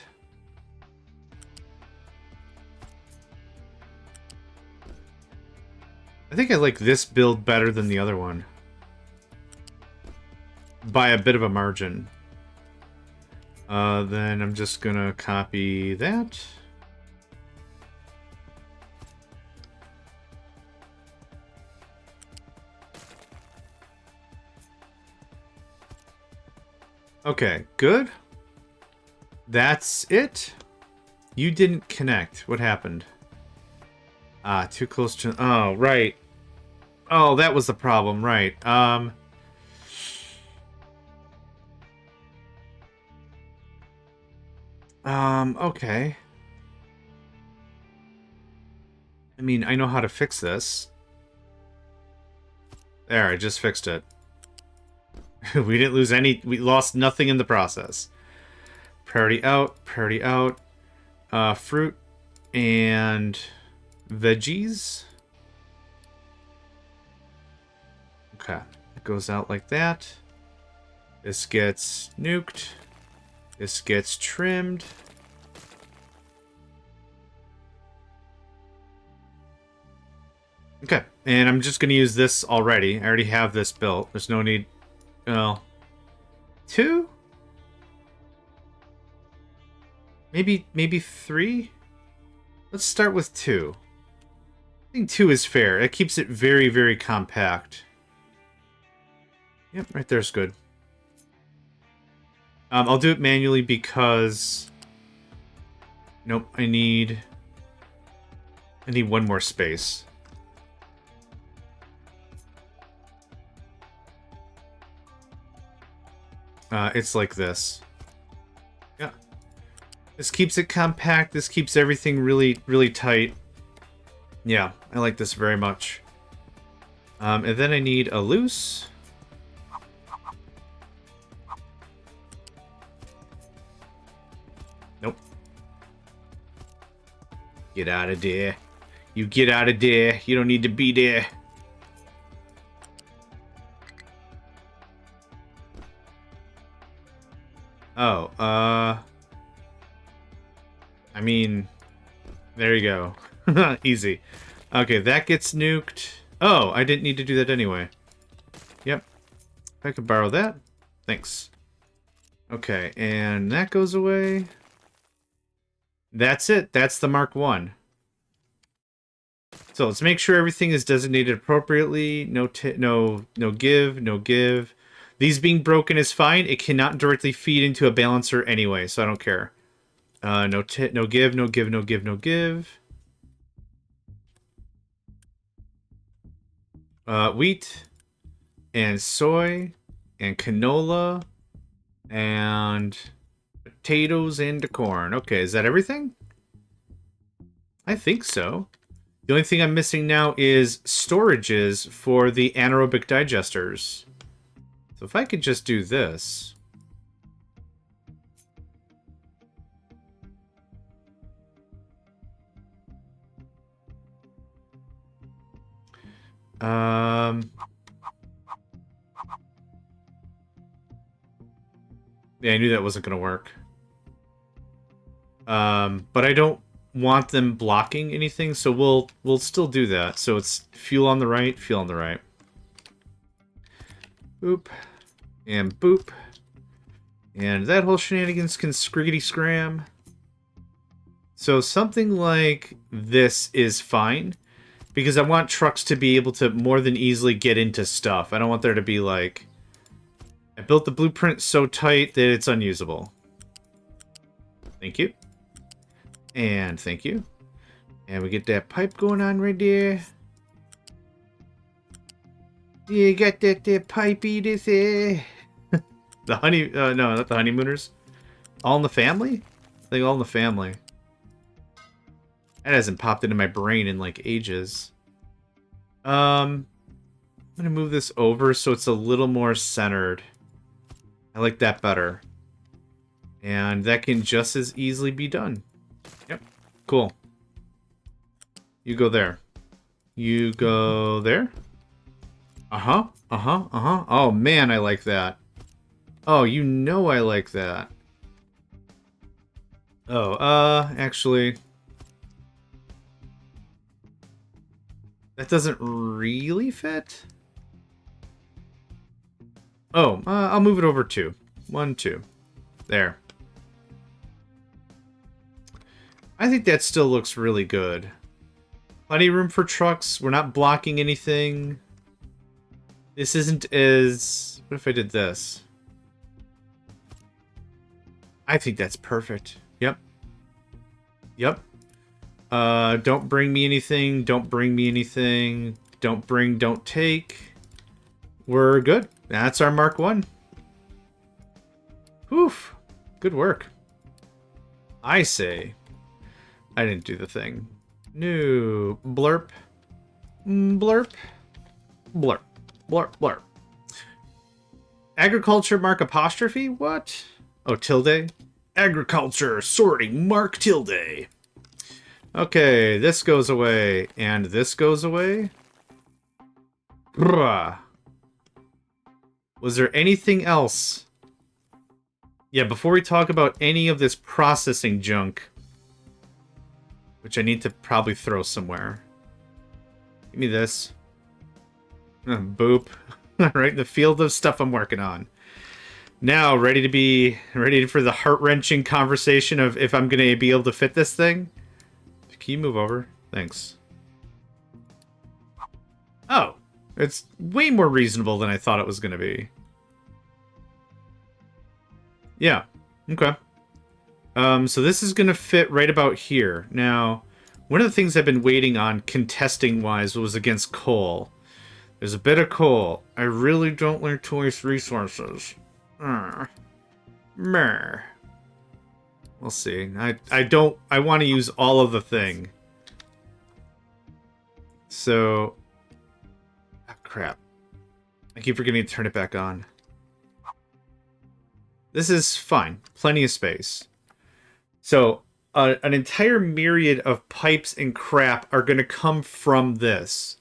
I think I like this build better than the other one. By a bit of a margin. Then I'm just gonna copy that. Okay, good. That's it. You didn't connect. What happened? Ah, too close to... Oh, right. Oh, that was the problem, right. Okay. I mean, I know how to fix this. There, I just fixed it. We didn't lose any... We lost nothing in the process. Priority out, priority out. Fruit and veggies. Okay, it goes out like that. This gets nuked. This gets trimmed. Okay, and I'm just going to use this already. I already have this built. There's no need... Well... 2? Maybe 3? Let's start with 2. I think 2 is fair. It keeps it very, very compact. Yep, right there's good. I'll do it manually because... Nope, I need one more space. It's like this. Yeah. This keeps it compact. This keeps everything really, really tight. Yeah, I like this very much. And then I need a loose. Nope. Get out of there. You get out of there. You don't need to be there. Oh, I mean, there you go. Easy. Okay, that gets nuked. Oh, I didn't need to do that anyway. Yep. If I could borrow that. Thanks. Okay, and that goes away. That's it. That's the Mark 1. So let's make sure everything is designated appropriately. No give, no give. These being broken is fine. It cannot directly feed into a balancer anyway, so I don't care. No give, no give, no give, no give. Wheat and soy and canola and potatoes and corn. Okay, is that everything? I think so. The only thing I'm missing now is storages for the anaerobic digesters. So if I could just do this. Yeah, I knew that wasn't going to work. But I don't want them blocking anything, so we'll still do that. So it's fuel on the right, fuel on the right. Boop. And boop. And that whole shenanigans can scriggity scram. So something like this is fine. Because I want trucks to be able to more than easily get into stuff. I don't want there to be like... I built the blueprint so tight that it's unusable. Thank you. And thank you. And we get that pipe going on right there. Yeah, you got that pipey this there. The honey... no, not the honeymooners. All in the Family? I think All in the Family. That hasn't popped into my brain in like ages. I'm gonna move this over so it's a little more centered. I like that better. And that can just as easily be done. Yep. Cool. You go there. You go there. Uh-huh. Uh-huh. Uh-huh. Oh, man, I like that. Oh, you know I like that. Oh, actually... That doesn't really fit? Oh, I'll move it over 2. 1, 2. There. I think that still looks really good. Plenty of room for trucks. We're not blocking anything. This isn't as... What if I did this? I think that's perfect. Yep. Yep. Don't bring me anything. Don't bring me anything. Don't bring, don't take. We're good. That's our Mark 1. Oof. Good work. I say. I didn't do the thing. No. Blurp. Blurp. Blurp. Blurp. Blurp. Agriculture mark apostrophe? What? Oh, tilde? Agriculture sorting mark tilde. Okay, this goes away, and this goes away. Bruh. Was there anything else? Yeah, before we talk about any of this processing junk, which I need to probably throw somewhere. Give me this. Boop. Right in the field of stuff I'm working on. Now, ready for the heart-wrenching conversation of if I'm going to be able to fit this thing? Can you move over? Thanks. Oh. It's way more reasonable than I thought it was going to be. Yeah. Okay. So this is going to fit right about here. Now, one of the things I've been waiting on contesting-wise was against coal. There's a bit of coal. I really don't like to waste resources. Meh. We'll see. I want to use all of the thing. So, crap. I keep forgetting to turn it back on. This is fine. Plenty of space. So, an entire myriad of pipes and crap are going to come from this.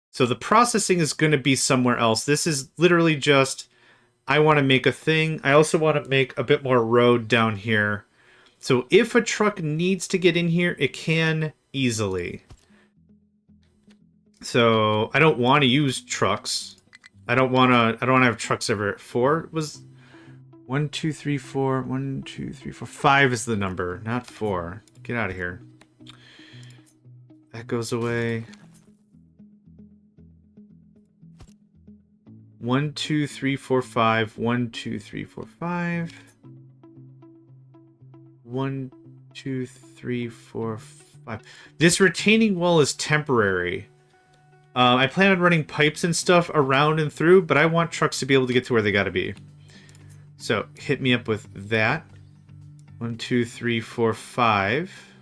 So the processing is going to be somewhere else. This is literally just, I want to make a thing. I also want to make a bit more road down here. So if a truck needs to get in here, it can easily. So I don't want to use trucks. I don't want to have trucks ever. 4 was 1, 2, 3, 4. 1, 2, 3, 4. 5 is the number, not 4. Get out of here. That goes away. 1, 2, 3, 4, 5. 1, 2, 3, 4, 5. 1, 2, 3, 4, 5. This retaining wall is temporary. I plan on running pipes and stuff around and through, but I want trucks to be able to get to where they gotta be. So, hit me up with that. 1, 2, 3, 4, 5.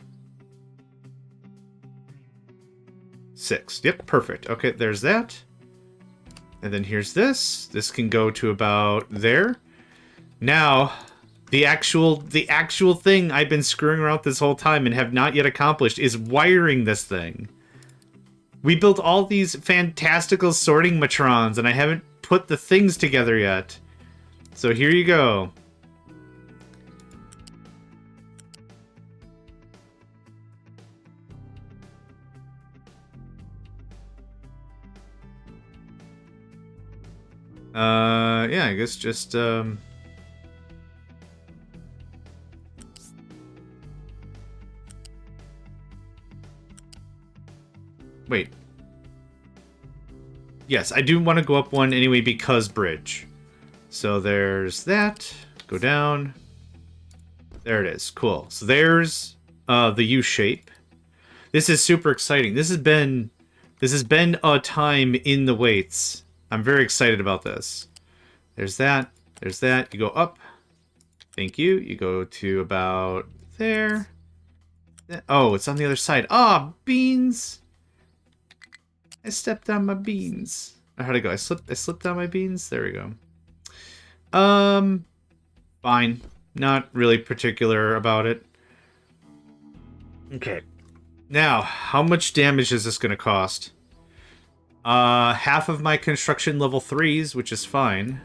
6. Yep, perfect. Okay, there's that. And then here's this. This can go to about there. Now, the actual thing I've been screwing around this whole time and have not yet accomplished is wiring this thing. We built all these fantastical sorting matrons, and I haven't put the things together yet. So here you go. Yeah, I guess just, wait. Yes, I do want to go up one anyway because bridge. So there's that. Go down. There it is. Cool. So there's the U shape. This is super exciting. This has been a time in the waits. I'm very excited about this. There's that. There's that. You go up. Thank you. You go to about there. Oh, it's on the other side. Ah, beans. I stepped on my beans. How'd I go? I slipped on my beans. There we go. Fine. Not really particular about it. Okay. Now, how much damage is this going to cost? Half of my construction level 3s, which is fine.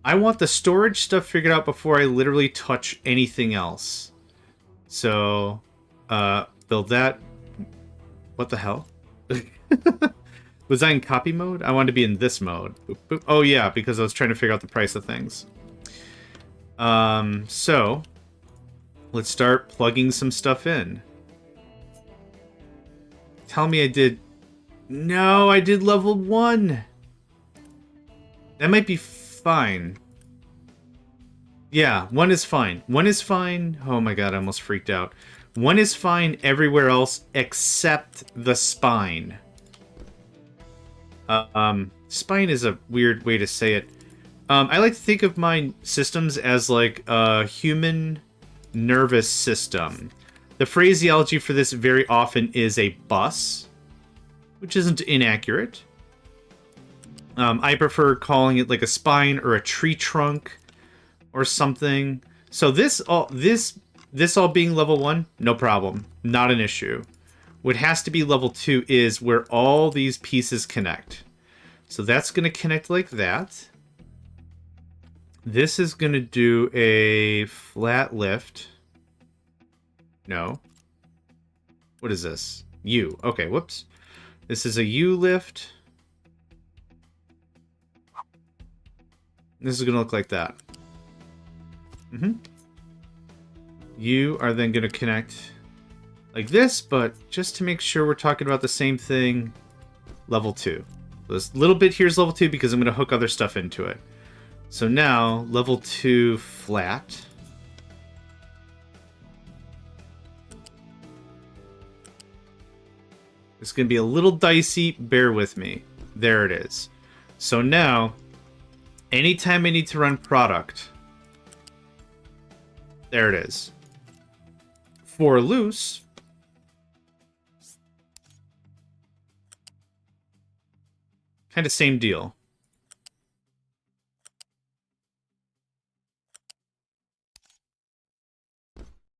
I want the storage stuff figured out before I literally touch anything else. So, build that. What the hell? Was I in copy mode? I wanted to be in this mode. Boop, boop. Oh yeah, because I was trying to figure out the price of things. So, let's start plugging some stuff in. Tell me I did... No, I did level 1! That might be fine. Yeah, 1 is fine. 1 is fine. Oh my god, I almost freaked out. 1 is fine everywhere else except the spine. Spine is a weird way to say it. I like to think of my systems as like a human nervous system. The phraseology for this very often is a bus, which isn't inaccurate. I prefer calling it like a spine or a tree trunk or something. So this all being level 1, no problem. Not an issue. What has to be level 2 is where all these pieces connect. So that's going to connect like that. This is going to do a flat lift. No. What is this? U. Okay, whoops. This is a U lift. This is going to look like that. You are then going to connect like this, but just to make sure we're talking about the same thing, level 2. This little bit here is level 2 because I'm going to hook other stuff into it. So now, level 2 flat. It's going to be a little dicey, bear with me. There it is. So now, anytime I need to run product, there it is. For loose, Kind of same deal.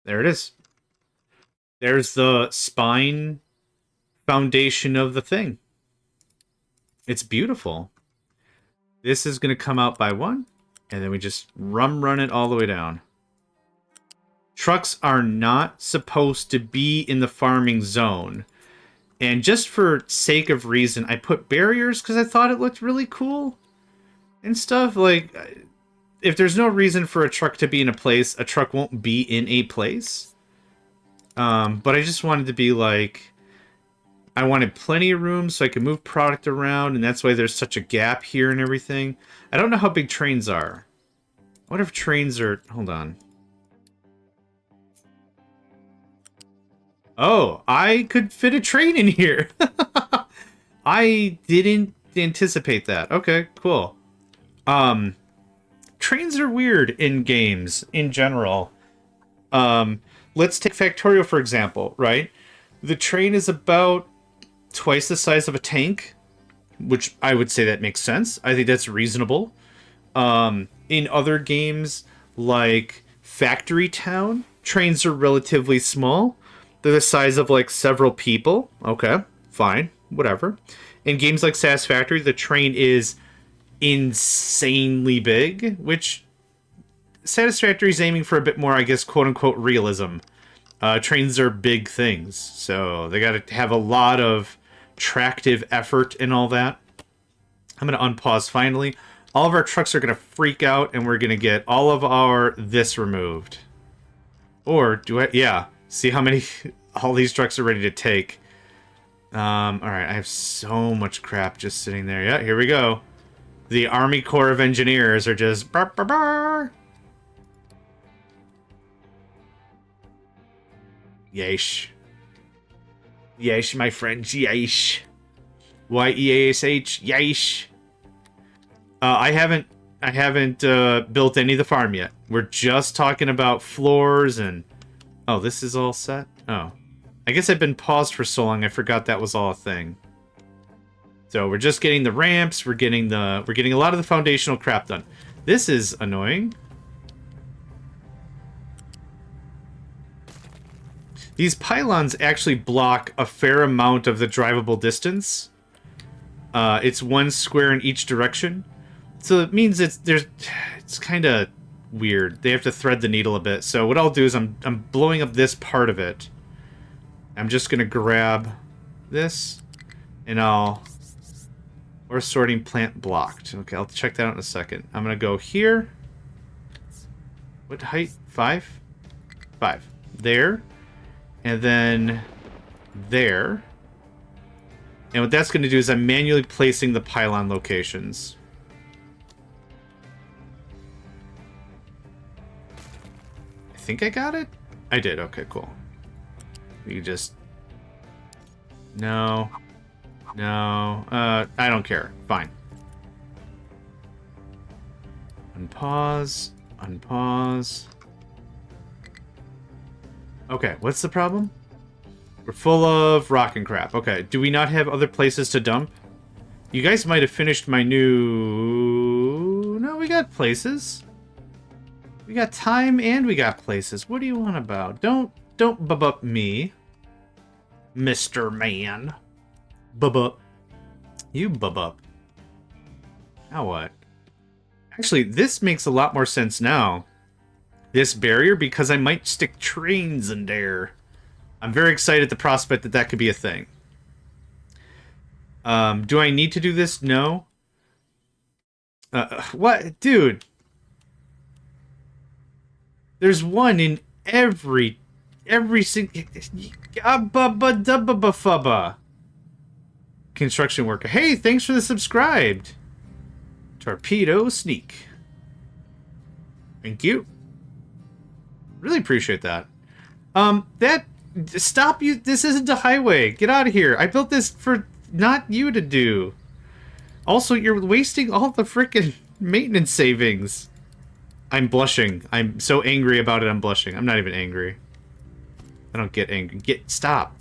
There it is. There's the spine foundation of the thing. It's beautiful. This is going to come out by one, and then we just run it all the way down. Trucks are not supposed to be in the farming zone. And just for sake of reason, I put barriers because I thought it looked really cool and stuff. Like, if there's no reason for a truck to be in a place, a truck won't be in a place. But I just wanted to be like, I wanted plenty of room so I could move product around, and that's why there's such a gap here and everything. I don't know how big trains are. What if trains are... Hold on. Oh, I could fit a train in here. I didn't anticipate that. Okay, cool. Trains are weird in games in general. Let's take Factorio, for example, right? The train is about twice the size of a tank, which I would say that makes sense. I think that's reasonable. In other games, like Factory Town, trains are relatively small. They're the size of, like, several people. Okay, fine, whatever. In games like Satisfactory, the train is insanely big, which Satisfactory is aiming for a bit more, I guess, quote-unquote realism. Trains are big things, so they got to have a lot of tractive effort and all that. I'm going to unpause finally. All of our trucks are going to freak out, and we're going to get all of our this removed. Or do I... Yeah. See how many... all these trucks are ready to take. Alright, I have so much crap just sitting there. Yeah, here we go. The Army Corps of Engineers are just... Burr, burr, burr. Yeesh. Yeesh, my friends. Yeesh. Y-E-A-S-H. Yeesh. I haven't built any of the farm yet. We're just talking about floors and... Oh, this is all set? Oh. I guess I've been paused for so long I forgot that was all a thing. So we're just getting the ramps, we're getting a lot of the foundational crap done. This is annoying. These pylons actually block a fair amount of the drivable distance. It's one square in each direction. So it means it's kind of weird. They have to thread the needle a bit. So what I'll do is I'm blowing up this part of it. I'm just gonna grab this, and or sorting plant blocked. Okay, I'll check that out in a second. I'm gonna go here. What height? 5? 5. There, and then there. And what that's gonna do is I'm manually placing the pylon locations. I think I got it? I did. Okay, cool. You just... No. No. I don't care. Fine. Unpause. Unpause. Okay, what's the problem? We're full of rock and crap. Okay, do we not have other places to dump? You guys might have finished my new... No, we got places. We got time and we got places. What do you want about? Don't bub up me, Mr. Man. Bub up. You bub up. Now what? Actually, this makes a lot more sense now. This barrier, because I might stick trains in there. I'm very excited at the prospect that that could be a thing. Do I need to do this? No. What? Dude. There's one in every single... Construction worker. Hey, thanks for the subscribed. Torpedo Sneak. Thank you. Really appreciate that. Stop you. This isn't a highway. Get out of here. I built this for not you to do. Also, you're wasting all the frickin' maintenance savings. I'm blushing. I'm so angry about it, I'm blushing. I'm not even angry. I don't get angry. Stop.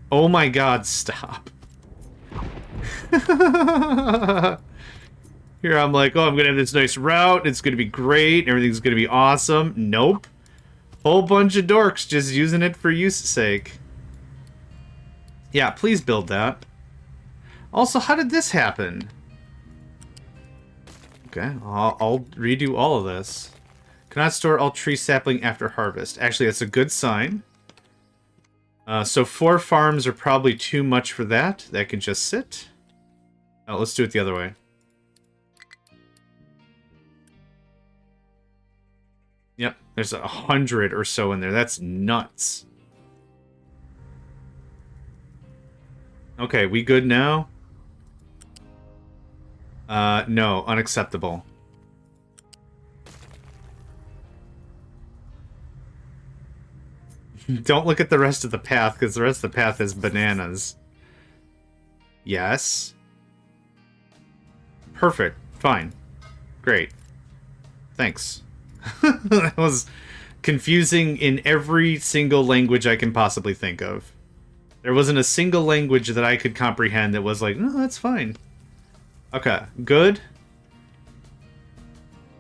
Oh my god, stop. You're Here I'm like, oh, I'm gonna have this nice route. It's gonna be great. Everything's gonna be awesome. Nope. Whole bunch of dorks just using it for use's sake. Yeah, please build that. Also, how did this happen? Okay, I'll redo all of this. Cannot store all tree sapling after harvest. Actually, that's a good sign. So 4 farms are probably too much for that. That can just sit. Oh, let's do it the other way. Yep, there's 100 or so in there. That's nuts. Okay, we good now? No, unacceptable. Don't look at the rest of the path, because the rest of the path is bananas. Yes. Perfect. Fine. Great. Thanks. That was confusing in every single language I can possibly think of. There wasn't a single language that I could comprehend that was like, no, that's fine. Okay, good.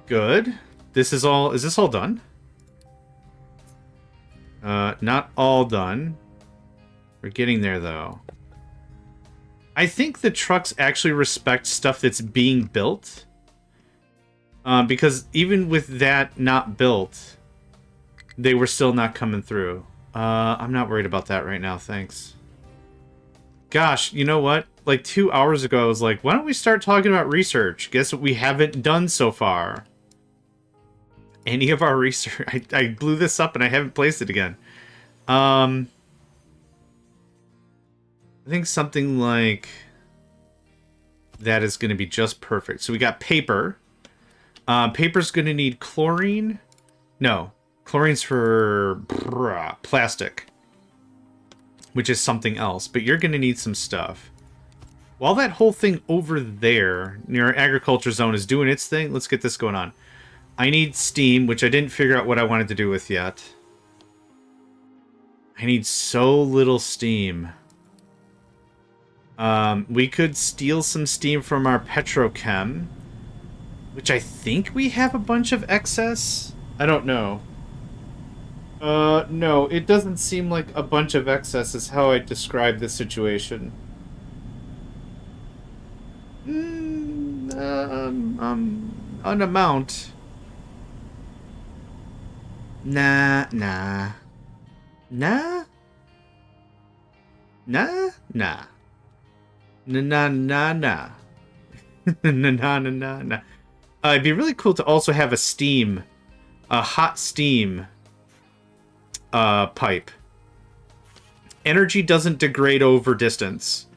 Good. This is all... Is this all done? Not all done. We're getting there, though. I think the trucks actually respect stuff that's being built. Because even with that not built, they were still not coming through. I'm not worried about that right now, thanks. Gosh, you know what? Like 2 hours ago, I was like, why don't we start talking about research? Guess what we haven't done so far? Any of our research... I blew this up and I haven't placed it again. I think something like... that is going to be just perfect. So we got paper. Paper's going to need chlorine. No. Chlorine's for plastic. Which is something else. But you're going to need some stuff. While that whole thing over there, near our agriculture zone, is doing its thing, let's get this going on. I need steam, which I didn't figure out what I wanted to do with yet. I need so little steam. We could steal some steam from our petrochem, which I think we have a bunch of excess. I don't know. No, it doesn't seem like a bunch of excess is how I describe this situation. An amount. Nah. Nah. Nah. Nah. Nah. Nah. Nah. Nah. It'd be really cool to also have a hot steam pipe. Energy doesn't degrade over distance.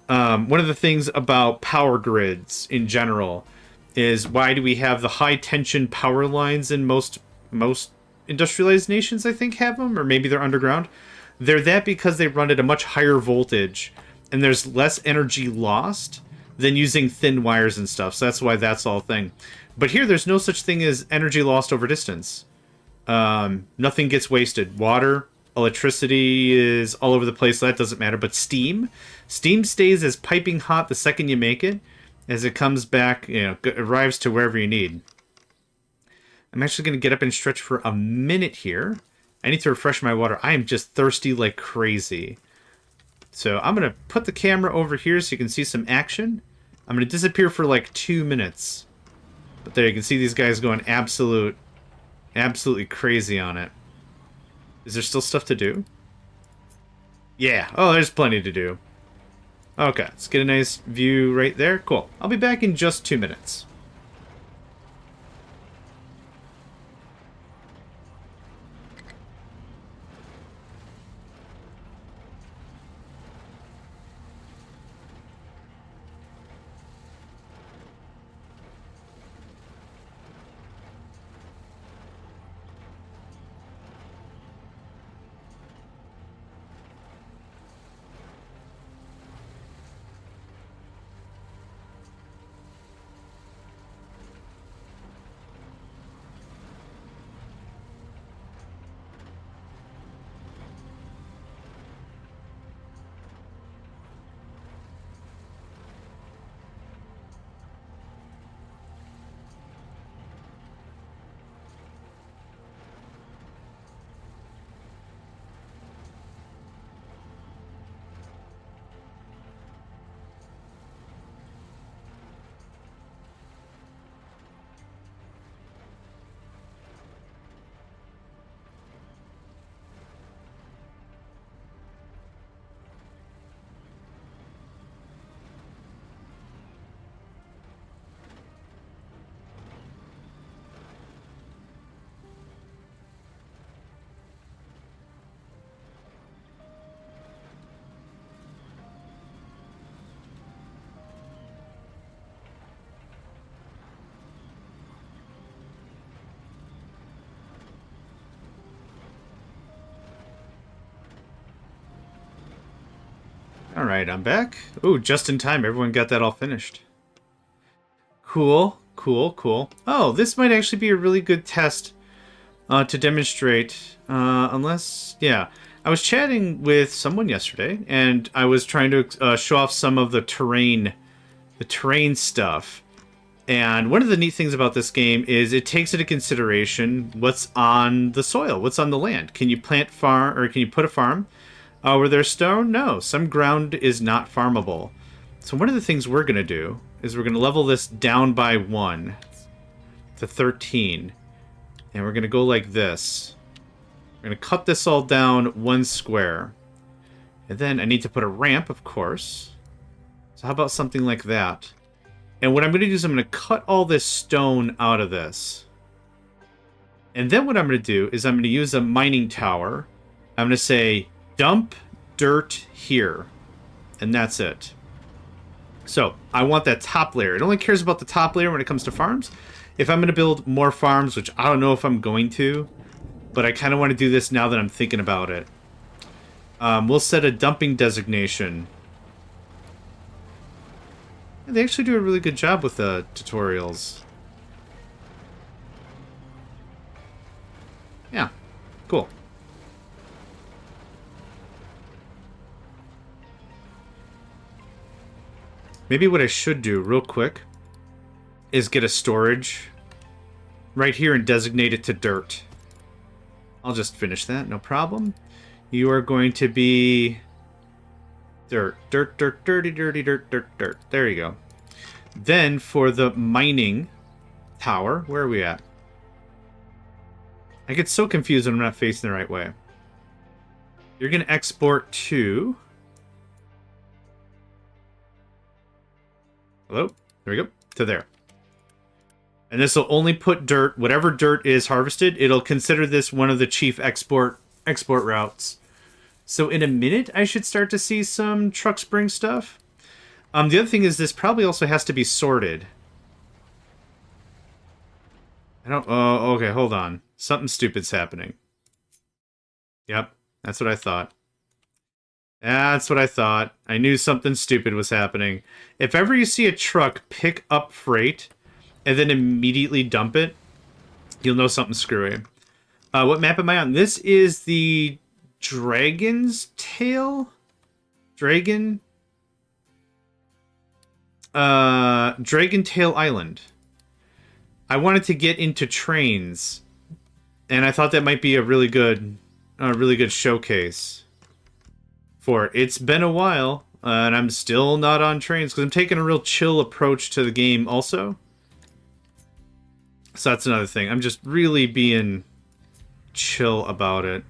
One of the things about power grids in general is why do we have the high tension power lines in most industrialized nations, I think, have them, or maybe they're underground. They're that because they run at a much higher voltage and there's less energy lost than using thin wires and stuff. So that's why that's all a thing. But here, there's no such thing as energy lost over distance. Nothing gets wasted. Water, electricity is all over the place. So that doesn't matter. But steam stays as piping hot the second you make it. As it comes back, arrives to wherever you need. I'm actually going to get up and stretch for a minute here. I need to refresh my water. I am just thirsty like crazy. So I'm going to put the camera over here so you can see some action. I'm going to disappear for like 2 minutes. But there you can see these guys going absolutely crazy on it. Is there still stuff to do? Yeah. Oh, there's plenty to do. Okay, let's get a nice view right there. Cool. I'll be back in just 2 minutes. Alright, I'm back. Ooh, just in time. Everyone got that all finished. Cool, cool, cool. Oh, this might actually be a really good test to demonstrate. Yeah. I was chatting with someone yesterday, and I was trying to show off some of the terrain stuff. And one of the neat things about this game is it takes into consideration what's on the soil, what's on the land. Can you plant farm, or can you put a farm where there's stone? No, some ground is not farmable. So one of the things we're going to do is we're going to level this down by 1 to 13. And we're going to go like this. We're going to cut this all down 1 square. And then I need to put a ramp, of course. So how about something like that? And what I'm going to do is I'm going to cut all this stone out of this. And then what I'm going to do is I'm going to use a mining tower. I'm going to say, dump dirt here. And that's it. So, I want that top layer. It only cares about the top layer when it comes to farms. If I'm going to build more farms, which I don't know if I'm going to, but I kind of want to do this now that I'm thinking about it. We'll set a dumping designation. They actually do a really good job with the tutorials. Yeah, cool. Maybe what I should do real quick is get a storage right here and designate it to dirt. I'll just finish that, no problem. You are going to be dirt, dirt, dirt, dirty, dirty, dirt, dirt, dirt. There you go. Then for the mining tower, where are we at? I get so confused when I'm not facing the right way. You're going to export to... Hello? There we go. To there. And this will only put dirt, whatever dirt is harvested, it'll consider this one of the chief export routes. So in a minute, I should start to see some trucks bring stuff. The other thing is this probably also has to be sorted. I don't... Oh, okay, hold on. Something stupid's happening. Yep, that's what I thought. That's what I thought. I knew something stupid was happening. If ever you see a truck pick up freight and then immediately dump it, you'll know something's screwy. What map am I on? This is the Dragon's Tail? Dragon Tail Island. I wanted to get into trains, and I thought that might be a really good showcase for it. It's been a while, and I'm still not on trains because I'm taking a real chill approach to the game also. So that's another thing. I'm just really being chill about it.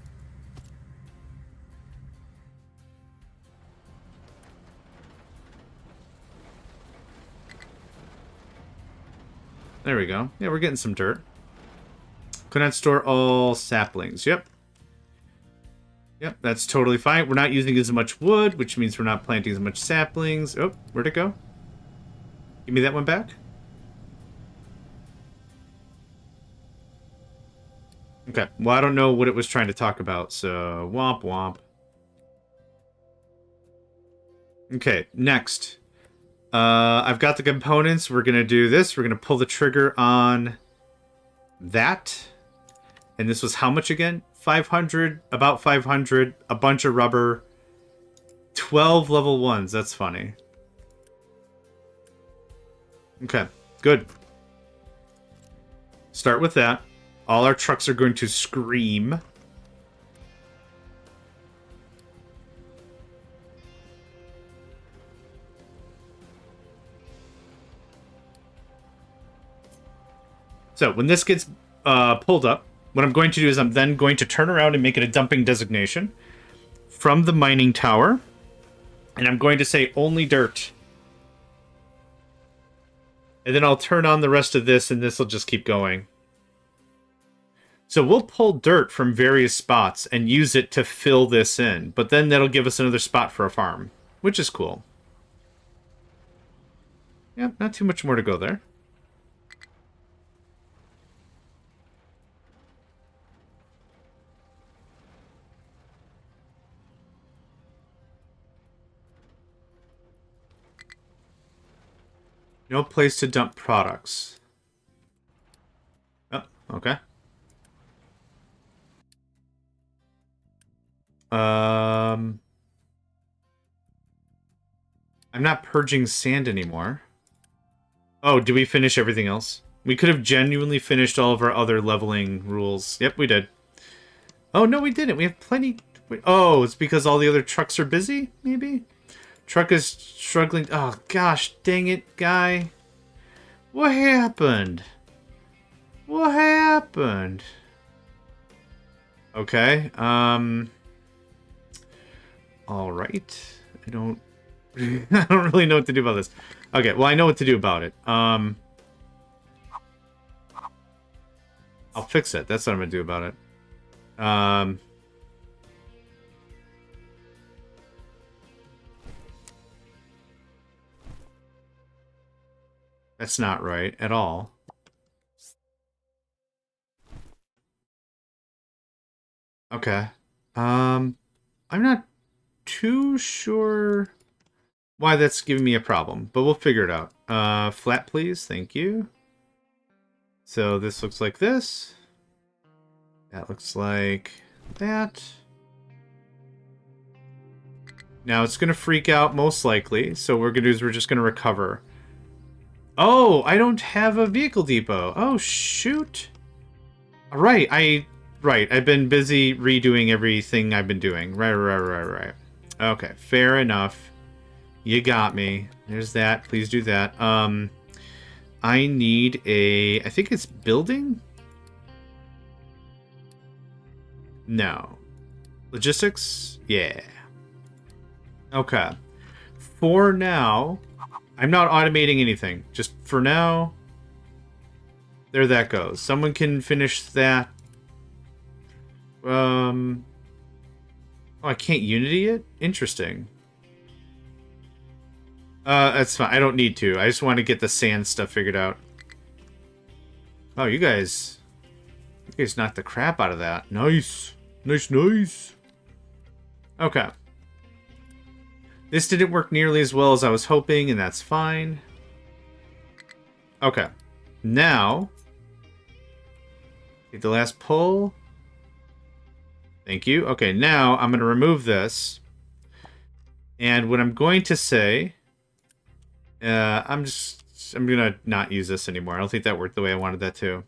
There we go. Yeah, we're getting some dirt. Could not store all saplings. Yep. Yep, that's totally fine. We're not using as much wood, which means we're not planting as much saplings. Oh, where'd it go? Give me that one back. Okay, well, I don't know what it was trying to talk about, so womp womp. Okay, next. I've got the components. We're going to do this. We're going to pull the trigger on that. And this was how much again? 500, about 500, a bunch of rubber, 12 level 1s. That's funny. Okay, good. Start with that. All our trucks are going to scream. So when this gets pulled up, what I'm going to do is I'm then going to turn around and make it a dumping designation from the mining tower. And I'm going to say only dirt. And then I'll turn on the rest of this, and this will just keep going. So we'll pull dirt from various spots and use it to fill this in. But then that'll give us another spot for a farm, which is cool. Yeah, not too much more to go there. No place to dump products. Oh, okay. I'm not purging sand anymore. Oh, did we finish everything else? We could have genuinely finished all of our other leveling rules. Yep, we did. Oh, no, we didn't. We have plenty... Oh, it's because all the other trucks are busy, maybe? Truck is struggling... Oh, gosh, dang it, guy. What happened? What happened? Okay, Alright. I don't... I don't really know what to do about this. Okay, well, I know what to do about it. I'll fix it. That's what I'm gonna do about it. That's not right at all. Okay. I'm not too sure why that's giving me a problem, but we'll figure it out. Flat, please. Thank you. So this looks like this. That looks like that. Now it's going to freak out most likely, so what we're going to do is we're just going to recover. Oh, I don't have a vehicle depot. Oh, shoot. All right, I've been busy redoing everything I've been doing. Right. Okay, fair enough. You got me. There's that. Please do that. I need a... I think it's building? No. Logistics? Yeah. Okay. For now, I'm not automating anything. Just for now, there that goes. Someone can finish that. Oh, I can't Unity it? Interesting. That's fine. I don't need to. I just want to get the sand stuff figured out. Oh, you guys knocked the crap out of that. Nice. Nice. Okay. This didn't work nearly as well as I was hoping, and that's fine. Okay. Now, take the last pull. Thank you. Okay, now I'm going to remove this. And what I'm going to say... I'm going to not use this anymore. I don't think that worked the way I wanted that to.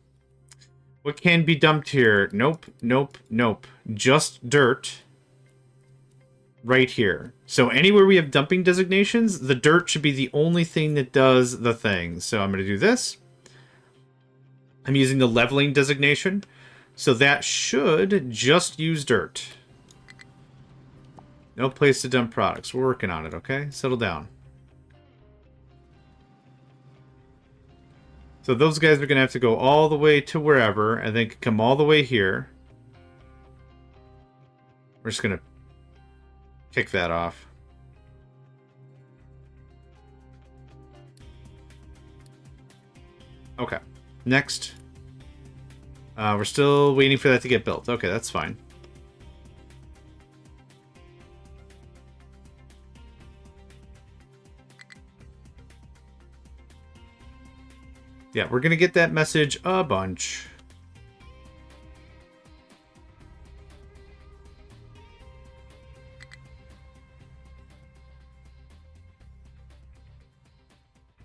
What can be dumped here? Nope. Just dirt. Right here. So anywhere we have dumping designations, the dirt should be the only thing that does the thing. So I'm going to do this. I'm using the leveling designation. So that should just use dirt. No place to dump products. We're working on it, okay? Settle down. So those guys are going to have to go all the way to wherever, and then come all the way here. We're just going to kick that off. Okay. Next. We're still waiting for that to get built. Okay, that's fine. Yeah, we're going to get that message a bunch.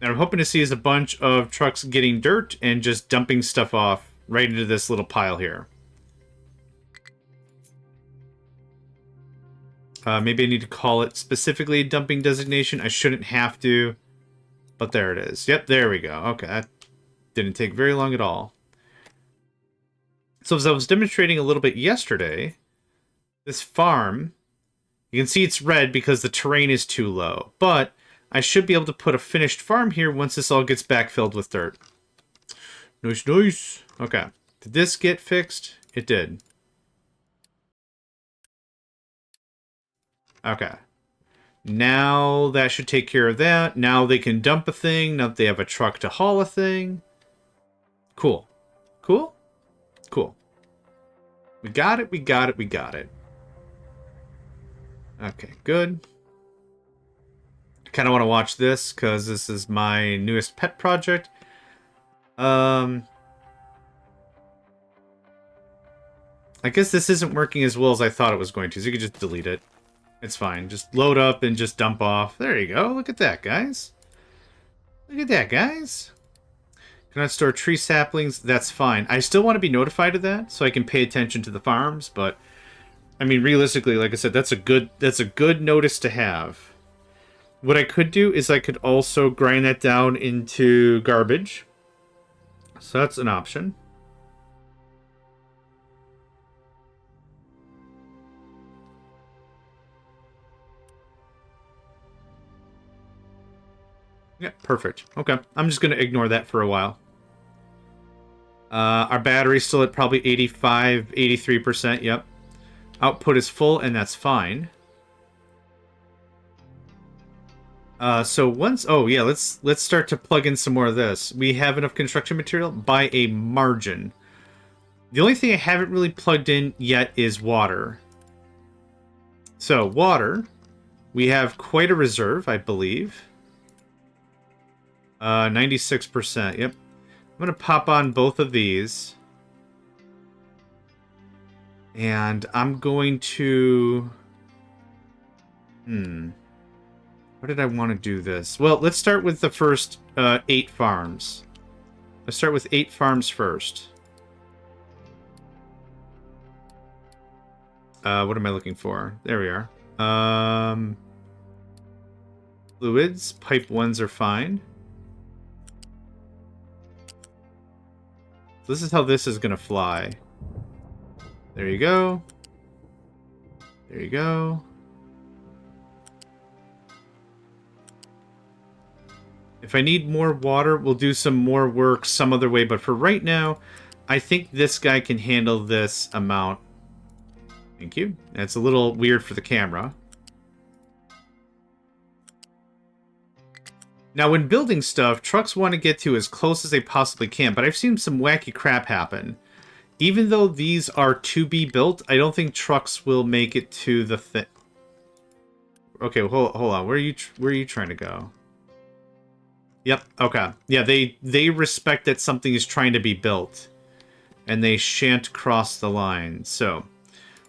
And I'm hoping to see is a bunch of trucks getting dirt and just dumping stuff off right into this little pile here. Maybe I need to call it specifically a dumping designation. I shouldn't have to, but there it is. Yep, there we go. Okay, that didn't take very long at all. So as I was demonstrating a little bit yesterday, this farm, you can see it's red because the terrain is too low, but I should be able to put a finished farm here once this all gets backfilled with dirt. Nice. Okay. Did this get fixed? It did. Okay. Now that should take care of that. Now they can dump a thing. Now they have a truck to haul a thing. Cool. We got it. Okay, good. kind of want to watch this because this is my newest pet project. I guess this isn't working as well as I thought it was going to, so you could just delete it. It's fine. Just load up and just dump off. There you go. Look at that, guys. Look at that, guys. Cannot store tree saplings. That's fine. I still want to be notified of that so I can pay attention to the farms, but I mean, realistically, like I said, that's a good notice to have. What I could do is I could also grind that down into garbage. So that's an option. Yeah, perfect. Okay, I'm just going to ignore that for a while. Our battery's still at probably 85, 83%, yep. Output is full, and that's fine. So once... Oh, yeah, let's start to plug in some more of this. We have enough construction material by a margin. The only thing I haven't really plugged in yet is water. So, water. We have quite a reserve, I believe. 96%, yep. I'm going to pop on both of these. And I'm going to... What did I want to do this? Well, let's start with the first 8 farms. Let's start with 8 farms first. What am I looking for? There we are. Fluids. Pipe 1s are fine. So this is how this is going to fly. There you go. There you go. If I need more water, we'll do some more work some other way. But for right now, I think this guy can handle this amount. Thank you. That's a little weird for the camera. Now, when building stuff, trucks want to get to as close as they possibly can, but I've seen some wacky crap happen. Even though these are to be built, I don't think trucks will make it to the thing. Okay, hold on. Where are you trying to go? Yep, okay. Yeah, they respect that something is trying to be built. And they shan't cross the line. So,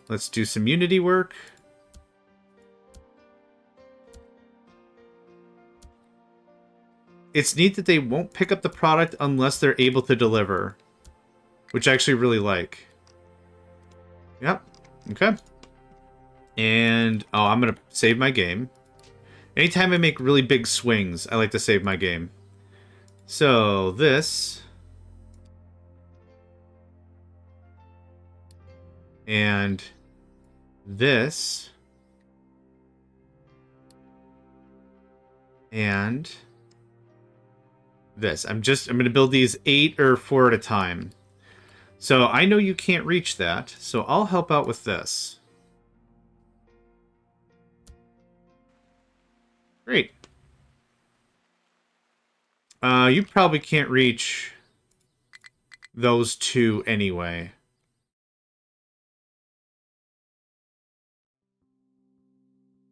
let's do some Unity work. It's neat that they won't pick up the product unless they're able to deliver. Which I actually really like. Yep. Okay. And, oh, I'm going to save my game. Anytime I make really big swings, I like to save my game. So, this. And this. And this. I'm going to build these 8 or 4 at a time. So I know you can't reach that, so I'll help out with this. Great. You probably can't reach those 2 anyway.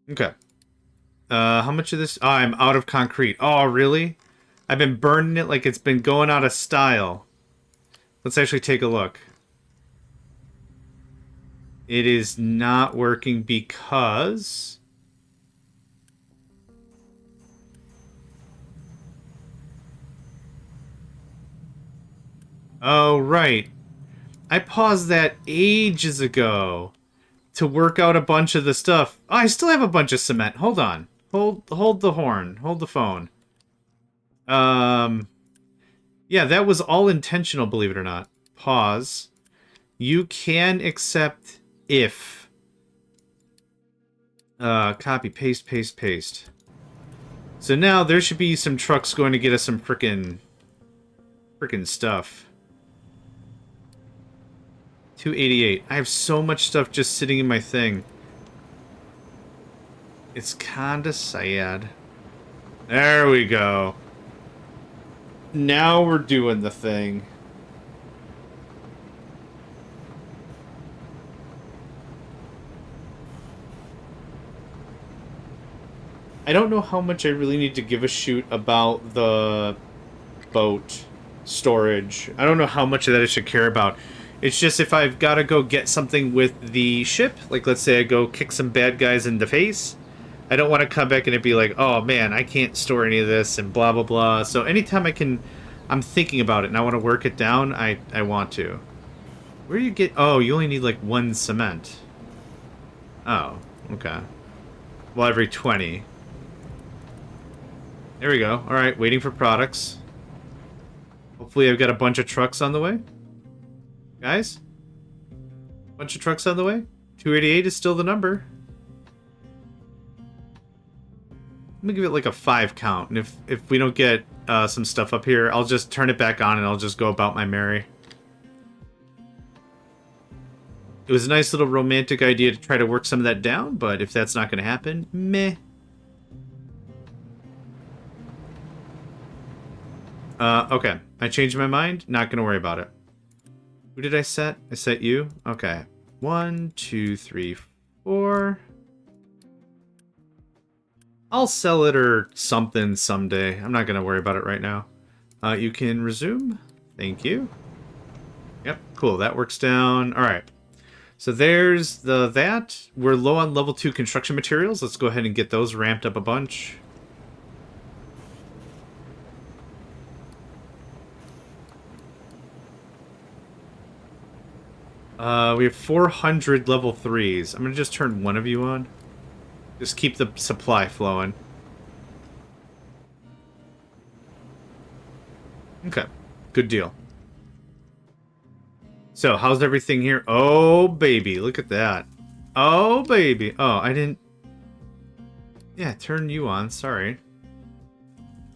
Okay. How much of this? Oh, I'm out of concrete. Oh, really? I've been burning it like it's been going out of style. Let's actually take a look. It is not working because... Oh, right. I paused that ages ago to work out a bunch of the stuff. Oh, I still have a bunch of cement. Hold on. Hold the horn. Hold the phone. Yeah, that was all intentional, believe it or not. Pause. You can accept if. Copy, paste, paste, paste. So now there should be some trucks going to get us some frickin' stuff. 288. I have so much stuff just sitting in my thing. It's kinda sad. There we go. Now we're doing the thing. I don't know how much I really need to give a shoot about the boat storage. I don't know how much of that I should care about. It's just if I've got to go get something with the ship, like let's say I go kick some bad guys in the face, I don't want to come back and it be like, oh man, I can't store any of this and blah blah blah. So anytime I'm thinking about it and I want to work it down, I want to. Where do you get? Oh, you only need like 1 cement. Oh, okay. Well, every 20. There we go. All right, waiting for products. Hopefully I've got a bunch of trucks on the way. Guys? Bunch of trucks on the way? 288 is still the number. I'm gonna give it like a 5 count, and if we don't get some stuff up here, I'll just turn it back on and I'll just go about my merry. It was a nice little romantic idea to try to work some of that down, but if that's not gonna happen, meh. Okay. I changed my mind. Not gonna worry about it. Who did I set? I set you? Okay. 1, 2, 3, 4. I'll sell it or something someday. I'm not gonna worry about it right now. You can resume. Thank you. Yep, cool. That works down. Alright. So there's that. We're low on level 2 construction materials. Let's go ahead and get those ramped up a bunch. We have 400 level 3s. I'm going to just turn one of you on. Just keep the supply flowing. Okay. Good deal. So, how's everything here? Oh, baby. Look at that. Oh, baby. Oh, I didn't... Yeah, turn you on. Sorry.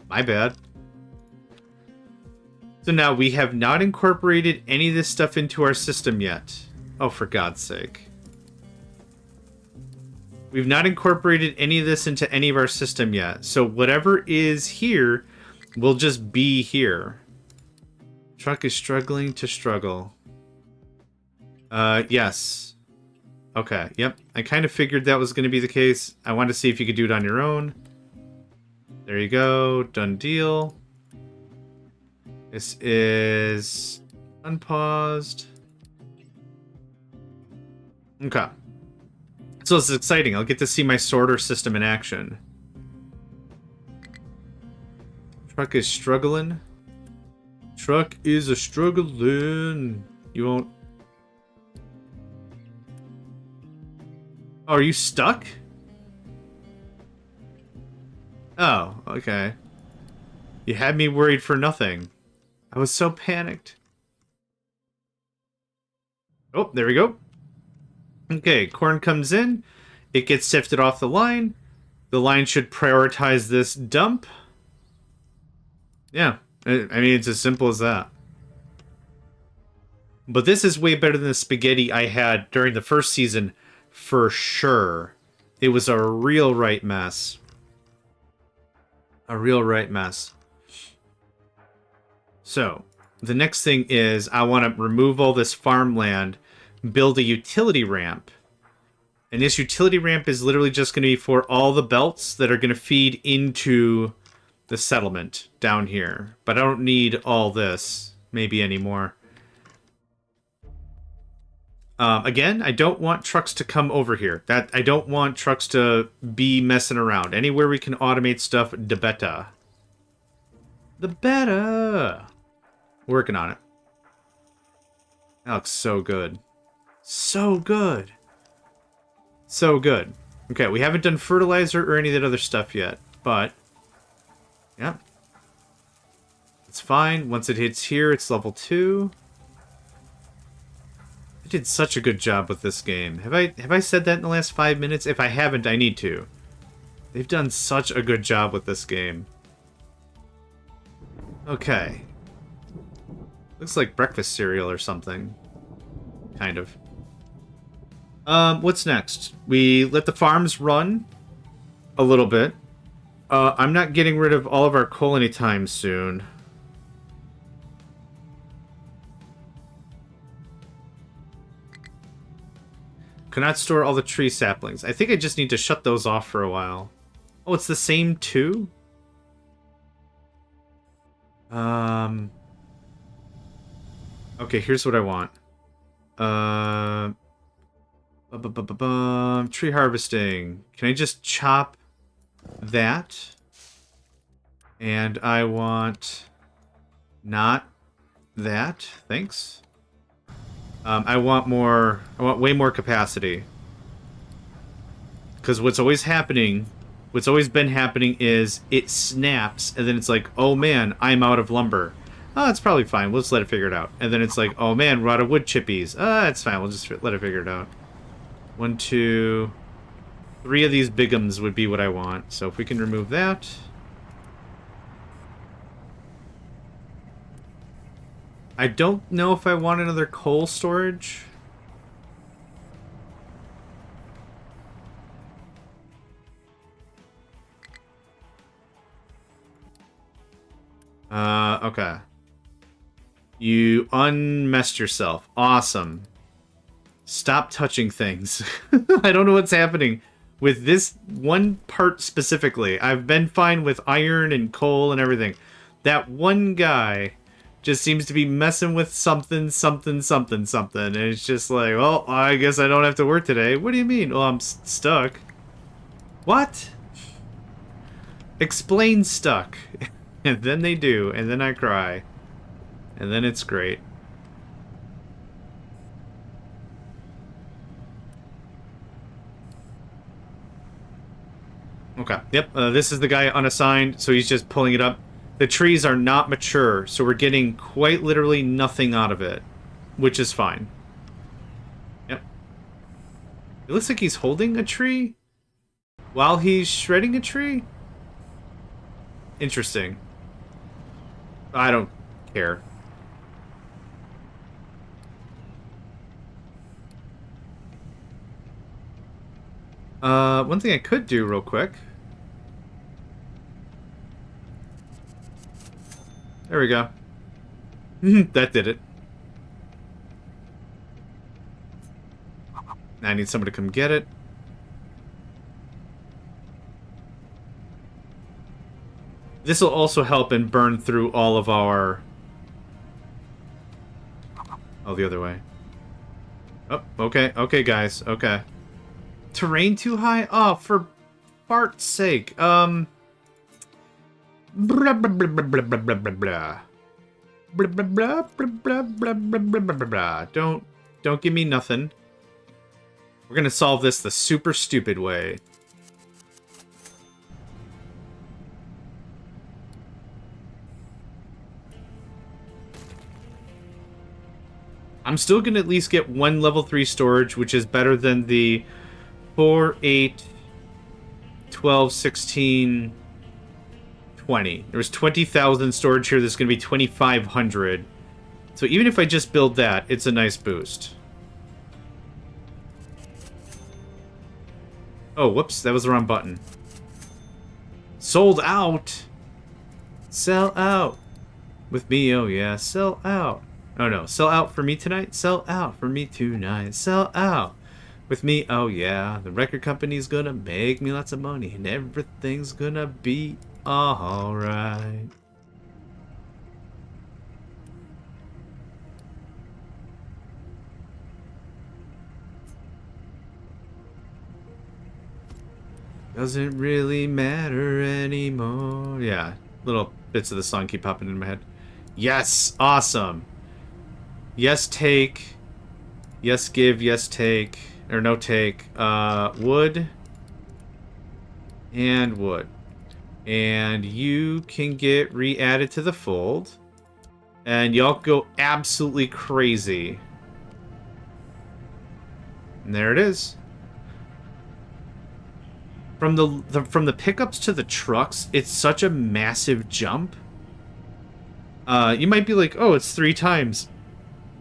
My bad. So now we have not incorporated any of this stuff into our system yet. Oh, for God's sake. We've not incorporated any of this into any of our system yet. So whatever is here will just be here. Truck is struggling to struggle. Yes. Okay, yep. I kind of figured that was going to be the case. I wanted to see if you could do it on your own. There you go. Done deal. This is unpaused. Okay. So this is exciting. I'll get to see my sorter system in action. Truck is struggling. Truck is a struggling. You won't... Oh, are you stuck? Oh, okay. You had me worried for nothing. I was so panicked. Oh, there we go. Okay, corn comes in. It gets sifted off the line. The line should prioritize this dump. Yeah, I mean, it's as simple as that. But this is way better than the spaghetti I had during the first season, for sure. It was a real right mess. A real right mess. So, the next thing is I want to remove all this farmland, build a utility ramp. And this utility ramp is literally just going to be for all the belts that are going to feed into the settlement down here. But I don't need all this, maybe anymore. Again, I don't want trucks to come over here. I don't want trucks to be messing around. Anywhere we can automate stuff, the better. The better. Working on it. That looks so good. So good. So good. Okay, we haven't done fertilizer or any of that other stuff yet, but... yeah. It's fine. Once it hits here, it's level 2. I did such a good job with this game. Have I said that in the last 5 minutes? If I haven't, I need to. They've done such a good job with this game. Okay. Looks like breakfast cereal or something. Kind of. What's next? We let the farms run a little bit. I'm not getting rid of all of our coal anytime soon. Cannot store all the tree saplings. I think I just need to shut those off for a while. Oh, it's the same two? Okay, here's what I want. Tree harvesting. Can I just chop that? And I want not that. Thanks. I want way more capacity. Because what's always been happening is it snaps, and then it's like, oh man, I'm out of lumber. Oh, it's probably fine. We'll just let it figure it out. And then it's like, oh man, we're out of wood chippies. It's fine. We'll just let it figure it out. 1, 2, 3 of these bigums would be what I want. So if we can remove that. I don't know if I want another coal storage. Okay. You unmessed yourself. Awesome. Stop touching things. I don't know what's happening with this one part specifically. I've been fine with iron and coal and everything. That one guy just seems to be messing with something. And it's just like, well, I guess I don't have to work today. What do you mean? Well, I'm stuck. What? Explain stuck. And then they do, and then I cry. And then it's great. Okay, yep, this is the guy unassigned, so he's just pulling it up. The trees are not mature, so we're getting quite literally nothing out of it, which is fine. Yep. It looks like he's holding a tree while he's shredding a tree. Interesting. I don't care. One thing I could do real quick. There we go. That did it. Now I need somebody to come get it. This will also help and burn through all of our... Oh, the other way. Oh, okay. Okay, guys. Okay. Terrain too high? Oh, for fart's sake. Blah, blah, blah, blah, blah, blah, blah, blah, blah. Blah, blah, blah, blah, blah, blah, blah, blah, blah, blah. Don't give me nothing. We're gonna solve this the super stupid way. I'm still gonna at least get 1 level 3 storage, which is better than the 4, 8, 12, 16, 20. There was 20,000 storage here. There's going to be 2,500. So even if I just build that, it's a nice boost. Oh, whoops. That was the wrong button. Sold out. Sell out. With me, oh yeah. Sell out. Oh no. Sell out for me tonight? Sell out for me tonight. Sell out. With me, oh yeah, the record company's gonna make me lots of money and everything's gonna be alright. Doesn't really matter anymore. Yeah, little bits of the song keep popping in my head. Yes, awesome. Yes, take. Yes, give, yes, take. Or no take. Wood. And wood. And you can get re-added to the fold. And y'all go absolutely crazy. And there it is. From the pickups to the trucks, it's such a massive jump. You might be like, oh, it's 3 times.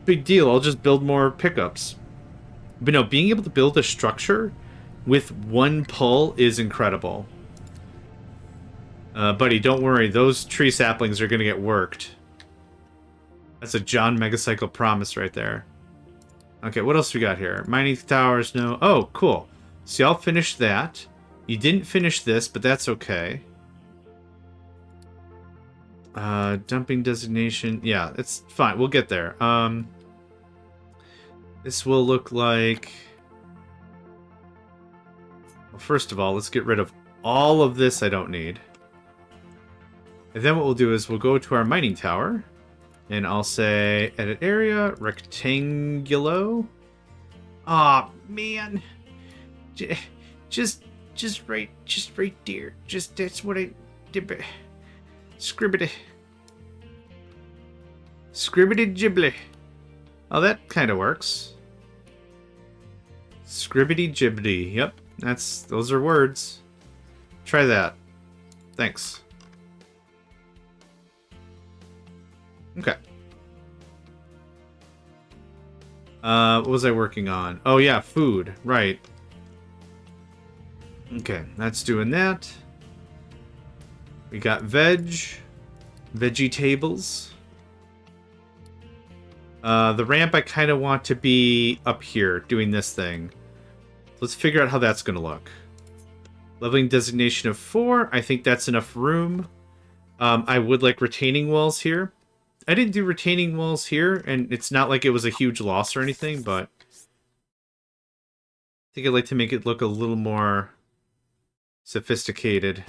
Big deal, I'll just build more pickups. But no, being able to build a structure with 1 pull is incredible. Buddy, don't worry. Those tree saplings are going to get worked. That's a JohnMegacycle promise right there. Okay, what else we got here? Mining towers, no. Oh, cool. So y'all finish that. You didn't finish this, but that's okay. Dumping designation. Yeah, it's fine. We'll get there. This will look like... Well, first of all, let's get rid of all of this I don't need. And then what we'll do is we'll go to our mining tower. And I'll say, edit area, rectangulo. Aw, man. Just right there. That's what I did. Scribbity. Scribbity gibbly. Oh, that kind of works. Scribbity gibbity. Yep, those are words. Try that. Thanks. Okay. What was I working on? Oh yeah, food. Right. Okay, that's doing that. We got veggie tables. The ramp I kind of want to be up here doing this thing. Let's figure out how that's going to look. Leveling designation of 4. I think that's enough room. I would like retaining walls here. I didn't do retaining walls here, and it's not like it was a huge loss or anything, but I think I'd like to make it look a little more sophisticated.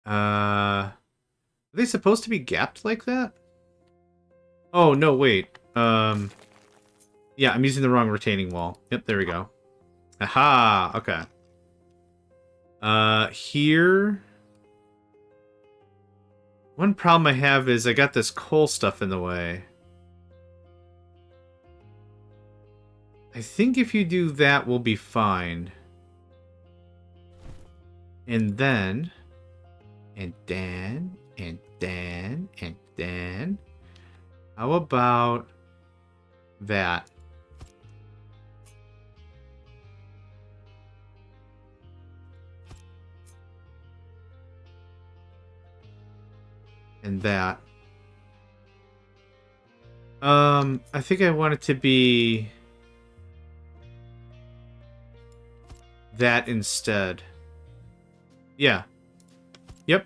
Are they supposed to be gapped like that? Oh, no, wait. Yeah, I'm using the wrong retaining wall. Yep, there we go. Aha, okay. Here... One problem I have is I got this coal stuff in the way. I think if you do that, we'll be fine. And then... And then... How about that? And that. I think I want it to be that instead. Yeah. Yep.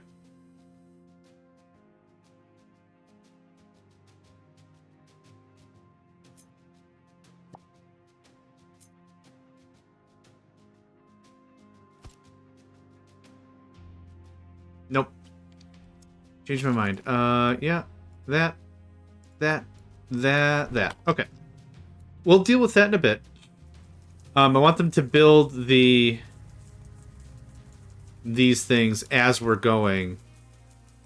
Nope. Changed my mind. Yeah. That. Okay. We'll deal with that in a bit. I want them to build these things as we're going.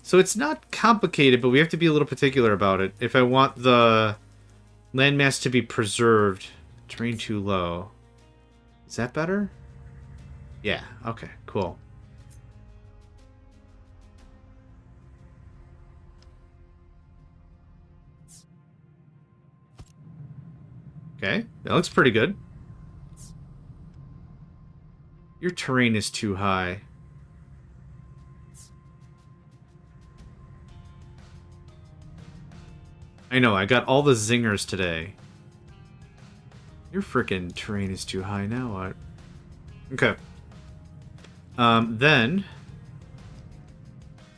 So it's not complicated, but we have to be a little particular about it. If I want the landmass to be preserved. Terrain too low. Is that better? Yeah. Okay, cool. Okay, that looks pretty good. Your terrain is too high. I know, I got all the zingers today. Your frickin' terrain is too high now, what? Okay. Then...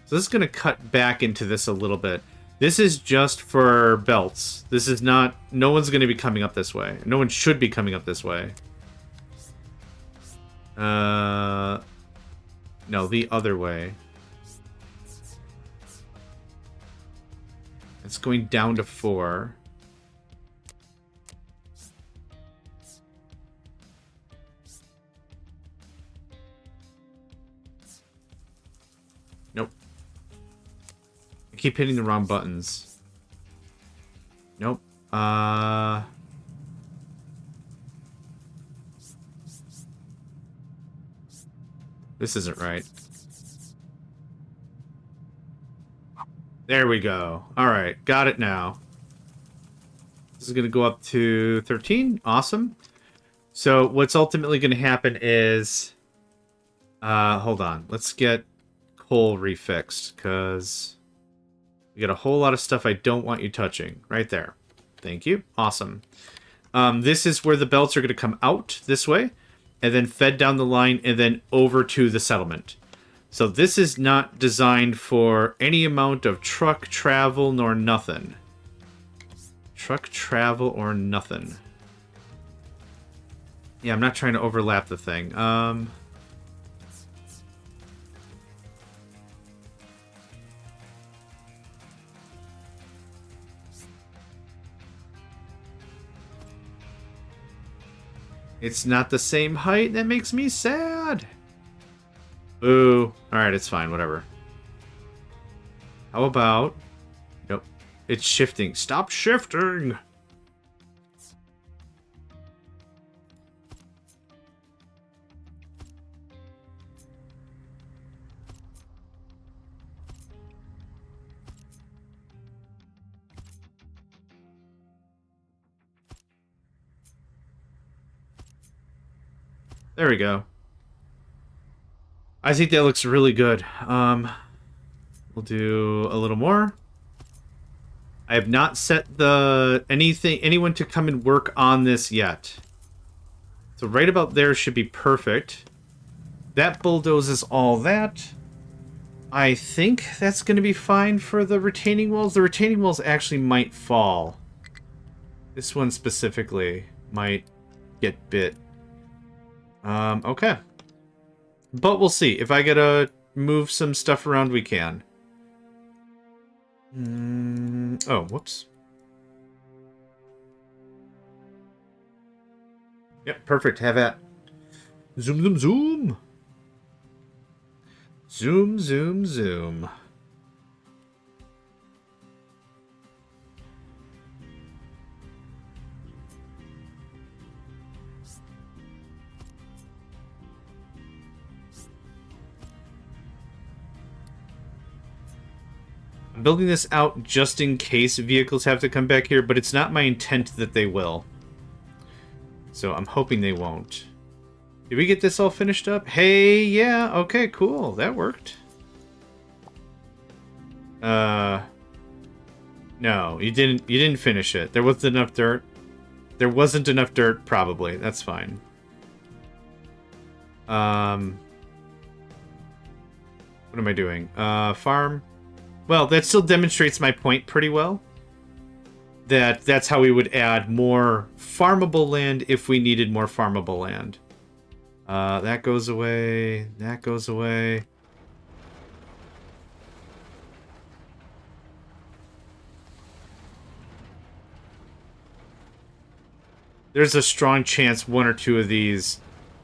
So this is going to cut back into this a little bit. This is just for belts. This is not... No one's going to be coming up this way. No one should be coming up this way. No, the other way. It's going down to 4. Nope. I keep hitting the wrong buttons. Nope. This isn't right. There we go. Alright, got it now. This is going to go up to 13. Awesome. So what's ultimately going to happen is... hold on. Let's get coal refixed, because we got a whole lot of stuff I don't want you touching. Right there. Thank you. Awesome. This is where the belts are going to come out this way, and then fed down the line, and then over to the settlement. So this is not designed for any amount of truck travel nor nothing. Truck travel or nothing. Yeah, I'm not trying to overlap the thing. It's not the same height. That makes me sad. Boo. Alright, it's fine. Whatever. How about... Nope. It's shifting. Stop shifting! There we go. I think that looks really good. We'll do a little more. I have not set anyone to come and work on this yet. So right about there should be perfect. That bulldozes all that. I think that's going to be fine for the retaining walls. The retaining walls actually might fall. This one specifically might get bit. Okay. But we'll see. If I gotta move some stuff around, we can. Oh, whoops. Yep, perfect. Have at. Zoom, zoom, zoom. Zoom, zoom, zoom. I'm building this out just in case vehicles have to come back here, but it's not my intent that they will. So I'm hoping they won't. Did we get this all finished up? Hey, yeah, okay, cool. That worked. No, you didn't finish it. There wasn't enough dirt. There wasn't enough dirt, probably. That's fine. What am I doing? Farm. Well, that still demonstrates my point pretty well. That's how we would add more farmable land if we needed more farmable land. That goes away. That goes away. There's a strong chance one or two of these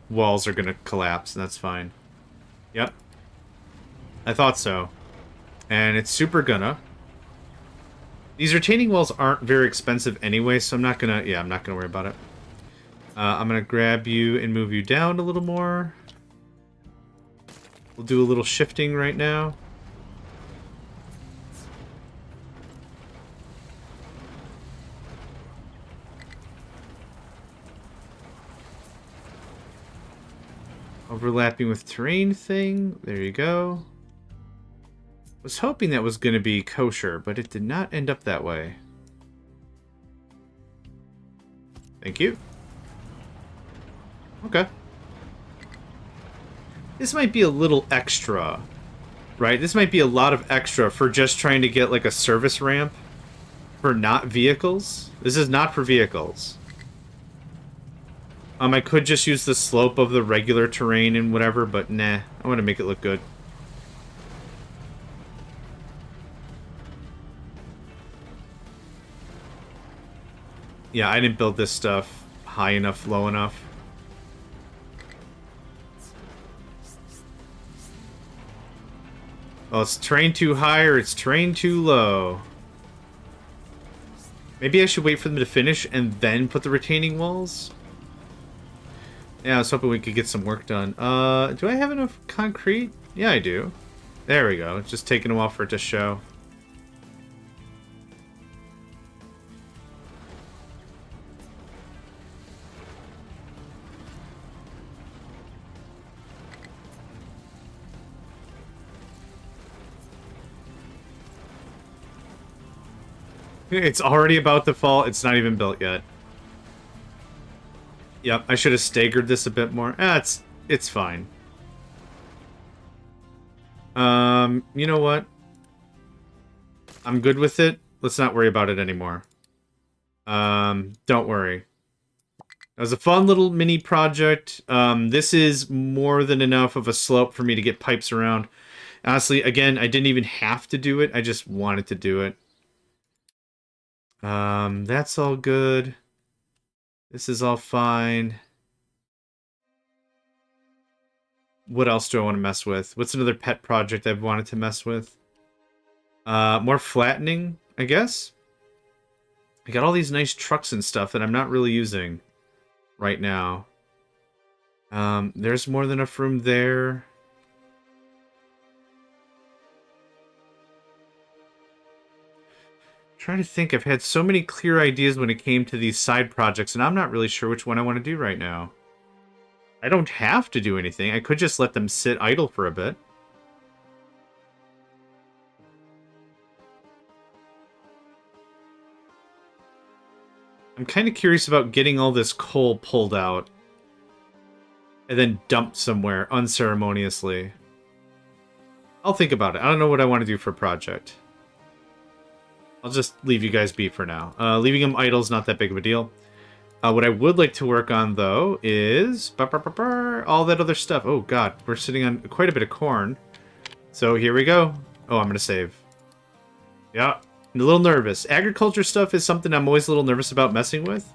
walls are going to collapse, and that's fine. Yep. I thought so. And it's super gonna. These retaining walls aren't very expensive anyway, so I'm not gonna worry about it. I'm gonna grab you and move you down a little more. We'll do a little shifting right now. Overlapping with terrain thing. There you go. Was hoping that was going to be kosher, but it did not end up that way. Thank you. Okay. This might be a little extra, right? This might be a lot of extra for just trying to get like a service ramp for not vehicles. This is not for vehicles. I could just use the slope of the regular terrain and whatever, but nah, I want to make it look good. Yeah, I didn't build this stuff high enough, low enough. Well, it's terrain too high or it's terrain too low. Maybe I should wait for them to finish and then put the retaining walls? Yeah, I was hoping we could get some work done. Do I have enough concrete? Yeah, I do. There we go. It's just taking a while for it to show. It's already about to fall. It's not even built yet. Yep, I should have staggered this a bit more. It's fine. You know what? I'm good with it. Let's not worry about it anymore. Don't worry. It was a fun little mini project. This is more than enough of a slope for me to get pipes around. Honestly, again, I didn't even have to do it. I just wanted to do it. That's all good. This is all fine. What else do I want to mess with? What's another pet project I've wanted to mess with? More flattening, I guess? I got all these nice trucks and stuff that I'm not really using right now. There's more than enough room there. Trying to think, I've had so many clear ideas when it came to these side projects, and I'm not really sure which one I want to do right now. I don't have to do anything. I could just let them sit idle for a bit. I'm kind of curious about getting all this coal pulled out and then dumped somewhere unceremoniously. I'll think about it. I don't know what I want to do for a project. I'll just leave you guys be for now. Leaving them idle is not that big of a deal. What I would like to work on, though, is all that other stuff. Oh, God. We're sitting on quite a bit of corn. So here we go. Oh, I'm going to save. Yeah. I'm a little nervous. Agriculture stuff is something I'm always a little nervous about messing with.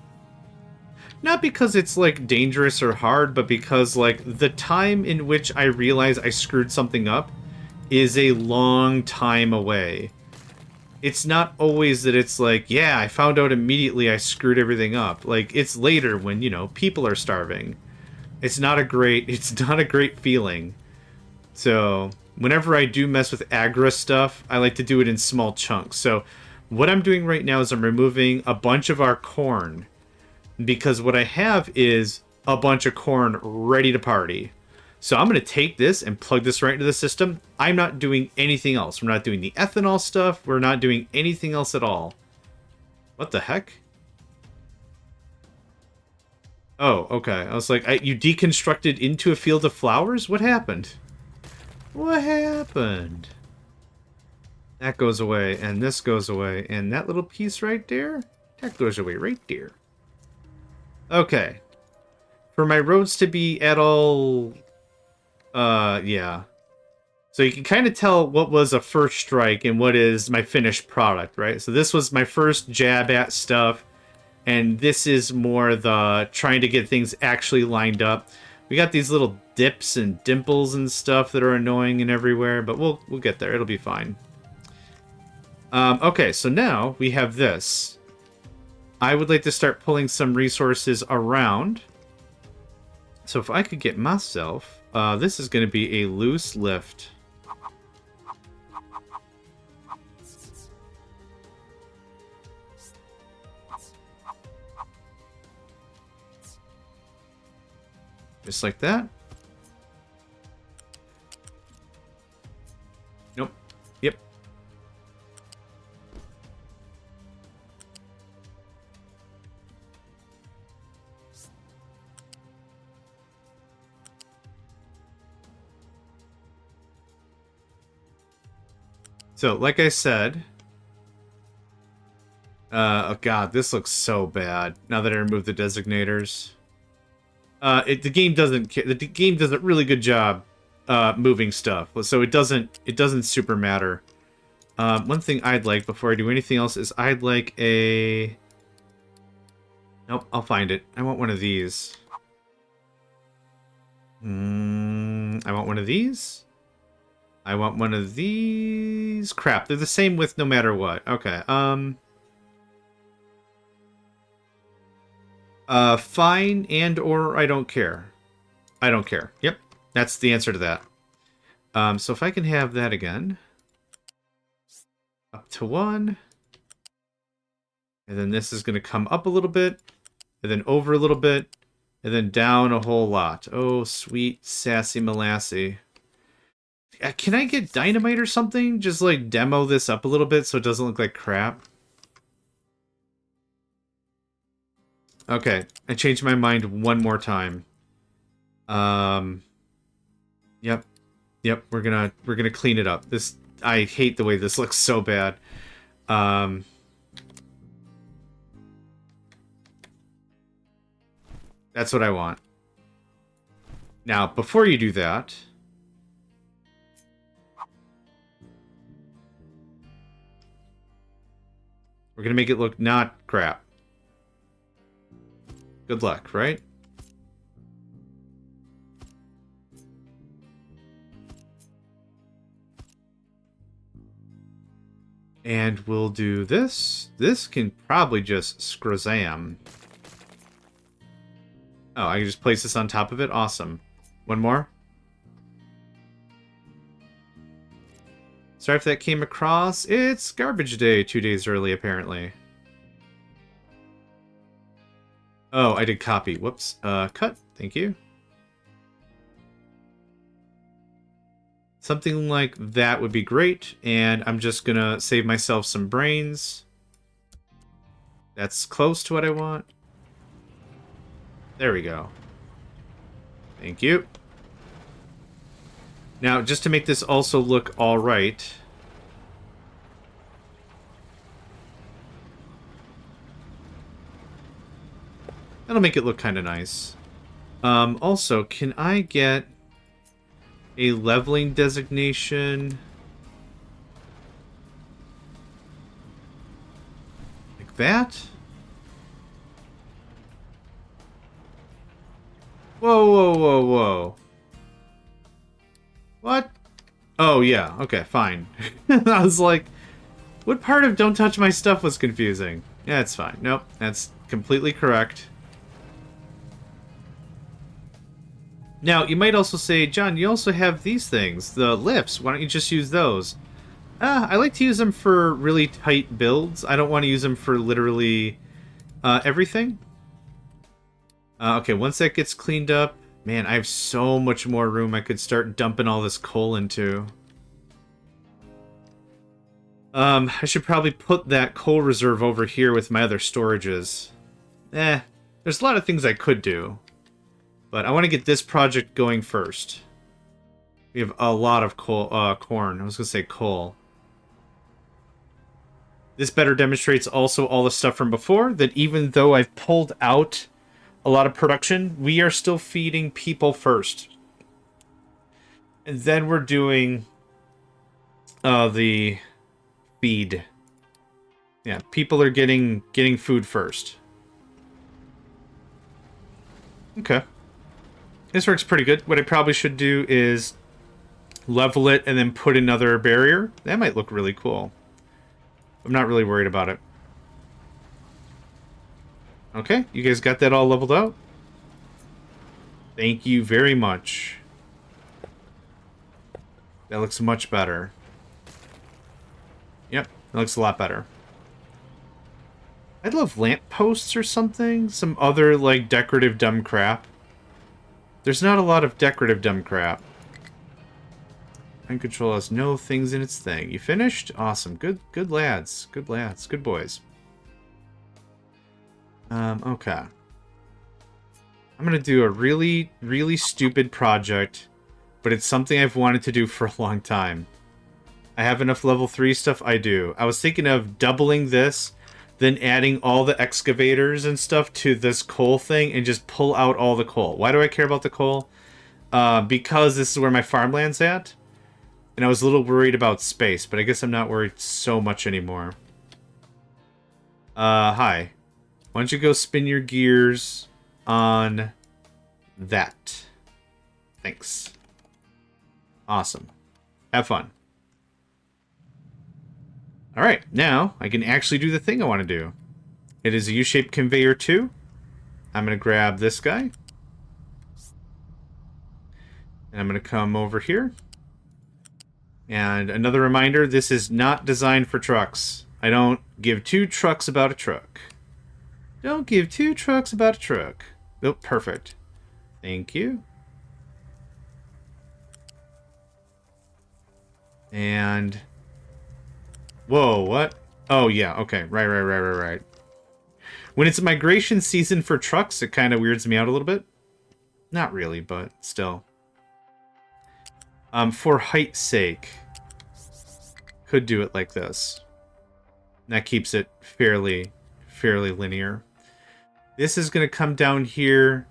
Not because it's, like, dangerous or hard, but because, like, the time in which I realize I screwed something up is a long time away. It's not always that it's like, yeah, I found out immediately I screwed everything up. Like, it's later when, you know, people are starving. It's not a great feeling. So, whenever I do mess with agri stuff, I like to do it in small chunks. So, what I'm doing right now is I'm removing a bunch of our corn. Because what I have is a bunch of corn ready to party. So I'm going to take this and plug this right into the system. I'm not doing anything else. We're not doing the ethanol stuff. We're not doing anything else at all. What the heck? Oh, okay. I was like, you deconstructed into a field of flowers? What happened? What happened? That goes away, and this goes away, and that little piece right there? That goes away right there. Okay. For my roads to be at all... yeah. So you can kind of tell what was a first strike and what is my finished product, right? So this was my first jab at stuff, and this is more the trying to get things actually lined up. We got these little dips and dimples and stuff that are annoying and everywhere, but we'll get there. It'll be fine. Okay, so now we have this. I would like to start pulling some resources around. So if I could get myself... this is going to be a loose lift. Just like that. Nope. Yep. So, like I said... oh god, this looks so bad, now that I removed the designators. The game doesn't care. The game does a really good job moving stuff, so it doesn't super matter. One thing I'd like, before I do anything else, is I'd like a... Nope, I'll find it. I want one of these. I want one of these. I want one of these. Crap, they're the same width no matter what. Okay, fine and or I don't care. I don't care. Yep, that's the answer to that. So if I can have that again. Up to 1. And then this is going to come up a little bit. And then over a little bit. And then down a whole lot. Oh, sweet sassy molassy. Can I get dynamite or something? Just like demo this up a little bit so it doesn't look like crap. Okay, I changed my mind one more time. Yep. Yep, we're gonna clean it up. This, I hate the way this looks so bad. That's what I want. Now, before you do that, we're gonna make it look not crap. Good luck, right? And we'll do this. This can probably just scrazam. Oh, I can just place this on top of it? Awesome. One more. Sorry if that came across. It's garbage day 2 days early, apparently. Oh, I did copy. Whoops. Cut. Thank you. Something like that would be great, and I'm just gonna save myself some brains. That's close to what I want. There we go. Thank you. Now, just to make this also look alright, that'll make it look kind of nice. Also, can I get a leveling designation like that? Whoa, whoa, whoa, whoa. What? Oh, yeah. Okay, fine. I was like, what part of don't touch my stuff was confusing? Yeah, it's fine. Nope, that's completely correct. Now, you might also say, John, you also have these things, the lifts. Why don't you just use those? I like to use them for really tight builds. I don't want to use them for literally everything. Okay, once that gets cleaned up, man, I have so much more room I could start dumping all this coal into. I should probably put that coal reserve over here with my other storages. There's a lot of things I could do. But I want to get this project going first. We have a lot of coal, corn. I was going to say coal. This better demonstrates also all the stuff from before, that even though I've pulled out a lot of production, we are still feeding people first. And then we're doing the feed. Yeah, people are getting food first. Okay. This works pretty good. What I probably should do is level it and then put another barrier. That might look really cool. I'm not really worried about it. Okay, you guys got that all leveled out? Thank you very much. That looks much better. Yep, that looks a lot better. I'd love lampposts or something. Some other, like, decorative dumb crap. There's not a lot of decorative dumb crap. Mind control has no things in its thing. You finished? Awesome. Good lads. Good lads. Good boys. Okay. I'm gonna do a really, really stupid project, but it's something I've wanted to do for a long time. I have enough level 3 stuff? I do. I was thinking of doubling this, then adding all the excavators and stuff to this coal thing and just pull out all the coal. Why do I care about the coal? Because this is where my farmland's at. And I was a little worried about space, but I guess I'm not worried so much anymore. Hi. Why don't you go spin your gears on that? Thanks. Awesome. Have fun. Alright, now I can actually do the thing I want to do. It is a U-shaped conveyor too. I'm going to grab this guy. And I'm going to come over here. And another reminder, this is not designed for trucks. I don't give two trucks about a truck. Don't give two trucks about a truck. Oh, perfect. Thank you. And... whoa, what? Oh, yeah, okay. Right. When it's migration season for trucks, it kind of weirds me out a little bit. Not really, but still. For height's sake, could do it like this. That keeps it fairly linear. This is going to come down here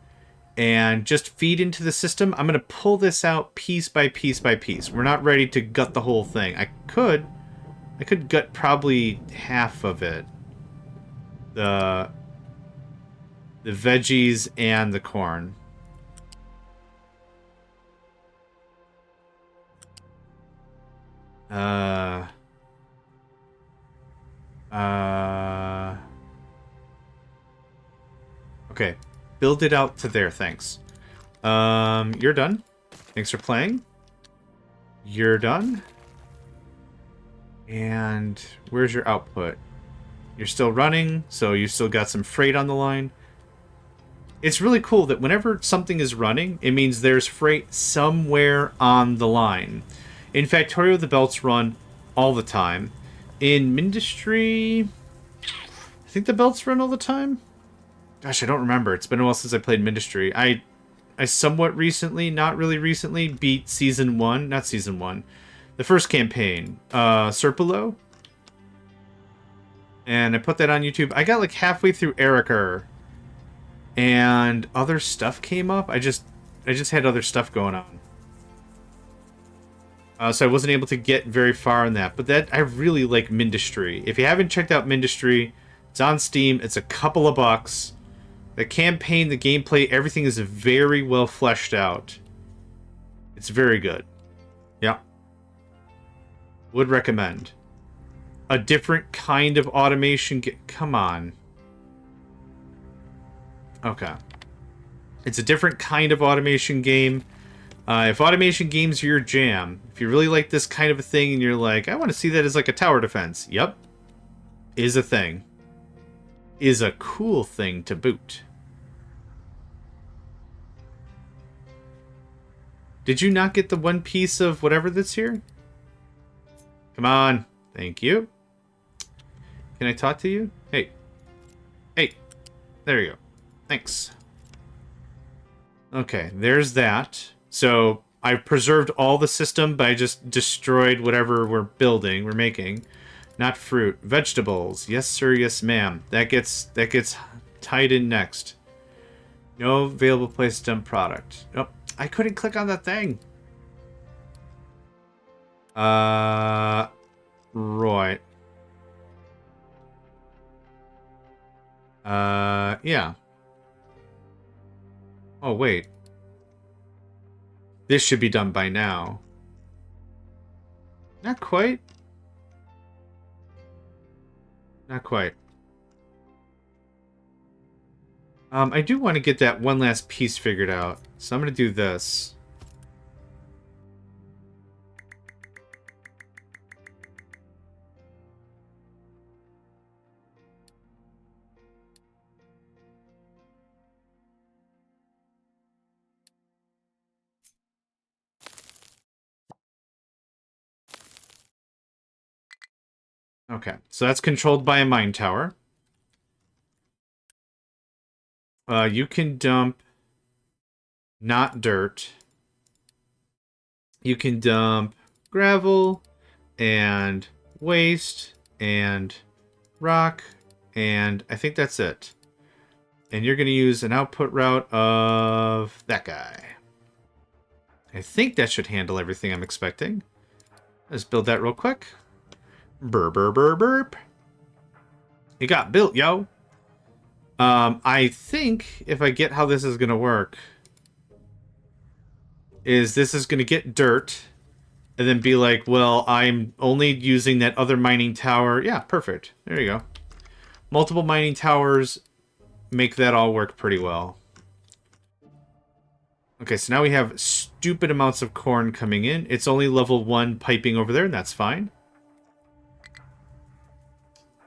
and just feed into the system. I'm going to pull this out piece by piece by piece. We're not ready to gut the whole thing. I could gut probably half of it. The veggies and the corn. Okay. Build it out to there, thanks. You're done. Thanks for playing. You're done. And where's your output? You're still running, so you still got some freight on the line. It's really cool that whenever something is running, it means there's freight somewhere on the line. In Factorio, the belts run all the time. In Mindustry, I think the belts run all the time. Gosh, I don't remember. It's been a while since I played Mindustry. I somewhat recently, not really recently, beat Season 1. Not Season 1. The first campaign. Serpolo. And I put that on YouTube. I got like halfway through Erica. And other stuff came up. I just had other stuff going on. So I wasn't able to get very far in that. But that I really like Mindustry. If you haven't checked out Mindustry, it's on Steam. It's a couple of bucks. The campaign, the gameplay, everything is very well fleshed out. It's very good. Yeah. Would recommend. A different kind of automation. Come on. Okay. It's a different kind of automation game. If automation games are your jam, if you really like this kind of a thing and you're like, I want to see that as like a tower defense. Yep. Is a thing. Is a cool thing to boot. Did you not get the one piece of whatever that's here? Come on. Thank you. Can I talk to you? Hey. Hey. There you go. Thanks. Okay, there's that. So I've preserved all the system, but I just destroyed whatever we're making. Not fruit. Vegetables. Yes, sir. Yes, ma'am. That gets tied in next. No available place to dump product. Nope. I couldn't click on that thing. Right. Yeah. Oh, wait. This should be done by now. Not quite. Not quite. I do want to get that one last piece figured out. So I'm going to do this. Okay, so that's controlled by a mine tower. You can dump not dirt. You can dump gravel and waste and rock, and I think that's it. And you're going to use an output route of that guy. I think that should handle everything I'm expecting. Let's build that real quick. Burp, burp, burp, burp. It got built, yo. I think if I get how this is going to work, is this is going to get dirt and then be like, well, I'm only using that other mining tower. Yeah, perfect. There you go. Multiple mining towers make that all work pretty well. Okay, so now we have stupid amounts of corn coming in. It's only level 1 piping over there, and that's fine.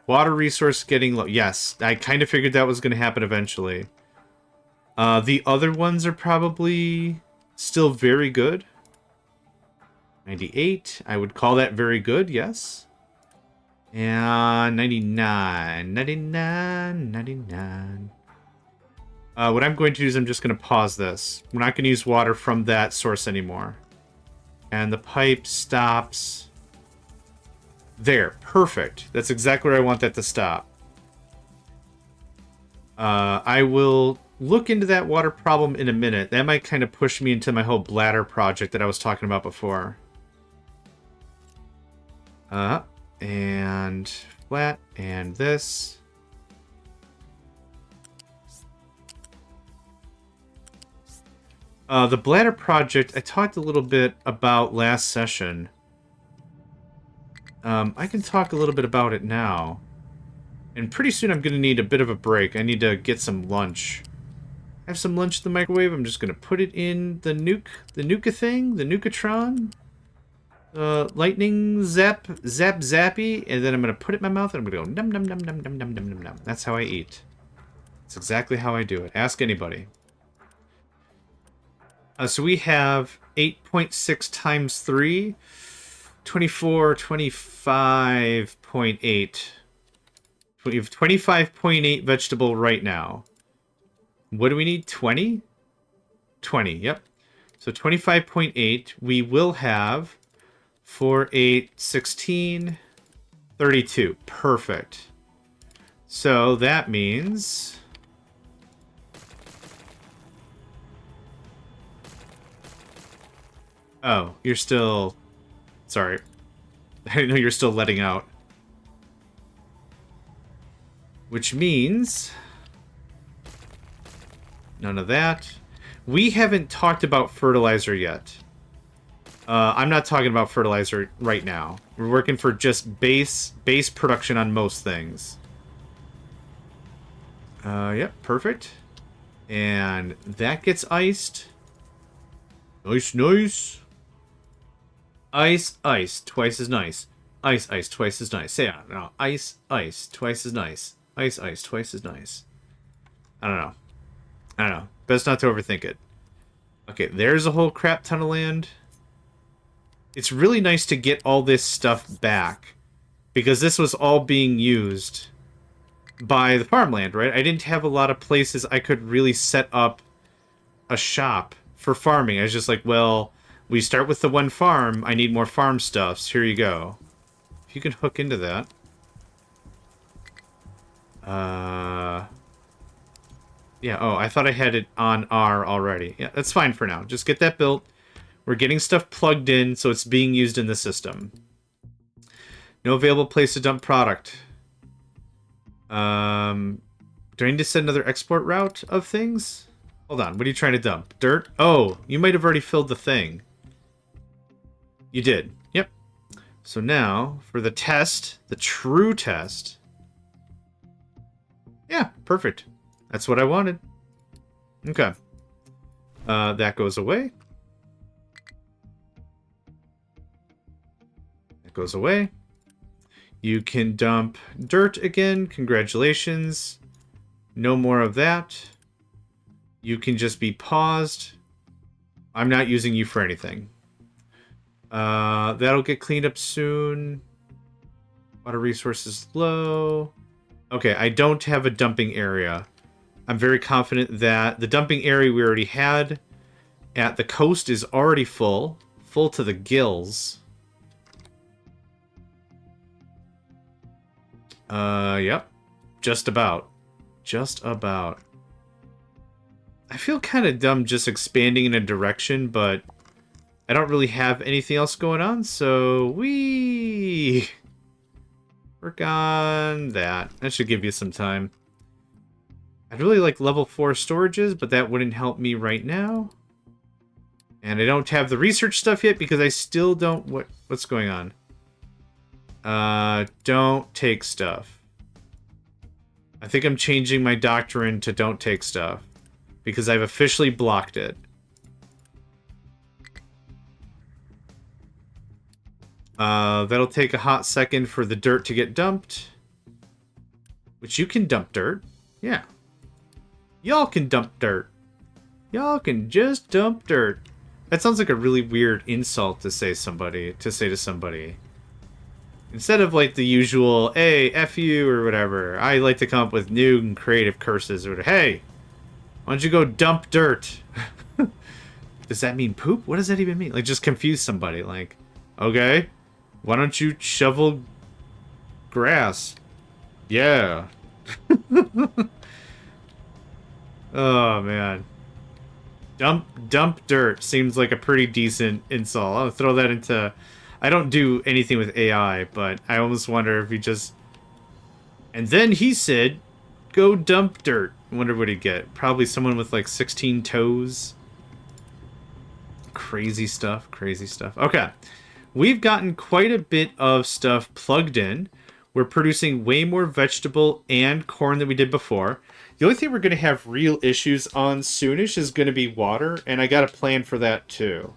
Water resource getting low. Yes, I kind of figured that was going to happen eventually. The other ones are probably still very good. 98. I would call that very good, yes. And 99, 99, 99. What I'm going to do is I'm just going to pause this. We're not going to use water from that source anymore. And the pipe stops there. Perfect. That's exactly where I want that to stop. I will look into that water problem in a minute. That might kind of push me into my whole bladder project that I was talking about before. And flat, and this. The bladder project, I talked a little bit about last session. I can talk a little bit about it now. And pretty soon I'm going to need a bit of a break. I need to get some lunch. I have some lunch in the microwave. I'm just going to put it in the Nuka thing, the Nukatron. Lightning zappy, and then I'm going to put it in my mouth and I'm going to go num num num num num num num num num. That's how I eat. That's exactly how I do it. Ask anybody. So we have 8.6 times 3, 24, 25.8. We have 25.8 vegetable right now. What do we need? 20? 20, yep. So 25.8. We will have 4, 8, 16, 32. Perfect. So that means... Oh, you're still... Sorry. I didn't know you're still letting out. Which means... None of that. We haven't talked about fertilizer yet. I'm not talking about fertilizer right now. We're working for just base production on most things. Yep, perfect. And that gets iced. Nice, nice. Ice, ice, twice as nice. Ice, ice, twice as nice. Say it. No, ice, ice, twice as nice. Ice, ice, twice as nice. I don't know. I don't know. Best not to overthink it. Okay, there's a whole crap ton of land. It's really nice to get all this stuff back, because this was all being used by the farmland, right? I didn't have a lot of places I could really set up a shop for farming. I was just like, well, we start with the one farm. I need more farm stuffs. Here you go. If you can hook into that. Yeah, oh, I thought I had it on R already. Yeah, that's fine for now. Just get that built. We're getting stuff plugged in, so it's being used in the system. No available place to dump product. Do I need to set another export route of things? Hold on, what are you trying to dump? Dirt? Oh, you might have already filled the thing. You did. Yep. So now, for the test, the true test. Yeah, perfect. That's what I wanted. Okay. That goes away. That goes away. You can dump dirt again. Congratulations. No more of that. You can just be paused. I'm not using you for anything. That'll get cleaned up soon. Water resources low. Okay, I don't have a dumping area. I'm very confident that the dumping area we already had at the coast is already full. Full to the gills. Yep. Just about. Just about. I feel kind of dumb just expanding in a direction, but I don't really have anything else going on, so we work on that. That should give you some time. I'd really like level 4 storages, but that wouldn't help me right now. And I don't have the research stuff yet because I still don't... What's going on? Don't take stuff. I think I'm changing my doctrine to don't take stuff because I've officially blocked it. That'll take a hot second for the dirt to get dumped. Which you can dump dirt. Yeah. Y'all can dump dirt. Y'all can just dump dirt. That sounds like a really weird insult to say to somebody. Instead of like the usual, hey, F you or whatever, I like to come up with new and creative curses. Or, hey, why don't you go dump dirt? Does that mean poop? What does that even mean? Like, just confuse somebody. Like, okay, why don't you shovel grass? Yeah. Oh, man. Dump dirt seems like a pretty decent insult. I'll throw that into... I don't do anything with AI, but I almost wonder if he just... And then he said, go dump dirt. I wonder what he'd get. Probably someone with like 16 toes. Crazy stuff, crazy stuff. Okay. We've gotten quite a bit of stuff plugged in. We're producing way more vegetable and corn than we did before. The only thing we're going to have real issues on soonish is going to be water, and I got a plan for that too.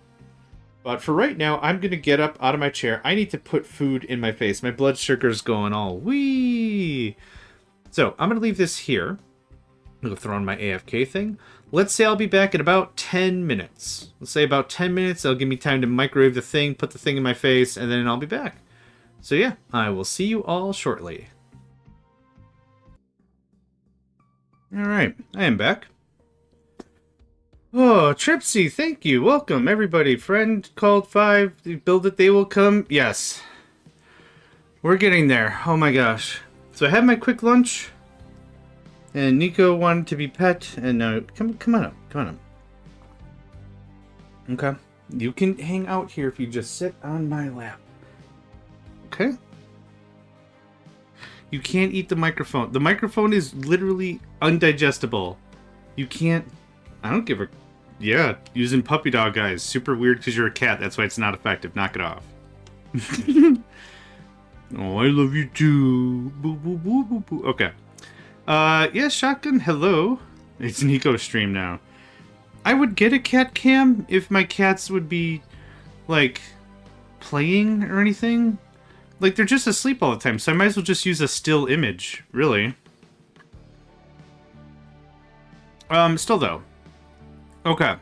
But for right now, I'm going to get up out of my chair. I need to put food in my face. My blood sugar's going all wee. So I'm going to leave this here. I'm going to throw on my AFK thing. Let's say I'll be back in about 10 minutes. Let's say about 10 minutes. That'll give me time to microwave the thing, put the thing in my face, and then I'll be back. So yeah, I will see you all shortly. Alright, I am back. Oh, Tripsy, thank you. Welcome, everybody. Friend called 5. Build it, they will come. Yes. We're getting there. Oh my gosh. So I had my quick lunch. And Nico wanted to be pet. And come on up. Come on up. Okay. You can hang out here if you just sit on my lap. Okay. You can't eat the microphone. The microphone is literally undigestible. You can't... I don't give a... Yeah, using puppy dog eyes. Super weird because you're a cat. That's why it's not effective. Knock it off. Oh, I love you too. Boo, boo, boo, boo, boo. Okay. Yeah, Shotgun, hello. It's Nico's stream now. I would get a cat cam if my cats would be, like, playing or anything. Like, they're just asleep all the time, so I might as well just use a still image, really. Still though. Okay.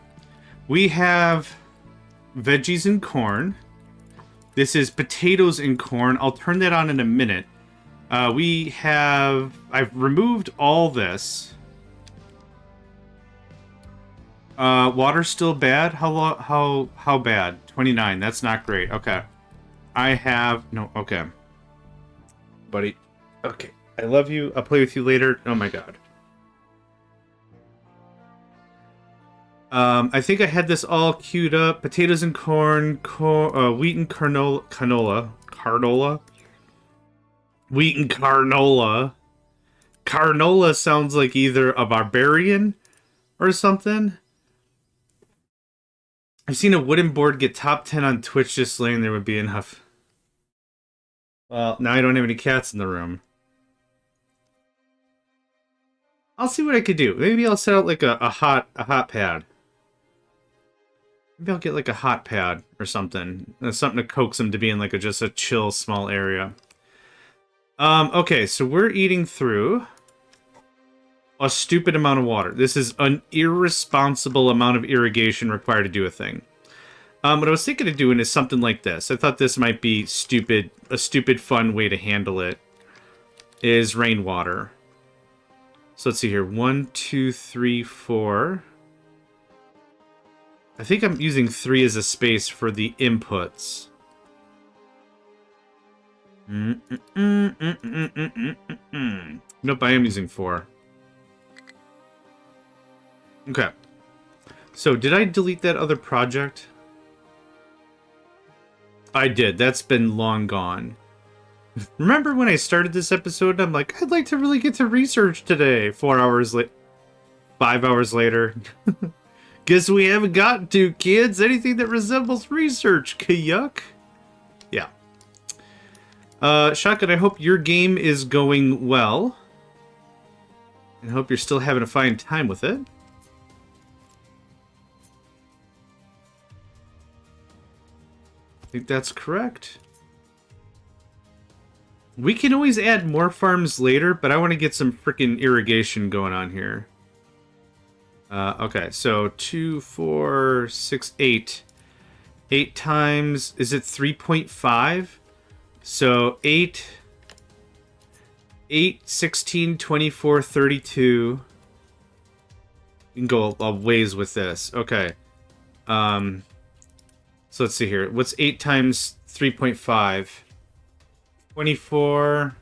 We have veggies and corn. This is potatoes and corn. I'll turn that on in a minute. I've removed all this. Water's still bad? How bad? 29. That's not great. Okay. Okay. Buddy. Okay. I love you. I'll play with you later. Oh my god. I think I had this all queued up. Potatoes and corn, wheat and canola. Wheat and carnola. Carnola sounds like either a barbarian or something. I've seen a wooden board get top 10 on Twitch just laying there would be enough. Well, now I don't have any cats in the room. I'll see what I could do. Maybe I'll set out like a hot pad. Maybe I'll get like a hot pad or something. Something to coax them to be in like just a chill small area. Okay, so we're eating through a stupid amount of water. This is an irresponsible amount of irrigation required to do a thing. What I was thinking of doing is something like this. I thought this might be a stupid fun way to handle it. Is rainwater. So let's see here. 1, 2, 3, 4. I think I'm using 3 as a space for the inputs. Nope, I am using 4. Okay. So, did I delete that other project? I did. That's been long gone. Remember when I started this episode, I'm like, I'd like to really get to research today. 4 hours later. 5 hours later. Guess we haven't gotten to, kids. Anything that resembles research. Yuck. Yeah. Shotgun, I hope your game is going well. And I hope you're still having a fine time with it. I think that's correct. We can always add more farms later, but I want to get some freaking irrigation going on here. Okay, so 2, 4, 6, 8. 8 times, is it 3.5? So 8, 16, 24, 32. You can go a ways with this. Okay. So let's see here. What's 8 times 3.5? 24.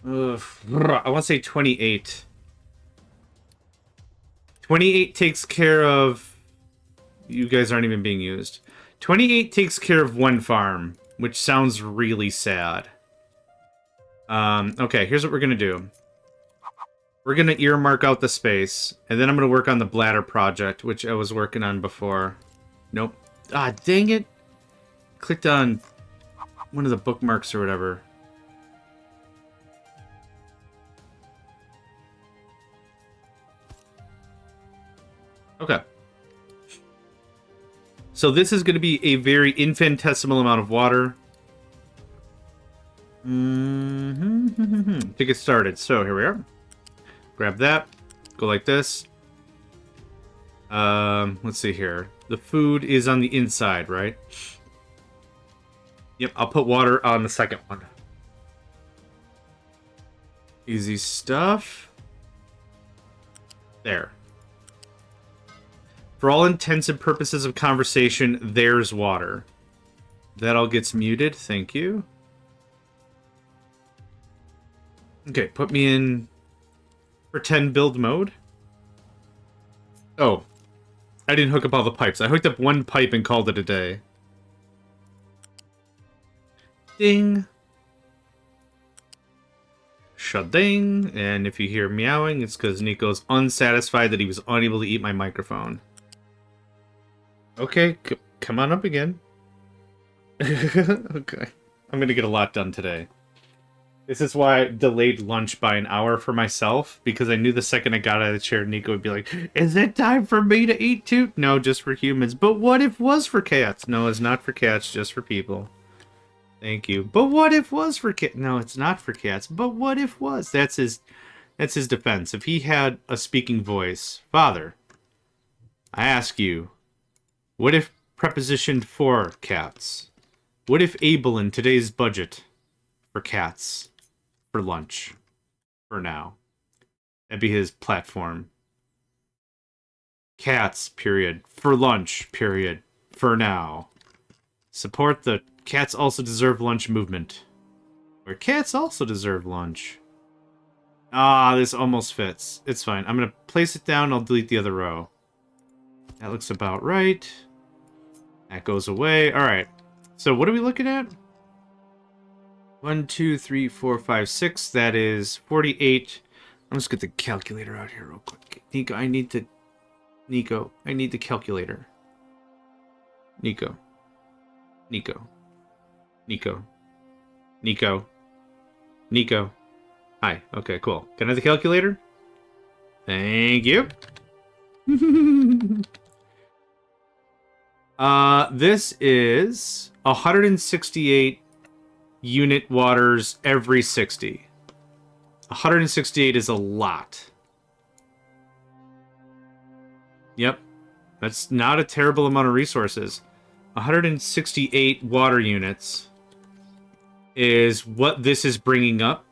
Ugh, I want to say 28. 28 takes care of... You guys aren't even being used. 28 takes care of one farm, which sounds really sad. Okay, here's what we're going to do. We're going to earmark out the space, and then I'm going to work on the bladder project, which I was working on before. Nope. Ah, dang it. Clicked on one of the bookmarks or whatever. Okay. So this is going to be a very infinitesimal amount of water. To get started. So here we are. Grab that. Go like this. Let's see here. The food is on the inside, right? Yep, I'll put water on the second one. Easy stuff. There. For all intents and purposes of conversation, there's water. That all gets muted. Thank you. Okay, put me in pretend build mode. Oh. I didn't hook up all the pipes. I hooked up one pipe and called it a day. Ding. Shading. And if you hear meowing, it's because Nico's unsatisfied that he was unable to eat my microphone. Okay, come on up again. Okay. I'm gonna get a lot done today. This is why I delayed lunch by an hour for myself, because I knew the second I got out of the chair, Nico would be like, is it time for me to eat too? No, just for humans. But what if was for cats? No, it's not for cats, just for people. Thank you. But what if was for cats? No, it's not for cats. But what if was? That's his defense. If he had a speaking voice, Father, I ask you, what if prepositioned for cats? What if Abel in today's budget for cats? For lunch. For now. That'd be his platform. Cats, period. For lunch, period. For now. Support the cats also deserve lunch movement. Where cats also deserve lunch. Ah, this almost fits. It's fine. I'm gonna place it down, I'll delete the other row. That looks about right. That goes away. Alright. So what are we looking at? 1, 2, 3, 4, 5, 6. That is 48. I'm just get the calculator out here real quick. Nico, I need the calculator. Nico. Hi. Okay, cool. Can I have the calculator? Thank you. This is 168 unit waters every 60. 168 is a lot. Yep. That's not a terrible amount of resources. 168 water units is what this is bringing up.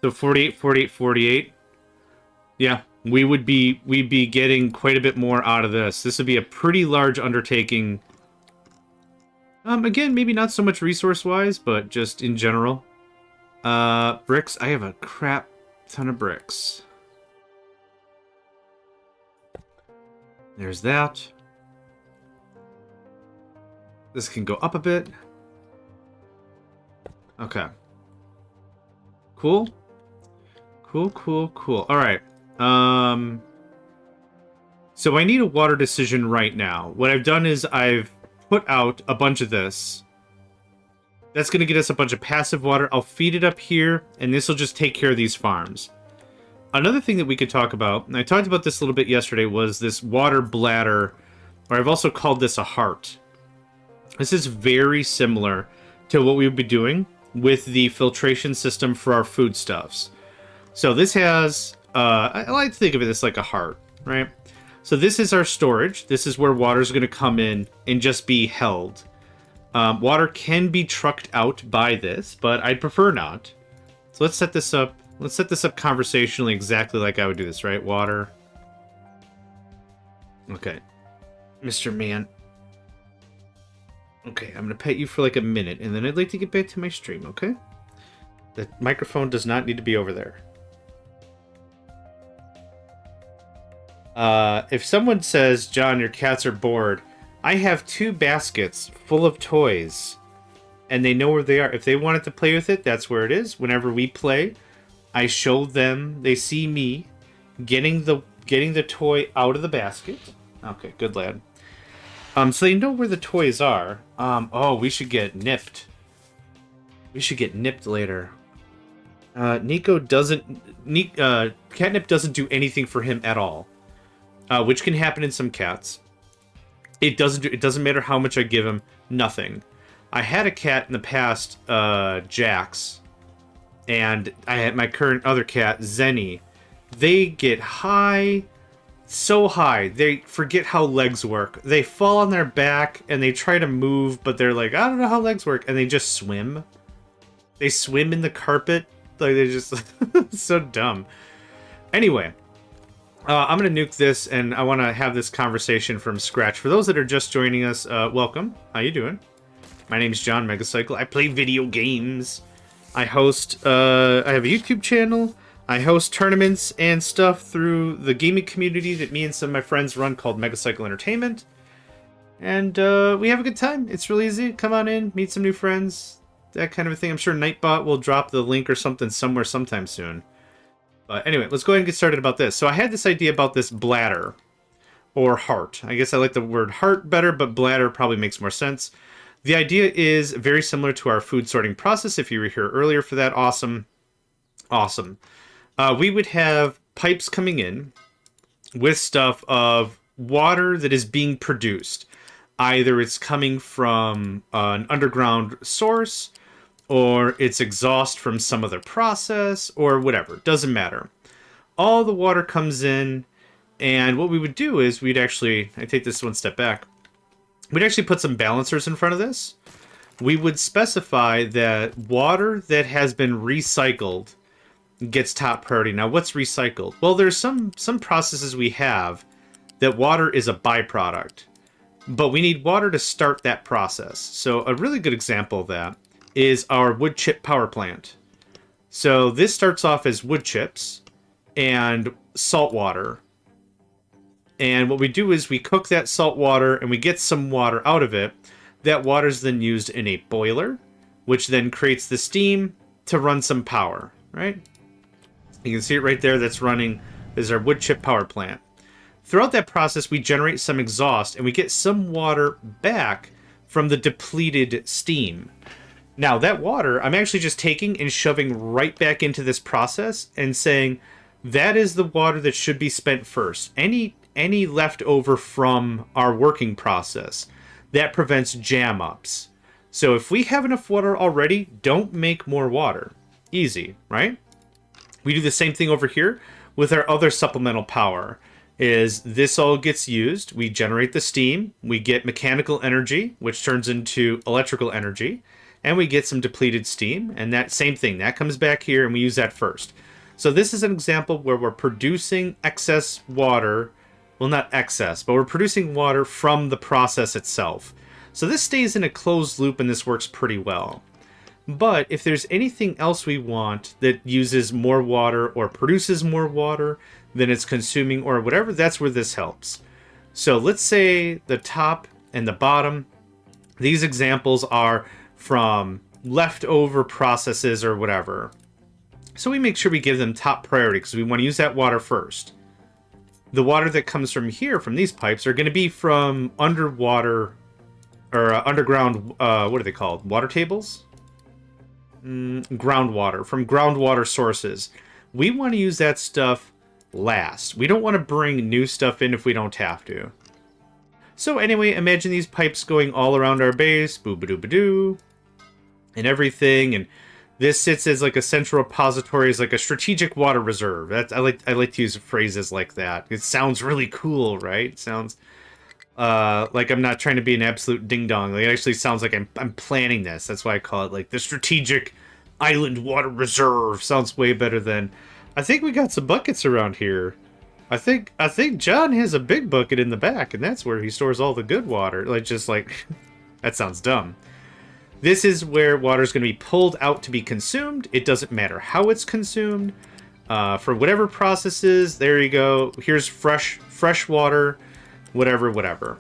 So 48, 48, 48. Yeah, we'd be getting quite a bit more out of this. This would be a pretty large undertaking. Again, maybe not so much resource-wise, but just in general. Bricks. I have a crap ton of bricks. There's that. This can go up a bit. Okay. Cool. Cool. Alright. So I need a water decision right now. What I've done is I've put out a bunch of this. That's going to get us a bunch of passive water. I'll feed it up here, and this will just take care of these farms. Another thing that we could talk about, and I talked about this a little bit yesterday, was this water bladder, or I've also called this a heart. This is very similar to what we would be doing with the filtration system for our foodstuffs. So this has, I like to think of it as like a heart, right? So this is our storage. This is where water is going to come in and just be held. Water can be trucked out by this, but I'd prefer not. So let's set this up. Let's set this up conversationally exactly like I would do this, right? Water. Okay. Mr. Man. Okay, I'm going to pet you for like a minute, and then I'd like to get back to my stream, okay? The microphone does not need to be over there. If someone says, John, your cats are bored, I have 2 baskets full of toys, and they know where they are. If they wanted to play with it, that's where it is. Whenever we play, I show them, they see me getting the toy out of the basket. Okay, good lad. So they know where the toys are. Oh, we should get nipped. We should get nipped later. Nico doesn't... catnip doesn't do anything for him at all. Which can happen in some cats. It doesn't matter how much I give him. Nothing. I had a cat in the past, Jax. And I had my current other cat, Zenny. They get high... so high, they forget how legs work. They fall on their back and they try to move, but they're like, I don't know how legs work, and they just swim. They swim in the carpet. Like, they just... so dumb. Anyway, I'm going to nuke this, and I want to have this conversation from scratch. For those that are just joining us, welcome. How you doing? My name is JohnMegacycle. I play video games. I host... I have a YouTube channel. I host tournaments and stuff through the gaming community that me and some of my friends run called Megacycle Entertainment. And we have a good time. It's really easy. Come on in, meet some new friends, that kind of a thing. I'm sure Nightbot will drop the link or something somewhere sometime soon. But anyway, let's go ahead and get started about this. So I had this idea about this bladder, or heart. I guess I like the word heart better, but bladder probably makes more sense. The idea is very similar to our food sorting process. If you were here earlier for that, awesome. Awesome. We would have pipes coming in with stuff of water that is being produced. Either it's coming from an underground source, or it's exhaust from some other process, or whatever. Doesn't matter. All the water comes in, and what we would do is we'd actually... I take this one step back. We'd actually put some balancers in front of this. We would specify that water that has been recycled gets top priority. Now, what's recycled? Well, there's some processes we have that water is a byproduct, but we need water to start that process. So a really good example of that is our wood chip power plant. So this starts off as wood chips and salt water. And what we do is we cook that salt water and we get some water out of it. That water is then used in a boiler, which then creates the steam to run some power, right? You can see it right there. That's running. This is our wood chip power plant. Throughout that process, we generate some exhaust, and we get some water back from the depleted steam. Now, that water, I'm actually just taking and shoving right back into this process and saying, that is the water that should be spent first. Any leftover from our working process, that prevents jam-ups. So if we have enough water already, don't make more water. Easy, right? We do the same thing over here with our other supplemental power. Is this all gets used, we generate the steam, we get mechanical energy, which turns into electrical energy, and we get some depleted steam, and that same thing, that comes back here, and we use that first. So this is an example where we're producing excess water, well, not excess, but we're producing water from the process itself. So this stays in a closed loop, and this works pretty well. But if there's anything else we want that uses more water or produces more water than it's consuming or whatever, that's where this helps. So let's say the top and the bottom, these examples are from leftover processes or whatever. So we make sure we give them top priority because we want to use that water first. The water that comes from here, from these pipes, are going to be from underwater or underground, what are they called? Water tables? Groundwater, from groundwater sources. We want to use that stuff last. We don't want to bring new stuff in if we don't have to. So anyway, imagine these pipes going all around our base, boo-ba-doo-ba-doo, and everything, and this sits as like a central repository, as like a strategic water reserve. I like to use phrases like that. It sounds really cool, right? It sounds... Like I'm not trying to be an absolute ding-dong. Like, it actually sounds like I'm planning this. That's why I call it, like, the strategic island water reserve. Sounds way better than... I think we got some buckets around here. I think John has a big bucket in the back, and that's where he stores all the good water. Like, just like... that sounds dumb. This is where water is going to be pulled out to be consumed. It doesn't matter how it's consumed. For whatever processes, there you go. Here's fresh water, whatever.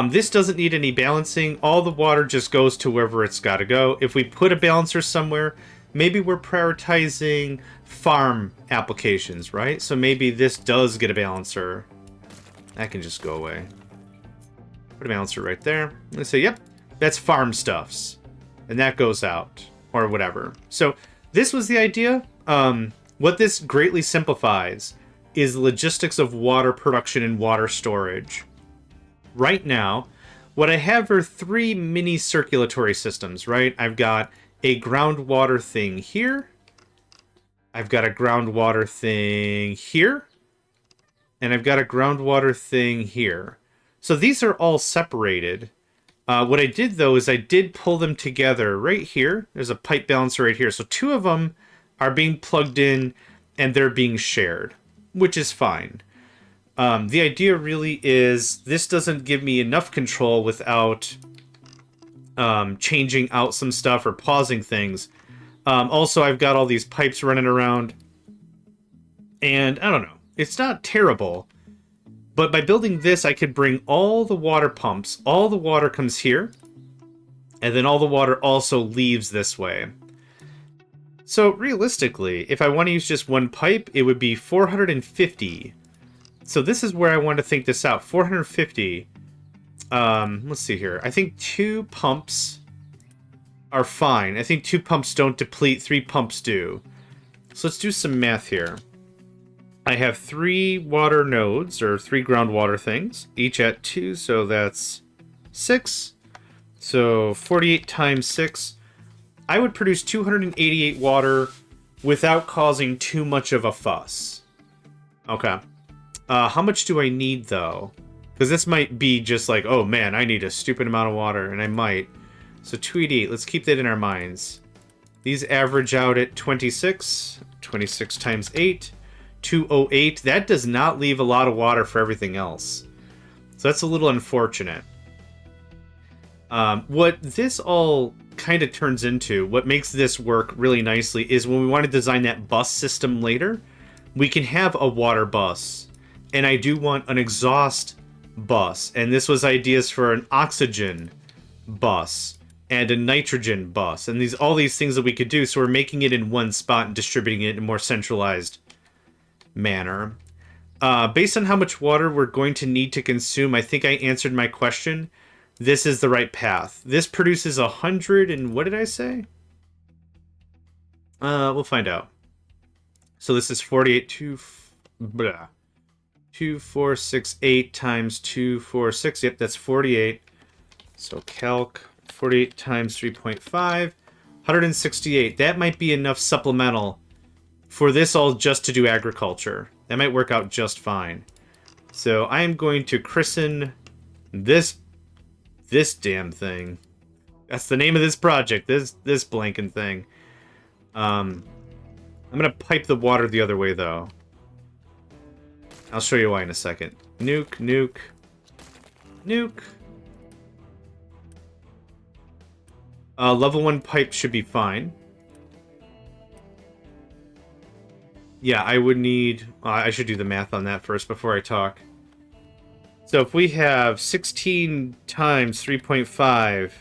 This doesn't need any balancing. All the water just goes to wherever it's got to go. If we put a balancer somewhere, maybe we're prioritizing farm applications, right? So maybe this does get a balancer. That can just go away. Put a balancer right there. Let's say, yep, that's farm stuffs. And that goes out, or whatever. So this was the idea. What this greatly simplifies is the logistics of water production and water storage. Right now, what I have are 3 mini circulatory systems, right? I've got a groundwater thing here. I've got a groundwater thing here. And I've got a groundwater thing here. So these are all separated. What I did, though, is I did pull them together right here. There's a pipe balancer right here. So 2 of them are being plugged in, and they're being shared, which is fine. The idea really is this doesn't give me enough control without changing out some stuff or pausing things. Also, I've got all these pipes running around, and I don't know. It's not terrible, but by building this, I could bring all the water pumps. All the water comes here, and then all the water also leaves this way. So realistically, if I want to use just one pipe, it would be 450. So this is where I want to think this out. 450. Let's see here. I think 2 pumps are fine. I think 2 pumps don't deplete, 3 pumps do. So let's do some math here. I have 3 water nodes, or 3 groundwater things, each at 2, so that's 6. So 48 times 6. I would produce 288 water without causing too much of a fuss. Okay. How much do I need, though? Because this might be just like, oh man, I need a stupid amount of water, and I might. So 288, let's keep that in our minds. These average out at 26. 26 times 8. 208. That does not leave a lot of water for everything else. So that's a little unfortunate. What this all kind of turns into, what makes this work really nicely, is when we want to design that bus system later, we can have a water bus. And I do want an exhaust bus. And this was ideas for an oxygen bus and a nitrogen bus. And all these things that we could do. So we're making it in one spot and distributing it in a more centralized manner. Based on how much water we're going to need to consume, I think I answered my question. This is the right path. This produces 100 and what did I say? We'll find out. So this is 48 2468 times 246. Yep, that's 48. So calc 48 times 3.5, 168. That might be enough supplemental for this all just to do agriculture. That might work out just fine. So I am going to christen this damn thing. That's the name of this project. This blanking thing. I'm gonna pipe the water the other way though. I'll show you why in a second. Nuke. Level 1 pipe should be fine. Yeah, I would need... I should do the math on that first before I talk. So if we have 16 times 3.5,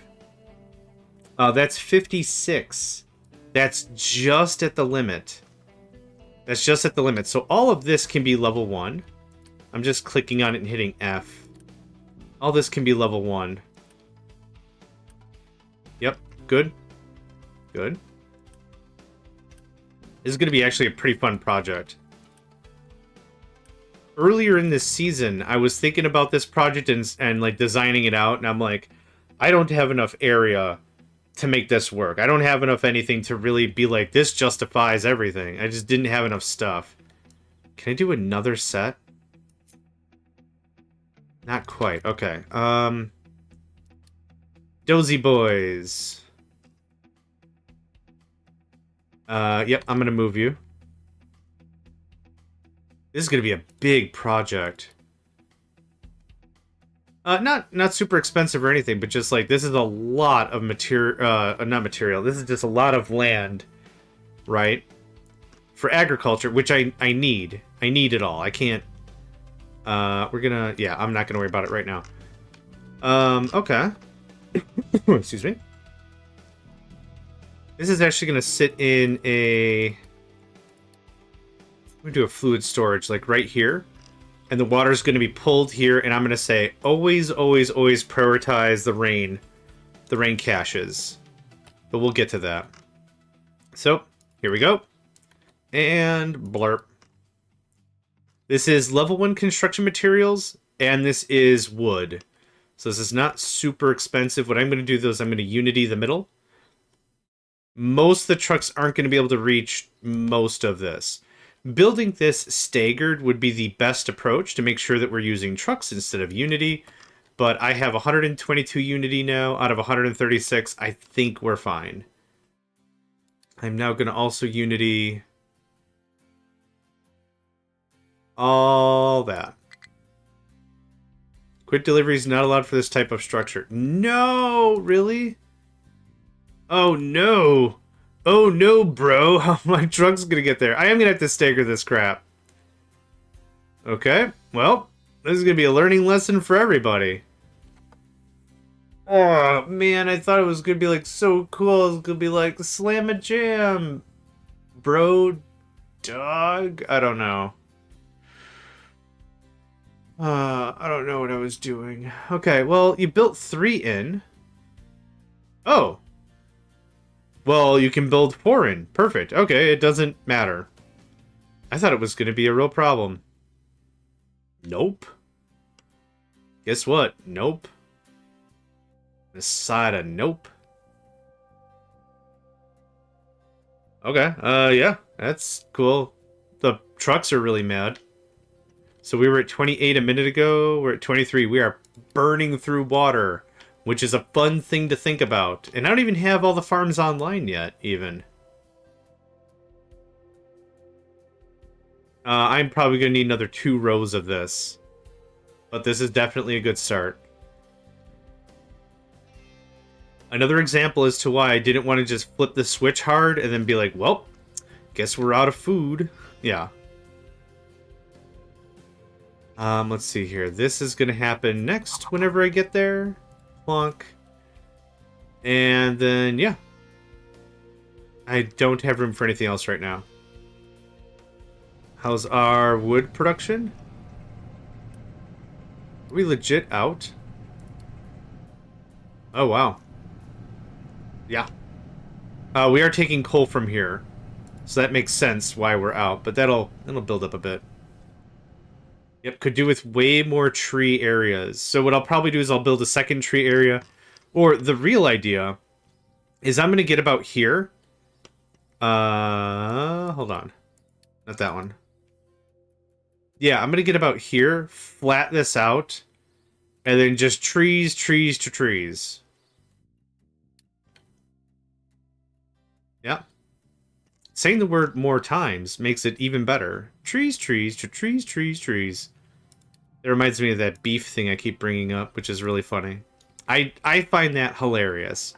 that's 56. That's just at the limit. That's just at the limit. So all of this can be level 1. I'm just clicking on it and hitting F. All this can be level 1. Yep, good. Good. This is going to be actually a pretty fun project. Earlier in this season, I was thinking about this project and like designing it out, and I'm like, I don't have enough area to make this work. I don't have enough anything to really be like, this justifies everything. I just didn't have enough stuff. Can I do another set? Not quite. Okay. Dozy boys. Yep, I'm gonna move you. This is gonna be a big project. Not super expensive or anything, but just like this is a lot of material. Not material. This is just a lot of land, right? For agriculture, which I need. I need it all. I can't. We're gonna. Yeah, I'm not gonna worry about it right now. Okay. Excuse me. This is actually gonna sit in a. I'm gonna do a fluid storage like right here. And the water's going to be pulled here, and I'm going to say, always, always, always prioritize the rain caches. But we'll get to that. So, here we go. And blurp. This is level 1 construction materials, and this is wood. So this is not super expensive. What I'm going to do, though, is I'm going to unity the middle. Most of the trucks aren't going to be able to reach most of this. Building this staggered would be the best approach to make sure that we're using trucks instead of Unity. But I have 122 Unity now out of 136. I think we're fine. I'm now going to also Unity all that. Quick delivery is not allowed for this type of structure. No, really? Oh no. Oh no, bro. How my truck's gonna get there? I am gonna have to stagger this crap. Okay, well, this is gonna be a learning lesson for everybody. Oh man, I thought it was gonna be like so cool. It was gonna be like slam a jam, bro, dog. I don't know. I don't know what I was doing. Okay, well, you built 3 in. Oh. Well, you can build 4 in. Perfect. Okay, it doesn't matter. I thought it was going to be a real problem. Nope. Guess what? Nope. This side of nope. Okay, yeah, that's cool. The trucks are really mad. So we were at 28 a minute ago. We're at 23. We are burning through water, which is a fun thing to think about. And I don't even have all the farms online yet, even. I'm probably going to need another 2 rows of this. But this is definitely a good start. Another example as to why I didn't want to just flip the switch hard and then be like, well, guess we're out of food. Yeah. Let's see here. This is going to happen next whenever I get there. Plonk. And then, yeah. I don't have room for anything else right now. How's our wood production? Are we legit out? Oh, wow. Yeah. We are taking coal from here. So that makes sense why we're out. But that'll build up a bit. Yep, could do with way more tree areas. So what I'll probably do is I'll build a second tree area. Or the real idea is I'm going to get about here. Hold on. Not that one. Yeah, I'm going to get about here, flat this out, and then just trees, trees to trees. Yeah. Saying the word more times makes it even better. Trees, trees to trees, trees, trees. It reminds me of that beef thing I keep bringing up, which is really funny. I find that hilarious.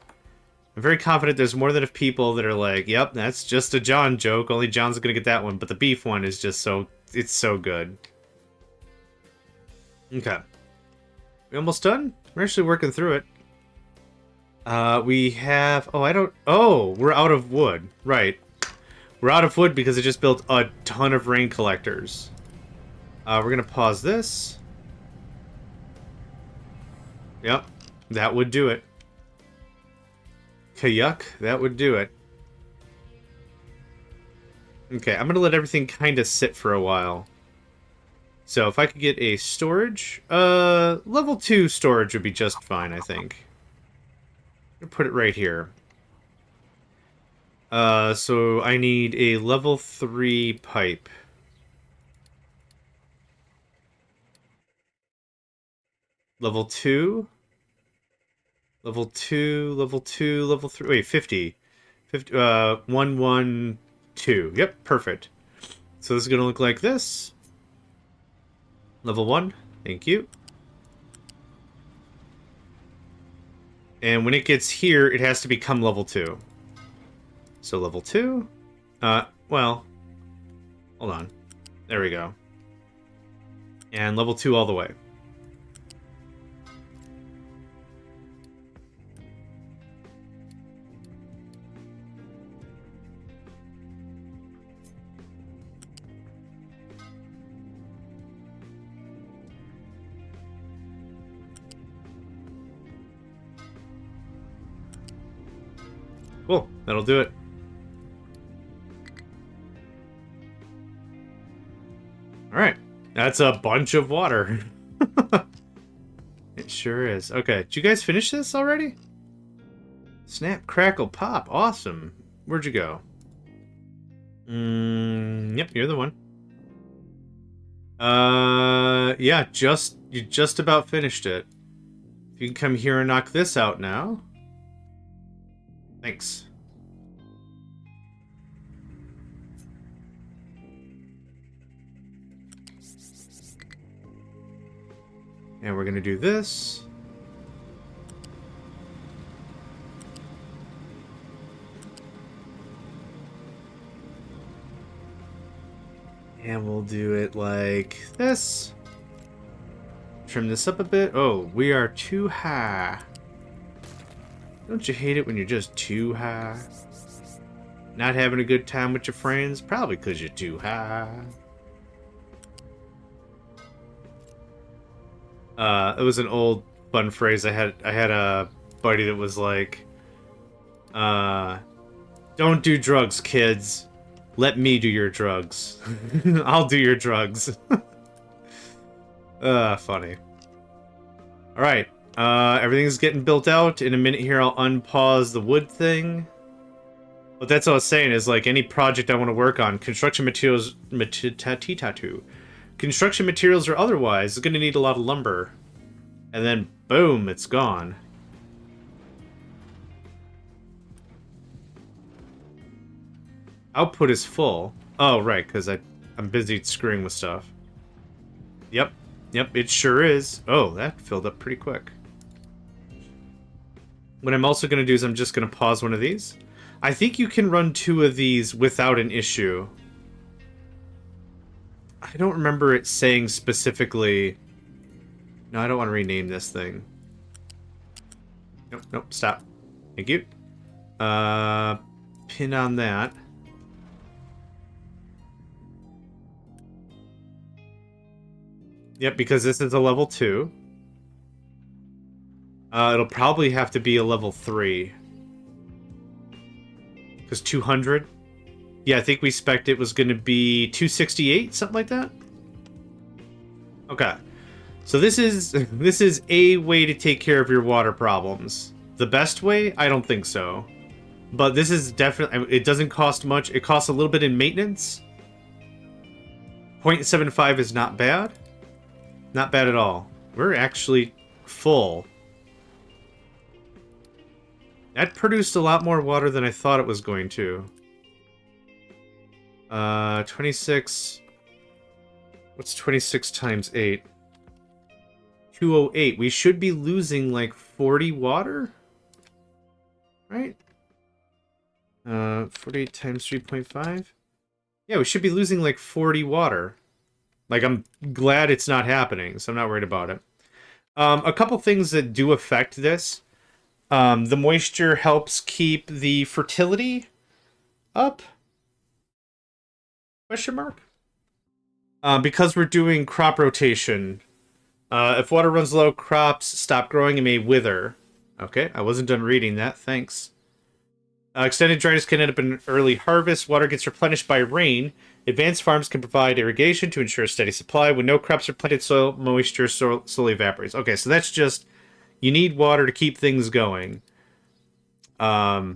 I'm very confident there's more than enough people that are like, yep, that's just a John joke. Only John's gonna get that one. But the beef one is just so... It's so good. Okay. We almost done? We're actually working through it. We have... Oh, I don't... Oh, we're out of wood. Right. We're out of wood because I just built a ton of rain collectors. We're gonna pause this. Yep. That would do it. Kayuk, that would do it. Okay, I'm gonna let everything kind of sit for a while. So if I could get a storage, level 2 storage would be just fine, I think. I'm gonna put it right here. So I need a level 3 pipe. Level 2. Level 2, level 2, level 3. Wait, 50. 50, 1, 1, 2. Yep, perfect. So this is going to look like this. Level 1. Thank you. And when it gets here, it has to become level 2. So level 2. Well, hold on. There we go. And level 2 all the way. Cool, that'll do it. Alright, that's a bunch of water. It sure is. Okay, did you guys finish this already? Snap, crackle, pop. Awesome. Where'd you go? Yep, you're the one. Yeah, you just about finished it. If you can come here and knock this out now. Thanks. And we're gonna do this. And we'll do it like this. Trim this up a bit. Oh, we are too high. Don't you hate it when you're just too high? Not having a good time with your friends? Probably because you're too high. It was an old fun phrase. I had a buddy that was like, don't do drugs, kids. Let me do your drugs. I'll do your drugs. Funny. Alright. Everything's getting built out. In a minute here, I'll unpause the wood thing. But that's what I was saying, is like any project I want to work on, construction materials, construction materials or otherwise, is going to need a lot of lumber. And then, boom, it's gone. Output is full. Oh, right, because I'm busy screwing with stuff. Yep, it sure is. Oh, that filled up pretty quick. What I'm also going to do is I'm just going to pause one of these. I think you can run 2 of these without an issue. I don't remember it saying specifically... No, I don't want to rename this thing. Nope, stop. Thank you. Pin on that. Yep, because this is a level 2. It'll probably have to be a level 3. Because 200? Yeah, I think we spec'd it was going to be 268, something like that? Okay. So this is a way to take care of your water problems. The best way? I don't think so. But this is definitely... It doesn't cost much. It costs a little bit in maintenance. 0.75 is not bad. Not bad at all. We're actually full. That produced a lot more water than I thought it was going to. 26... What's 26 times 8? 208. We should be losing like 40 water? Right? 48 times 3.5? Yeah, we should be losing like 40 water. Like, I'm glad it's not happening, so I'm not worried about it. A couple things that do affect this. The moisture helps keep the fertility up? Question mark? Because we're doing crop rotation. If water runs low, crops stop growing and may wither. Okay, I wasn't done reading that. Thanks. Extended dryness can end up in early harvest. Water gets replenished by rain. Advanced farms can provide irrigation to ensure a steady supply. When no crops are planted, soil moisture slowly evaporates. Okay, so that's just... You need water to keep things going. I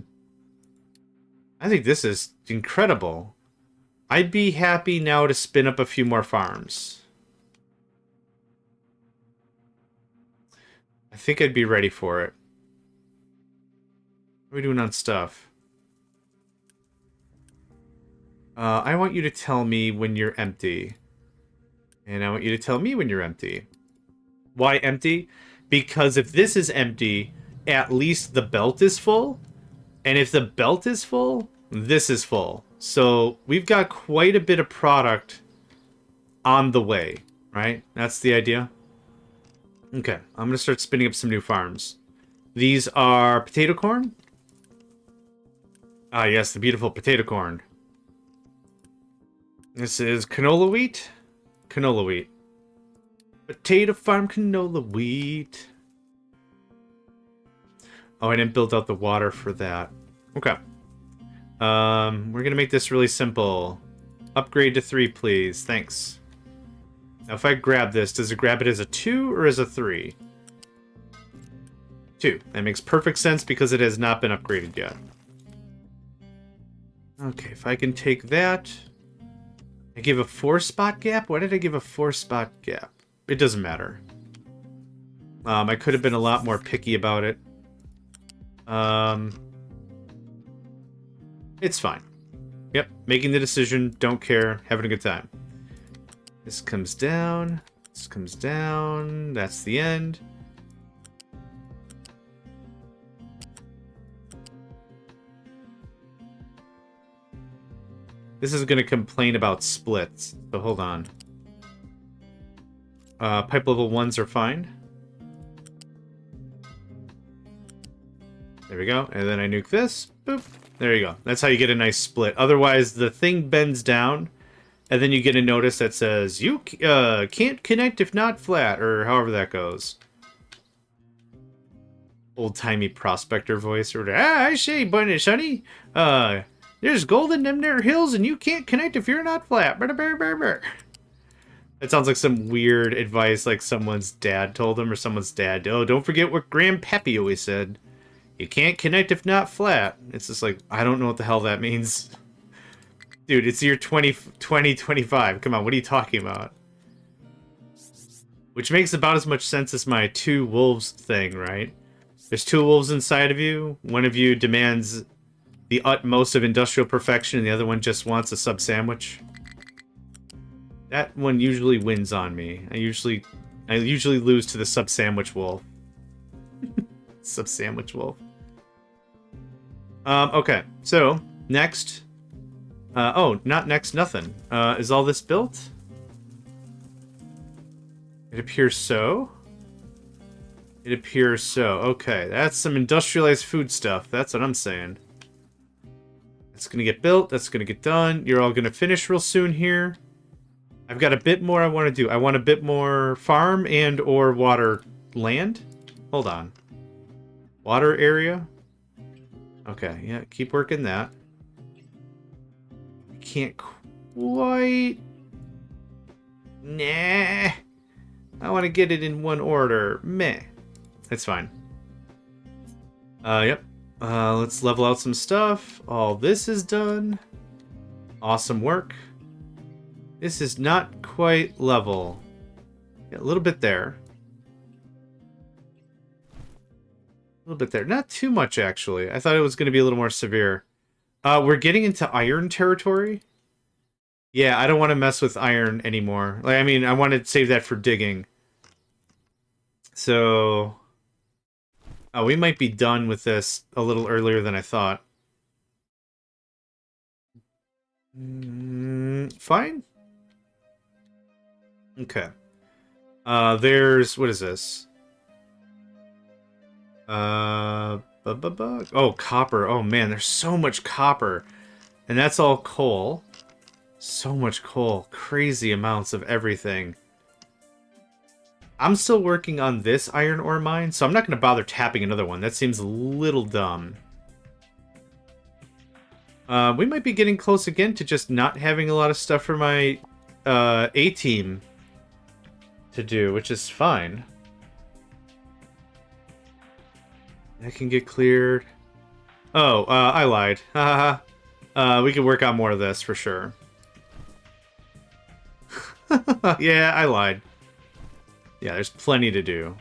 think this is incredible. I'd be happy now to spin up a few more farms. I think I'd be ready for it. What are we doing on stuff? I want you to tell me when you're empty. And I want you to tell me when you're empty. Why empty? Because if this is empty, at least the belt is full. And if the belt is full, this is full. So we've got quite a bit of product on the way, right? That's the idea. Okay, I'm going to start spinning up some new farms. These are potato corn. Ah, yes, the beautiful potato corn. This is canola wheat. Canola wheat. Potato farm canola wheat. Oh, I didn't build out the water for that. Okay. We're gonna make this really simple. Upgrade to 3, please. Thanks. Now, if I grab this, does it grab it as a 2 or as a 3? 2. That makes perfect sense because it has not been upgraded yet. Okay, if I can take that... I give a 4-spot gap? Why did I give a 4-spot gap? It doesn't matter. I could have been a lot more picky about it. It's fine. Yep, making the decision, don't care, having a good time. This comes down, this comes down, that's the end. This is going to complain about splits, so hold on. Pipe level 1s are fine. There we go, and then I nuke this, boop. There you go. That's how you get a nice split. Otherwise, the thing bends down, and then you get a notice that says, you can't connect if not flat, or however that goes. Old-timey prospector voice, or, I say, bunny, sonny, there's gold in them there hills, and you can't connect if you're not flat. It sounds like some weird advice like someone's dad told them, or someone's dad, oh, don't forget what Grandpappy always said. You can't connect if not flat. It's just like, I don't know what the hell that means. Dude, it's year 2025. Come on, what are you talking about? Which makes about as much sense as my 2 wolves thing, right? There's 2 wolves inside of you. One of you demands the utmost of industrial perfection, and the other one just wants a sub sandwich. That one usually wins on me. I usually lose to the sub sandwich wolf. Sub sandwich wolf. Okay, so next. Oh, not next, nothing. Is all this built? It appears so. It appears so. Okay, that's some industrialized food stuff. That's what I'm saying. It's gonna get built. That's gonna get done. You're all gonna finish real soon here. I've got a bit more I want to do. I want a bit more farm and or water land. Hold on. Water area. Okay, yeah, keep working that. I can't quite... Nah. I want to get it in one order. Meh. It's fine. Yep. Let's level out some stuff. All this is done. Awesome work. This is not quite level. Yeah, a little bit there. A little bit there. Not too much, actually. I thought it was going to be a little more severe. We're getting into iron territory. Yeah, I don't want to mess with iron anymore. Like, I mean, I want to save that for digging. So... Oh, we might be done with this a little earlier than I thought. Fine. Okay. There's... What is this? Oh, copper. Oh, man, there's so much copper. And that's all coal. So much coal. Crazy amounts of everything. I'm still working on this iron ore mine, so I'm not going to bother tapping another one. That seems a little dumb. We might be getting close again to just not having a lot of stuff for my A-team to do, which is fine. That can get cleared. Oh, I lied. We can work on more of this for sure. Yeah, I lied. Yeah, there's plenty to do.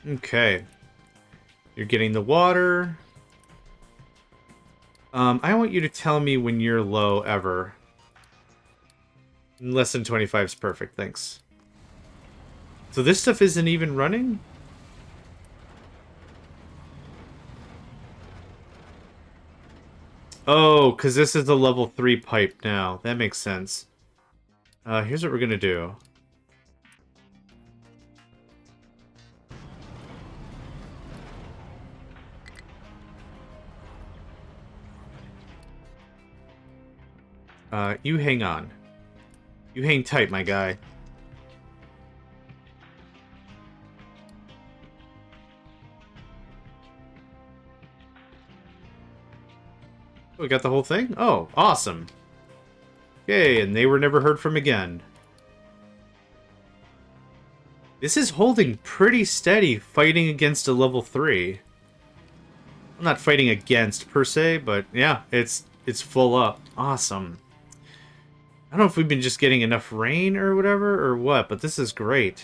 Okay. You're getting the water. I want you to tell me when you're low ever. Less than 25 is perfect, thanks. So this stuff isn't even running? Oh, because this is a level 3 pipe now. That makes sense. Here's what we're gonna do. You hang on. You hang tight, my guy. Oh, we got the whole thing? Oh, awesome. Yay, and they were never heard from again. This is holding pretty steady, fighting against a level 3. I'm not fighting against, per se, but yeah, it's full up. Awesome. I don't know if we've been just getting enough rain or whatever, or what, but this is great.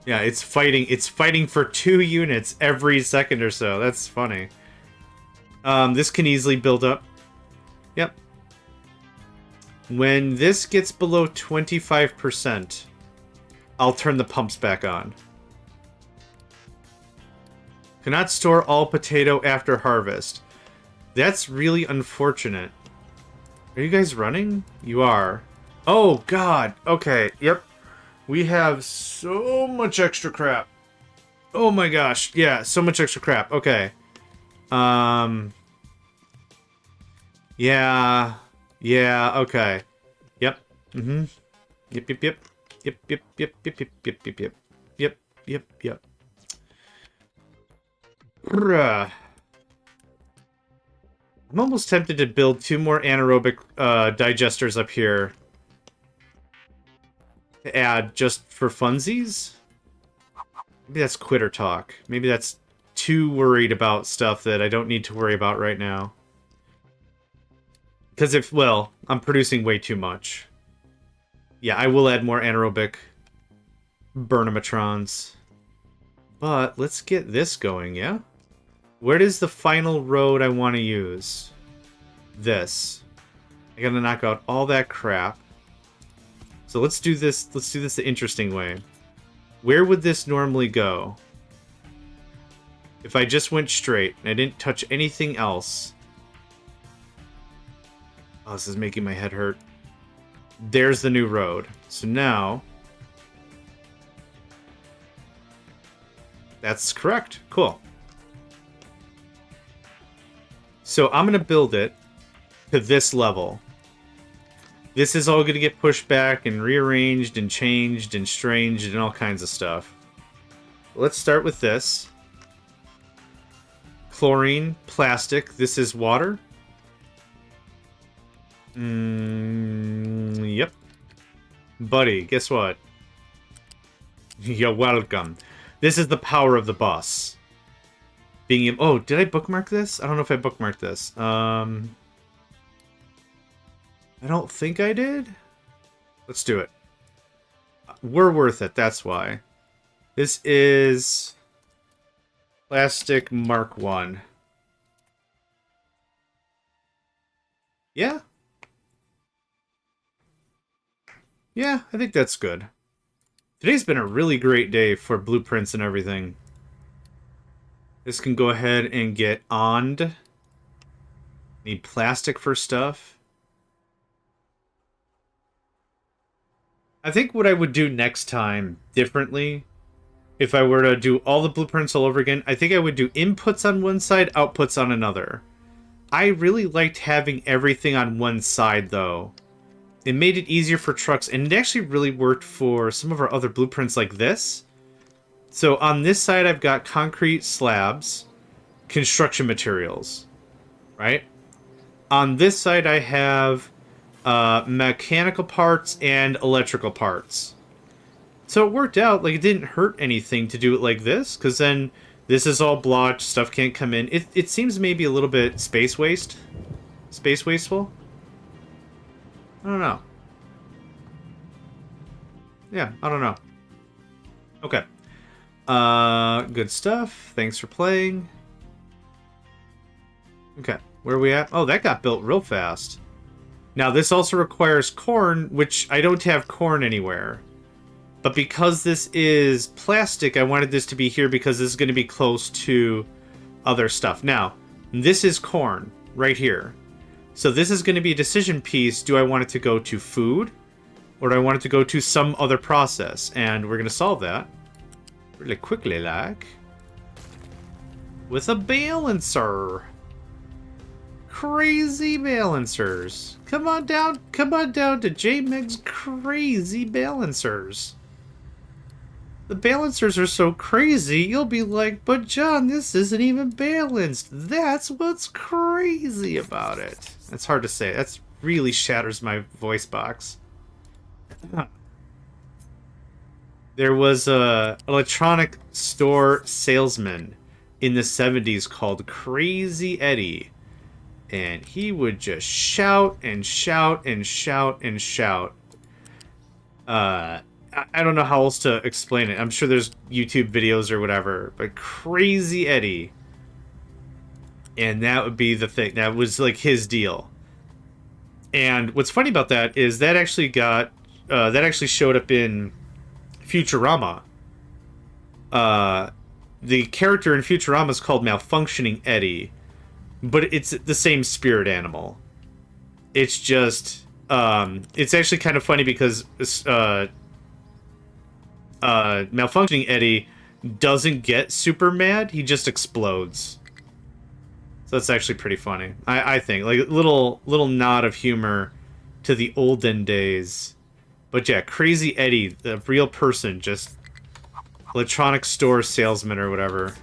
Yeah, it's fighting for 2 units every second or so. That's funny. This can easily build up. Yep. When this gets below 25%, I'll turn the pumps back on. Cannot store all potato after harvest. That's really unfortunate. Are you guys running? You are. Oh, God. Okay, yep. We have so much extra crap. Oh my gosh. Yeah, so much extra crap. Okay. Yeah. Yeah, okay. Yep. Mm-hmm. Yep, yep, yep. Yep, yep, yep, yep, yep, yep, yep, yep. Yep, yep, yep. Bruh. I'm almost tempted to build 2 more anaerobic digesters up here to add just for funsies. Maybe that's quitter talk. Maybe that's too worried about stuff that I don't need to worry about right now. Because if, well, I'm producing way too much. Yeah, I will add more anaerobic Burnimatrons. But let's get this going, yeah? Where is the final road I want to use? This. I gotta knock out all that crap. So let's do this the interesting way. Where would this normally go? If I just went straight and I didn't touch anything else. Oh, this is making my head hurt. There's the new road. So now... That's correct. Cool. So I'm going to build it to this level. This is all going to get pushed back and rearranged and changed and stranged and all kinds of stuff. Let's start with this. Chlorine, plastic. This is water. Yep. Buddy, guess what? You're welcome. This is the power of the boss. Being able... Oh, did I bookmark this? I don't know if I bookmarked this. I don't think I did. Let's do it. We're worth it, that's why. This is... Plastic Mark 1. Yeah? Yeah, I think that's good. Today's been a really great day for blueprints and everything. This can go ahead and get oned. Need plastic for stuff. I think what I would do next time differently, if I were to do all the blueprints all over again, I think I would do inputs on one side, outputs on another. I really liked having everything on one side, though. It made it easier for trucks, and it actually really worked for some of our other blueprints like this. So on this side, I've got concrete slabs, construction materials, right? On this side, I have mechanical parts and electrical parts. So it worked out, like, it didn't hurt anything to do it like this, because then this is all blocked, stuff can't come in. It seems maybe a little bit space wasteful. I don't know. Yeah, I don't know. Okay. Good stuff. Thanks for playing. Okay, where are we at? Oh, that got built real fast. Now, this also requires corn, which I don't have corn anywhere. But because this is plastic, I wanted this to be here because this is going to be close to other stuff. Now, this is corn right here. So this is going to be a decision piece. Do I want it to go to food? Or do I want it to go to some other process? And we're going to solve that really quickly, like, with a balancer. Crazy balancers. Come on down to JMeg's crazy balancers. The balancers are so crazy, you'll be like, but John, this isn't even balanced. That's what's crazy about it. That's hard to say. That's really shatters my voice box. There was a electronic store salesman in the 70s called Crazy Eddie. And he would just shout and shout and shout and shout. I don't know how else to explain it. I'm sure there's YouTube videos or whatever. But Crazy Eddie. And that would be the thing. That was like his deal. And what's funny about that is that actually got... that actually showed up in Futurama. The character in Futurama is called Malfunctioning Eddie. But it's the same spirit animal. It's just... it's actually kind of funny because... Malfunctioning Eddie doesn't get super mad. He just explodes. So that's actually pretty funny. I think. Like, little nod of humor to the olden days. But yeah, Crazy Eddie, the real person, just... electronic store salesman or whatever.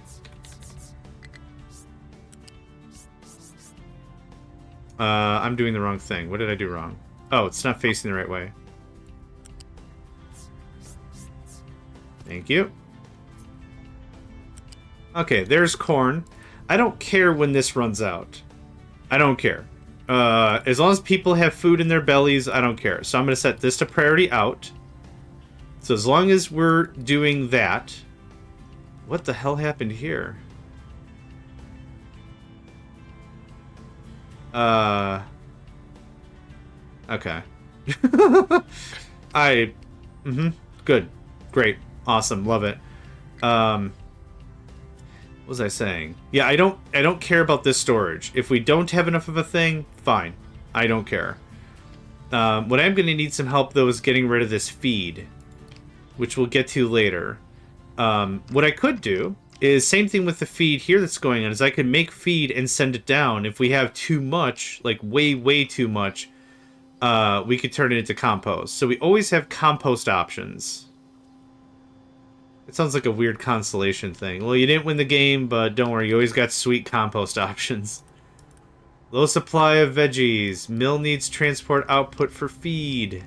I'm doing the wrong thing. What did I do wrong? Oh, it's not facing the right way. Thank you. Okay, there's corn. I don't care when this runs out. I don't care. As long as people have food in their bellies, I don't care. So I'm going to set this to priority out. So as long as we're doing that... What the hell happened here? Okay. Good. Great. Awesome. Love it. What was I saying? Yeah, I don't care about this storage. If we don't have enough of a thing, fine. I don't care. What I'm going to need some help, though, is getting rid of this feed, which we'll get to later. What I could do is same thing with the feed here that's going on, is I could make feed and send it down. If we have too much, like way too much, we could turn it into compost. So we always have compost options. It sounds like a weird consolation thing. Well, you didn't win the game, but don't worry, you always got sweet compost options. Low supply of veggies. Mill needs transport output for feed.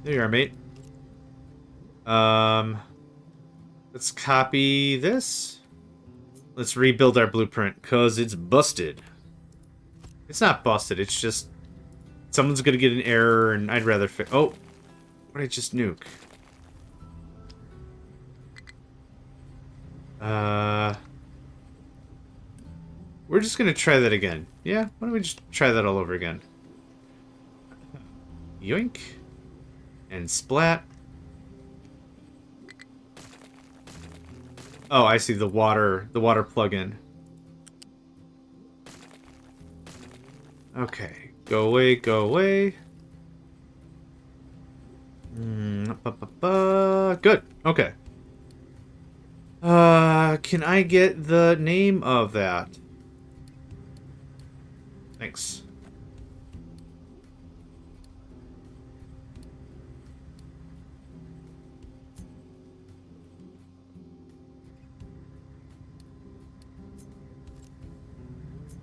There you are, mate. Let's copy this. Let's rebuild our blueprint, because it's busted. It's not busted, it's just... someone's gonna get an error, and I'd rather fix... Oh! What did I just nuke? We're just gonna try that again. Yeah, why don't we just try that all over again? Yoink. And splat. Oh, I see the water plug-in. Okay, go away, go away. Good, okay. Can I get the name of that? Thanks.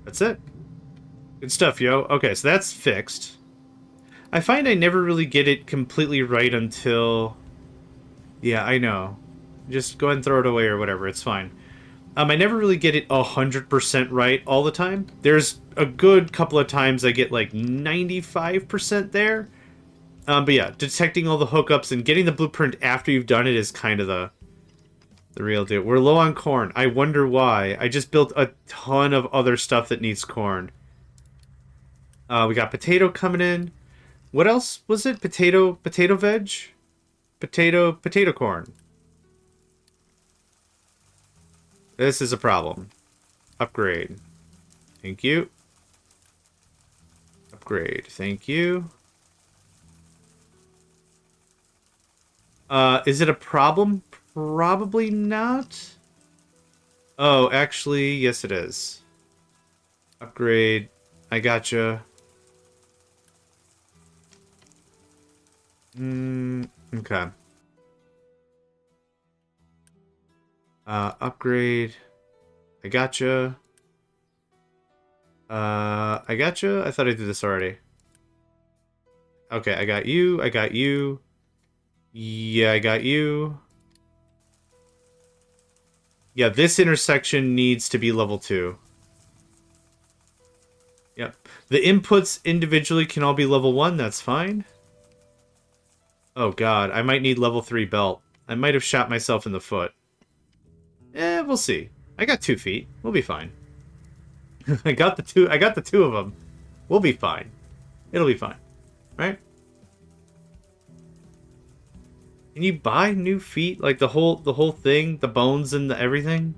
That's it. Good stuff, yo. Okay, so that's fixed. I find I never really get it completely right until... Yeah, I know. Just go ahead and throw it away or whatever, it's fine. I never really get it 100% right all the time. There's a good couple of times I get like 95% there. But yeah, detecting all the hookups and getting the blueprint after you've done it is kind of the real deal. We're low on corn. I wonder why. I just built a ton of other stuff that needs corn. We got potato coming in. What else was it? Potato veg? Potato corn. This is a problem. Upgrade. Thank you. Upgrade. Thank you. Is it a problem? Probably not. Oh, actually, yes it is. Upgrade. I gotcha. Okay. Upgrade. I gotcha. I gotcha? I thought I did this already. Okay, I got you. I got you. Yeah, I got you. Yeah, this intersection needs to be level 2. Yep. The inputs individually can all be level 1. That's fine. Oh, God. I might need level 3 belt. I might have shot myself in the foot. We'll see. I got 2 feet. We'll be fine. I got the two of them. We'll be fine. It'll be fine. Right? Can you buy new feet? Like the whole thing? The bones and the everything?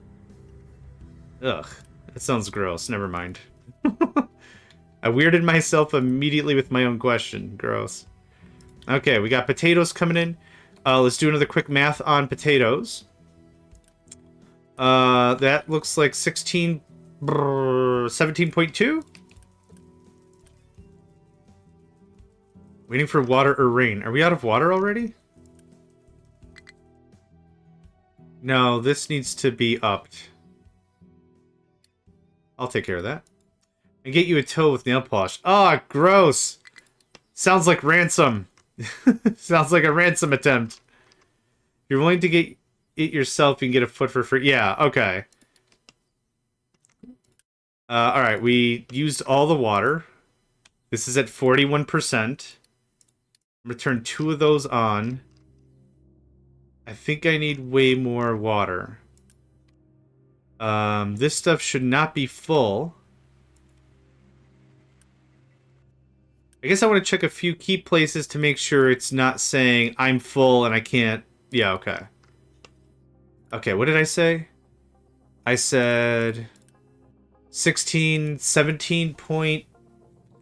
Ugh. That sounds gross. Never mind. I weirded myself immediately with my own question. Gross. Okay, we got potatoes coming in. Let's do another quick math on potatoes. That looks like 17.2? Waiting for water or rain. Are we out of water already? No, this needs to be upped. I'll take care of that. And get you a toe with nail polish. Ah, oh, gross! Sounds like ransom. Sounds like a ransom attempt. If you're willing to get it yourself, you can get a foot for free. Yeah, okay. Alright, we used all the water. This is at 41%. I'm gonna turn 2 of those on. I think I need way more water. This stuff should not be full. I guess I want to check a few key places to make sure it's not saying I'm full and I can't... Yeah, okay. Okay, what did I say? I said 17.2.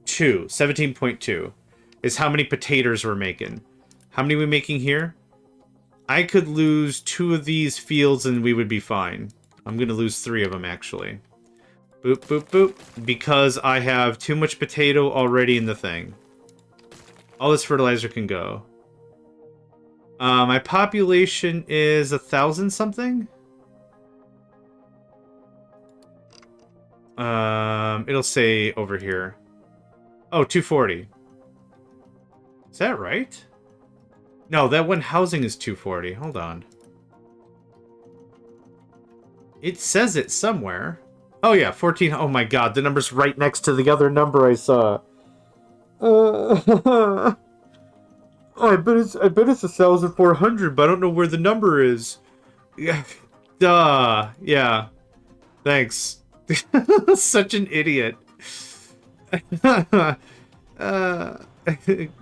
17.2 is how many potatoes we're making. How many are we making here? I could lose 2 of these fields and we would be fine. I'm going to lose 3 of them, actually. Boop, boop, boop. Because I have too much potato already in the thing. All this fertilizer can go. My population is 1,000 something? It'll say over here. Oh, 240. Is that right? No, that one housing is 240. Hold on. It says it somewhere. Oh yeah, 14. Oh my god, the number's right next to the other number I saw. Oh, I bet it's 1,400, but I don't know where the number is. Yeah, duh. Yeah. Thanks. Such an idiot.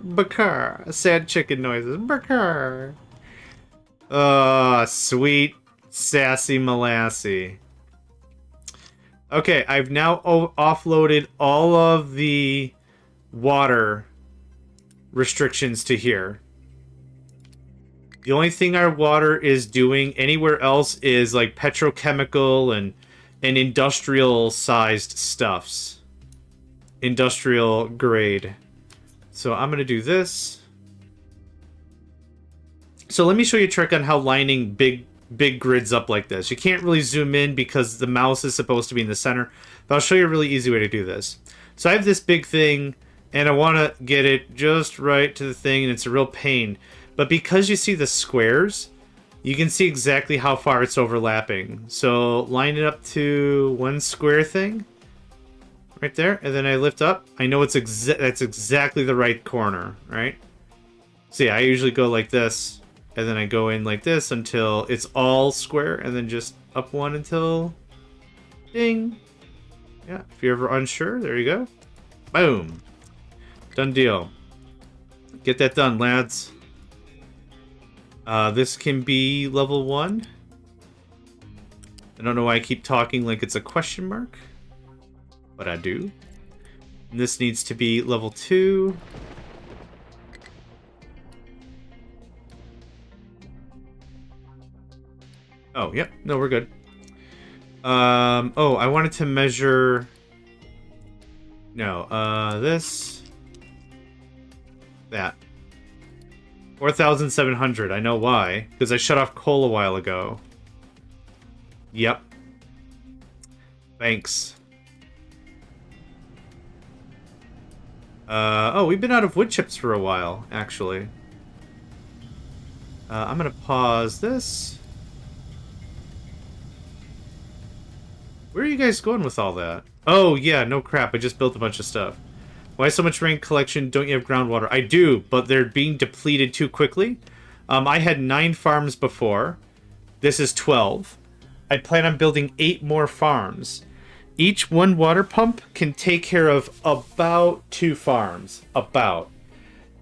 Bakar. Sad chicken noises. Bakar. Sweet, sassy Molassy. Okay, I've now offloaded all of the water restrictions to here. The only thing our water is doing anywhere else is like petrochemical and industrial sized stuffs. Industrial grade. So I'm going to do this. So let me show you a trick on how lining big grids up like this. You can't really zoom in because the mouse is supposed to be in the center. But I'll show you a really easy way to do this. So I have this big thing, and I want to get it just right to the thing, and it's a real pain. But because you see the squares, you can see exactly how far it's overlapping. So line it up to one square thing. Right there, and then I lift up. I know it's that's exactly the right corner, right? See, I usually go like this, and then I go in like this until it's all square, and then just up one until... ding! Yeah, if you're ever unsure, there you go. Boom! Done deal. Get that done, lads. This can be level 1. I don't know why I keep talking like it's a question mark, but I do. And this needs to be level 2. Oh, yep. No, we're good. Oh, I wanted to measure... No, this... That. 4,700. I know why. Because I shut off coal a while ago. Yep. Thanks. Oh, we've been out of wood chips for a while, actually. I'm gonna pause this. Where are you guys going with all that? Oh, yeah, no crap. I just built a bunch of stuff. Why so much rain collection? Don't you have groundwater? I do, but they're being depleted too quickly. I had 9 farms before. This is 12. I plan on building 8 more farms. Each one water pump can take care of about 2 farms. About.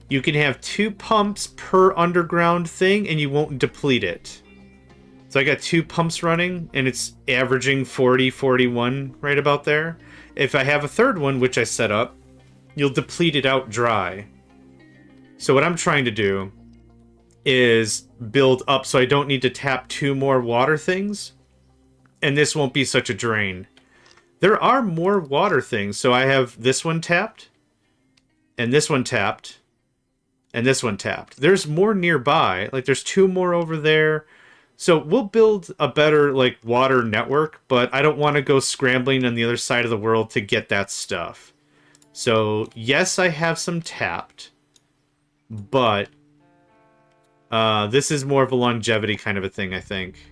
You can have 2 pumps per underground thing, and you won't deplete it. So I got 2 pumps running, and it's averaging 40, 41 right about there. If I have a third one, which I set up, you'll deplete it out dry. So what I'm trying to do is build up so I don't need to tap 2 more water things, and this won't be such a drain. There are more water things, so I have this one tapped, and this one tapped, and this one tapped. There's more nearby, like there's 2 more over there. So we'll build a better, like, water network, but I don't want to go scrambling on the other side of the world to get that stuff. So, yes, I have some tapped, but this is more of a longevity kind of a thing, I think.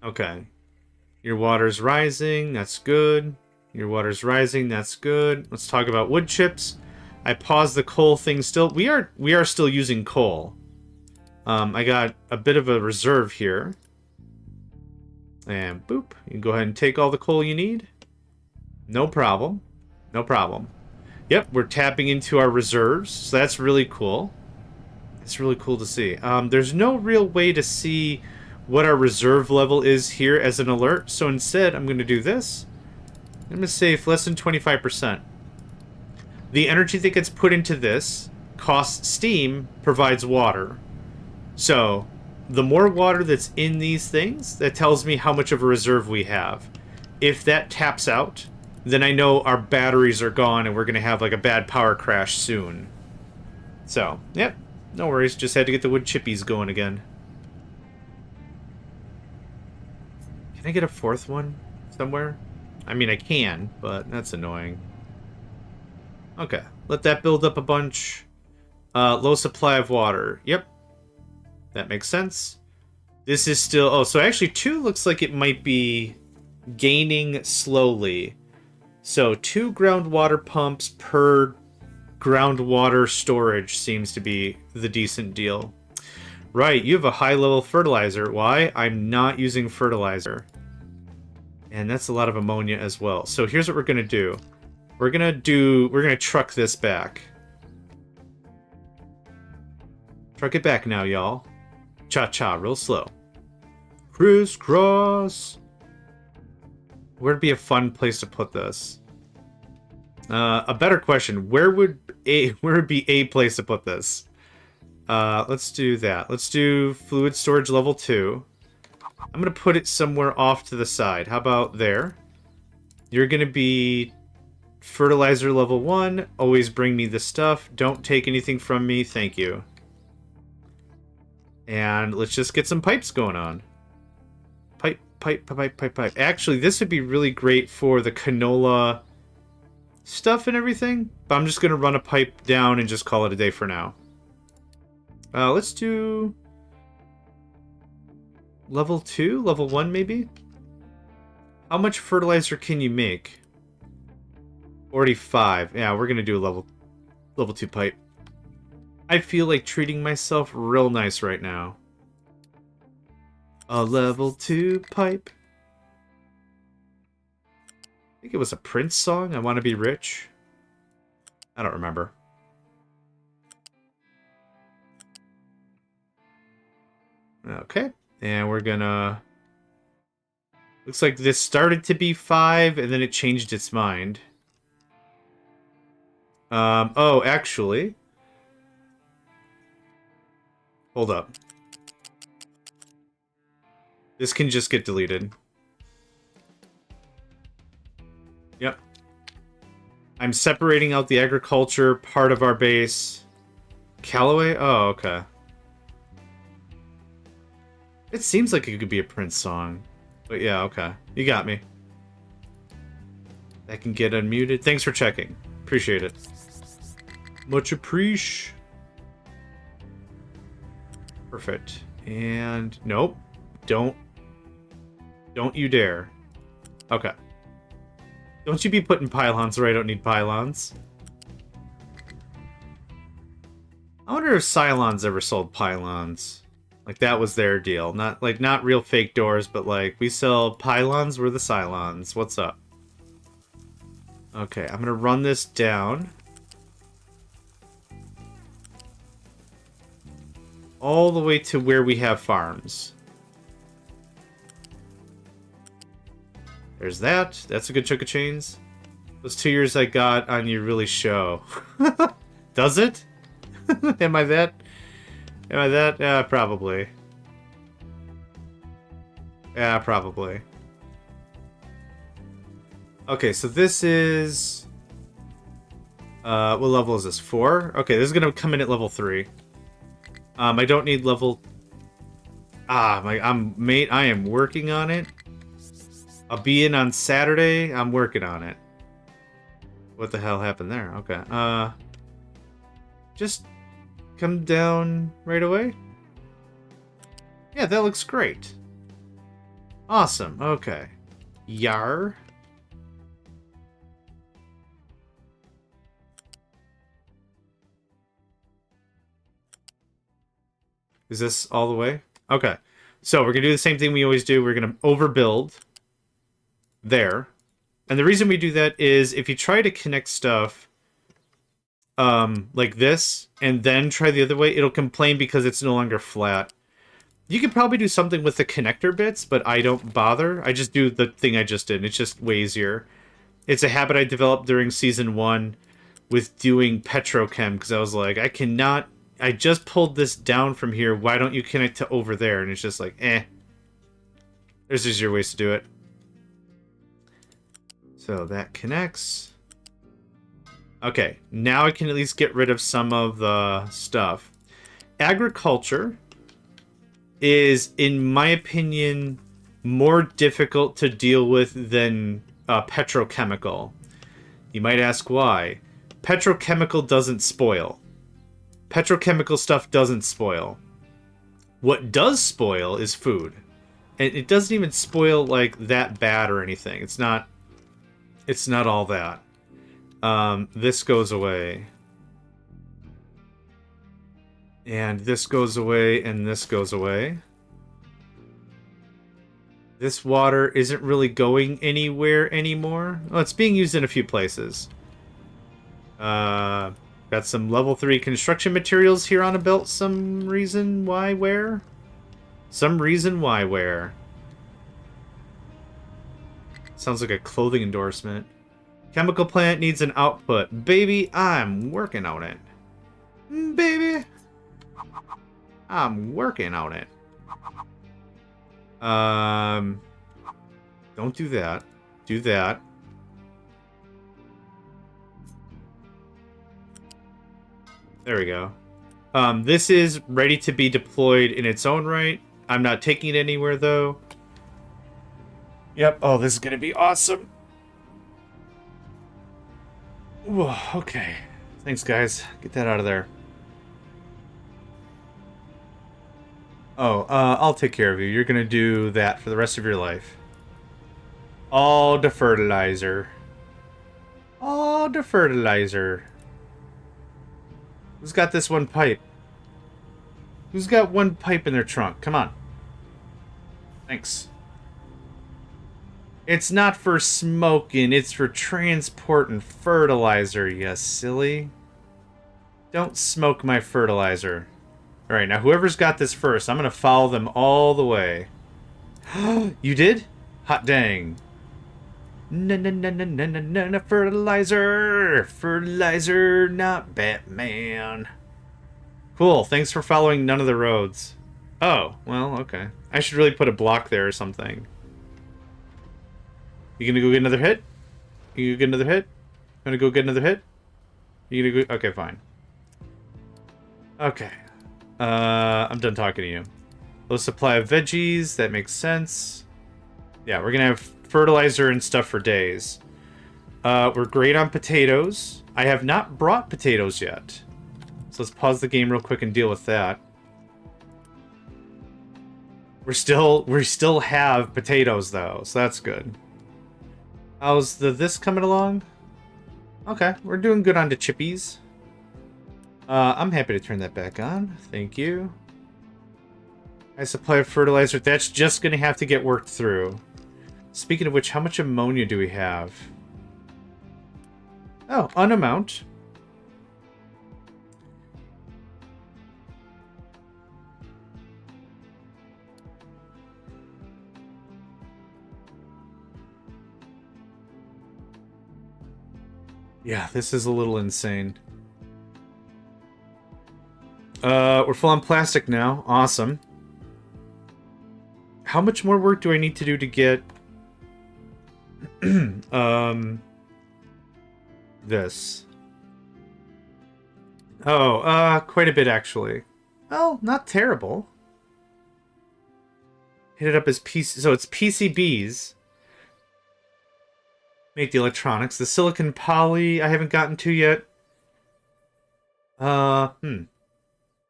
Okay. Your water's rising, that's good. Your water's rising, that's good. Let's talk about wood chips. I paused the coal thing still. We are still using coal. I got a bit of a reserve here. And boop. You can go ahead and take all the coal you need. No problem. No problem. Yep, we're tapping into our reserves. So that's really cool. It's really cool to see. There's no real way to see what our reserve level is here as an alert. So instead, I'm going to do this. I'm going to save less than 25%. The energy that gets put into this costs steam, provides water. So, the more water that's in these things, that tells me how much of a reserve we have. If that taps out, then I know our batteries are gone and we're going to have like a bad power crash soon. So, yep, no worries. Just had to get the wood chippies going again. Can I get a 4th one somewhere? I mean, I can, but that's annoying. Okay, let that build up a bunch. Low supply of water. Yep. That makes sense. This is still... Oh, so actually 2 looks like it might be gaining slowly. So 2 groundwater pumps per groundwater storage seems to be the decent deal. Right, you have a high-level fertilizer. Why? I'm not using fertilizer. And that's a lot of ammonia as well. So here's what we're going to do. We're going to truck this back. Truck it back now, y'all. Cha-cha, real slow. Crisscross. Where'd be a fun place to put this? A better question. Where would be a place to put this? Let's do that. Let's do fluid storage level 2. I'm going to put it somewhere off to the side. How about there? You're going to be fertilizer level 1. Always bring me the stuff. Don't take anything from me. Thank you. And let's just get some pipes going on. Pipe. Actually, this would be really great for the canola stuff and everything. But I'm just going to run a pipe down and just call it a day for now. Let's do Level 2? Level 1, maybe? How much fertilizer can you make? 45. Yeah, we're gonna do a level 2 pipe. I feel like treating myself real nice right now. A level 2 pipe. I think it was a Prince song, I Want to Be Rich. I don't remember. Okay, and we're gonna... Looks like this started to be 5, and then it changed its mind. Oh, actually... Hold up. This can just get deleted. Yep. I'm separating out the agriculture part of our base. Callaway? Oh, okay. It seems like it could be a Prince song. But yeah, okay. You got me. That can get unmuted. Thanks for checking. Appreciate it. Much appreciate. Perfect. And nope. Don't you dare. Okay. Don't you be putting pylons where I don't need pylons. I wonder if Cylons ever sold pylons. Like, that was their deal. Not real fake doors, but like, we sell pylons, we're the Cylons. What's up? Okay, I'm gonna run this down. All the way to where we have farms. There's that. That's a good chunk of chains. Those 2 years I got on you really show. Does it? Am I that? Am I that? Yeah, probably. Yeah, probably. Okay, so this is... what level is this? 4? Okay, this is gonna come in at level 3. I don't need level... I am working on it. I'll be in on Saturday. I'm working on it. What the hell happened there? Okay. Just come down right away. Yeah, that looks great. Awesome. Okay. Yar. Is this all the way? Okay. So we're going to do the same thing we always do. We're going to overbuild there. And the reason we do that is if you try to connect stuff like this and then try the other way, it'll complain because it's no longer flat. You could probably do something with the connector bits, but I don't bother. I just do the thing I just did. It's just way easier. It's a habit I developed during Season 1 with doing petrochem because I was like, I just pulled this down from here. Why don't you connect to over there? And it's just like, eh. There's easier ways to do it. So that connects. Okay, now I can at least get rid of some of the stuff. Agriculture is, in my opinion, more difficult to deal with than petrochemical. You might ask why. Petrochemical doesn't spoil. Petrochemical stuff doesn't spoil. What does spoil is food. And it doesn't even spoil like that bad or anything. It's not all that. This goes away. And this goes away, and this goes away. This water isn't really going anywhere anymore. Well, it's being used in a few places. Got some level 3 construction materials here on a belt. Some reason why where? Some reason why where? Sounds like a clothing endorsement. Chemical plant needs an output. Baby, I'm working on it. Baby, I'm working on it. Don't do that. Do that. There we go. This is ready to be deployed in its own right. I'm not taking it anywhere, though. Yep. Oh, this is going to be awesome. Ooh, okay. Thanks, guys. Get that out of there. Oh, I'll take care of you. You're gonna do that for the rest of your life. All the fertilizer. All the fertilizer. Who's got this one pipe? Who's got one pipe in their trunk? Come on. Thanks. It's not for smoking, it's for transporting fertilizer, you silly. Don't smoke my fertilizer. Alright, now whoever's got this first, I'm gonna follow them all the way. You did? Hot dang. No, fertilizer! Fertilizer, not Batman. Cool, thanks for following none of the roads. Oh, well, okay. I should really put a block there or something. You gonna go get another hit? You gonna get another hit? Gonna go get another hit? You gonna go... Okay, fine. Okay. I'm done talking to you. Low supply of veggies, that makes sense. Yeah, we're gonna have fertilizer and stuff for days. We're great on potatoes. I have not brought potatoes yet. So let's pause the game real quick and deal with that. We still have potatoes though, so that's good. How's this coming along? Okay, we're doing good on the chippies. I'm happy to turn that back on. Thank you. High supply of fertilizer. That's just going to have to get worked through. Speaking of which, how much ammonia do we have? Oh, an amount. Yeah, this is a little insane. We're full on plastic now. Awesome. How much more work do I need to do to get... this? Oh, quite a bit, actually. Oh, not terrible. Hit it up as PC... So it's PCBs. Make the electronics. The silicon poly I haven't gotten to yet.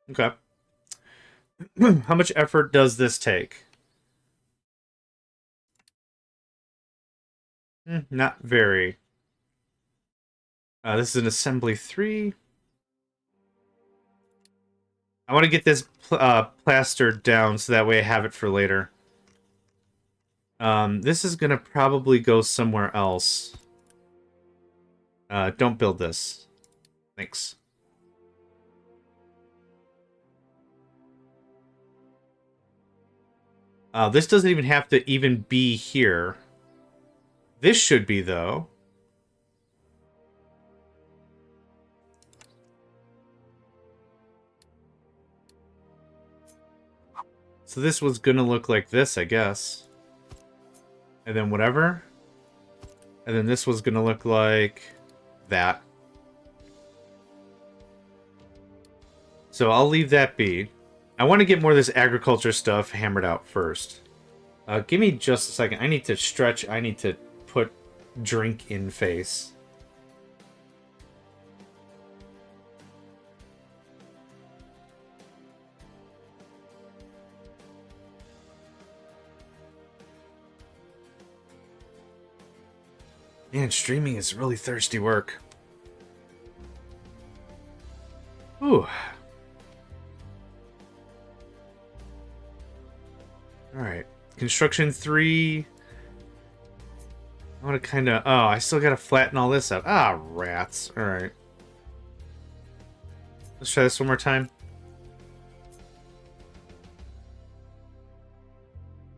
Okay. How much effort does this take? Not very. This is an assembly 3. I want to get this plastered down so that way I have it for later. This is going to probably go somewhere else. Don't build this. Thanks. This doesn't even have to even be here. This should be, though. So this was gonna look like this, I guess. And then whatever. And then this was gonna look like that. So I'll leave that be. I want to get more of this agriculture stuff hammered out first. Give me just a second. I need to stretch. I need to put drink in face. Man, streaming is really thirsty work. Ooh. Alright. Construction 3. I want to kind of... Oh, I still got to flatten all this out. Ah, rats. Alright. Let's try this one more time.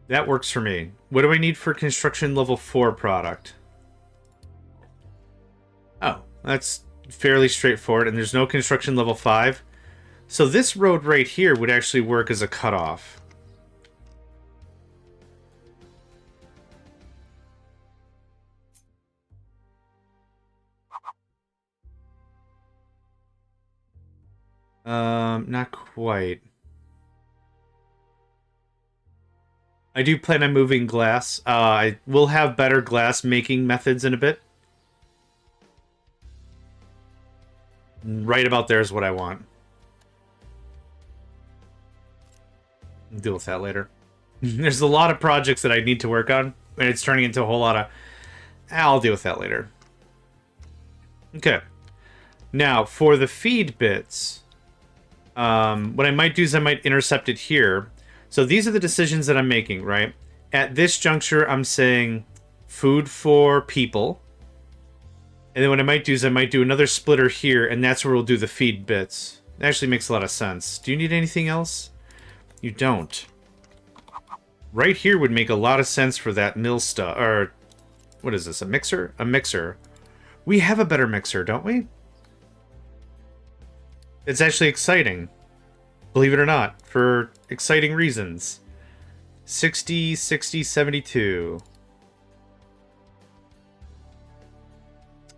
That works for me. What do I need for construction level 4 product? Oh, that's fairly straightforward, and there's no construction level 5. So this road right here would actually work as a cutoff. Not quite. I do plan on moving glass. I will have better glass making methods in a bit. Right about there is what I want. Deal with that later. There's a lot of projects that I need to work on, and it's turning into a whole lot of... I'll deal with that later. Okay. Now, for the feed bits, what I might do is I might intercept it here. So these are the decisions that I'm making, right? At this juncture, I'm saying food for people. And then what I might do is I might do another splitter here, and that's where we'll do the feed bits. It actually makes a lot of sense. Do you need anything else? You don't. Right here would make a lot of sense for that mill stuff. Or, what is this, a mixer? A mixer. We have a better mixer, don't we? It's actually exciting. Believe it or not, for exciting reasons. 60, 60, 72.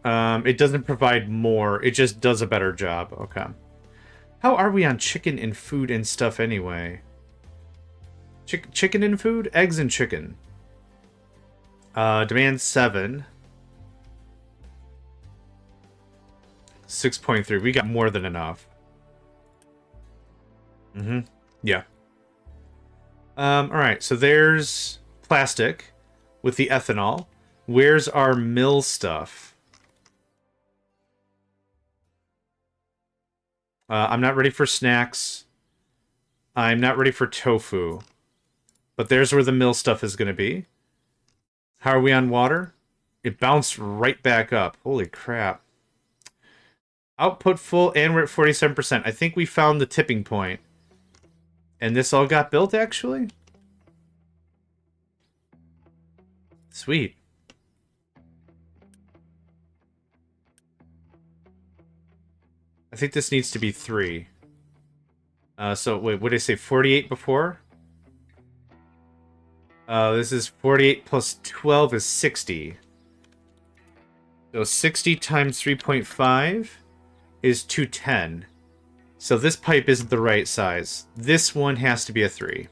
It doesn't provide more. It just does a better job. Okay. How are we on chicken and food and stuff anyway? Chicken and food? Eggs and chicken. Demand 7. 6.3. We got more than enough. Yeah. Alright, so there's plastic with the ethanol. Where's our mill stuff? I'm not ready for snacks. I'm not ready for tofu. But there's where the mill stuff is going to be. How are we on water? It bounced right back up. Holy crap. Output full, and we're at 47%. I think we found the tipping point. And this all got built, actually? Sweet. I think this needs to be 3. So, wait, what did I say? 48 before? This is 48 plus 12 is 60. So 60 times 3.5 is 210. So this pipe isn't the right size. This one has to be a 3.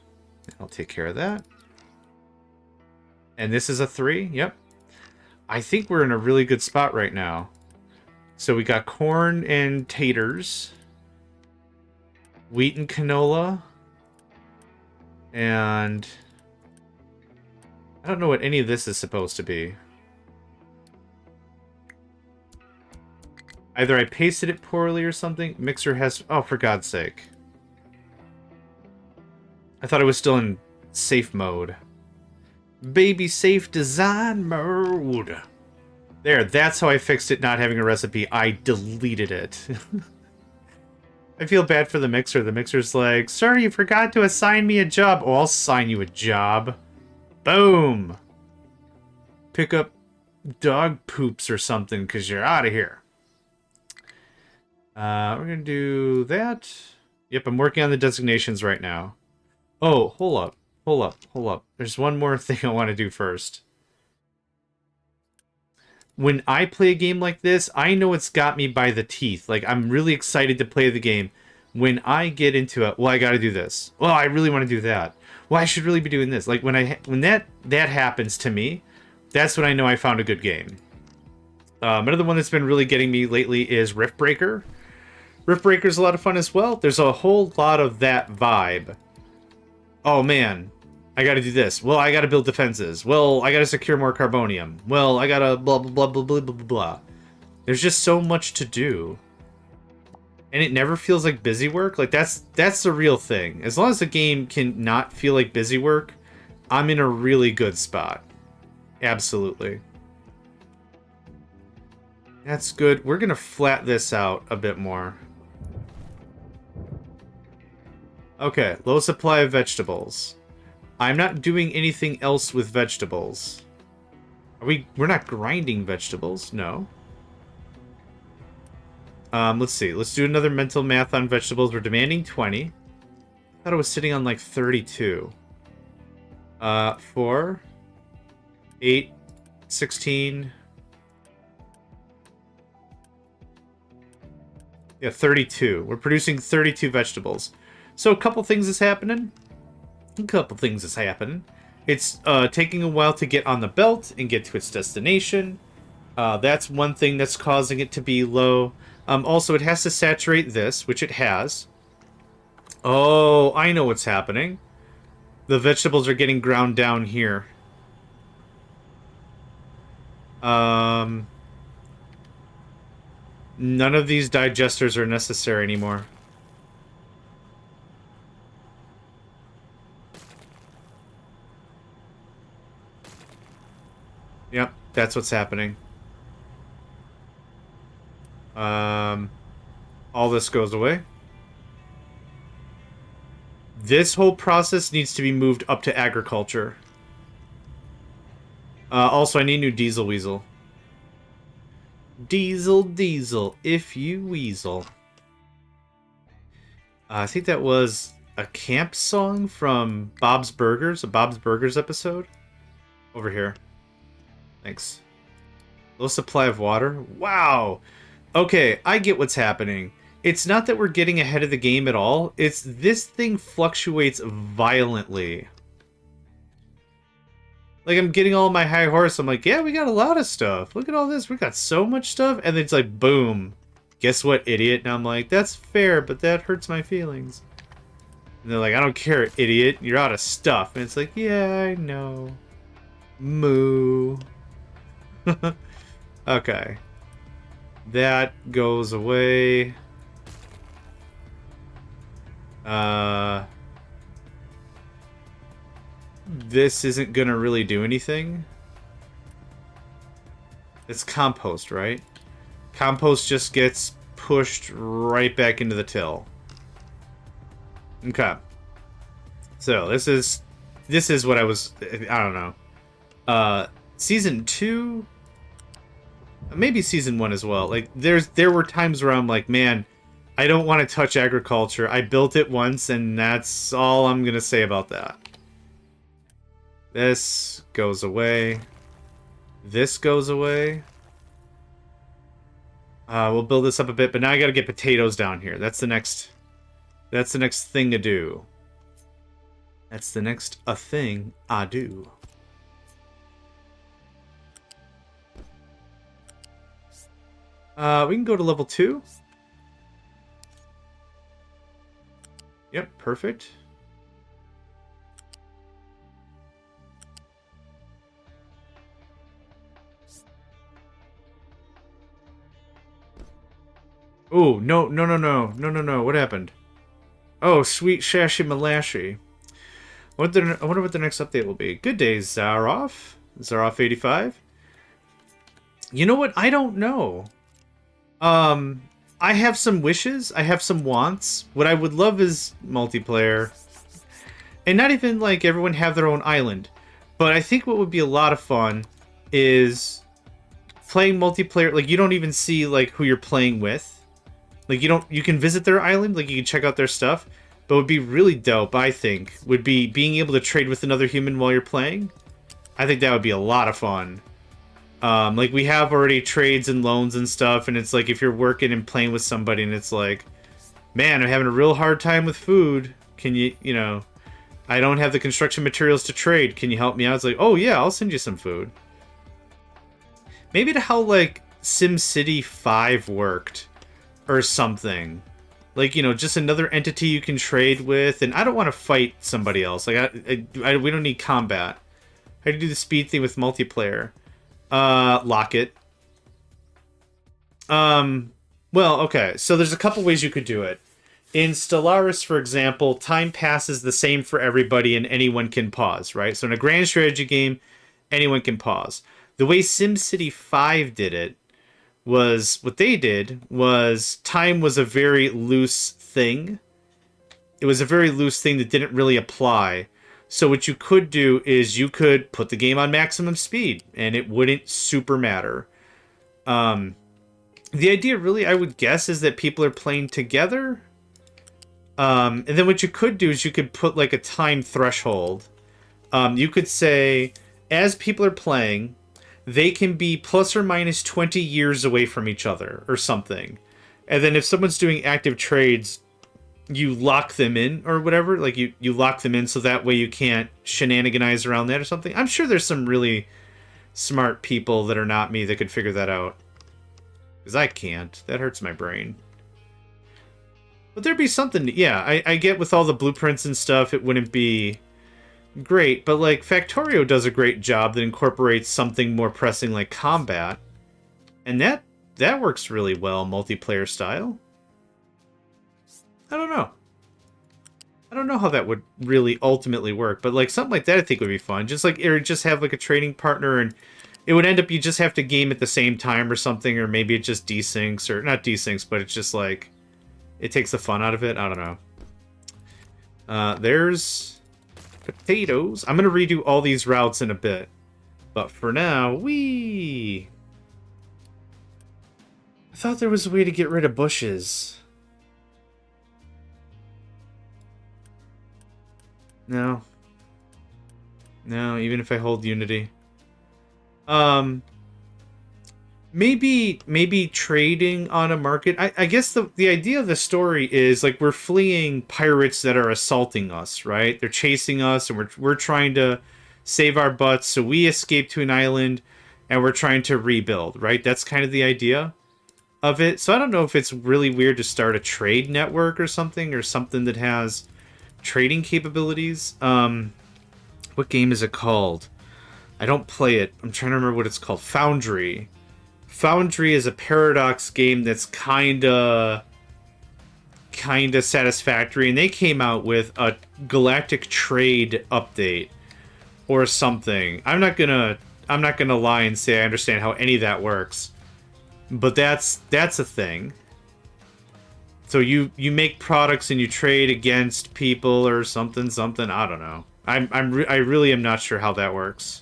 I'll take care of that. And this is a 3? Yep. I think we're in a really good spot right now. So we got corn and taters. Wheat and canola. And... I don't know what any of this is supposed to be. Either I pasted it poorly or something. Mixer has... Oh, for God's sake. I thought it was still in safe mode. Baby safe design mode. There, that's how I fixed it not having a recipe. I deleted it. I feel bad for the mixer. The mixer's like, sir, you forgot to assign me a job. Oh, I'll assign you a job. Boom. Pick up dog poops or something because you're out of here. We're going to do that. Yep, I'm working on the designations right now. Oh, hold up. Hold up. Hold up. There's one more thing I want to do first. When I play a game like this, I know it's got me by the teeth. Like, I'm really excited to play the game. When I get into it, well, I got to do this. Well, I really want to do that. Well, I should really be doing this. Like, when that happens to me, that's when I know I found a good game. Another one that's been really getting me lately is Rift Breaker. Rift Breaker's a lot of fun as well. There's a whole lot of that vibe. Oh, man. I gotta do this. Well, I gotta build defenses. Well, I gotta secure more carbonium. Well, I gotta blah, blah, blah, blah, blah, blah, blah. There's just so much to do. And it never feels like busy work. Like, that's the real thing. As long as the game can not feel like busy work, I'm in a really good spot. Absolutely. That's good. We're gonna flat this out a bit more. Okay, low supply of vegetables. I'm not doing anything else with vegetables. We're not grinding vegetables, no. Let's see. Let's do another mental math on vegetables. We're demanding 20. I thought it was sitting on like 32. 4, 8, 16. Yeah, 32. We're producing 32 vegetables. So a couple things is happening. It's taking a while to get on the belt and get to its destination. That's one thing that's causing it to be low. Also, it has to saturate this, which it has. Oh, I know what's happening. The vegetables are getting ground down here. None of these digesters are necessary anymore. Yep, that's what's happening. All this goes away. This whole process needs to be moved up to agriculture. Also, I need a new diesel weasel. Diesel, diesel, if you weasel. I think that was a camp song from Bob's Burgers, a Bob's Burgers episode. Over here. Thanks. Low supply of water. Wow. Okay, I get what's happening. It's not that we're getting ahead of the game at all. It's this thing fluctuates violently. Like, I'm getting all my high horse. I'm like, yeah, we got a lot of stuff. Look at all this. We got so much stuff. And then it's like, boom. Guess what, idiot? And I'm like, that's fair, but that hurts my feelings. And they're like, I don't care, idiot. You're out of stuff. And it's like, yeah, I know. Moo. Okay. That goes away. This isn't gonna really do anything. It's compost, right? Compost just gets pushed right back into the till. Okay. So this is what I don't know. Season 2, maybe season 1 as well. Like there were times where I'm like, man, I don't want to touch agriculture. I built it once and that's all I'm going to say about that. This goes away. This goes away. We'll build this up a bit, but now I got to get potatoes down here. That's the next thing to do. That's the next thing I do. We can go to level 2. Yep, perfect. Oh, no. What happened? Oh, sweet shashy malashy. I wonder what the next update will be. Good day, Zaroff. Zaroff85. You know what? I don't know. I have some wishes. I have some wants. What I would love is multiplayer. And not even, like, everyone have their own island. But I think what would be a lot of fun is playing multiplayer. Like, you don't even see, like, who you're playing with. Like, you can visit their island. Like, you can check out their stuff. But what would be really dope, I think, would be being able to trade with another human while you're playing. I think that would be a lot of fun. Like, we have already trades and loans and stuff, and it's like, if you're working and playing with somebody, and it's like, man, I'm having a real hard time with food. Can you know, I don't have the construction materials to trade. Can you help me out? It's like, oh, yeah, I'll send you some food. Maybe to how, like, SimCity 5 worked, or something. Like, you know, just another entity you can trade with, and I don't want to fight somebody else. Like, we don't need combat. How do you do the speed thing with multiplayer? Lock it. Well, okay. So there's a couple ways you could do it. In Stellaris, for example, time passes the same for everybody and anyone can pause, right? So in a grand strategy game, anyone can pause. The way SimCity 5 did it was, what they did was, time was a very loose thing. It was a very loose thing that didn't really apply. So what you could do is you could put the game on maximum speed, and it wouldn't super matter. The idea, really, I would guess, is that people are playing together. And then what you could do is you could put, like, a time threshold. You could say, as people are playing, they can be plus or minus 20 years away from each other, or something. And then if someone's doing active trades, you lock them in or whatever. Like, you lock them in so that way you can't shenaniganize around that or something. I'm sure there's some really smart people that are not me that could figure that out. Because I can't. That hurts my brain. But there'd be something... Yeah, I get with all the blueprints and stuff, it wouldn't be great, but like Factorio does a great job that incorporates something more pressing like combat, and that works really well multiplayer style. I don't know. I don't know how that would really ultimately work, but like something like that I think would be fun. Just like, or just have like a trading partner, and it would end up you just have to game at the same time or something, or maybe it just desyncs, or not desyncs, but it's just like it takes the fun out of it. I don't know. There's potatoes. I'm gonna redo all these routes in a bit, but for now, I thought there was a way to get rid of bushes. No. No, even if I hold Unity. Maybe trading on a market. I guess the idea of the story is like we're fleeing pirates that are assaulting us, right? They're chasing us, and we're trying to save our butts, so we escape to an island and we're trying to rebuild, right? That's kind of the idea of it. So I don't know if it's really weird to start a trade network or something that has trading capabilities. What game is it called? I don't play it. I'm trying to remember what it's called. Foundry. Foundry is a Paradox game that's kinda satisfactory, and they came out with a Galactic Trade update or something. I'm not gonna lie and say I understand how any of that works, but that's a thing. So you make products and you trade against people or something. I don't know. I really am not sure how that works.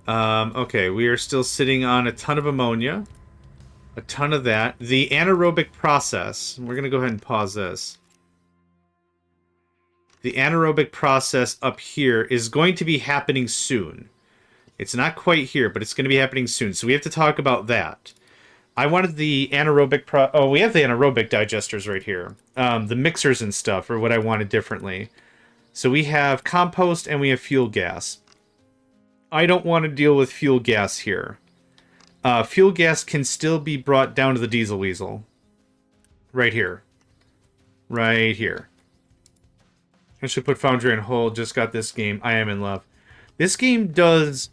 Okay, we are still sitting on a ton of ammonia. A ton of that. The anaerobic process. We're going to go ahead and pause this. The anaerobic process up here is going to be happening soon. It's not quite here, but it's going to be happening soon. So we have to talk about that. I wanted the anaerobic oh, we have the anaerobic digesters right here. The mixers and stuff are what I wanted differently. So we have compost and we have fuel gas. I don't want to deal with fuel gas here. Fuel gas can still be brought down to the diesel weasel. Right here. Right here. I should put Foundry on hold. Just got this game. I am in love. This game does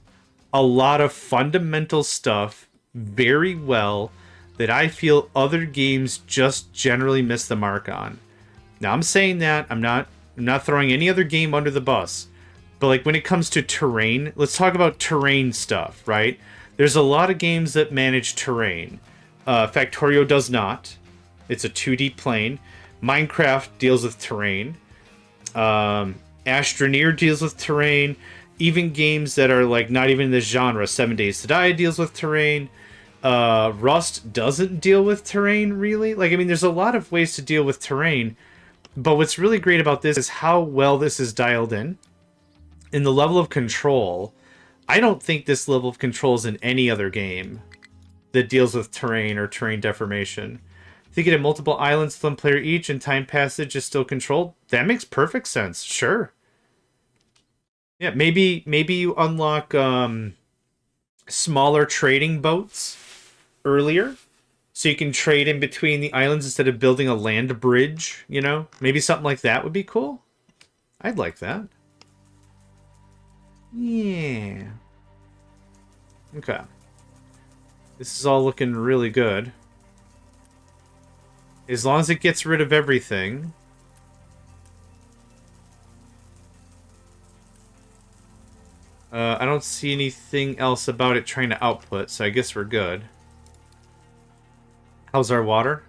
a lot of fundamental stuff very well that I feel other games just generally miss the mark on. Now I'm saying that I'm not throwing any other game under the bus, but like when it comes to terrain, let's talk about terrain stuff, right? There's a lot of games that manage terrain. Factorio does not. It's a 2D plane. Minecraft deals with terrain. Astroneer deals with terrain. Even games that are like not even in this genre, 7 Days to Die deals with terrain. Rust doesn't deal with terrain, really. Like, I mean, there's a lot of ways to deal with terrain, but what's really great about this is how well this is dialed in. In the level of control, I don't think this level of control is in any other game that deals with terrain or terrain deformation. Thinking of multiple islands with one player each and time passage is still controlled, that makes perfect sense. Sure. Yeah, maybe you unlock smaller trading boats earlier, so you can trade in between the islands instead of building a land bridge, you know? Maybe something like that would be cool. I'd like that. Yeah. Okay. This is all looking really good. As long as it gets rid of everything. I don't see anything else about it trying to output, so I guess we're good. How's our water?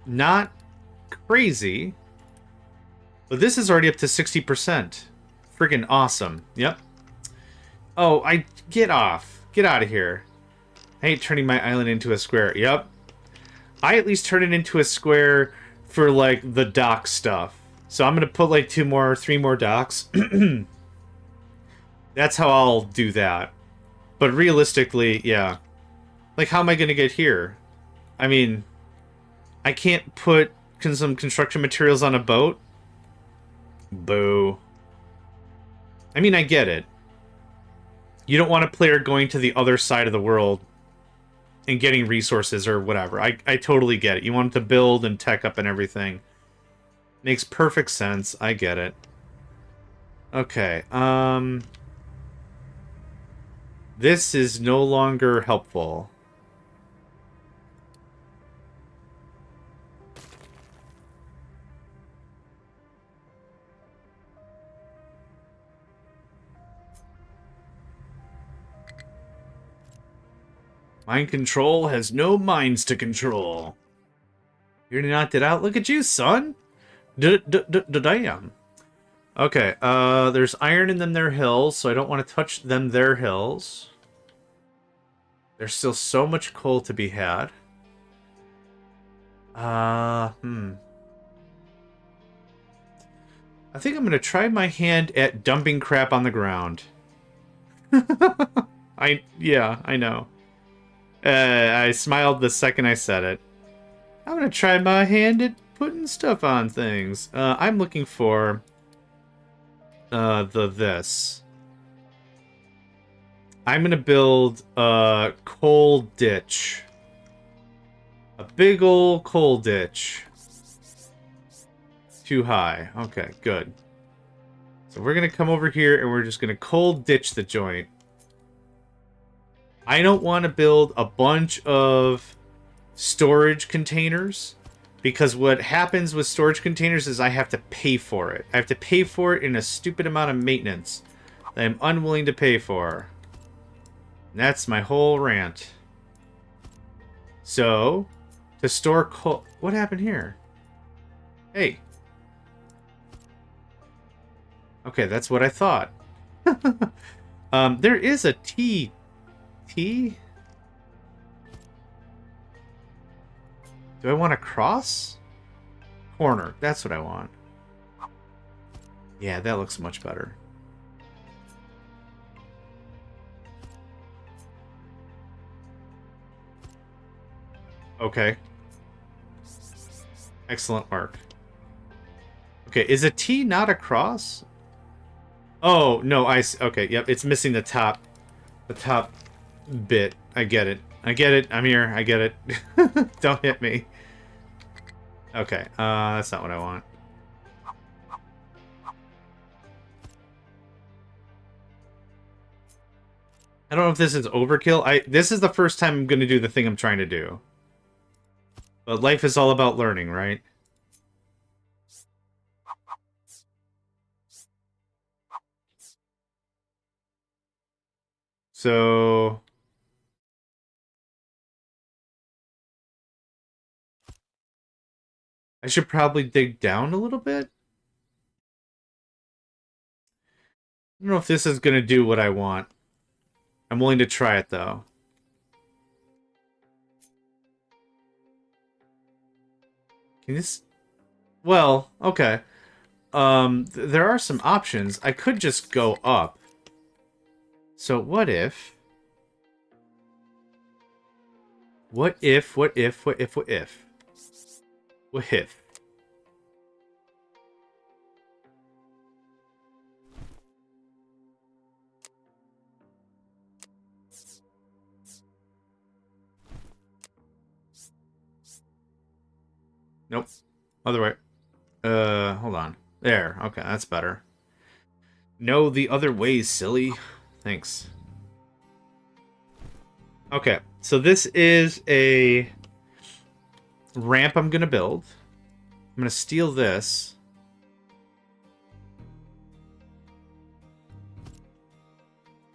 Not crazy. But this is already up to 60%. Friggin' awesome. Yep. Oh, get off. Get out of here. I hate turning my island into a square. Yep. I at least turn it into a square for, like, the dock stuff. So I'm going to put, like, 3 more docks. That's how I'll do that. But realistically, yeah. Like, how am I going to get here? I mean, I can't put some construction materials on a boat? Boo. I mean, I get it. You don't want a player going to the other side of the world and getting resources or whatever. I totally get it. You want to build and tech up and everything. Makes perfect sense. I get it. Okay, this is no longer helpful. Mind control has no minds to control. You already knocked it out? Look at you, son! Damn. Okay, there's iron in them their hills, so I don't want to touch them their hills. There's still so much coal to be had. I think I'm gonna try my hand at dumping crap on the ground. Yeah, I know. I smiled the second I said it. I'm gonna try my hand at putting stuff on things. I'm looking for this. I'm gonna build a coal ditch. A big old coal ditch. Too high. Okay, good. So we're gonna come over here and we're just gonna coal ditch the joint. I don't want to build a bunch of storage containers, because what happens with storage containers is I have to pay for it. I have to pay for it in a stupid amount of maintenance that I'm unwilling to pay for. And that's my whole rant. So, to store coal... What happened here? Hey. Okay, that's what I thought. There is a T... T? Do I want to cross? Corner. That's what I want. Yeah, that looks much better. Okay. Excellent work. Okay, is a T not a cross? Oh, no, okay, yep, it's missing the top bit. I get it. I get it. I'm here. I get it. Don't hit me. Okay, that's not what I want. I don't know if this is overkill. This is the first time I'm going to do the thing I'm trying to do. But life is all about learning, right? So... I should probably dig down a little bit. I don't know if this is going to do what I want. I'm willing to try it, though. Can this... Well, okay. There are some options. I could just go up. So what if... What if... What if... What if... What if... What if... Nope. Other way. Hold on. There. Okay, that's better. No, the other way, silly. Thanks. Okay, so this is a ramp I'm gonna build. I'm gonna steal this.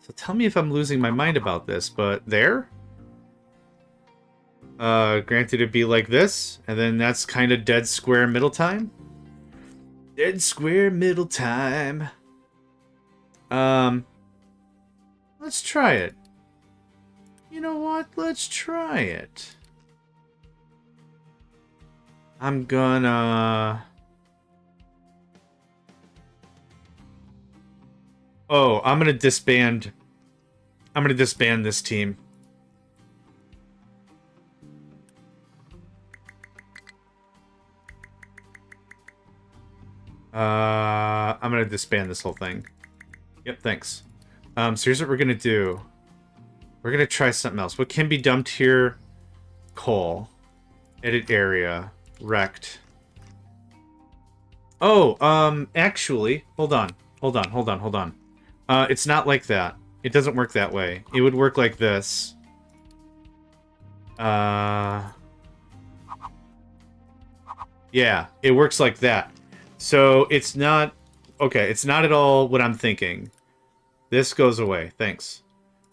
So tell me if I'm losing my mind about this, but there? Granted it'd be like this, and then that's kind of dead square middle time. Dead square middle time. Let's try it. You know what? Let's try it. I'm gonna... Oh, I'm gonna disband... I'm gonna disband this team. I'm gonna disband this whole thing. Yep, thanks. So here's what we're gonna do. We're gonna try something else. What can be dumped here? Coal. Edit area. Wrecked. Oh, actually, hold on. It's not like that. It doesn't work that way. It would work like this. Yeah, it works like that. So it's not... Okay, it's not at all what I'm thinking. This goes away. Thanks.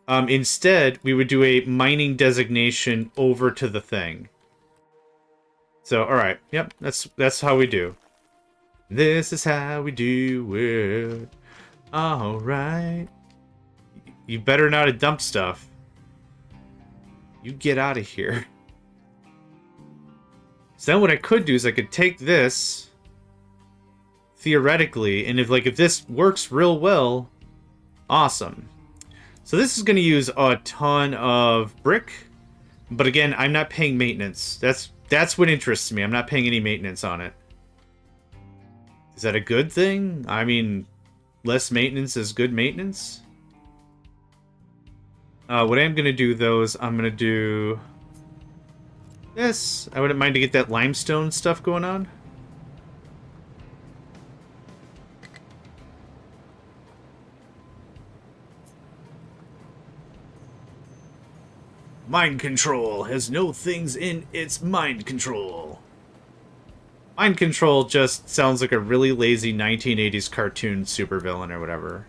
Instead, we would do a mining designation over to the thing. So, alright. Yep, that's how we do. This is how we do it. Alright. You better not have dumped stuff. You get out of here. So then what I could do is I could take this, theoretically, and if this works real well, awesome. So this is going to use a ton of brick, but again, I'm not paying maintenance. That's what interests me. I'm not paying any maintenance on it. Is that a good thing? I mean, less maintenance is good maintenance. What I'm going to do, though, is I'm going to do this. I wouldn't mind to get that limestone stuff going on. Mind control has no things in its mind control. Mind control just sounds like a really lazy 1980s cartoon supervillain or whatever.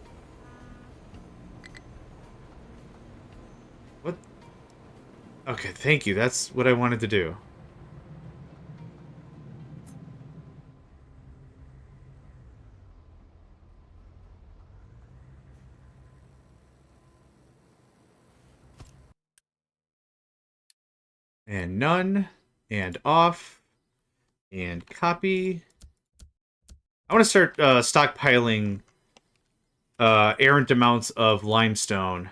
What? Okay, thank you. That's what I wanted to do. And none. And off. And copy. I want to start stockpiling errant amounts of limestone.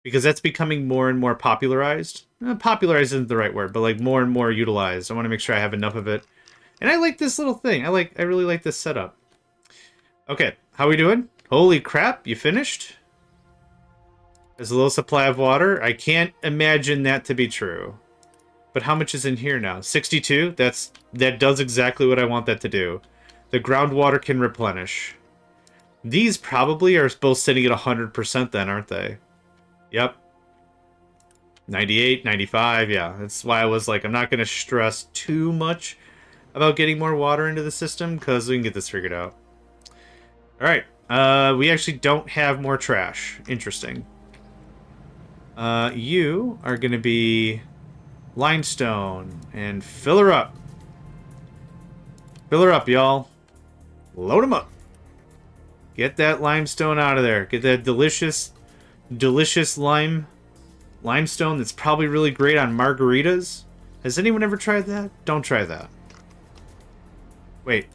Because that's becoming more and more popularized. Popularized isn't the right word, but like more and more utilized. I want to make sure I have enough of it. And I like this little thing. I really like this setup. Okay, how we doing? Holy crap, you finished? There's a little supply of water. I can't imagine that to be true. But how much is in here now? 62? That does exactly what I want that to do. The groundwater can replenish. These probably are both sitting at 100% then, aren't they? Yep. 98, 95, yeah. That's why I was like, I'm not going to stress too much about getting more water into the system, because we can get this figured out. Alright. We actually don't have more trash. Interesting. You are going to be limestone, and fill her up. Fill her up, y'all. Load them up. Get that limestone out of there. Get that delicious limestone that's probably really great on margaritas. Has anyone ever tried that? Don't try that. Wait.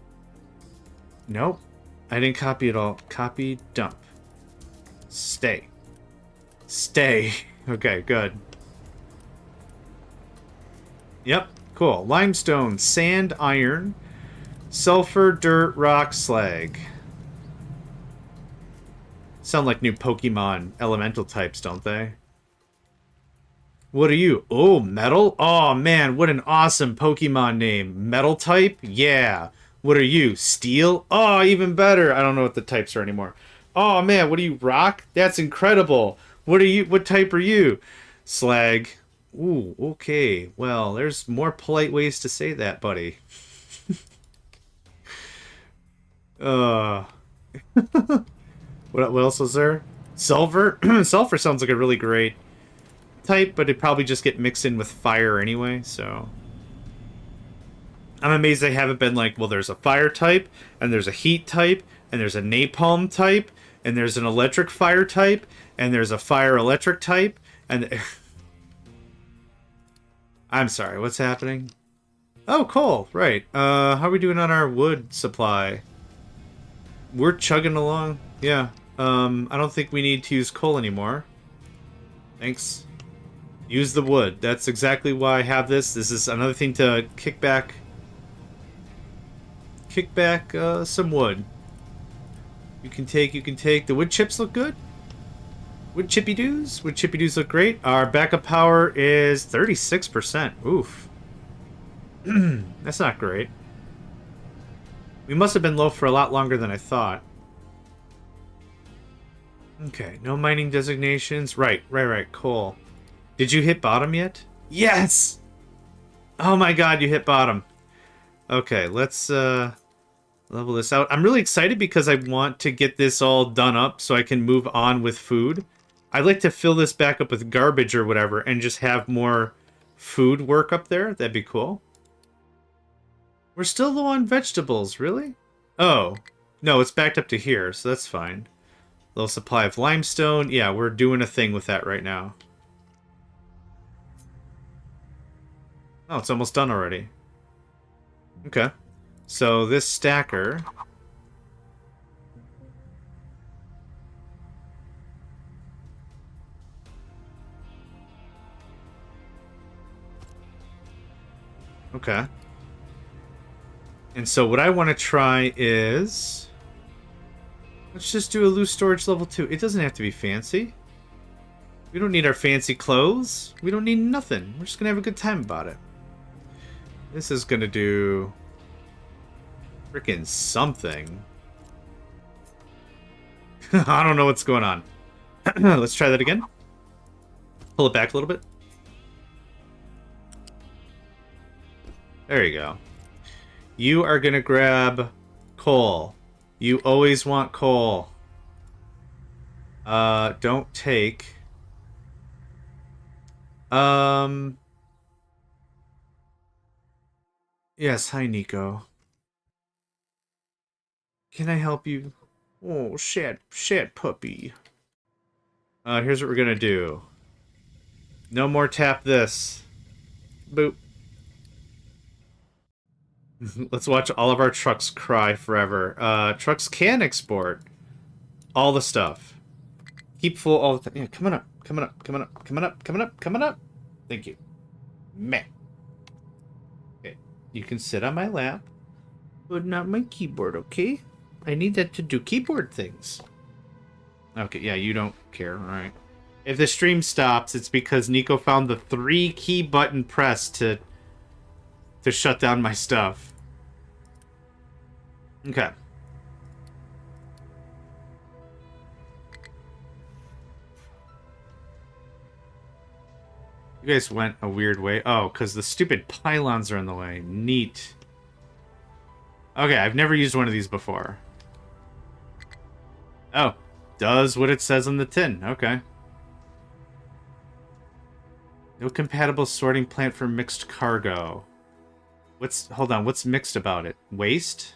Nope. I didn't copy it all. Copy, dump. Stay. Stay. Okay, good. Yep, cool. Limestone, sand, iron, sulfur, dirt, rock, slag. Sound like new Pokemon elemental types, don't they? What are you? Oh, metal? Oh, man, what an awesome Pokemon name. Metal type? Yeah. What are you? Steel? Oh, even better. I don't know what the types are anymore. Oh, man, what are you? Rock? That's incredible. What are you? What type are you? Slag. Ooh, okay. Well, there's more polite ways to say that, buddy. What else was there? Sulfur? Sulfur sounds like a really great type, but it'd probably just get mixed in with fire anyway, so... I'm amazed they haven't been like, well, there's a fire type, and there's a heat type, and there's a napalm type, and there's an electric fire type, and there's a fire electric type, and... I'm sorry, what's happening? Oh, coal, right. How are we doing on our wood supply? We're chugging along. Yeah. I don't think we need to use coal anymore. Thanks. Use the wood. That's exactly why I have this. This is another thing to kick back some wood. You can take. The wood chips look good? Would chippy doos? Would chippy doos look great? Our backup power is 36%. Oof. That's not great. We must have been low for a lot longer than I thought. Okay, no mining designations. Right. Cool. Did you hit bottom yet? Yes! Oh my god, you hit bottom. Okay, let's level this out. I'm really excited because I want to get this all done up so I can move on with food. I'd like to fill this back up with garbage or whatever and just have more food work up there. That'd be cool. We're still low on vegetables, really? Oh, no, it's backed up to here, so that's fine. Low supply of limestone. Yeah, we're doing a thing with that right now. Oh, it's almost done already. Okay. So this stacker... Okay. And so what I want to try is... Let's just do a loose storage level 2. It doesn't have to be fancy. We don't need our fancy clothes. We don't need nothing. We're just going to have a good time about it. This is going to do... Frickin' something. I don't know what's going on. Let's try that again. Pull it back a little bit. There you go. You are going to grab coal. You always want coal. Don't take. Yes, hi, Nico. Can I help you? Oh, shit, puppy. Here's what we're gonna do. No more tap this. Boop. Let's watch all of our trucks cry forever. Trucks can export all the stuff. Keep full all the time. Yeah, coming up. Thank you. Meh. Okay, you can sit on my lap, but not my keyboard, okay? I need that to do keyboard things. Okay, yeah, you don't care, alright. If the stream stops, it's because Nico found the 3 key button press to shut down my stuff. Okay. You guys went a weird way. Oh, because the stupid pylons are in the way. Neat. Okay, I've never used one of these before. Oh, does what it says on the tin. Okay. No compatible sorting plant for mixed cargo. Hold on, what's mixed about it? Waste?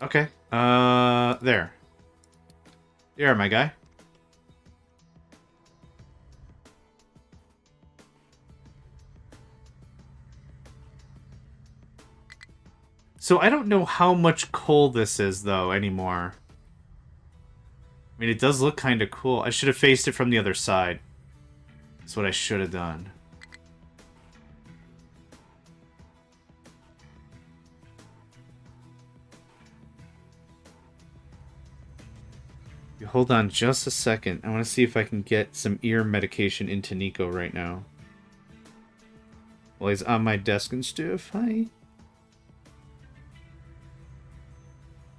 Okay. There. There, my guy. So I don't know how much coal this is, though, anymore. I mean, it does look kind of cool. I should have faced it from the other side. That's what I should have done. You hold on just a second. I want to see if I can get some ear medication into Nico right now. While he's on my desk and stuff. Hi.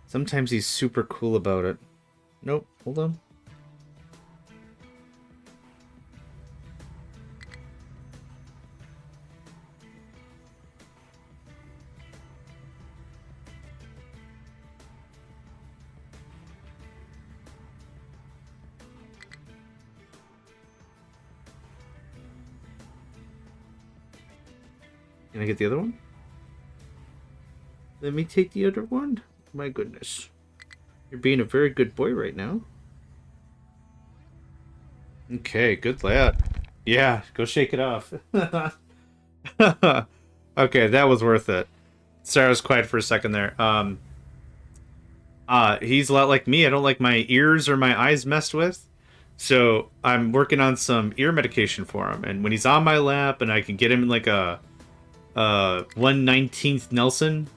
Sometimes he's super cool about it. Nope, hold on. Can I get the other one? Let me take the other one. My goodness. You're being a very good boy right now. Okay, good lad. Yeah, go shake it off. Okay, that was worth it. Sorry, I was quiet for a second there. He's a lot like me. I don't like my ears or my eyes messed with. So I'm working on some ear medication for him. And when he's on my lap and I can get him in like a 1/19th Nelson,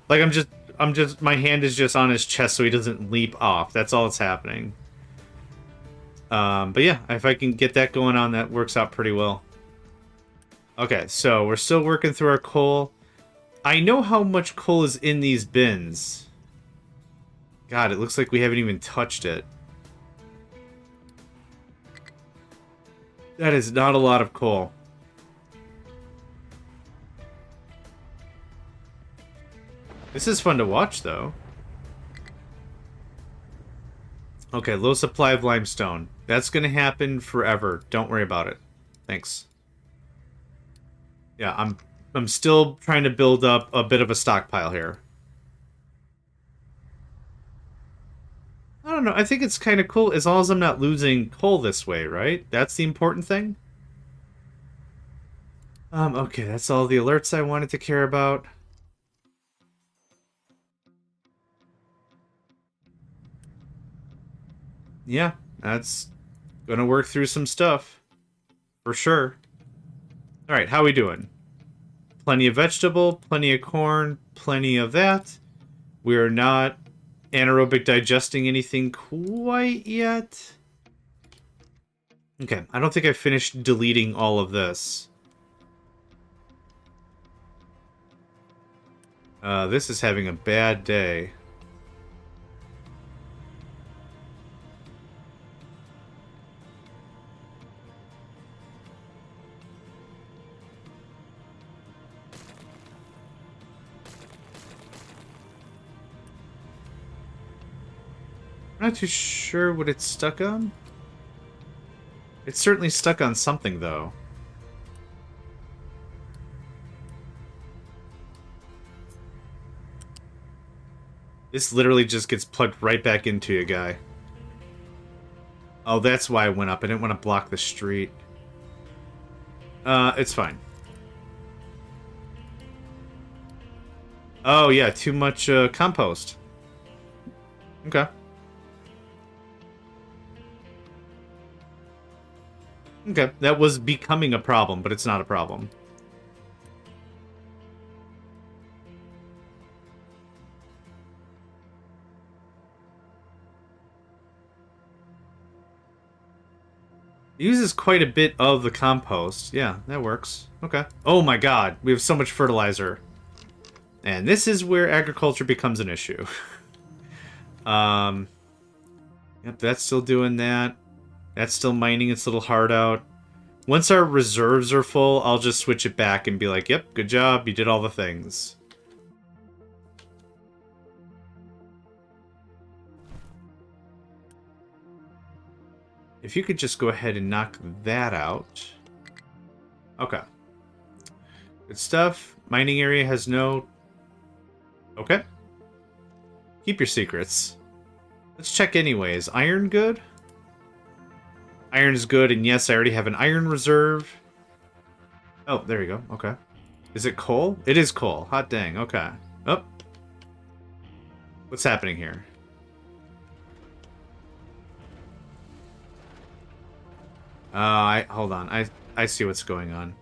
like I'm just my hand is just on his chest so he doesn't leap off. That's all that's happening. But yeah, if I can get that going on, that works out pretty well. Okay, so we're still working through our coal. I know how much coal is in these bins. God, it looks like we haven't even touched it. That is not a lot of coal. This is fun to watch, though. Okay, low supply of limestone. That's gonna happen forever. Don't worry about it. Thanks. Yeah, I'm still trying to build up a bit of a stockpile here. I don't know. I think it's kind of cool as long as I'm not losing coal this way, right? That's the important thing. Okay, that's all the alerts I wanted to care about. Yeah, that's gonna work through some stuff. For sure. Alright, how we doing? Plenty of vegetable, plenty of corn, plenty of that. We are not anaerobic digesting anything quite yet. Okay, I don't think I finished deleting all of this. This is having a bad day. I'm not too sure what it's stuck on. It's certainly stuck on something, though. This literally just gets plugged right back into you, guy. Oh, that's why I went up. I didn't want to block the street. It's fine. Oh, yeah, too much compost. Okay. Okay, that was becoming a problem, but it's not a problem. It uses quite a bit of the compost. Yeah, that works. Okay. Oh my god, we have so much fertilizer. And this is where agriculture becomes an issue. Yep, that's still doing that. That's still mining its little heart out. Once our reserves are full, I'll just switch it back and be like, yep, good job, you did all the things. If you could just go ahead and knock that out. Okay. Good stuff. Mining area has no... Okay. Keep your secrets. Let's check anyways. Iron good? Iron is good, and yes, I already have an iron reserve. Oh, there you go. Okay. Is it coal? It is coal. Hot dang. Okay. Oh. What's happening here? Hold on. I see what's going on.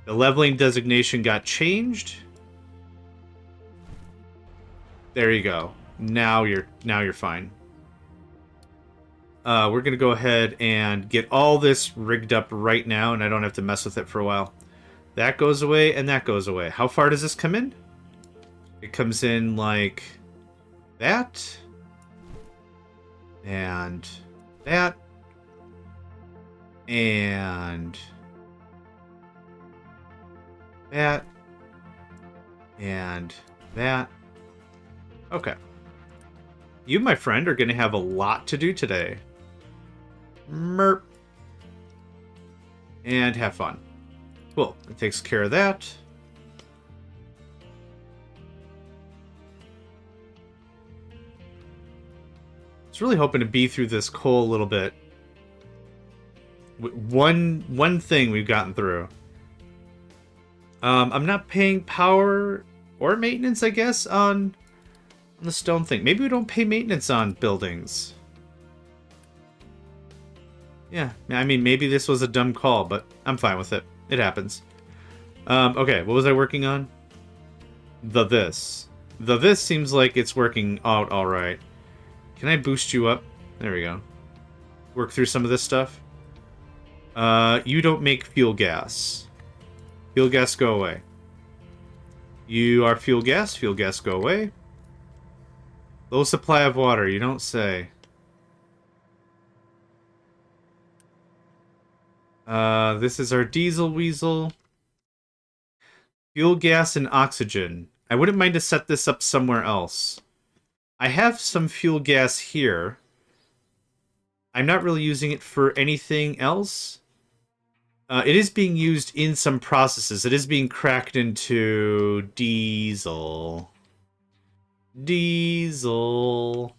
The leveling designation got changed. There you go. Now you're fine. We're gonna go ahead and get all this rigged up right now, and I don't have to mess with it for a while. That goes away, and that goes away. How far does this come in? It comes in like that. And that. And that. And that. Okay. You, my friend, are going to have a lot to do today. Merp. And have fun. Cool. It takes care of that. I was really hoping to be through this coal a little bit. One thing we've gotten through. I'm not paying power or maintenance, I guess, on the stone thing. Maybe we don't pay maintenance on buildings. Yeah, I mean, maybe this was a dumb call, but I'm fine with it. It happens. Okay, what was I working on? This. Though this seems like it's working out alright. Can I boost you up? There we go. Work through some of this stuff. You don't make fuel gas. Fuel gas, go away. You are fuel gas, go away. Low supply of water, you don't say. This is our diesel weasel. Fuel gas and oxygen. I wouldn't mind to set this up somewhere else. I have some fuel gas here. I'm not really using it for anything else. It is being used in some processes. It is being cracked into diesel. Diesel.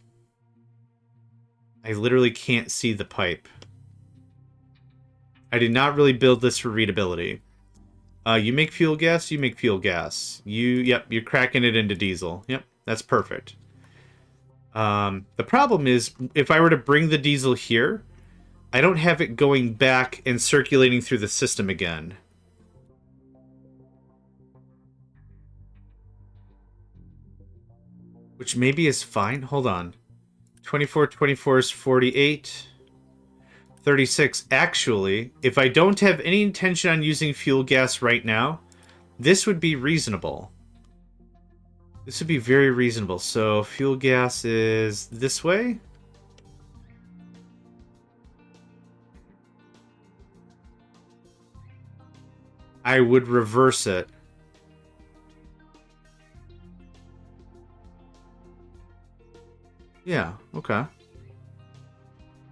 I literally can't see the pipe. I did not really build this for readability. You make fuel gas, you make fuel gas. Yep, you're cracking it into diesel. Yep, that's perfect. The problem is, if I were to bring the diesel here, I don't have it going back and circulating through the system again. Which maybe is fine. Hold on. 24, 24 is 48. 36. Actually, if I don't have any intention on using fuel gas right now, this would be reasonable. This would be very reasonable. So, fuel gas is this way. I would reverse it. Yeah, okay.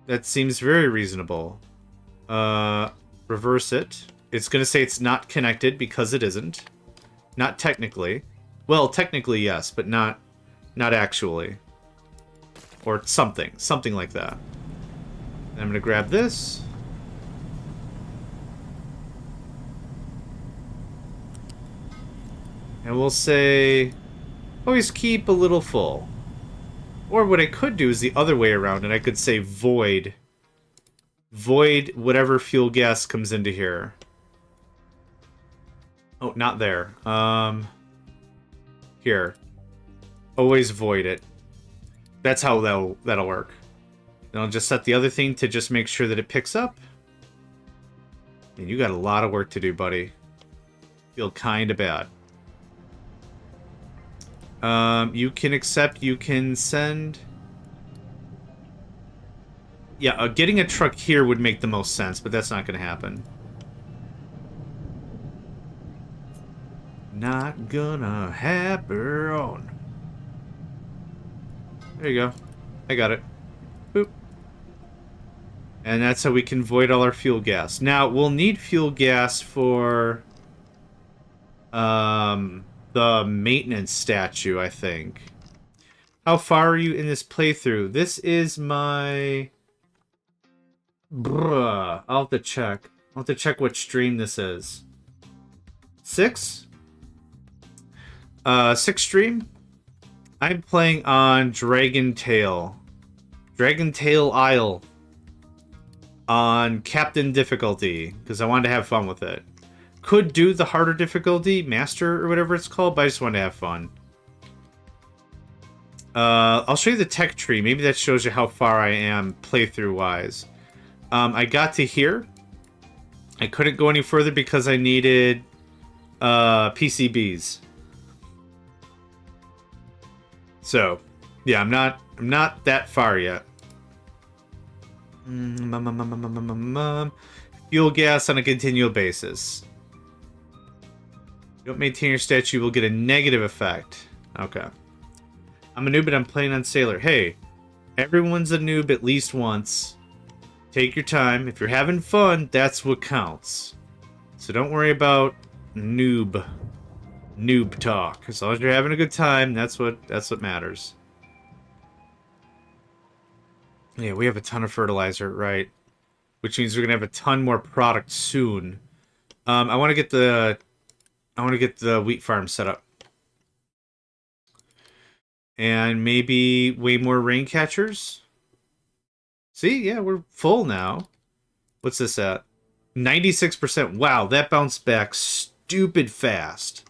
That seems very reasonable. Reverse it. It's going to say it's not connected because it isn't. Not technically. Well, technically yes, but not actually. Or something like that. And I'm going to grab this. And we'll say, always keep a little full. Or what I could do is the other way around, and I could say void. Void whatever fuel gas comes into here. Oh, not there. Here. Always void it. That's how that'll work. Then I'll just set the other thing to just make sure that it picks up. And you got a lot of work to do, buddy. Feel kinda bad. You can accept, you can send. Yeah, getting a truck here would make the most sense, but that's not going to happen. Not gonna happen. There you go. I got it. Boop. And that's how we can void all our fuel gas. Now, we'll need fuel gas for the maintenance statue, I think. How far are you in this playthrough? This is my... Bruh. I'll have to check. I'll have to check what stream this is. 6? 6 stream? I'm playing on Dragon Tail. Dragon Tail Isle. On Captain difficulty. Because I wanted to have fun with it. Could do the harder difficulty, Master or whatever it's called, but I just wanted to have fun. I'll show you the tech tree. Maybe that shows you how far I am playthrough-wise. I got to here. I couldn't go any further because I needed PCBs. So, yeah, I'm not that far yet. Fuel gas on a continual basis. You don't maintain your statue, you will get a negative effect. Okay. I'm a noob, but I'm playing on Sailor. Hey, everyone's a noob at least once. Take your time. If you're having fun, that's what counts. So don't worry about noob talk. As long as you're having a good time, that's what matters. Yeah, we have a ton of fertilizer, right? Which means we're gonna have a ton more product soon. I want to get the wheat farm set up. And maybe way more rain catchers. See, yeah, we're full now. What's this at? 96%. Wow, that bounced back stupid fast.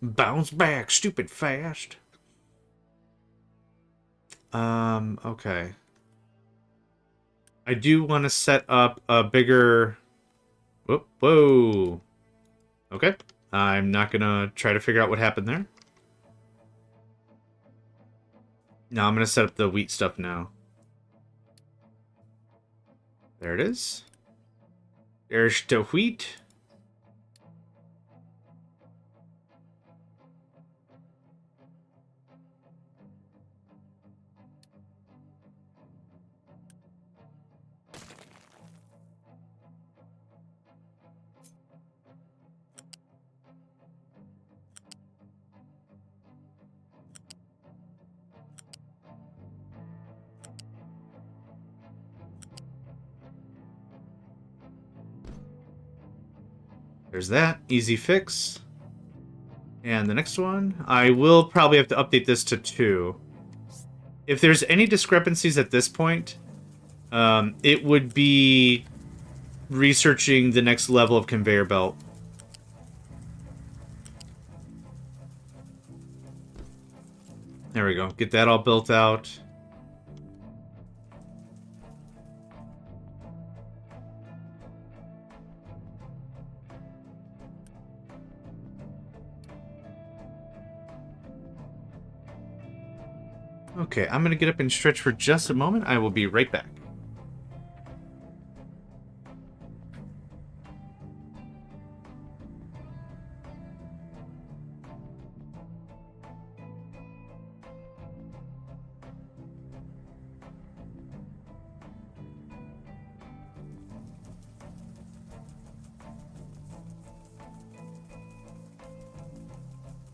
Bounce back stupid fast. Okay. I do want to set up a bigger... Whoa, whoa. Okay. I'm not gonna try to figure out what happened there. No, I'm gonna set up the wheat stuff now. There it is. There's the wheat. There's that. Easy fix. And the next one, I will probably have to update this to 2. If there's any discrepancies at this point, it would be researching the next level of conveyor belt. There we go. Get that all built out. Okay, I'm gonna get up and stretch for just a moment. I will be right back.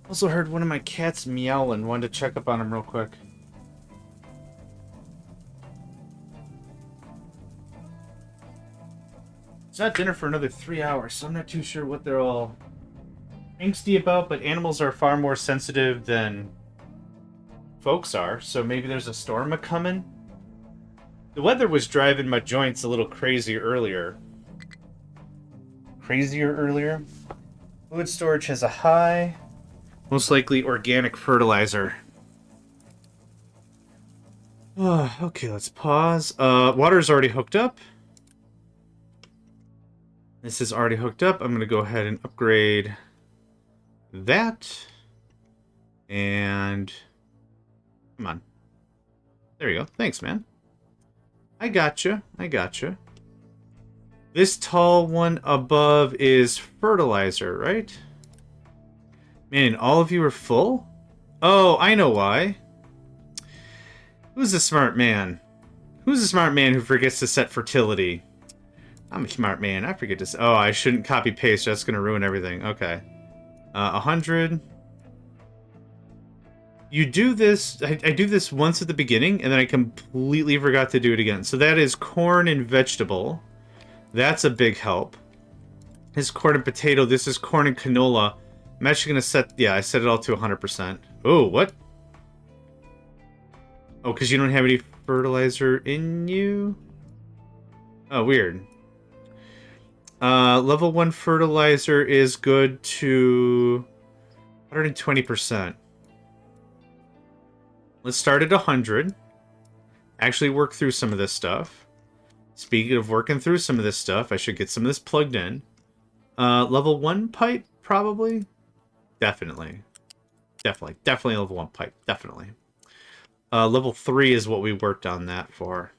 Also heard one of my cats meowing. Wanted to check up on him real quick. It's not dinner for another 3 hours, so I'm not too sure what they're all angsty about, but animals are far more sensitive than folks are, so maybe there's a storm a-coming. The weather was driving my joints a little crazy earlier. Fluid storage has a high. Most likely organic fertilizer. Okay, let's pause. Water's already hooked up. This is already hooked up. I'm going to go ahead and upgrade that. And... come on. There you go. Thanks, man. I gotcha. This tall one above is fertilizer, right? Man, all of you are full? Oh, I know why. Who's the smart man? Who's the smart man who forgets to set fertility? I'm a smart man. I forget to... oh, I shouldn't copy paste. That's going to ruin everything. Okay. 100. You do this... I do this once at the beginning, and then I completely forgot to do it again. So that is corn and vegetable. That's a big help. This is corn and potato. This is corn and canola. I'm actually going to set... yeah, I set it all to 100%. Oh, what? Oh, because you don't have any fertilizer in you? Oh, weird. Level 1 fertilizer is good to 120%. Let's start at 100. Actually work through some of this stuff. Speaking of working through some of this stuff, I should get some of this plugged in. Level 1 pipe, probably? Definitely level 1 pipe, definitely. Level 3 is what we worked on that for.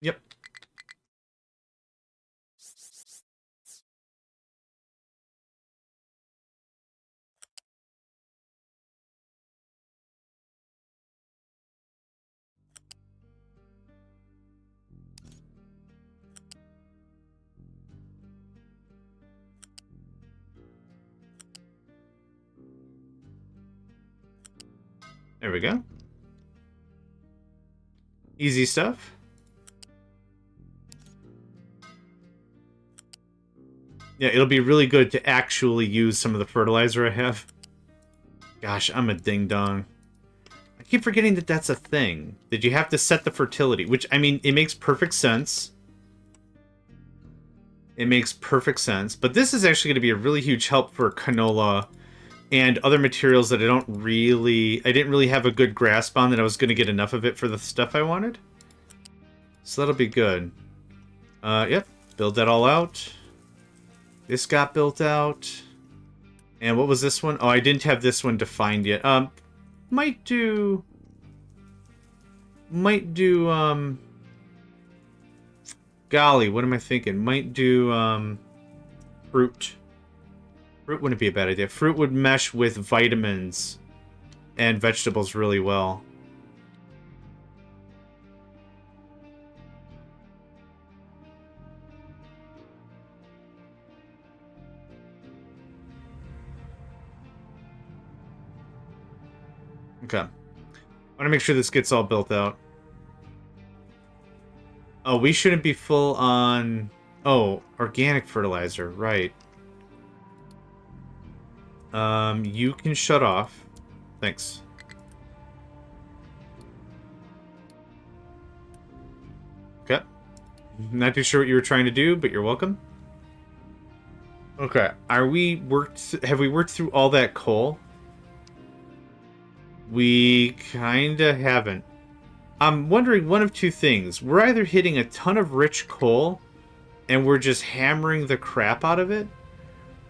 Yep. There we go. Easy stuff. Yeah, it'll be really good to actually use some of the fertilizer I have. Gosh, I'm a ding-dong. I keep forgetting that that's a thing. That you have to set the fertility, which, I mean, it makes perfect sense. It makes perfect sense. But this is actually going to be a really huge help for canola and other materials that I didn't really have a good grasp on, that I was going to get enough of it for the stuff I wanted. So that'll be good. Yep, build that all out. This got built out. And what was this one? Oh, I didn't have this one defined yet. Might do, golly, what am I thinking? Might do, fruit. Fruit wouldn't be a bad idea. Fruit would mesh with vitamins and vegetables really well. Okay. I want to make sure this gets all built out. Oh, we shouldn't be full on... Oh, organic fertilizer, right. You can shut off. Thanks. Okay. Not too sure what you were trying to do, but you're welcome. Okay. Have we worked through all that coal? We kinda haven't. I'm wondering one of two things. We're either hitting a ton of rich coal and we're just hammering the crap out of it,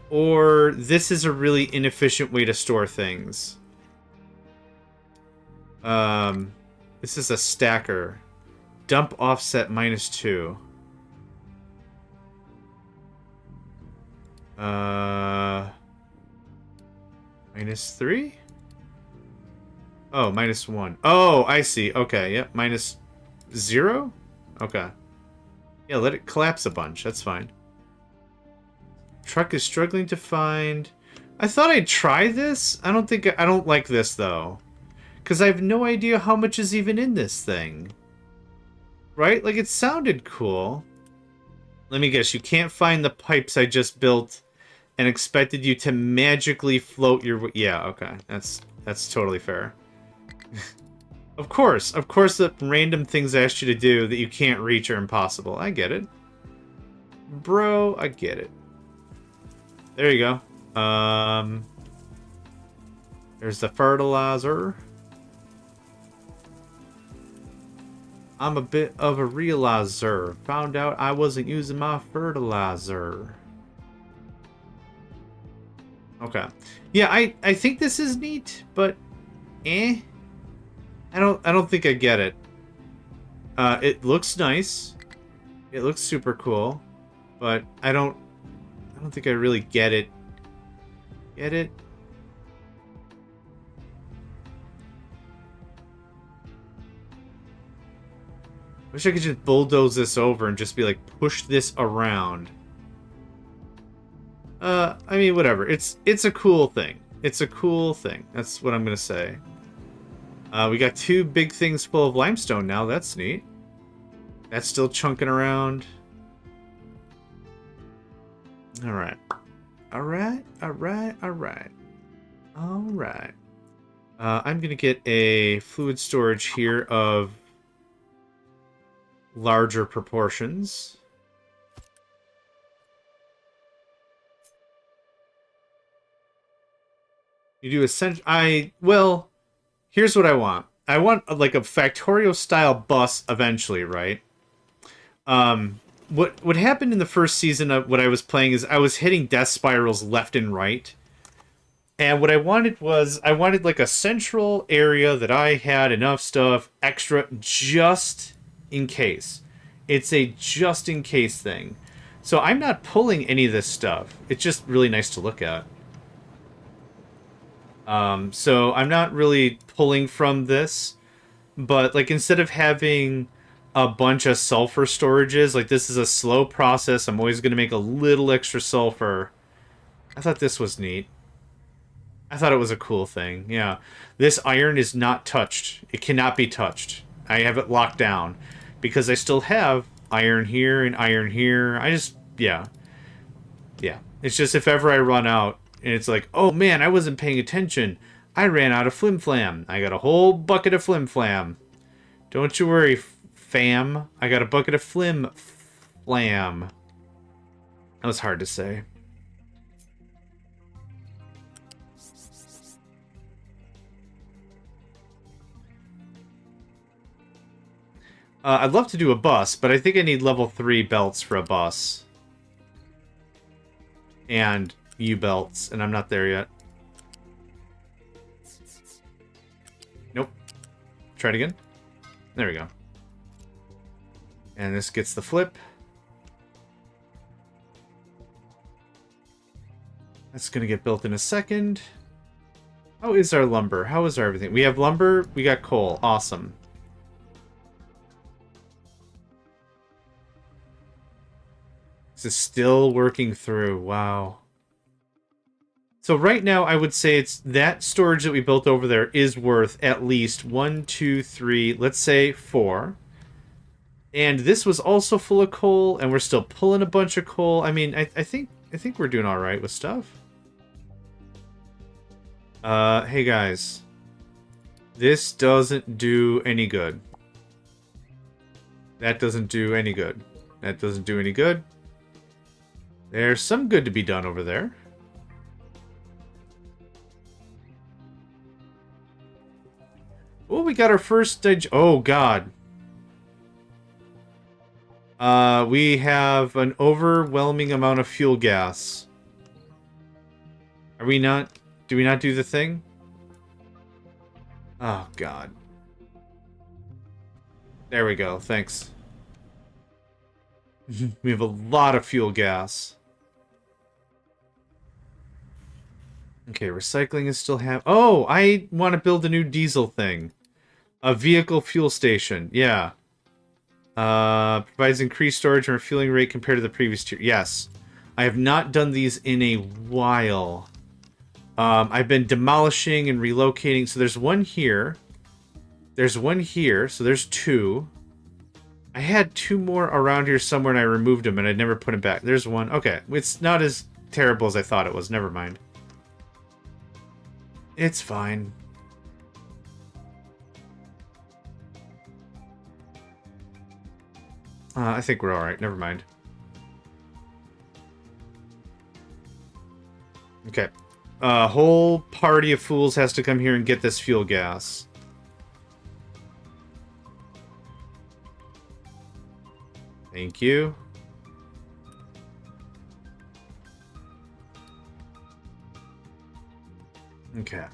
or this is a really inefficient way to store things. This is a stacker. Dump offset -2. -3? Oh, -1. Oh, I see. Okay, yep. -0? Okay. Yeah, let it collapse a bunch. That's fine. Truck is struggling to find... I thought I'd try this. I don't like this, though. Because I have no idea how much is even in this thing. Right? Like, it sounded cool. Let me guess. You can't find the pipes I just built and expected you to magically float your... Yeah, okay. That's totally fair. Of course the random things I asked you to do that you can't reach are impossible. I get it. Bro, I get it. There you go. There's the fertilizer. I'm a bit of a realizer. Found out I wasn't using my fertilizer. Okay. Yeah, I think this is neat, but I don't think I get it. It looks nice. It looks super cool, but I don't think I really get it. Get it? Wish I could just bulldoze this over and just be like, push this around. I mean, whatever. It's a cool thing. It's a cool thing. That's what I'm gonna say. We got 2 big things full of limestone now. That's neat. That's still chunking around. Alright. Alright. I'm gonna get a fluid storage here of larger proportions. You do well, here's what I want. I want like a Factorio style bus eventually, right? What happened in the first season of what I was playing is I was hitting death spirals left and right. And what I wanted like a central area that I had enough stuff extra just in case. It's a just in case thing. So I'm not pulling any of this stuff. It's just really nice to look at. So I'm not really pulling from this, but like instead of having a bunch of sulfur storages, like this is a slow process. I'm always going to make a little extra sulfur. I thought this was neat. I thought it was a cool thing. Yeah. This iron is not touched. It cannot be touched. I have it locked down because I still have iron here and iron here. Yeah. It's just if ever I run out and it's like, oh man, I wasn't paying attention. I ran out of flim flam. I got a whole bucket of flim flam. Don't you worry, fam. I got a bucket of flim flam. That was hard to say. I'd love to do a bus, but I think I need level 3 belts for a bus. And U-belts, and I'm not there yet. Nope. Try it again. There we go. And this gets the flip. That's going to get built in a second. How is our lumber? How is our everything? We have lumber, we got coal. Awesome. This is still working through. Wow. So right now, I would say it's that storage that we built over there is worth at least 1, 2, 3, let's say 4. And this was also full of coal, and we're still pulling a bunch of coal. I mean, I think we're doing all right with stuff. Hey guys, this doesn't do any good. That doesn't do any good. That doesn't do any good. There's some good to be done over there. Oh, we got our first... Oh, God. We have an overwhelming amount of fuel gas. Are we not... Do we not do the thing? Oh, God. There we go. Thanks. We have a lot of fuel gas. Okay, recycling is still Oh, I want to build a new diesel thing. A vehicle fuel station. Yeah. Provides increased storage and refueling rate compared to the previous tier. Yes. I have not done these in a while. I've been demolishing and relocating. So there's one here. There's one here. So there's 2. I had 2 more around here somewhere and I removed them and I never put them back. There's one. Okay. It's not as terrible as I thought it was. Never mind. It's fine. I think we're alright. Never mind. Okay. A whole party of fools has to come here and get this fuel gas. Thank you. Okay.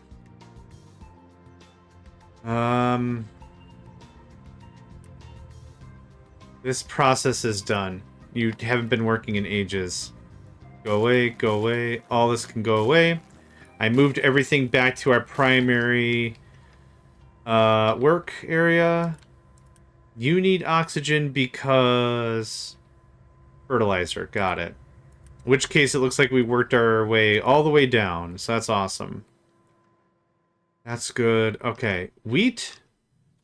This process is done. You haven't been working in ages. Go away, go away. All this can go away. I moved everything back to our primary work area. You need oxygen because fertilizer. Got it. In which case it looks like we worked our way all the way down. So that's awesome. That's good. Okay. Wheat?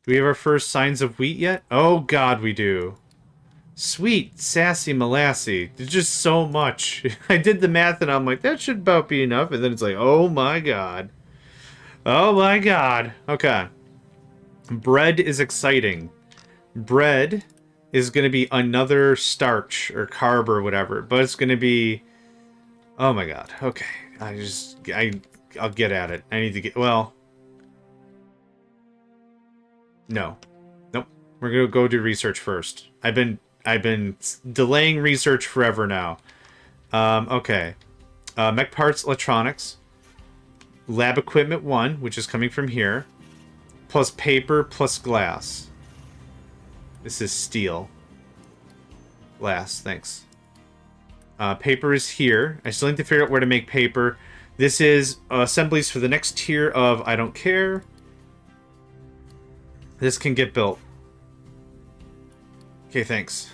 Do we have our first signs of wheat yet? Oh, God, we do. Sweet, sassy molassy. There's just so much. I did the math and I'm like, that should about be enough. And then it's like, oh my God. Oh my God. Okay. Bread is exciting. Bread is going to be another starch or carb or whatever. But it's going to be... Oh my God. Okay. I'll get at it. I need to get... Well... No. Nope. We're going to go do research first. I've been delaying research forever now. Okay. Mech Parts Electronics. Lab Equipment 1, which is coming from here. Plus paper, plus glass. This is steel. Glass, thanks. Paper is here. I still need to figure out where to make paper. This is assemblies for the next tier of I don't care. This can get built. Okay, thanks.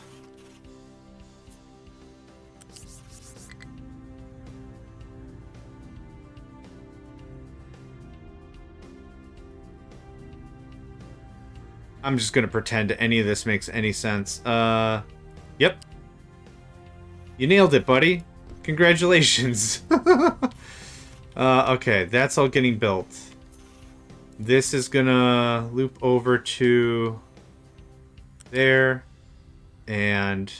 I'm just gonna pretend any of this makes any sense. Yep. You nailed it, buddy. Congratulations. Okay, that's all getting built. This is gonna loop over to there and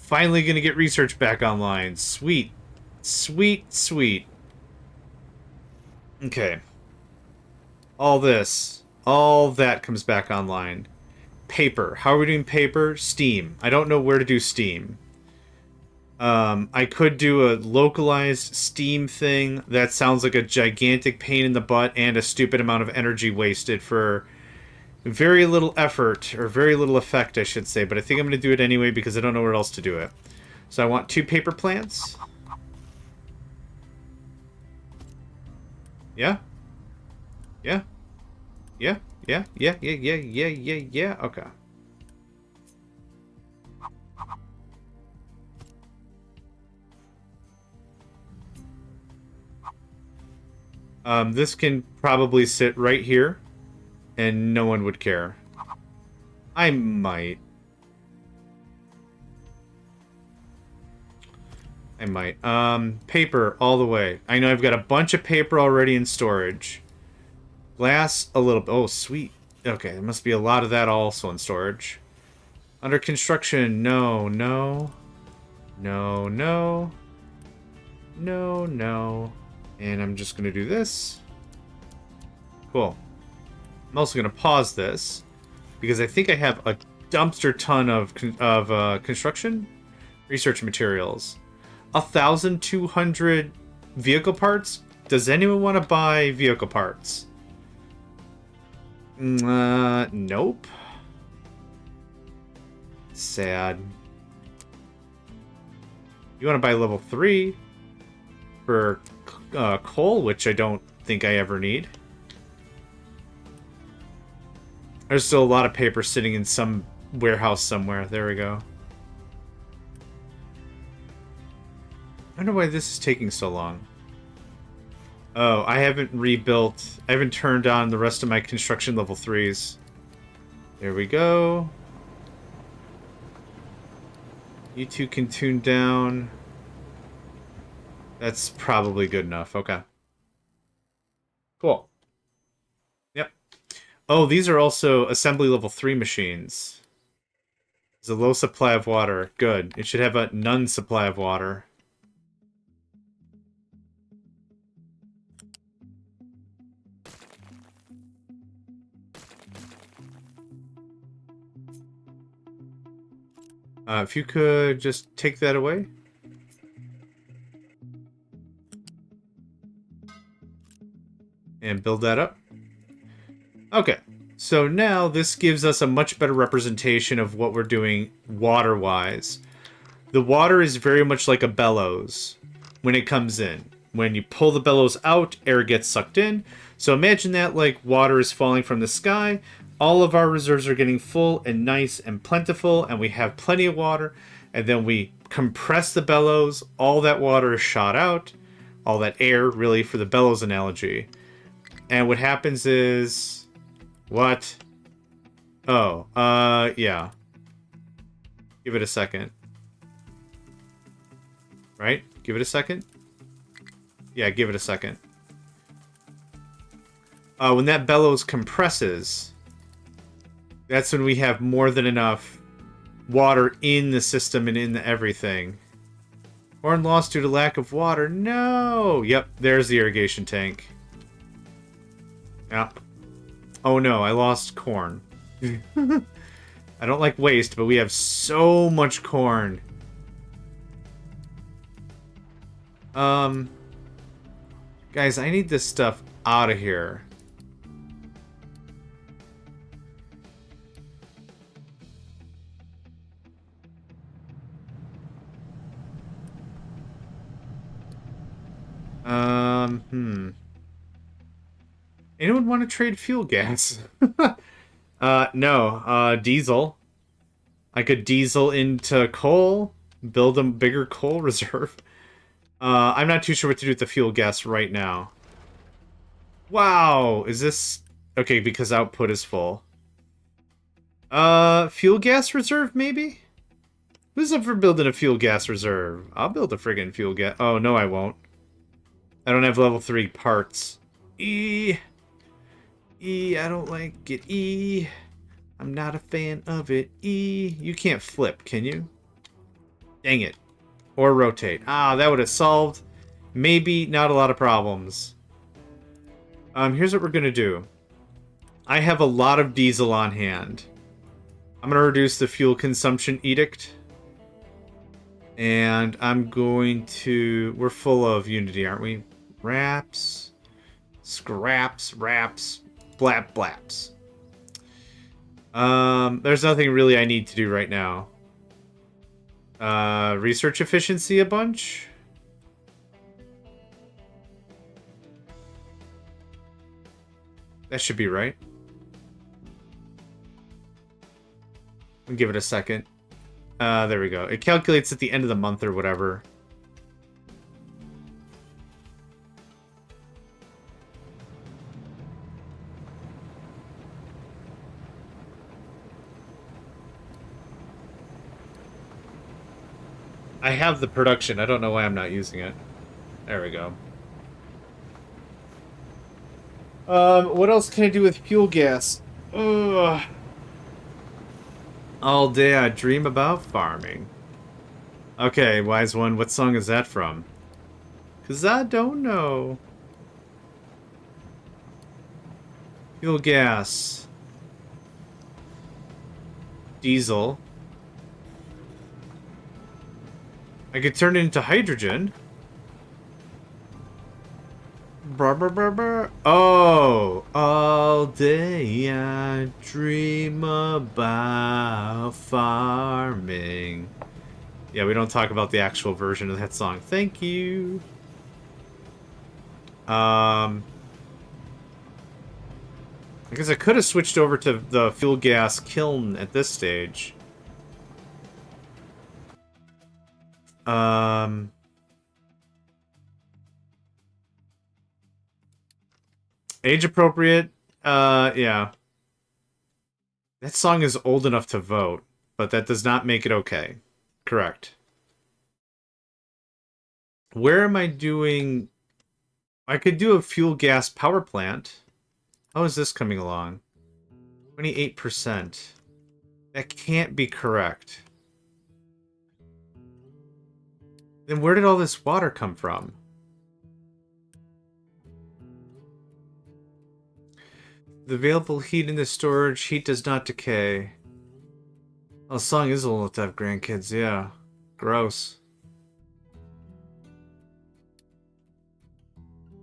Finally gonna get research back online. Sweet. Sweet, sweet. Okay. All this. All that comes back online. Paper. How are we doing paper? Steam. I don't know where to do steam. I could do a localized steam thing. That sounds like a gigantic pain in the butt and a stupid amount of energy wasted for very little effort, or very little effect, I should say. But I think I'm going to do it anyway because I don't know where else to do it. So I want 2 paper plants. Yeah? Yeah? Yeah? Yeah? Yeah? Yeah? Yeah? Yeah? Yeah? Yeah? Okay. This can probably sit right here, and no one would care. I might. Paper all the way. I know I've got a bunch of paper already in storage. Glass, a little... Oh, sweet. Okay, there must be a lot of that also in storage. Under construction, no, no. No, no. No, no. And I'm just going to do this. Cool. I'm also going to pause this, because I think I have a dumpster ton of construction research materials. 1,200 vehicle parts? Does anyone want to buy vehicle parts? Nope. Sad. You want to buy level 3 for coal, which I don't think I ever need. There's still a lot of paper sitting in some warehouse somewhere. There we go. I wonder why this is taking so long. Oh, I haven't rebuilt... I haven't turned on the rest of my construction level 3s. There we go. You two can tune down. That's probably good enough. Okay. Cool. Yep. Oh, these are also assembly level 3 machines. There's a low supply of water. Good. It should have a none supply of water. If you could just take that away. And build that up. Okay. So now this gives us a much better representation of what we're doing water-wise. The water is very much like a bellows when it comes in. When you pull the bellows out, air gets sucked in. So imagine that like water is falling from the sky. All of our reserves are getting full and nice and plentiful, and we have plenty of water. And then we compress the bellows. All that water is shot out. All that air, really, for the bellows analogy. And what happens is... What? Oh, yeah. Give it a second. Right? Give it a second? Yeah, give it a second. When that bellows compresses, that's when we have more than enough water in the system and in everything. Corn lost due to lack of water. No! Yep, there's the irrigation tank. Yeah. Oh no, I lost corn. I don't like waste, but we have so much corn. Guys, I need this stuff out of here. Anyone want to trade fuel gas? No. Diesel. I could diesel into coal, build a bigger coal reserve. I'm not too sure what to do with the fuel gas right now. Wow, is this... Okay, because output is full. Fuel gas reserve, maybe? Who's up for building a fuel gas reserve? I'll build a friggin' fuel gas... Oh, no, I won't. I don't have level 3 parts. I don't like it. I'm not a fan of it. You can't flip, can you? Dang it. Or rotate. Ah, that would have solved maybe not a lot of problems. Here's what we're going to do. I have a lot of diesel on hand. I'm going to reduce the fuel consumption edict. And I'm going to... We're full of Unity, aren't we? Wraps. Scraps. Wraps. Blap. Blaps. There's nothing really I need to do right now. Research efficiency a bunch. That should be right. I'll give it a second. There we go. It calculates at the end of the month or whatever. I have the production. I don't know why I'm not using it. There we go. What else can I do with fuel gas? Ugh. All day I dream about farming. Okay, wise one, what song is that from? 'Cause I don't know. Fuel gas. Diesel. I could turn it into hydrogen. Brr, brr, brr, brr. Oh, all day I dream about farming. Yeah, we don't talk about the actual version of that song. Thank you. I guess I could have switched over to the fuel gas kiln at this stage. Age appropriate. Yeah. That song is old enough to vote, but that does not make it okay. Correct. Where am I doing... I could do a fuel gas power plant. How is this coming along? 28%. That can't be correct. Then where did all this water come from? The available heat in the storage, heat does not decay. Oh, the song is old to have grandkids, yeah. Gross.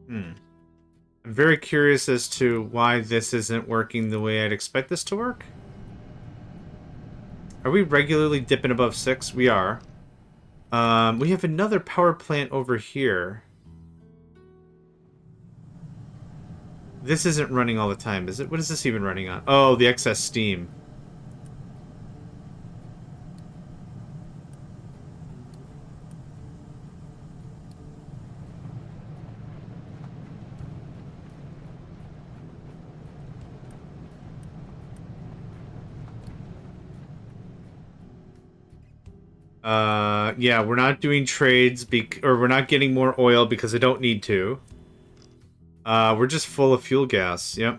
I'm very curious as to why this isn't working the way I'd expect this to work. Are we regularly dipping above 6? We are. We have another power plant over here. This isn't running all the time, is it? What is this even running on? Oh, the excess steam. Yeah, we're not doing trades, or we're not getting more oil because I don't need to. We're just full of fuel gas, yep.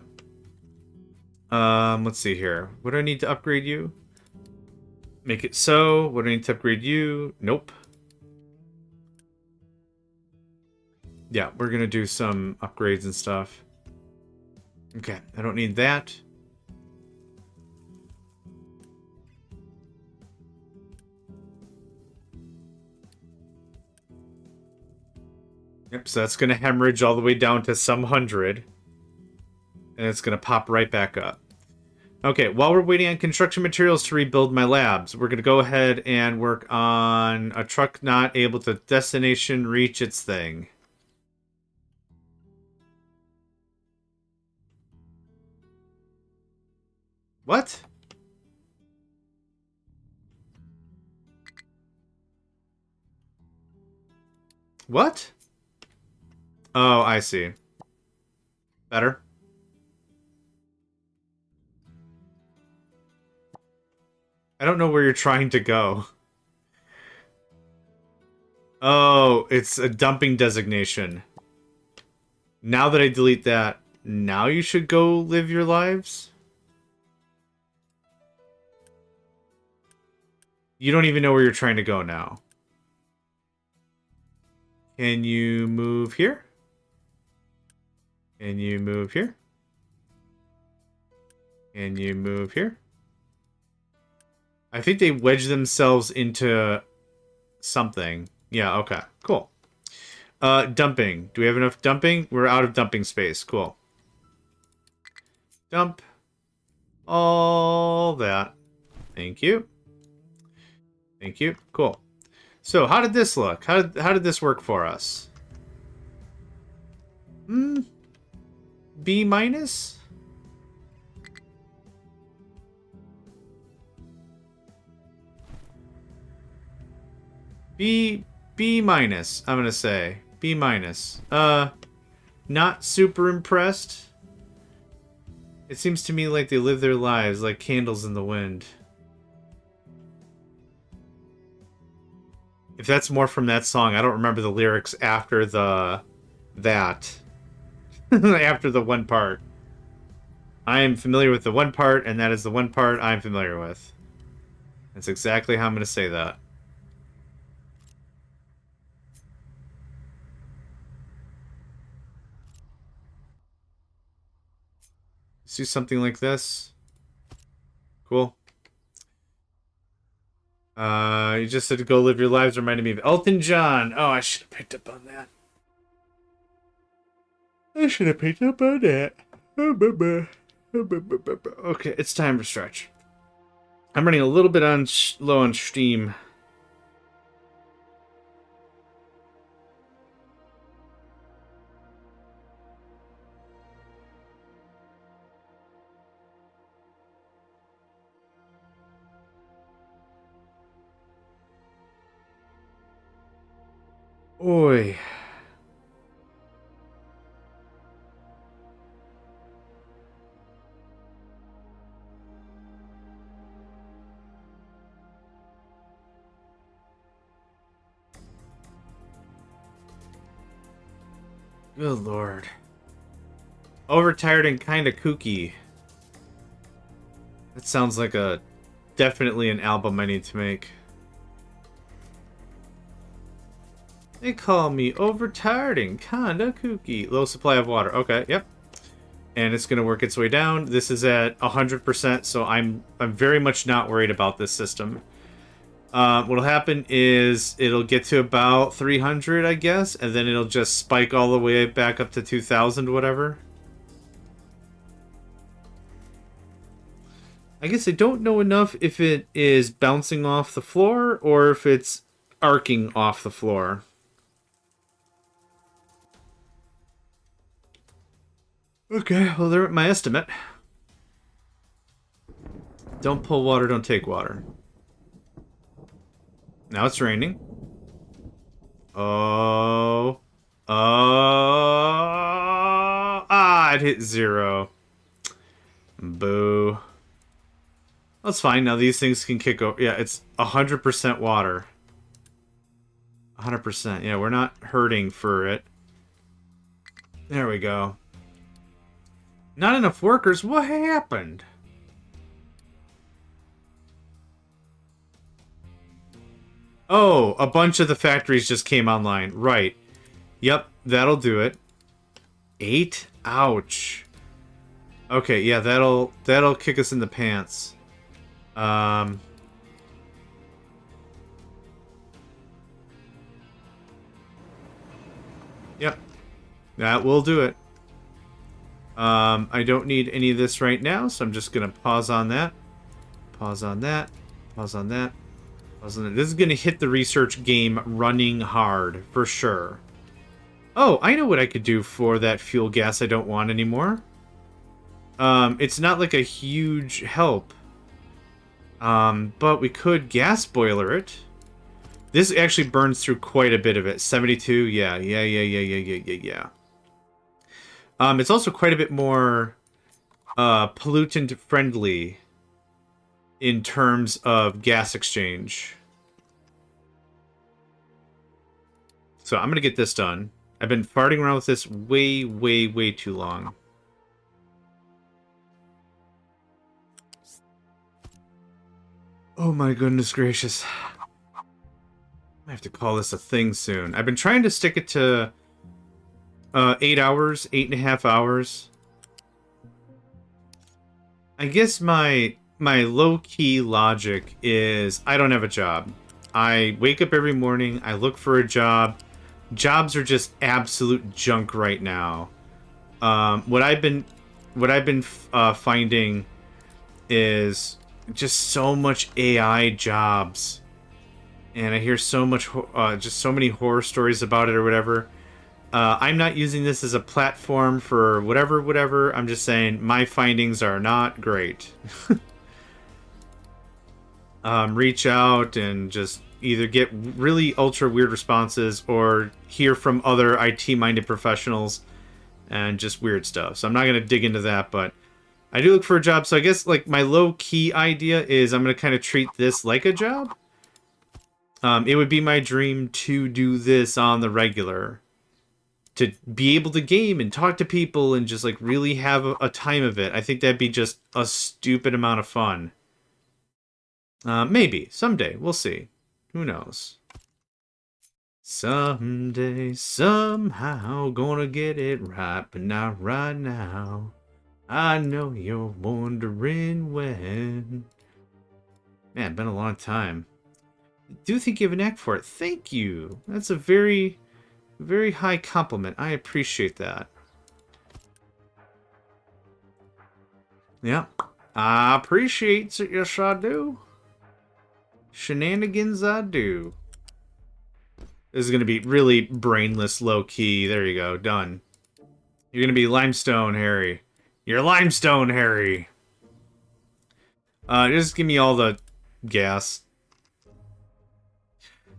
Let's see here. What do I need to upgrade you? Make it so. What do I need to upgrade you? Nope. Yeah, we're gonna do some upgrades and stuff. Okay, I don't need that. Yep, so that's gonna hemorrhage all the way down to some hundred. And it's gonna pop right back up. Okay, while we're waiting on construction materials to rebuild my labs, we're gonna go ahead and work on a truck not able to destination reach its thing. What? What? Oh, I see. Better? I don't know where you're trying to go. Oh, it's a dumping designation. Now that I delete that, now you should go live your lives? You don't even know where you're trying to go now. Can you move here? Can you move here? Can you move here? I think they wedge themselves into something. Yeah, okay. Cool. Dumping. Do we have enough dumping? We're out of dumping space. Cool. Dump. All that. Thank you. Thank you. Cool. So, how did this look? How did this work for us? B minus? B minus, I'm gonna say. B minus. Not super impressed. It seems to me like they live their lives like candles in the wind. If that's more from that song, I don't remember the lyrics after that. After the one part. I am familiar with the one part, and that is the one part I'm familiar with. That's exactly how I'm gonna say that. Let's do something like this. Cool. You just said to go live your lives, reminded me of Elton John. Oh, I should have picked up on that. Okay, it's time to stretch. I'm running a little bit low on steam. Oi. Good lord. Overtired and kinda kooky. That sounds like definitely an album I need to make. They call me overtired and kinda kooky. Low supply of water. Okay, yep. And it's gonna work its way down. This is at 100%, so I'm very much not worried about this system. What'll happen is it'll get to about 300, I guess, and then it'll just spike all the way back up to 2,000, whatever. I guess I don't know enough if it is bouncing off the floor or if it's arcing off the floor. Okay, well, they're at my estimate. Don't pull water, don't take water. Now it's raining. Oh. Oh. Ah, it hit 0. Boo. That's fine. Now these things can kick over. Yeah, it's 100% water. 100%. Yeah, we're not hurting for it. There we go. Not enough workers? What happened? Oh, a bunch of the factories just came online. Right. Yep, that'll do it. 8? Ouch. Okay, yeah, that'll kick us in the pants. Yep. That will do it. I don't need any of this right now, so I'm just gonna pause on that. Pause on that. Pause on that. Pause on that. This is gonna hit the research game running hard, for sure. Oh, I know what I could do for that fuel gas I don't want anymore. It's not like a huge help. But we could gas boiler it. This actually burns through quite a bit of it. 72, yeah. It's also quite a bit more pollutant friendly in terms of gas exchange. So I'm gonna get this done. I've been farting around with this way too long. Oh my goodness gracious. I have to call this a thing soon. I've been trying to stick it to 8 hours, 8.5 hours. I guess my low-key logic is I don't have a job. I wake up every morning, I look for a job. Jobs are just absolute junk right now. What I've been finding is just so much AI jobs, and I hear so much, just so many horror stories about it or whatever. I'm not using this as a platform for whatever. I'm just saying my findings are not great. Reach out and just either get really ultra weird responses or hear from other IT-minded professionals and just weird stuff. So I'm not going to dig into that, but I do look for a job. So I guess like my low-key idea is I'm going to kind of treat this like a job. It would be my dream to do this on the regular. To be able to game and talk to people and just like really have a time of it. I think that'd be just a stupid amount of fun. Maybe. Someday. We'll see. Who knows? Someday, somehow, gonna get it right, but not right now. I know you're wondering when. Man, been a long time. I do think you have a knack for it. Thank you. That's a very, very high compliment. I appreciate that. Yeah. I appreciate it. Yes, I do. Shenanigans I do. This is going to be really brainless, low-key. There you go. Done. You're going to be Limestone Harry. You're Limestone Harry. Just give me all the gas.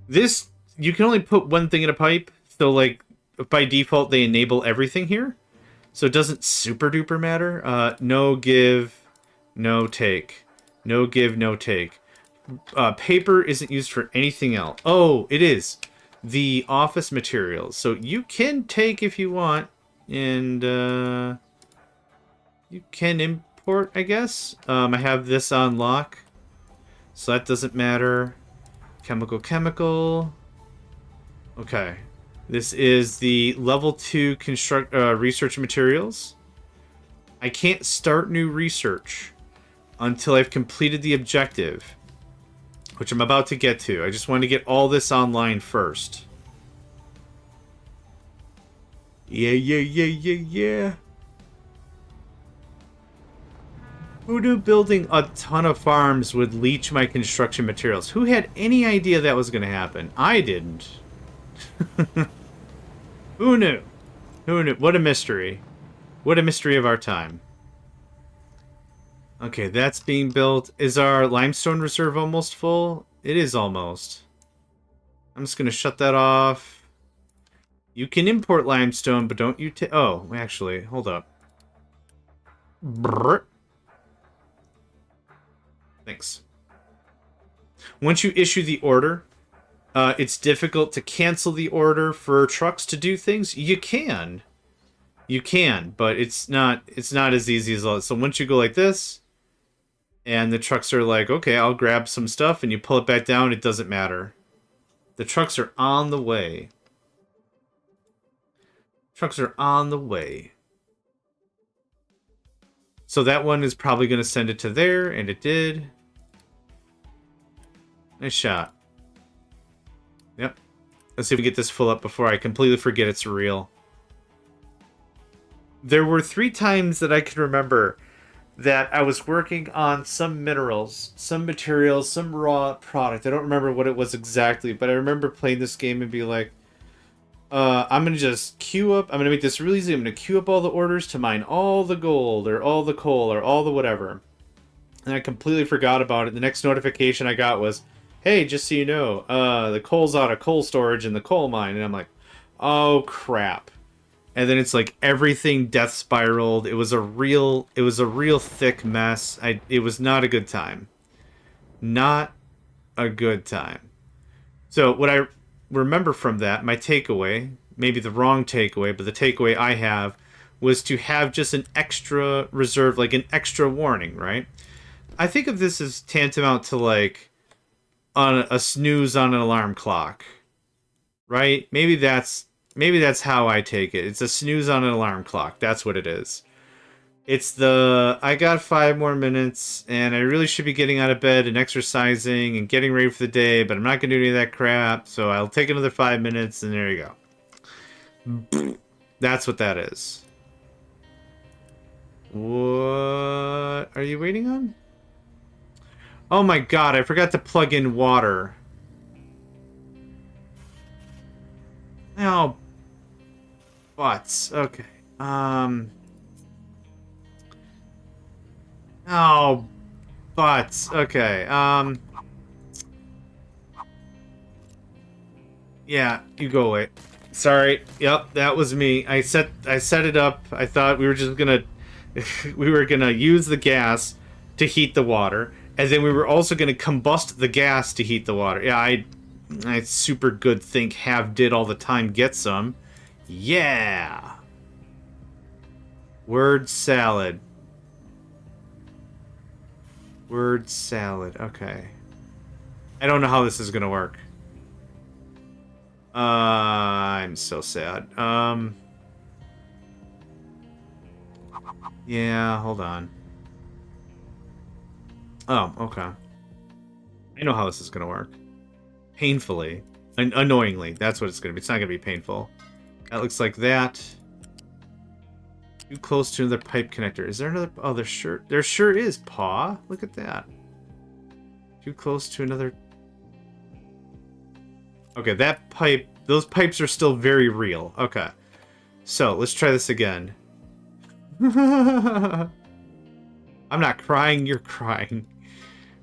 This, you can only put one thing in a pipe. So, like, by default, they enable everything here. So it doesn't super-duper matter. No give, no take. No give, no take. Paper isn't used for anything else. Oh, it is. The office materials. So you can take if you want, and you can import, I guess. I have this on lock, so that doesn't matter. Chemical. Okay. This is the level 2 research materials. I can't start new research until I've completed the objective, which I'm about to get to. I just want to get all this online first. Yeah. Who knew building a ton of farms would leach my construction materials? Who had any idea that was going to happen? I didn't. Who knew? Who knew? What a mystery. What a mystery of our time. Okay, that's being built. Is our limestone reserve almost full? It is almost. I'm just going to shut that off. You can import limestone, but don't you take... Oh, actually, hold up. Brrr. Thanks. Once you issue the order, it's difficult to cancel the order for trucks to do things. You can, but it's not as easy as that. So once you go like this, and the trucks are like, okay, I'll grab some stuff, and you pull it back down, it doesn't matter. The trucks are on the way. Trucks are on the way. So that one is probably going to send it to there, and it did. Nice shot. Yep. Let's see if we get this full up before I completely forget it's real. There were 3 times that I can remember that I was working on some minerals, some materials, some raw product. I don't remember what it was exactly, but I remember playing this game and be like, I'm going to just queue up. I'm going to make this really easy. I'm going to queue up all the orders to mine all the gold or all the coal or all the whatever. And I completely forgot about it. The next notification I got was, hey, just so you know, the coal's out of coal storage in the coal mine. And I'm like, oh, crap. And then it's like everything death spiraled. It was a real thick mess. It was not a good time. Not a good time. So what I remember from that, my takeaway, maybe the wrong takeaway, but the takeaway I have was to have just an extra reserve, like an extra warning, right? I think of this as tantamount to like on a snooze on an alarm clock. Right? Maybe that's how I take it. It's a snooze on an alarm clock. That's what it is. It's the I got 5 more minutes and I really should be getting out of bed and exercising and getting ready for the day, but I'm not gonna do any of that crap, so I'll take another 5 minutes and there you go. That's what that is. What are you waiting on? Oh my god, I forgot to plug in water. Oh, butts. Okay. Oh, butts. Okay. Yeah, you go away. Sorry. Yep, that was me. I set it up. I thought we were just gonna we were gonna use the gas to heat the water, and then we were also gonna combust the gas to heat the water. Yeah, I super good think have did all the time get some. Yeah. Word salad. Word salad. Okay. I don't know how this is gonna work. I'm so sad. Yeah, hold on. Oh, okay. I know how this is gonna work. Painfully. Annoyingly. That's what it's gonna be. It's not gonna be painful. That looks like that. Too close to another pipe connector. Is there another... Oh, there sure is, paw. Look at that. Too close to another... Okay, that pipe... Those pipes are still very real. Okay. So, let's try this again. I'm not crying, you're crying.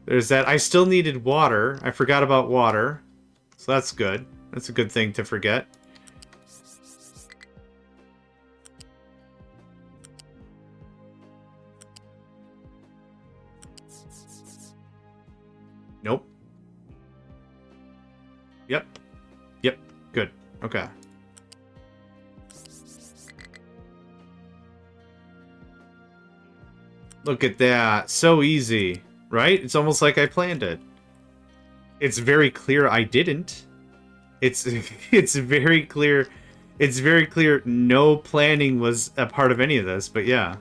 There's that. I still needed water. I forgot about water. So that's good. That's a good thing to forget. Nope. Yep. Yep. Good. Okay. Look at that. So easy. Right? It's almost like I planned it. It's very clear I didn't. It's very clear. It's very clear no planning was a part of any of this, but yeah.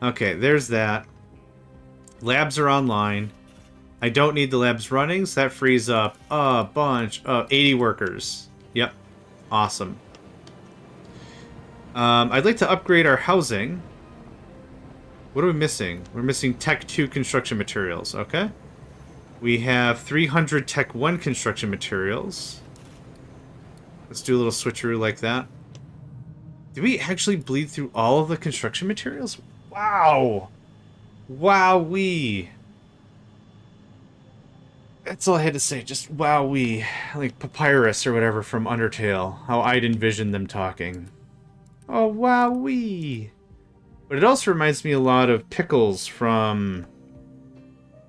Okay, there's that. Labs are online. I don't need the labs running, so that frees up a bunch of 80 workers. Yep. Awesome. I'd like to upgrade our housing. What are we missing? We're missing Tech 2 construction materials. Okay. We have 300 Tech 1 construction materials. Let's do a little switcheroo like that. Did we actually bleed through all of the construction materials? Wow! Wowee! That's all I had to say. Just wowee. Like Papyrus or whatever from Undertale. How I'd envision them talking. Oh, wowee! But it also reminds me a lot of Pickles from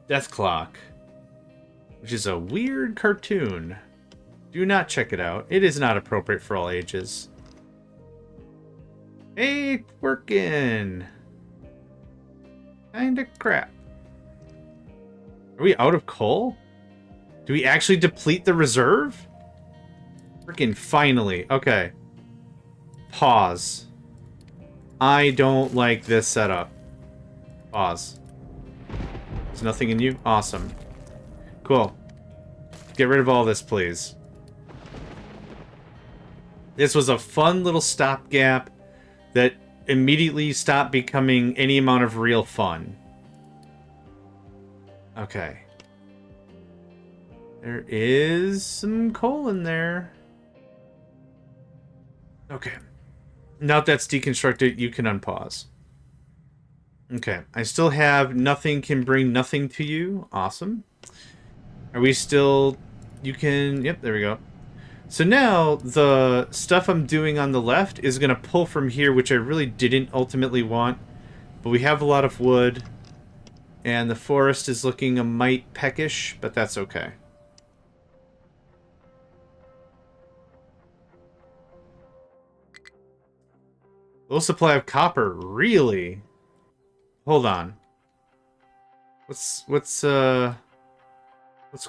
Death Clock, which is a weird cartoon. Do not check it out. It is not appropriate for all ages. Hey, working. Kinda crap. Are we out of coal? Do we actually deplete the reserve? Freaking finally. Okay. Pause. I don't like this setup. Pause. There's nothing in you? Awesome. Cool. Get rid of all this, please. This was a fun little stopgap that immediately stopped becoming any amount of real fun. Okay. There is some coal in there. Okay. Now that that's deconstructed, you can unpause. Okay. I still have nothing can bring nothing to you. Awesome. Are we still... You can... Yep, there we go. So now, the stuff I'm doing on the left is going to pull from here, which I really didn't ultimately want. But we have a lot of wood. And the forest is looking a mite peckish, but that's okay. Low supply of copper, really? Hold on. What's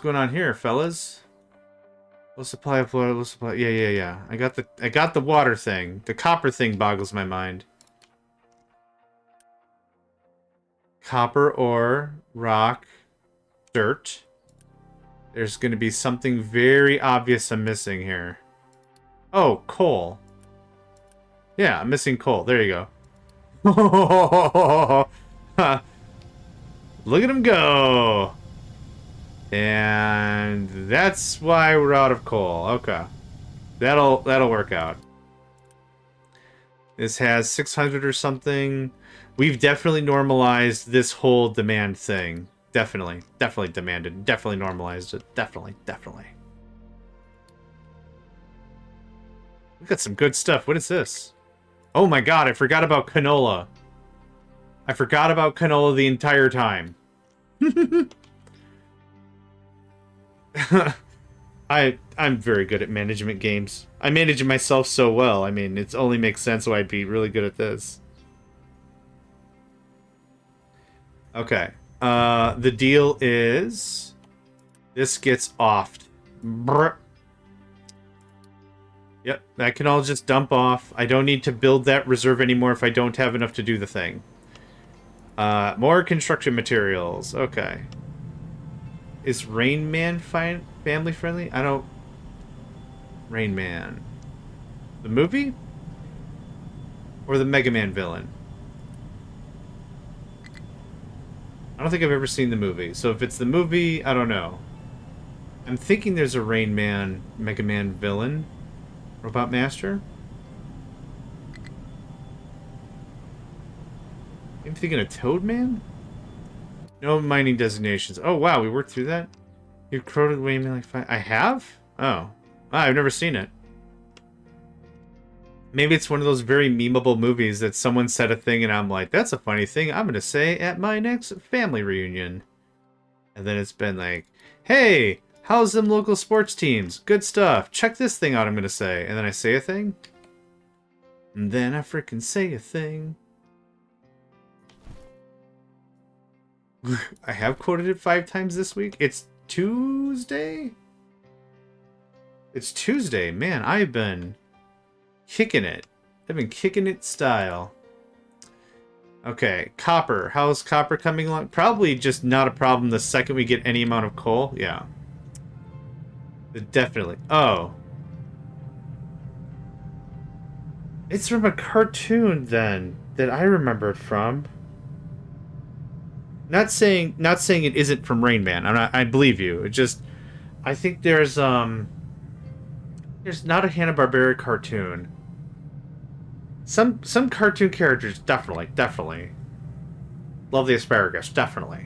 going on here, fellas? Low supply of water, low supply. Yeah. I got the water thing. The copper thing boggles my mind. Copper ore, rock, dirt. There's going to be something very obvious I'm missing here. Oh, coal. Yeah, I'm missing coal. There you go. Look at him go. And that's why we're out of coal. Okay. That'll work out. This has 600 or something. We've definitely normalized this whole demand thing. Definitely demanded. Definitely normalized it. Definitely. We got some good stuff. What is this? Oh my god, I forgot about canola. I forgot about canola the entire time. I'm very good at management games. I manage myself so well. I mean, it only makes sense why I'd be really good at this. Okay. The deal is this gets offed. Brr. Yep, that can all just dump off. I don't need to build that reserve anymore if I don't have enough to do the thing. More construction materials. Okay. Is Rain Man family friendly? I don't... Rain Man. The movie? Or the Mega Man villain? I don't think I've ever seen the movie. So if it's the movie, I don't know. I'm thinking there's a Rain Man, Mega Man villain. Robot Master? I'm thinking of Toad Man? No mining designations. Oh, wow, we worked through that? You've quoted Wayman like 5... I have? Oh. I've never seen it. Maybe it's one of those very memeable movies that someone said a thing and I'm like, that's a funny thing I'm going to say at my next family reunion. And then it's been like, hey, how's them local sports teams? Good stuff. Check this thing out I'm going to say. And then I say a thing. And then I freaking say a thing. I have quoted it 5 times this week. It's Tuesday? It's Tuesday. Man, I've been kicking it. I've been kicking it style. Okay, copper. How's copper coming along? Probably just not a problem the second we get any amount of coal. Yeah. Definitely. Oh. It's from a cartoon, then, that I remember it from. Not saying it isn't from Rain Man. I believe you. It just... I think there's not a Hanna-Barbera cartoon. Some cartoon characters, definitely. Love the asparagus, definitely.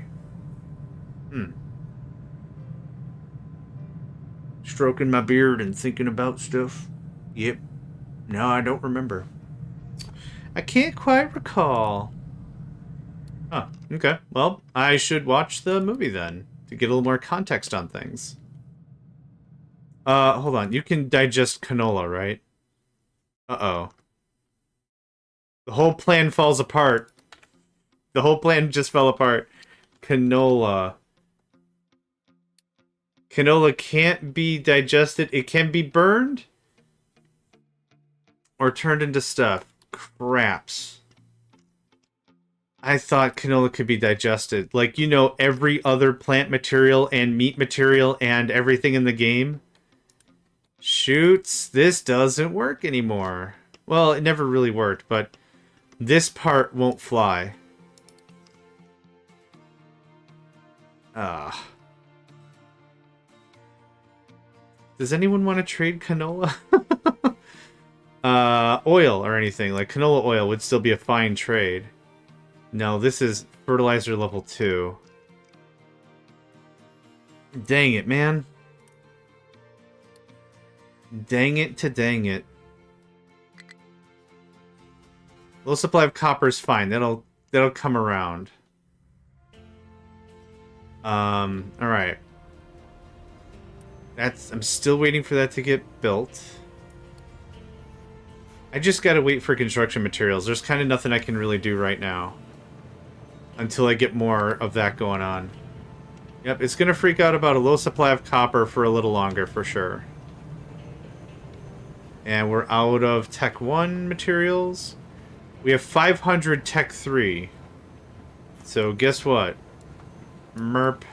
Stroking my beard and thinking about stuff. Yep. No, I don't remember. I can't quite recall. Oh, okay. Well, I should watch the movie then to get a little more context on things. Hold on. You can digest canola, right? Uh-oh. The whole plan falls apart. The whole plan just fell apart. Canola. Canola can't be digested. It can be burned or turned into stuff. Craps. I thought canola could be digested. Like, you know, every other plant material and meat material and everything in the game. Shoots, this doesn't work anymore. Well, it never really worked, but this part won't fly. Does anyone want to trade canola? Oil or anything. Like, canola oil would still be a fine trade. No, this is fertilizer level 2. Dang it, man. Dang it to dang it. Low supply of copper is fine. That'll come around. Alright. I'm still waiting for that to get built. I just gotta wait for construction materials. There's kind of nothing I can really do right now. Until I get more of that going on. Yep, it's gonna freak out about a low supply of copper for a little longer, for sure. And we're out of Tech 1 materials. We have 500 Tech 3. So guess what? Merp.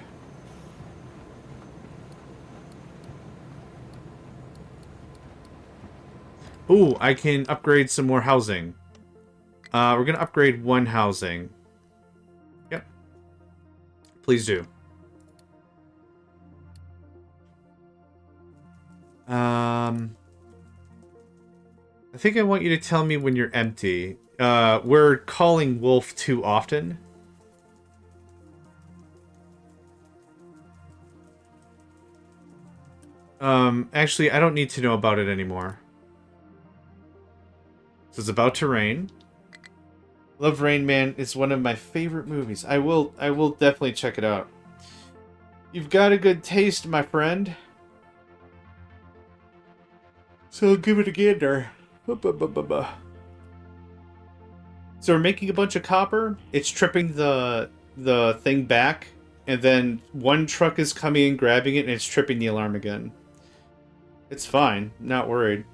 Ooh, I can upgrade some more housing. We're going to upgrade one housing. Yep. Please do. I think I want you to tell me when you're empty. We're calling Wolf too often. Actually, I don't need to know about it anymore. So it's about to rain. Love Rain Man. It's one of my favorite movies. I will definitely check it out. You've got a good taste, my friend. So give it a gander. So we're making a bunch of copper. It's tripping the thing back, and then one truck is coming and grabbing it, and it's tripping the alarm again. It's fine. Not worried.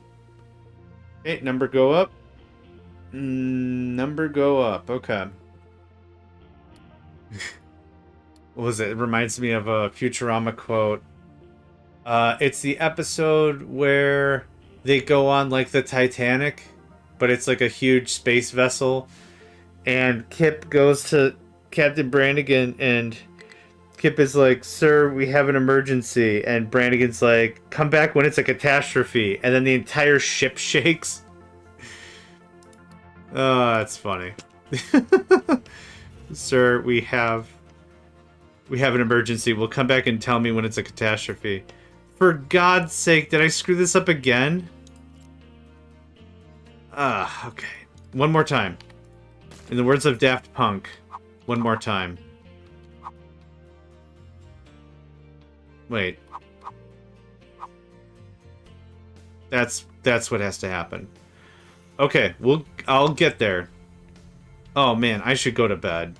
Okay, number go up. Number go up. Okay. What was it? It reminds me of a Futurama quote. It's the episode where they go on like the Titanic, but it's like a huge space vessel. And Kip goes to Captain Brannigan, and Kip is like, "Sir, we have an emergency." And Brannigan's like, "Come back when it's a catastrophe." And then the entire ship shakes. Oh, that's funny. "Sir, we have an emergency. We'll come back and tell me when it's a catastrophe." For God's sake, did I screw this up again? Okay. One more time. In the words of Daft Punk, one more time. Wait. That's what has to happen. Okay, I'll get there. Oh man, I should go to bed.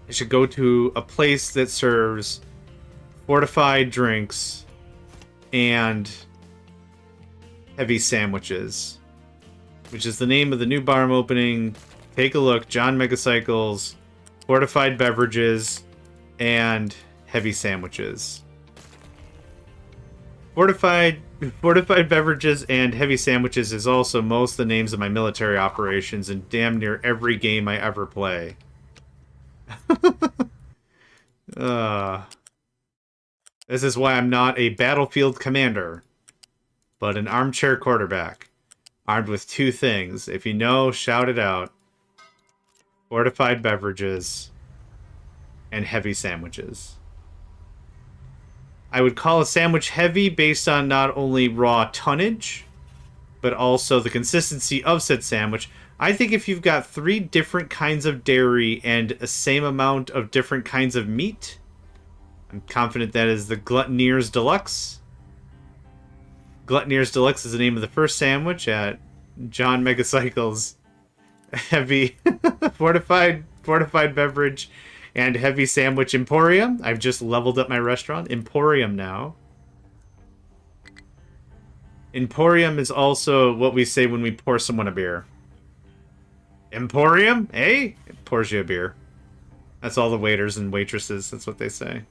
I should go to a place that serves fortified drinks and heavy sandwiches, which is the name of the new bar I'm opening. Take a look. JohnMegacycles, fortified beverages, and heavy sandwiches. Fortified beverages and heavy sandwiches is also most of the names of my military operations in damn near every game I ever play. This is why I'm not a battlefield commander, but an armchair quarterback, armed with two things. If you know, shout it out. Fortified beverages and heavy sandwiches. I would call a sandwich heavy based on not only raw tonnage, but also the consistency of said sandwich. I think if you've got 3 different kinds of dairy and a same amount of different kinds of meat, I'm confident that is the Gluttoneers Deluxe. Gluttoneers Deluxe is the name of the first sandwich at JohnMegacycle's heavy fortified beverage and heavy sandwich Emporium. I've just leveled up my restaurant. Emporium now. Emporium is also what we say when we pour someone a beer. Emporium? Eh? It pours you a beer. That's all the waiters and waitresses. That's what they say.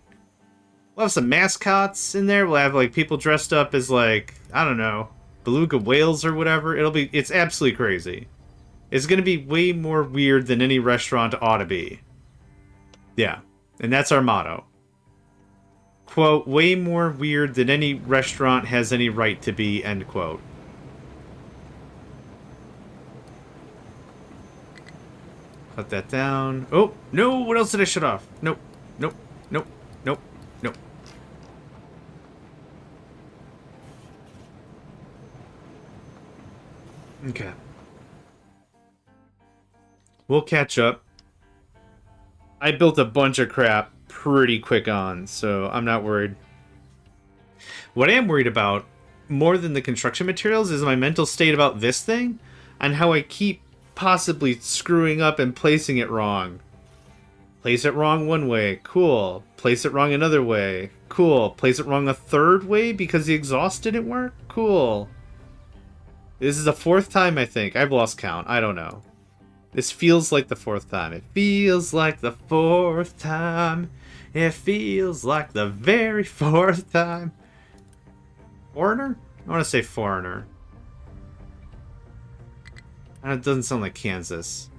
We'll have some mascots in there. We'll have like people dressed up as like, I don't know, beluga whales or whatever. It's absolutely crazy. It's going to be way more weird than any restaurant ought to be. Yeah. And that's our motto. Quote, way more weird than any restaurant has any right to be, end quote. Cut that down. Oh, no, what else did I shut off? Nope, nope, nope, nope, nope. Okay. We'll catch up. I built a bunch of crap pretty quick on, so I'm not worried. What I am worried about, more than the construction materials, is my mental state about this thing, and how I keep possibly screwing up and placing it wrong. Place it wrong one way. Cool. Place it wrong another way. Cool. Place it wrong a third way because the exhaust didn't work? Cool. This is the fourth time, I think. I've lost count. I don't know. This feels like the fourth time. It feels like the fourth time. It feels like the very fourth time. Foreigner? I want to say foreigner. It doesn't sound like Kansas.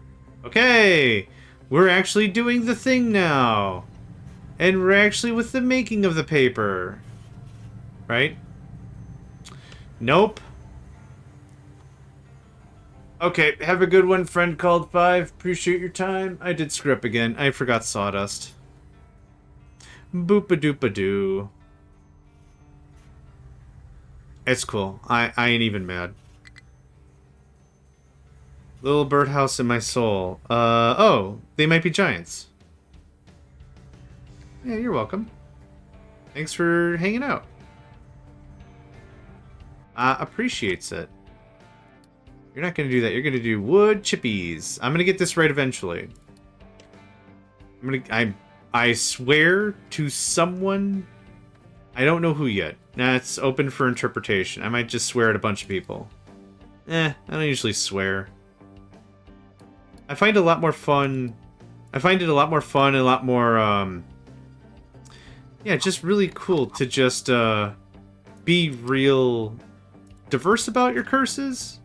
Okay! We're actually doing the thing now. And we're actually with the making of the paper. Right? Nope. Okay, have a good one, friend called 5. Appreciate your time. I did screw up again. I forgot sawdust. Boop-a-doop-a-doo. It's cool. I ain't even mad. Little birdhouse in my soul. Oh, they might be giants. Yeah, you're welcome. Thanks for hanging out. Appreciates it. You're not going to do that. You're going to do wood chippies. I'm going to get this right eventually. I swear to someone. I don't know who yet. That's open for interpretation. I might just swear at a bunch of people. I don't usually swear. I find it a lot more fun. I find it a lot more fun and a lot more, yeah, just really cool to just, be real diverse about your curses.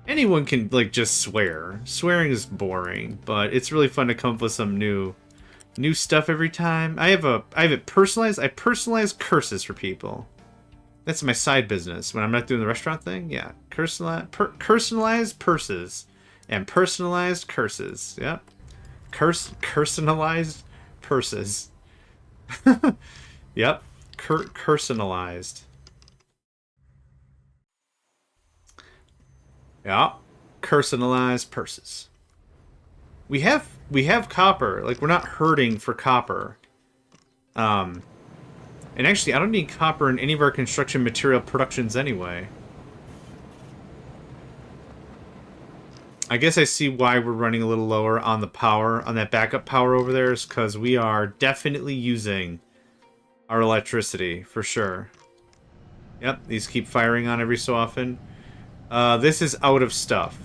Anyone can, like, just swear. Swearing is boring, but it's really fun to come up with some new stuff every time. I have it personalized. I personalize curses for people. That's my side business. When I'm not doing the restaurant thing, yeah. Personalized purses. And personalized curses. Yep. Personalized purses. Yep. Personalized. Yeah. Personalized purses. We have copper. Like, we're not hurting for copper. And actually, I don't need copper in any of our construction material productions anyway. I guess I see why we're running a little lower on the power, on that backup power over there, is because we are definitely using our electricity, for sure. Yep, these keep firing on every so often. This is out of stuff.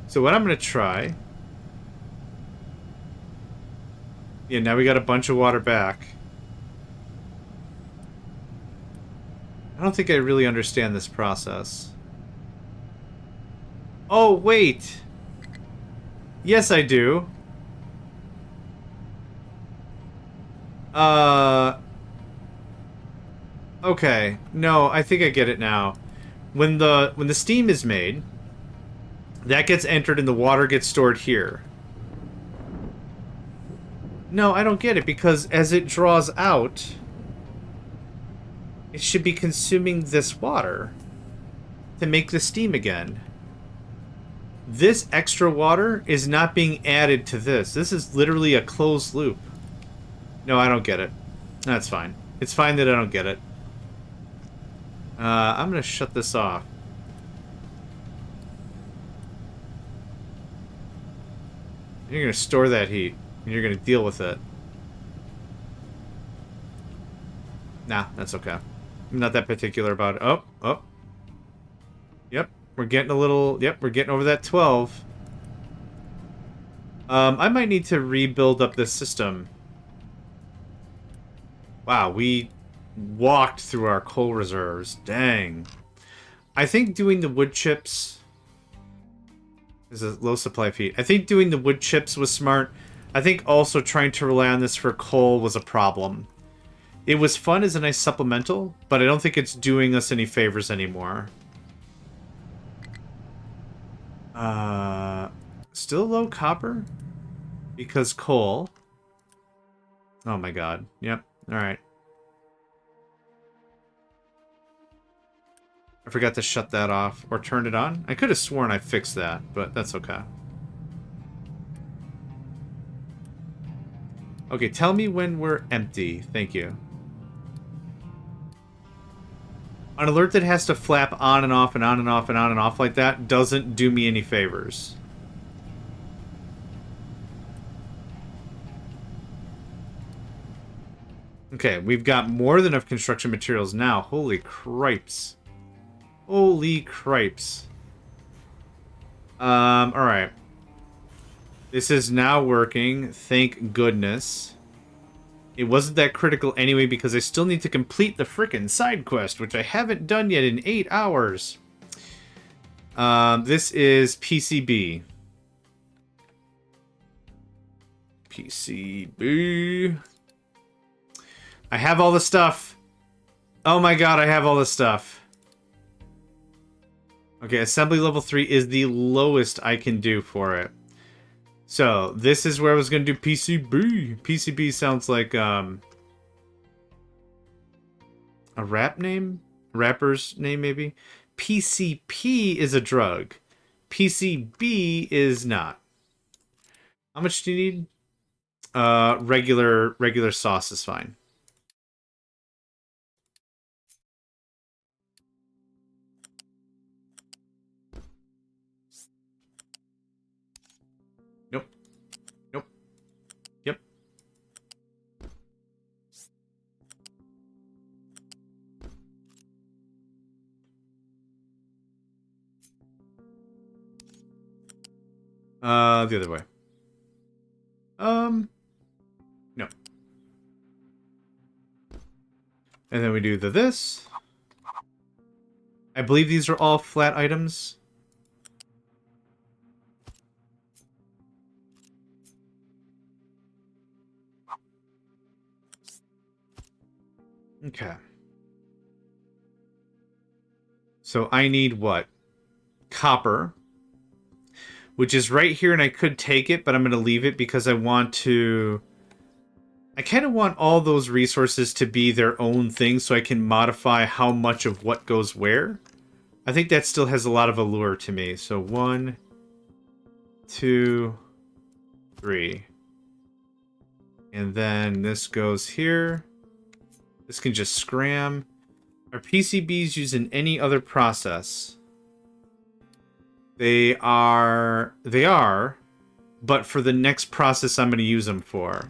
So what I'm going to try... Yeah, now we got a bunch of water back. I don't think I really understand this process. Oh, wait. Yes, I do. Okay. No, I think I get it now. When the steam is made, that gets entered and the water gets stored here. No, I don't get it, because as it draws out, it should be consuming this water to make the steam again. This extra water is not being added to this. This is literally a closed loop. No, I don't get it. That's fine. It's fine that I don't get it. I'm going to shut this off. You're going to store that heat, and you're going to deal with it. Nah, that's okay. I'm not that particular about it. Oh. Yep. We're getting a little... Yep, we're getting over that 12. I might need to rebuild up this system. Wow, we walked through our coal reserves. Dang. I think doing the wood chips... is a low supply of heat. I think doing the wood chips was smart. I think also trying to rely on this for coal was a problem. It was fun as a nice supplemental, but I don't think it's doing us any favors anymore. Still low copper? Because coal. Oh my god. Yep. Alright. I forgot to shut that off. Or turn it on. I could have sworn I fixed that, but that's okay. Okay, tell me when we're empty. Thank you. An alert that has to flap on and off and on and off and on and off like that doesn't do me any favors. Okay, we've got more than enough construction materials now. Holy cripes. Holy cripes. Alright. This is now working. Thank goodness. It wasn't that critical anyway because I still need to complete the frickin' side quest, which I haven't done yet in 8 hours. This is PCB. PCB. I have all the stuff. Oh my god, I have all the stuff. Okay, assembly level 3 is the lowest I can do for it. So, this is where I was going to do PCB. PCB sounds like, a rap name? Rapper's name, maybe? PCP is a drug. PCB is not. How much do you need? Regular sauce is fine. Nope. Nope. Yep. The other way. No. And then we do this. I believe these are all flat items. Okay. So I need what? Copper. Which is right here, and I could take it, but I'm going to leave it because I want to... I kind of want all those resources to be their own thing so I can modify how much of what goes where. I think that still has a lot of allure to me. So 1, 2, 3. And then this goes here. This can just scram. Are PCBs used in any other process? They are, but for the next process I'm going to use them for.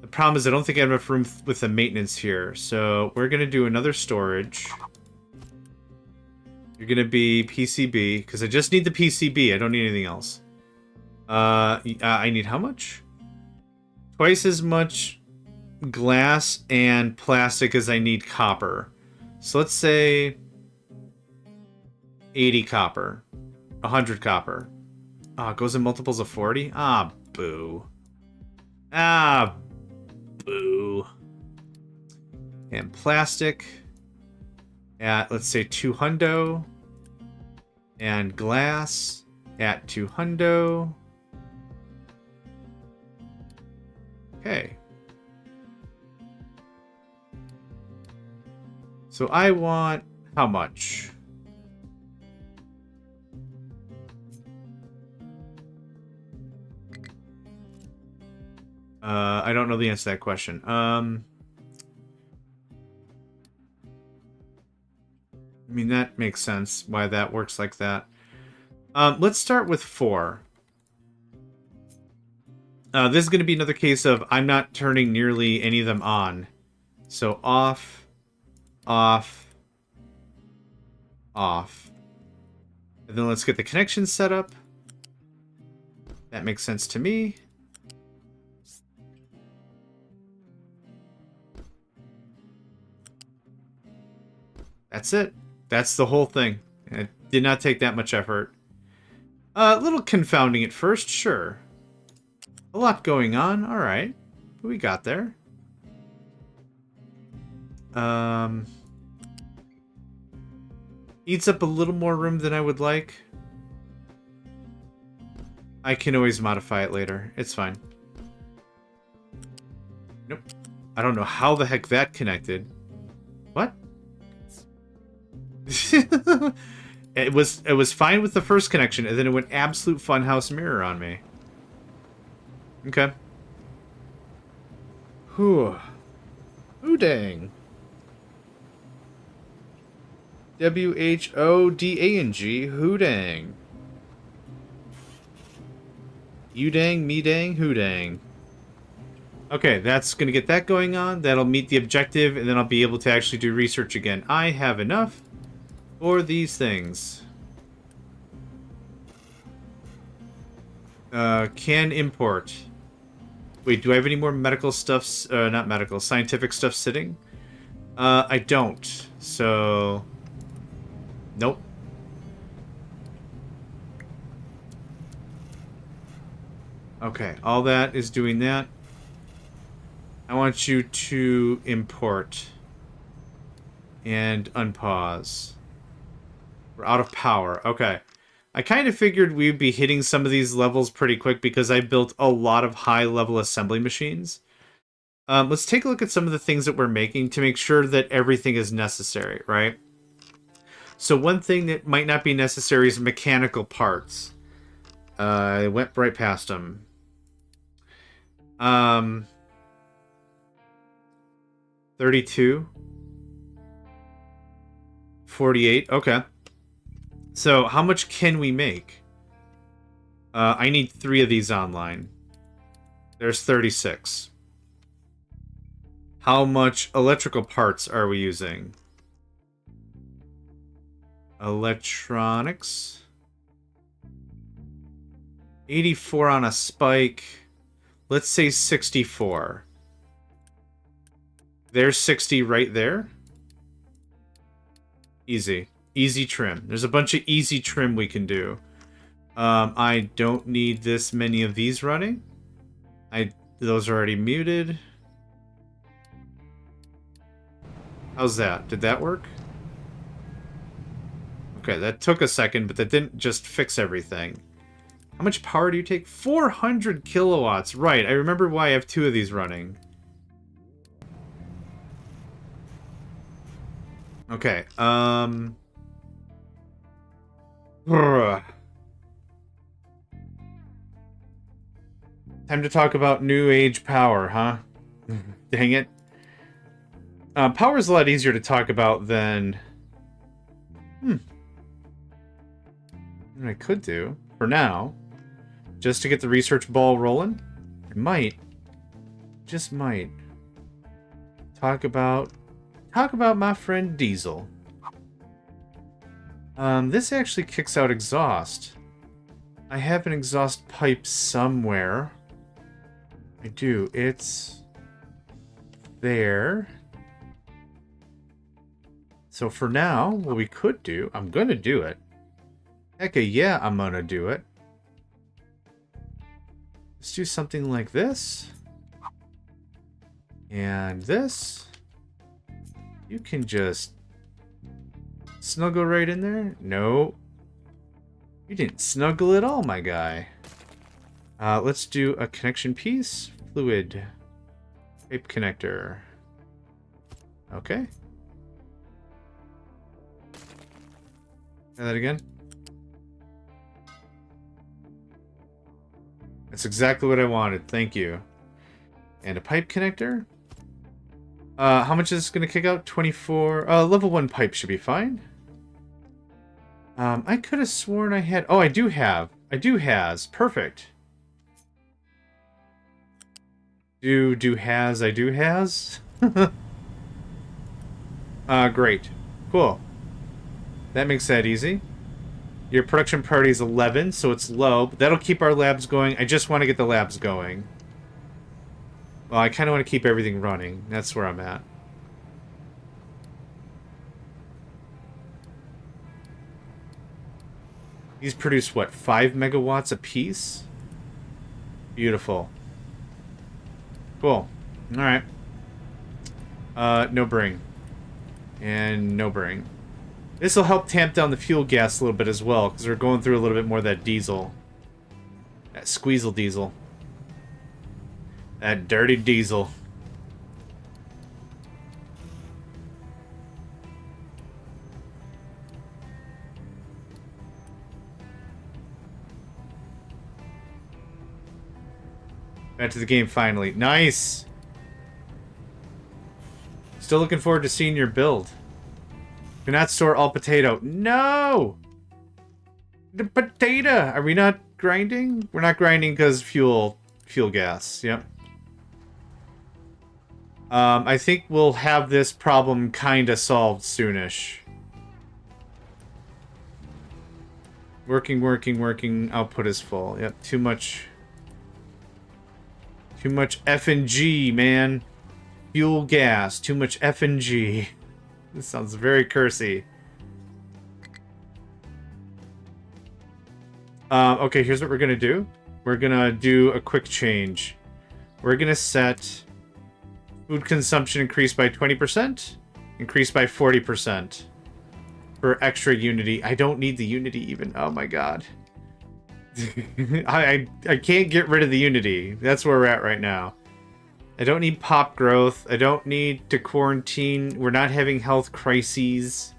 The problem is I don't think I have enough room with the maintenance here, so we're going to do another storage. You're going to be PCB, because I just need the PCB, I don't need anything else. I need how much? Twice as much glass and plastic as I need copper. So let's say 80 copper. 100 copper. Oh, it goes in multiples of 40? Ah, boo. Ah, boo. And plastic at, let's say, 200. And glass at 200. Okay. So I want how much? I don't know the answer to that question. I mean, that makes sense why that works like that. Let's start with 4. This is going to be another case of I'm not turning nearly any of them on. So off, off, off. And then let's get the connection set up. That makes sense to me. That's it. That's the whole thing. It did not take that much effort. A little confounding at first, sure. A lot going on, alright. But we got there. Eats up a little more room than I would like. I can always modify it later. It's fine. Nope. I don't know how the heck that connected. What? It was fine with the first connection, and then it went absolute funhouse mirror on me. Okay. Whew. Ooh dang. WHODANG. Who dang. You dang, me dang, who dang. Okay, that's going to get that going on. That'll meet the objective, and then I'll be able to actually do research again. I have enough for these things. Can import. Wait, do I have any more medical stuff? Not medical, scientific stuff sitting? I don't. So... Nope. Okay, all that is doing that. I want you to import. And unpause. We're out of power. Okay. I kind of figured we'd be hitting some of these levels pretty quick because I built a lot of high-level assembly machines. Let's take a look at some of the things that we're making to make sure that everything is necessary, right? So one thing that might not be necessary is mechanical parts. I went right past them. 32. 48. Okay. So how much can we make? I need 3 of these online. There's 36. How much electrical parts are we using? Electronics. 84 on a spike. Let's say 64. There's 60 right there. Easy. Easy trim. There's a bunch of easy trim we can do. I don't need this many of these running. Those are already muted. How's that? Did that work? Okay, that took a second, but that didn't just fix everything. How much power do you take? 400 kilowatts. Right, I remember why I have 2 of these running. Okay, Time to talk about new age power, huh? Dang it. Power is a lot easier to talk about than... What I could do, for now, just to get the research ball rolling, I might, just might, talk about my friend Diesel. This actually kicks out exhaust. I have an exhaust pipe somewhere. I do. It's there. So for now, what we could do, I'm gonna do it. Heck yeah, I'm gonna do it. Let's do something like this. And this. You can just snuggle right in there. No. You didn't snuggle at all, my guy. Let's do a connection piece. Fluid. Pipe connector. Okay. Try that again. That's exactly what I wanted. Thank you. And a pipe connector. How much is this going to kick out? 24. Level 1 pipe should be fine. I could have sworn I had... Oh, I do have. I do has. Perfect. Do has. I do has. Great. Cool. That makes that easy. Your production priority is 11, so it's low. But that'll keep our labs going. I just want to get the labs going. Well, I kind of want to keep everything running. That's where I'm at. These produce, what, 5 megawatts a piece? Beautiful. Cool. Alright. No bring. And no bring. This will help tamp down the fuel gas a little bit as well, because we're going through a little bit more of that diesel. That squeezle diesel. That dirty diesel. Back to the game finally. Nice! Still looking forward to seeing your build. Do not store all potato. No! The potato! Are we not grinding? We're not grinding because fuel gas. Yep. I think we'll have this problem kind of solved soonish. Working. Output is full. Yep, too much F and G, man. Fuel gas. Too much F and G. This sounds very cursy. Okay, here's what we're gonna do. We're gonna do a quick change. We're gonna set food consumption increase by 20%, increase by 40% for extra unity. I don't need the unity even. Oh my god. I can't get rid of the unity. That's where we're at right now. I don't need pop growth. I don't need to quarantine. We're not having health crises.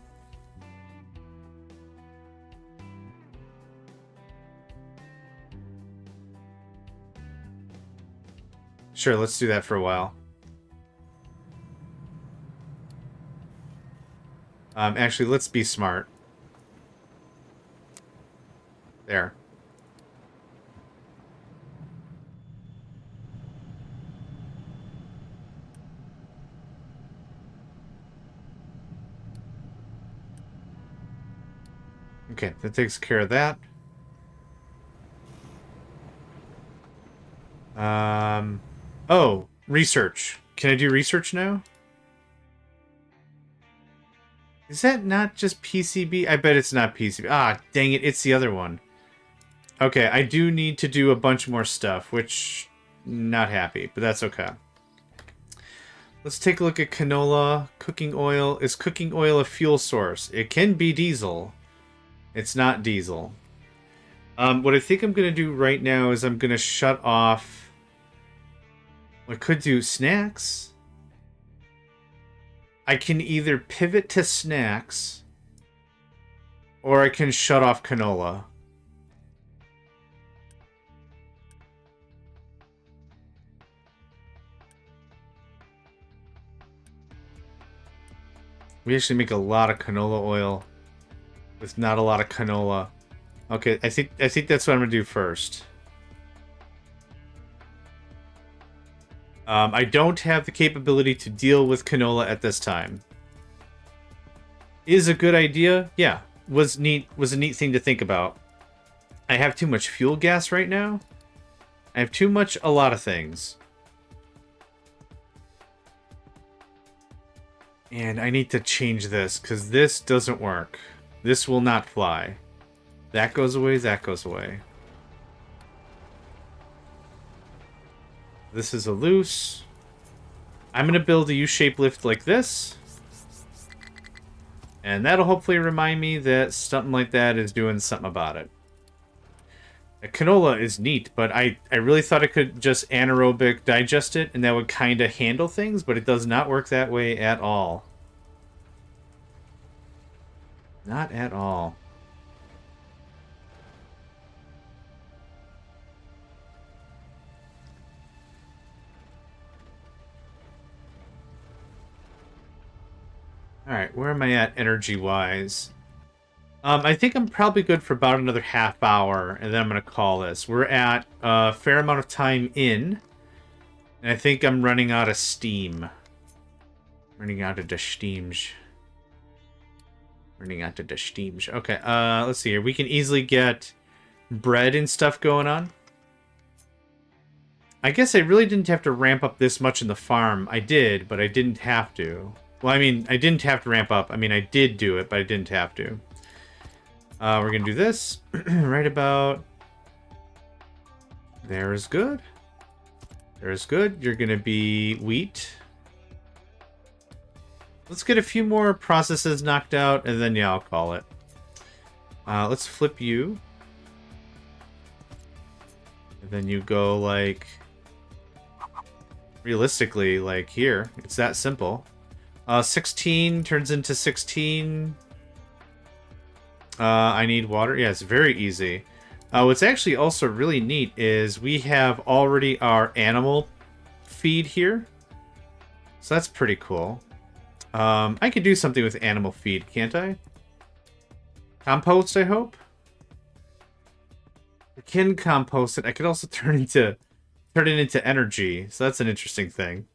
Sure, let's do that for a while. Actually, let's be smart. There. Okay, that takes care of that. Oh, research. Can I do research now? Is that not just PCB? I bet it's not PCB. Ah, dang it, it's the other one. Okay, I do need to do a bunch more stuff, which... not happy, but that's okay. Let's take a look at canola. Cooking oil. Is cooking oil a fuel source? It can be diesel. It's not diesel. What I think I'm going to do right now is I'm going to shut off... I could do snacks. I can either pivot to snacks, or I can shut off canola. We actually make a lot of canola oil with not a lot of canola. Okay, I think that's what I'm gonna do first. I don't have the capability to deal with canola at this time. Is a good idea? Yeah. Was a neat thing to think about. I have too much fuel gas right now. I have too much a lot of things. And I need to change this, because this doesn't work. This will not fly. That goes away, that goes away. This is a loose. I'm going to build a U-shaped lift like this. And that'll hopefully remind me that something like that is doing something about it. The canola is neat, but I really thought I could just anaerobic digest it, and that would kind of handle things, but it does not work that way at all. Not at all. Alright, where am I at energy-wise? I think I'm probably good for about another half hour, and then I'm going to call this. We're at a fair amount of time in, and I think I'm running out of steam. Running out of the steams. Running out of the steams. Okay, let's see here. We can easily get bread and stuff going on. I guess I really didn't have to ramp up this much in the farm. I did, but I didn't have to. Well, I mean, I didn't have to ramp up. I mean, I did do it, but I didn't have to. We're going to do this right about... There is good. There is good. You're going to be wheat. Let's get a few more processes knocked out, and then, yeah, I'll call it. Let's flip you. And then you go, like... Realistically, like, here. It's that simple. 16 turns into 16... I need water. Yeah, it's very easy. What's actually also really neat is we have already our animal feed here. So that's pretty cool. I could do something with animal feed, can't I? Compost, I hope? I can compost it. I could also turn it into energy. So that's an interesting thing.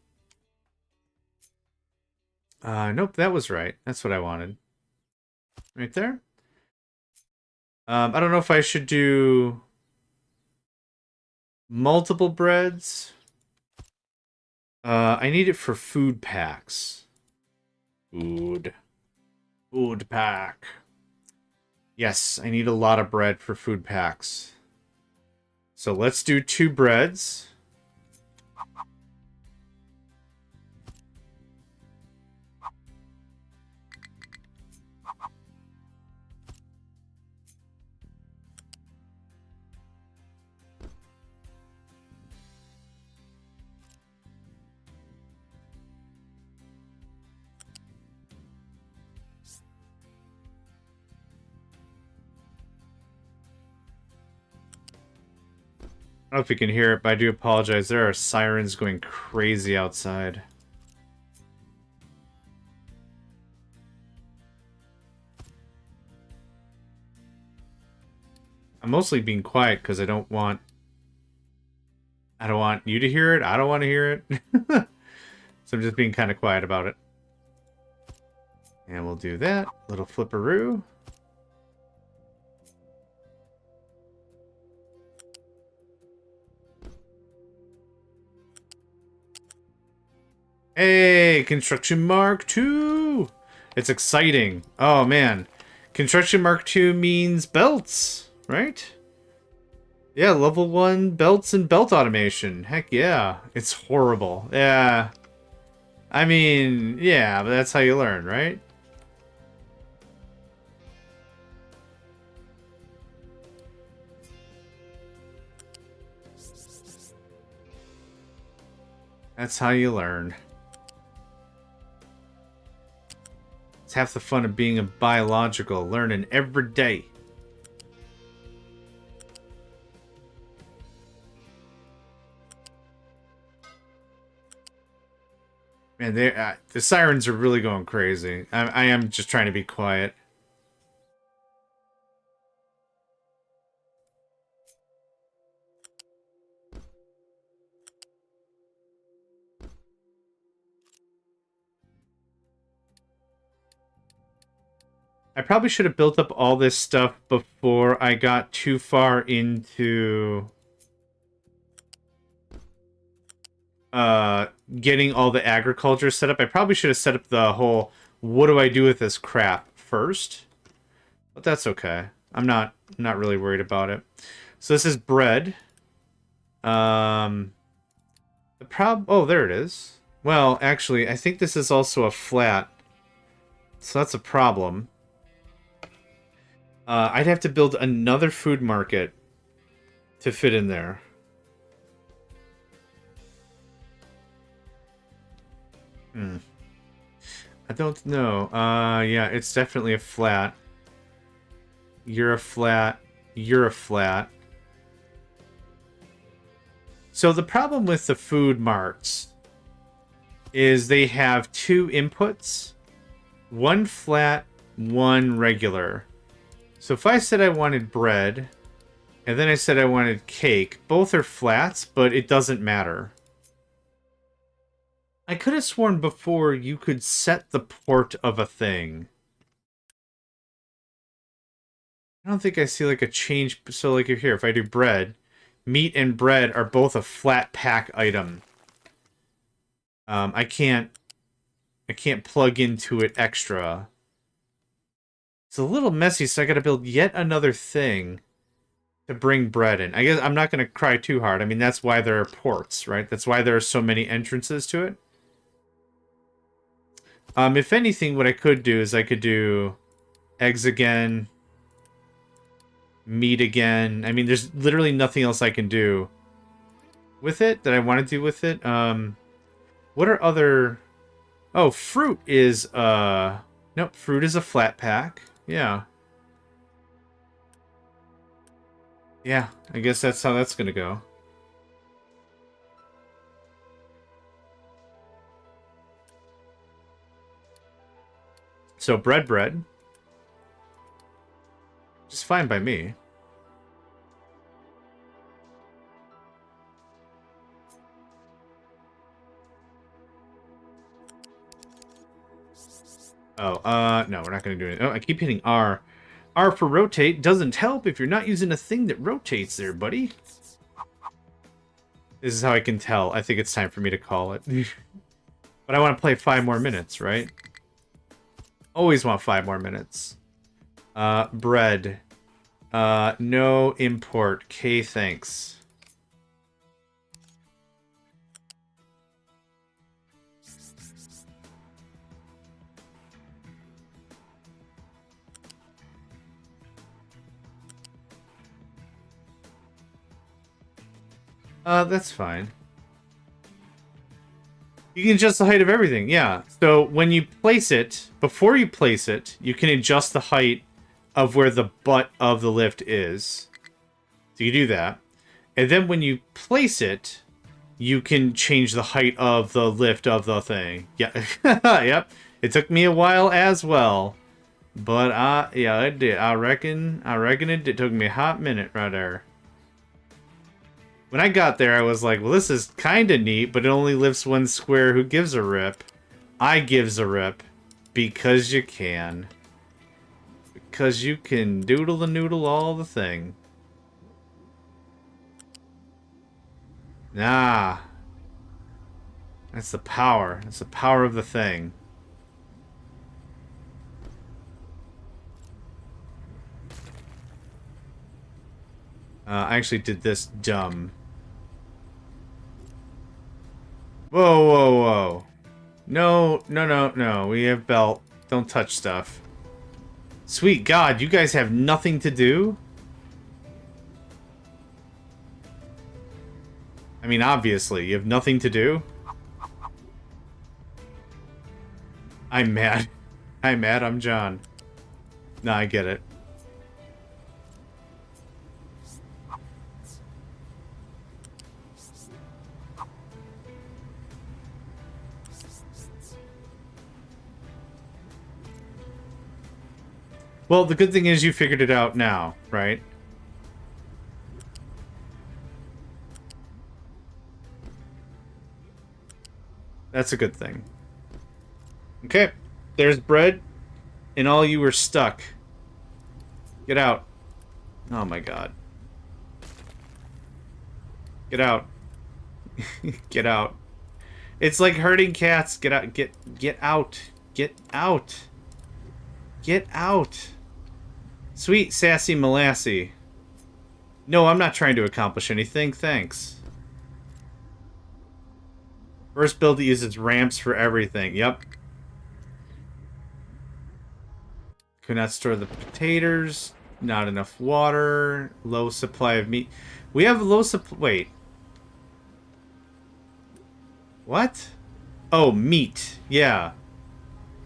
Nope, that was right. That's what I wanted. Right there. I don't know if I should do multiple breads. I need it for food packs. Food. Food pack. Yes, I need a lot of bread for food packs. So let's do 2 breads. I don't know if you can hear it, but I do apologize. There are sirens going crazy outside. I'm mostly being quiet because I don't want you to hear it. I don't want to hear it. So I'm just being kind of quiet about it. And we'll do that. Little flipperoo. Hey, Construction Mark II! It's exciting. Oh, man. Construction Mark II means belts, right? Yeah, level 1 belts and belt automation. Heck yeah. It's horrible. Yeah. I mean, yeah, but that's how you learn, right? That's how you learn. It's half the fun of being a biological, learning every day. Man, the sirens are really going crazy. I am just trying to be quiet. I probably should have built up all this stuff before I got too far into getting all the agriculture set up. I probably should have set up the whole what do I do with this crap first. But that's okay. I'm not really worried about it. So this is bread. Oh, there it is. Well, actually, I think this is also a flat. So that's a problem. I'd have to build another food market to fit in there. I don't know. Yeah, it's definitely a flat. You're a flat. You're a flat. So the problem with the food marts is they have 2 inputs. One flat, one regular. So if I said I wanted bread, and then I said I wanted cake, both are flats, but it doesn't matter. I could have sworn before you could set the port of a thing. I don't think I see like a change. So like here, if I do bread, meat and bread are both a flat pack item. I can't plug into it extra. It's a little messy, so I gotta build yet another thing to bring bread in. I guess I'm not gonna cry too hard. I mean, that's why there are ports, right? That's why there are so many entrances to it. If anything, what I could do is I could do eggs again, meat again. I mean, there's literally nothing else I can do with it that I want to do with it. What are other... Oh, fruit is, Nope, fruit is a flat pack. Yeah. Yeah, I guess that's how that's gonna go. So, bread. Just fine by me. Oh, no, we're not gonna do it. Oh, I keep hitting R. R for rotate doesn't help if you're not using a thing that rotates there, buddy. This is how I can tell. I think it's time for me to call it. But I want to play 5 more minutes, right? Always want 5 more minutes. Bread. No import. K, thanks. That's fine. You can adjust the height of everything, yeah. So when you place it, before you place it, you can adjust the height of where the butt of the lift is. So you do that. And then when you place it, you can change the height of the lift of the thing. Yeah. Yep. It took me a while as well. But yeah, it did. I reckon it took me a hot minute right there. When I got there, I was like, well, this is kind of neat, but it only lifts 1 square. Who gives a rip? I gives a rip. Because you can. Because you can doodle the noodle all the thing. Nah. That's the power. That's the power of the thing. I actually did this dumb. Whoa, whoa, whoa. No, no, no, no. We have belt. Don't touch stuff. Sweet God, you guys have nothing to do? I mean, obviously, you have nothing to do? I'm mad. I'm mad, I'm John. Nah, I get it. Well, the good thing is you figured it out now, right? That's a good thing. Okay, there's bread, and all you were stuck. Get out. Oh my God. Get out. Get out. It's like herding cats. Get out. Get out. Get out. Get out. Sweet sassy molassy. No, I'm not trying to accomplish anything. Thanks. First build that uses ramps for everything. Yep. Could not store the potatoes. Not enough water. Low supply of meat. We have low supply. Wait. What? Oh, meat. Yeah.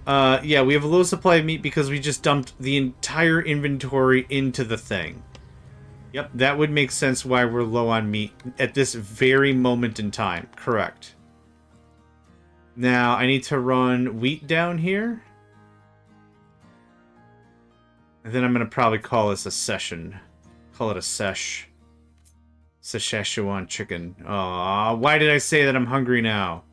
Yeah, we have a low supply of meat because we just dumped the entire inventory into the thing. Yep, that would make sense why we're low on meat at this very moment in time. Correct. Now, I need to run wheat down here. And then I'm going to probably call this a session. Call it a sesh. Szechuan chicken. Aw, why did I say that I'm hungry now?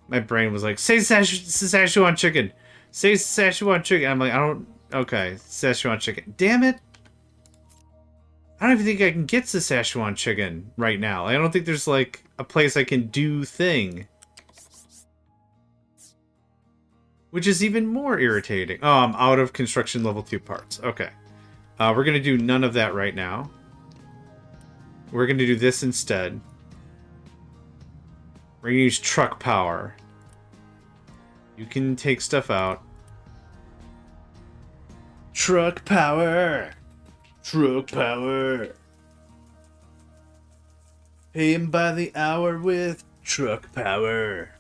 My brain was like, say Szechuan chicken. Say Szechuan chicken. I'm like, I don't... Okay, Szechuan chicken. Damn it. I don't even think I can get Szechuan chicken right now. I don't think there's, like, a place I can do thing. Which is even more irritating. Oh, I'm out of construction level 2 parts. Okay. We're going to do none of that right now. We're going to do this instead. We're going to use truck power. You can take stuff out. Truck power! Truck power! Pay him by the hour with truck power.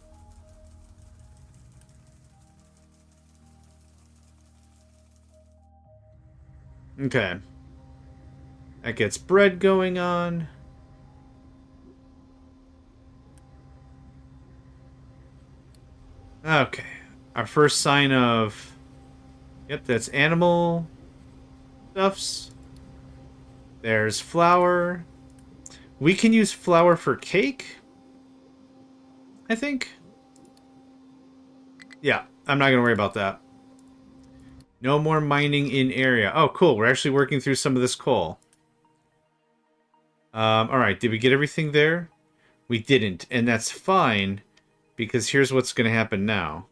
Okay. That gets bread going on. Okay. Our first sign of... Yep, that's animal stuffs. There's flour. We can use flour for cake, I think. Yeah, I'm not going to worry about that. No more mining in area. Oh, cool. We're actually working through some of this coal. Alright, did we get everything there? We didn't, and that's fine, because here's what's going to happen now.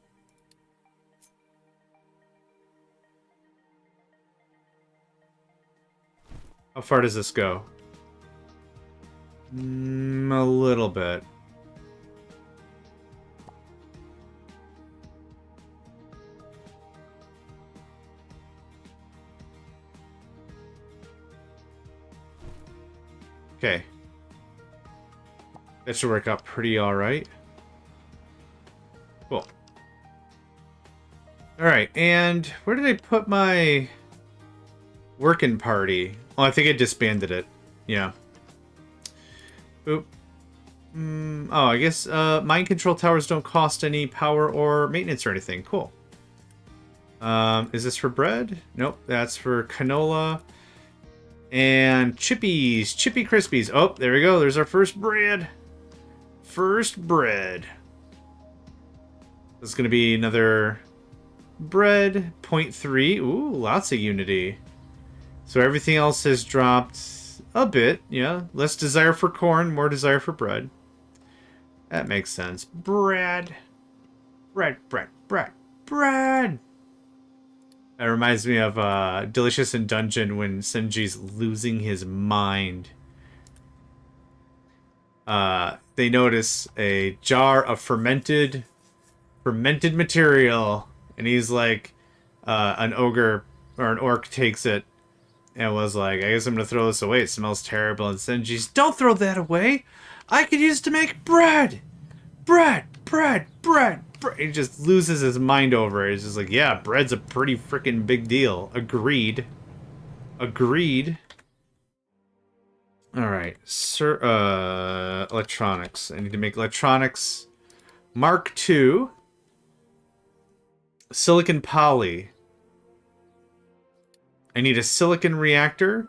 How far does this go? A little bit. Okay. That should work out pretty alright. Cool. Alright, and where did I put my working party? Oh, I think I disbanded it. Yeah. Oop. Oh, I guess mind control towers don't cost any power or maintenance or anything. Cool. Is this for bread? Nope, that's for canola. And chippies. Chippy Krispies. Oh, there we go. There's our first bread. First bread. This is going to be another bread. 0.3. Ooh, lots of unity. So everything else has dropped a bit. Yeah. Less desire for corn, more desire for bread. That makes sense. Bread. Bread, bread, bread, bread. That reminds me of Delicious in Dungeon when Senji's losing his mind. They notice a jar of fermented material, and he's like, an ogre or an orc takes it and was like, I guess I'm gonna throw this away. It smells terrible. And Senji's, don't throw that away. I could use it to make bread. Bread, bread, bread. He just loses his mind over it. He's just like, yeah, bread's a pretty freaking big deal. Agreed. Agreed. Alright. Electronics. I need to make electronics. Mark II. Silicon poly. I need a silicon reactor.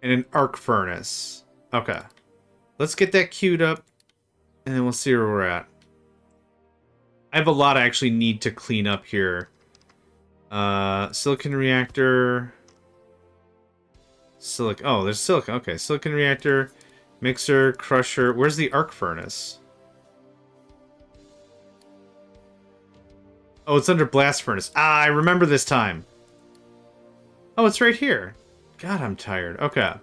And an arc furnace. Okay. Let's get that queued up. And then we'll see where we're at. I have a lot I actually need to clean up here. Silicon reactor. Oh, there's silicon. Okay, silicon reactor, mixer, crusher. Where's the arc furnace? Oh, it's under blast furnace. Ah, I remember this time. Oh, it's right here. God, I'm tired. Okay.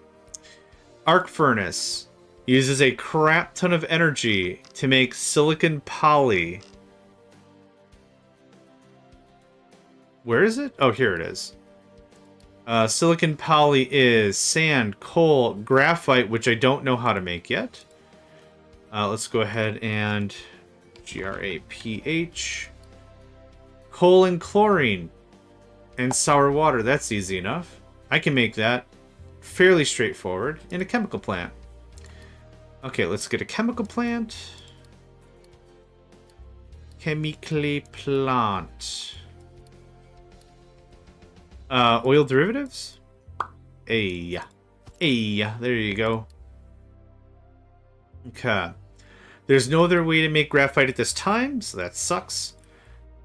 Arc furnace. Uses a crap ton of energy to make silicon poly. Where is it? Oh, here it is. Silicon poly is sand, coal, graphite, which I don't know how to make yet. Let's go ahead and GRAPH. Coal and chlorine. And sour water. That's easy enough. I can make that fairly straightforward in a chemical plant. Okay, let's get a chemical plant. Chemically plant. Oil derivatives? Hey. Hey, there you go. Okay. There's no other way to make graphite at this time, so that sucks.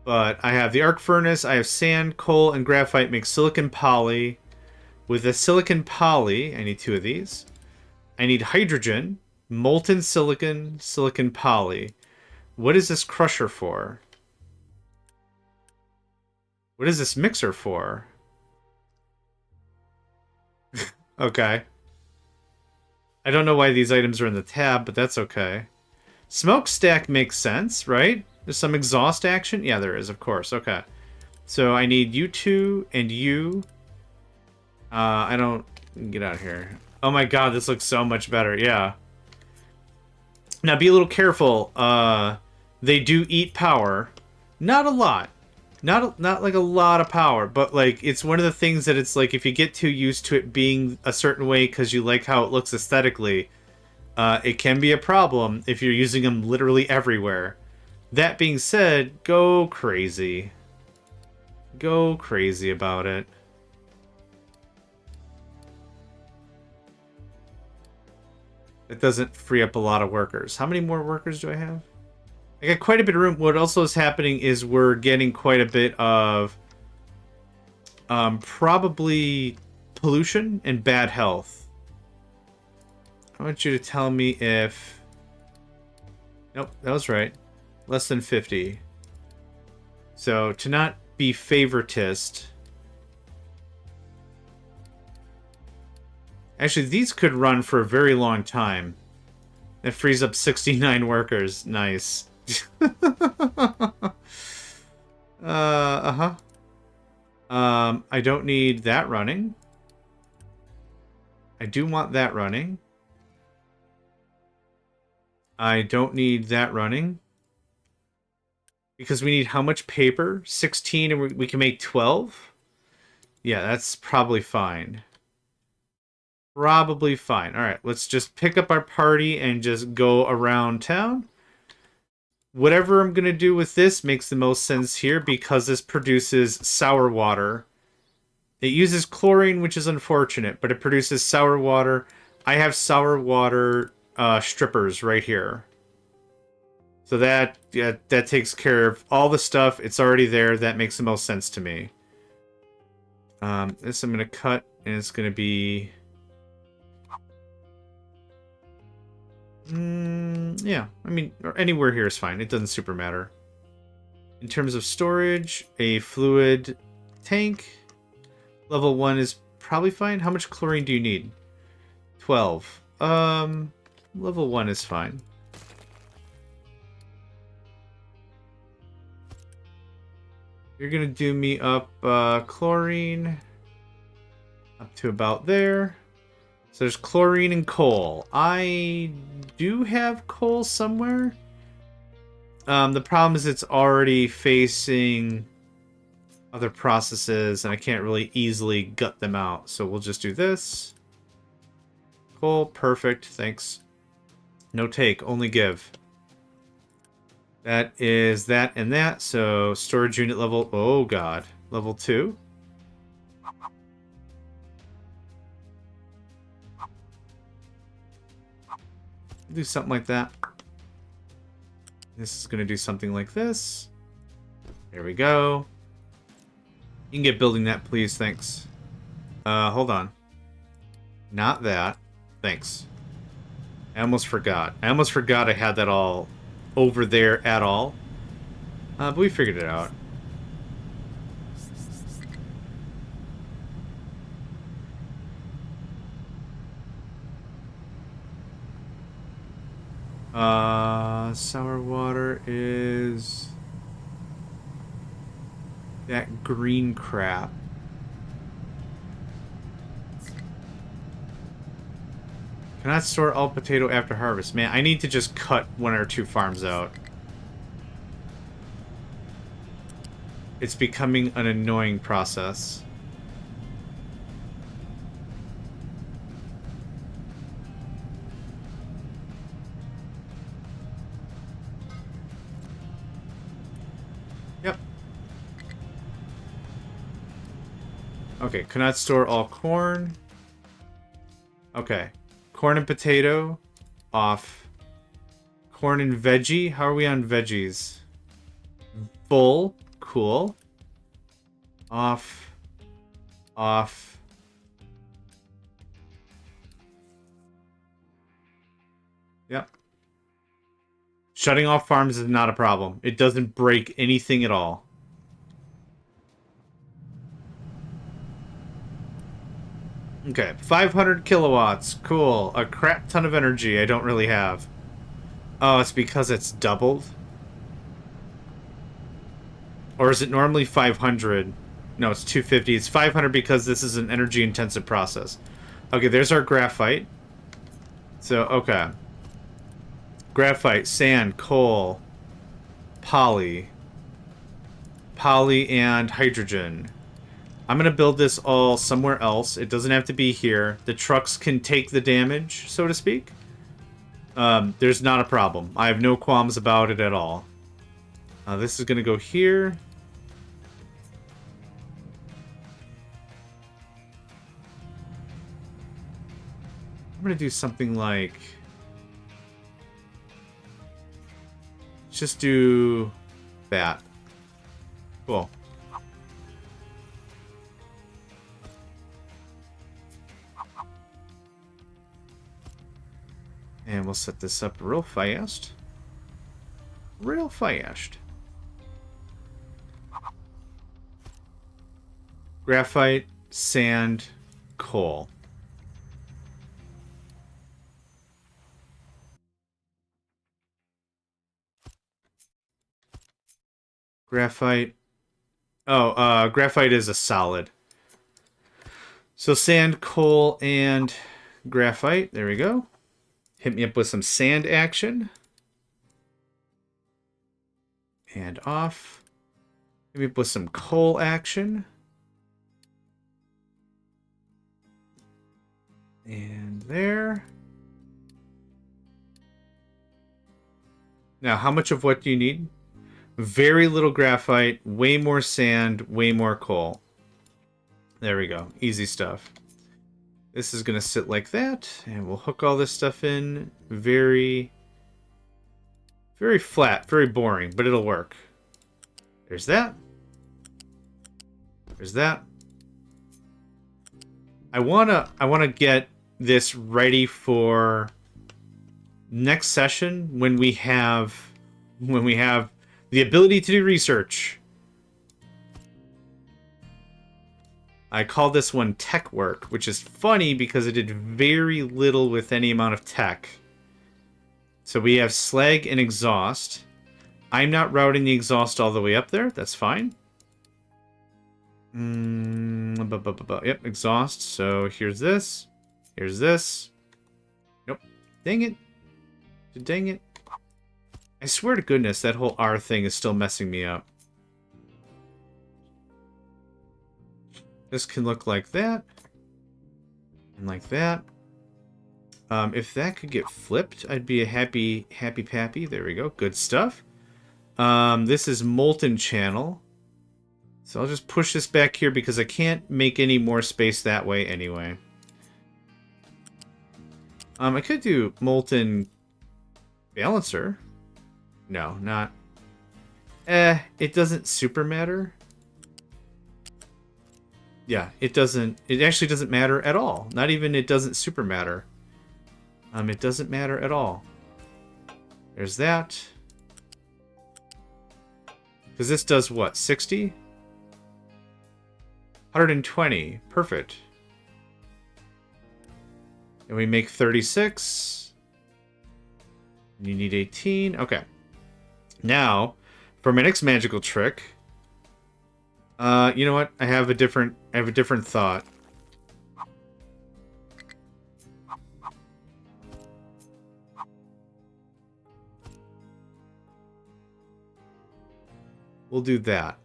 But I have the arc furnace, I have sand, coal, and graphite make silicon poly. With the silicon poly, I need 2 of these. I need hydrogen. Molten silicon, silicon poly. What is this crusher for? What is this mixer for? Okay. I don't know why these items are in the tab, but that's okay. Smokestack makes sense, right? There's some exhaust action? Yeah, there is, of course. Okay. So I need you 2 and you. I don't... Get out of here. Oh my god, this looks so much better. Yeah. Now, be a little careful. They do eat power. Not a lot. Not like a lot of power, but like it's one of the things that it's like if you get too used to it being a certain way because you like how it looks aesthetically, it can be a problem if you're using them literally everywhere. That being said, go crazy. Go crazy about it. It doesn't free up a lot of workers. How many more workers do I have? I got quite a bit of room. What also is happening is we're getting quite a bit of probably pollution and bad health. I want you to tell me if... Nope, that was right. Less than 50. So, to not be favoritist... Actually, these could run for a very long time. That frees up 69 workers. Nice. Uh-huh. I don't need that running. I do want that running. I don't need that running. Because we need how much paper? 16 and we can make 12? Yeah, that's probably fine. Probably fine. Alright, let's just pick up our party and just go around town. Whatever I'm going to do with this makes the most sense here because this produces sour water. It uses chlorine, which is unfortunate, but it produces sour water. I have sour water strippers right here. So that takes care of all the stuff. It's already there. That makes the most sense to me. This I'm going to cut, and it's going to be... yeah, I mean, anywhere here is fine. It doesn't super matter. In terms of storage, a fluid tank. Level 1 is probably fine. How much chlorine do you need? 12. Level 1 is fine. You're gonna do me up chlorine up to about there. So there's chlorine and coal. I do have coal somewhere. The problem is it's already facing other processes, and I can't really easily gut them out. So we'll just do this. Cool, perfect, thanks. No take, only give. That is that and that, so storage unit level, oh god, level 2. Do something like that. This is going to do something like this. There we go. You can get building that, please, thanks. Hold on. Not that. Thanks. I almost forgot. I almost forgot I had that all over there at all. But we figured it out. Sour water is that green crap. Cannot store all potato after harvest. Man, I need to just cut 1 or 2 farms out. It's becoming an annoying process. Yep. Okay, cannot store all corn. Okay. Corn and potato, off. Corn and veggie, how are we on veggies? Full, cool. Off. Off. Yep. Shutting off farms is not a problem. It doesn't break anything at all. Okay, 500 kilowatts. Cool. A crap ton of energy I don't really have. Oh, it's because it's doubled? Or is it normally 500? No, it's 250. It's 500 because this is an energy-intensive process. Okay, there's our graphite. So, okay. Graphite, sand, coal, poly. Poly and hydrogen. I'm going to build this all somewhere else. It doesn't have to be here. The trucks can take the damage, so to speak. There's not a problem. I have no qualms about it at all. This is going to go here. I'm going to do something like... Let's just do that. Cool. And we'll set this up real fast. Real fast. Graphite, sand, coal. Graphite. Oh, graphite is a solid. So sand, coal, and graphite. There we go. Hit me up with some sand action. And off. Hit me up with some coal action. And there. Now, how much of what do you need? Very little graphite, way more sand, way more coal. There we go. Easy stuff. This is going to sit like that, and we'll hook all this stuff in. Very flat, very boring, but it'll work. There's that. There's that. I wanna get this ready for next session when we have the ability to do research. I call this one tech work, which is funny because it did very little with any amount of tech. So we have slag and exhaust. I'm not routing the exhaust all the way up there. That's fine. Yep, exhaust. So here's this. Here's this. Nope. Dang it. Dang it. I swear to goodness, that whole R thing is still messing me up. This can look like that. And like that. If that could get flipped, I'd be a happy pappy. There we go. Good stuff. This is molten channel. So I'll just push this back here because I can't make any more space that way anyway. I could do molten balancer. No, not. It doesn't super matter. Yeah, it doesn't. It actually doesn't matter at all. Not even it doesn't super matter. It doesn't matter at all. There's that. Because this does what? 60? 120. Perfect. And we make 36. You need 18. Okay. Now, for my next magical trick, you know what? I have a different thought. We'll do that.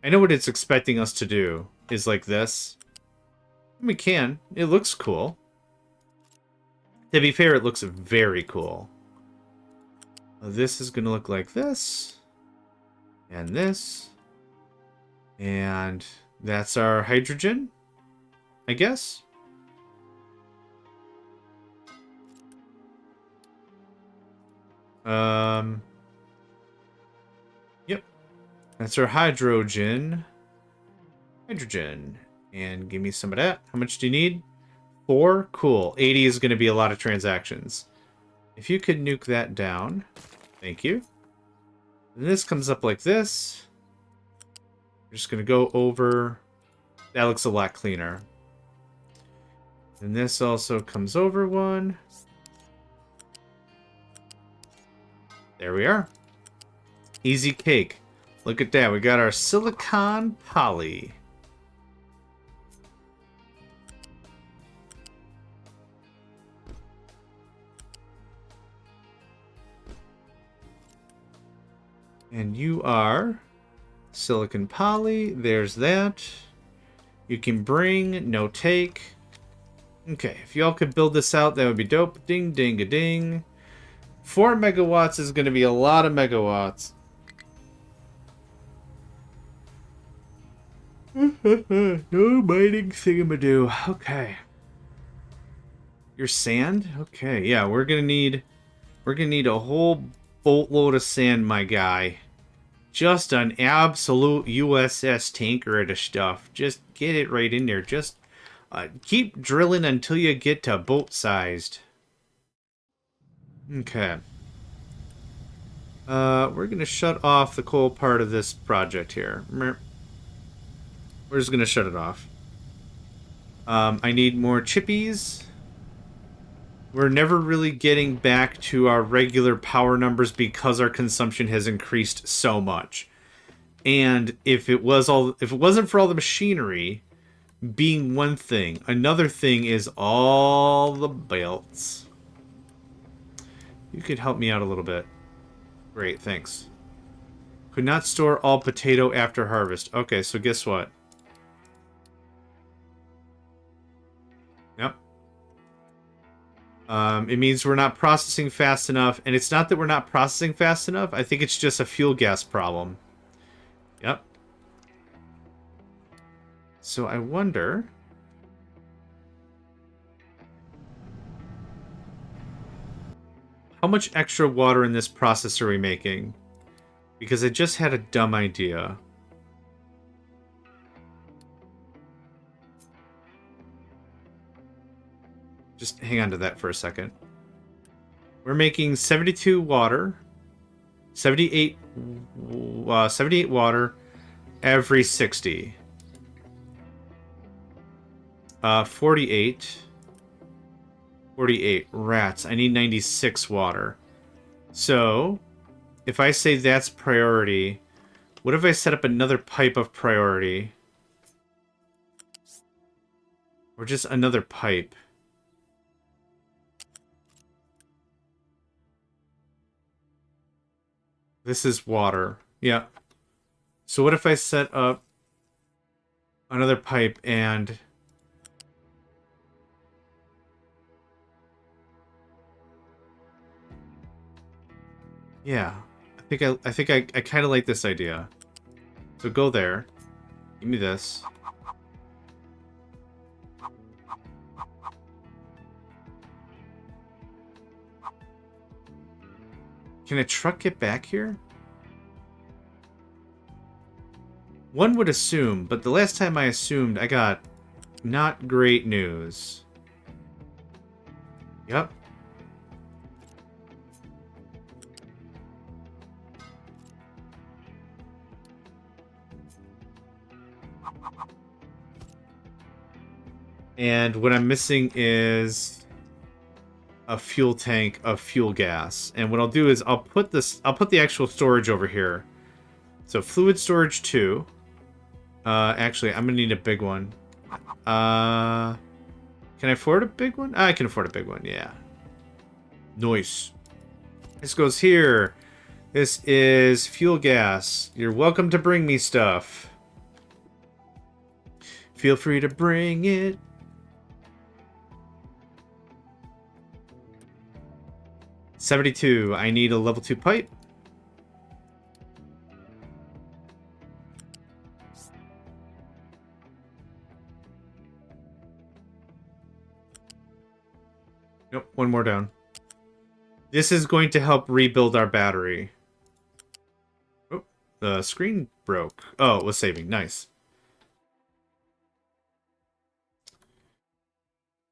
I know what it's expecting us to do is like this. We can. It looks cool. To be fair, it looks very cool. This is going to look like this. And this. And that's our hydrogen, I guess. Yep. That's our hydrogen. Hydrogen. And give me some of that. How much do you need? 4? Cool. 80 is going to be a lot of transactions. If you could nuke that down. Thank you. And this comes up like this. We're just going to go over. That looks a lot cleaner. And this also comes over one. There we are. Easy cake. Look at that. We got our silicon poly. And you are silicon poly. There's that. You can bring, no take. Okay, if y'all could build this out, that would be dope. Ding, ding, a ding. 4 megawatts is going to be a lot of megawatts. No mining thingamadoo. Okay. Your sand? Okay, yeah, we're gonna need a whole boatload of sand, my guy. Just an absolute USS tanker of stuff. Just get it right in there. Just keep drilling until you get to boat-sized. Okay. We're gonna shut off the coal part of this project here. We're just gonna shut it off. I need more chippies. We're never really getting back to our regular power numbers because our consumption has increased so much. And if it wasn't for all the machinery being one thing, another thing is all the belts. You could help me out a little bit. Great, thanks. Could not store all potato after harvest. Okay, so guess what? Yep. It means we're not processing fast enough, and it's not that we're not processing fast enough. I think it's just a fuel gas problem. Yep. So I wonder... how much extra water in this process are we making? Because I just had a dumb idea. Just hang on to that for a second. We're making 72 water. 78 water every 60. 48. 48 rats. I need 96 water. So, if I say that's priority, what if I set up another pipe of priority? Or just another pipe? This is water. Yeah. So what if I set up another pipe and... yeah. I think I kind of like this idea. So go there. Give me this. Can a truck get back here? One would assume, but the last time I assumed, I got not great news. Yep. And what I'm missing is a fuel tank of fuel gas. And what I'll do is I'll put the actual storage over here. So fluid storage 2. Actually, I'm gonna need a big one. Can I afford a big one? I can afford a big one, yeah. Nice. This goes here. This is fuel gas. You're welcome to bring me stuff. Feel free to bring it. $72. I need a level 2 pipe. Nope, one more down. This is going to help rebuild our battery. Oh, the screen broke. Oh, it was saving. Nice.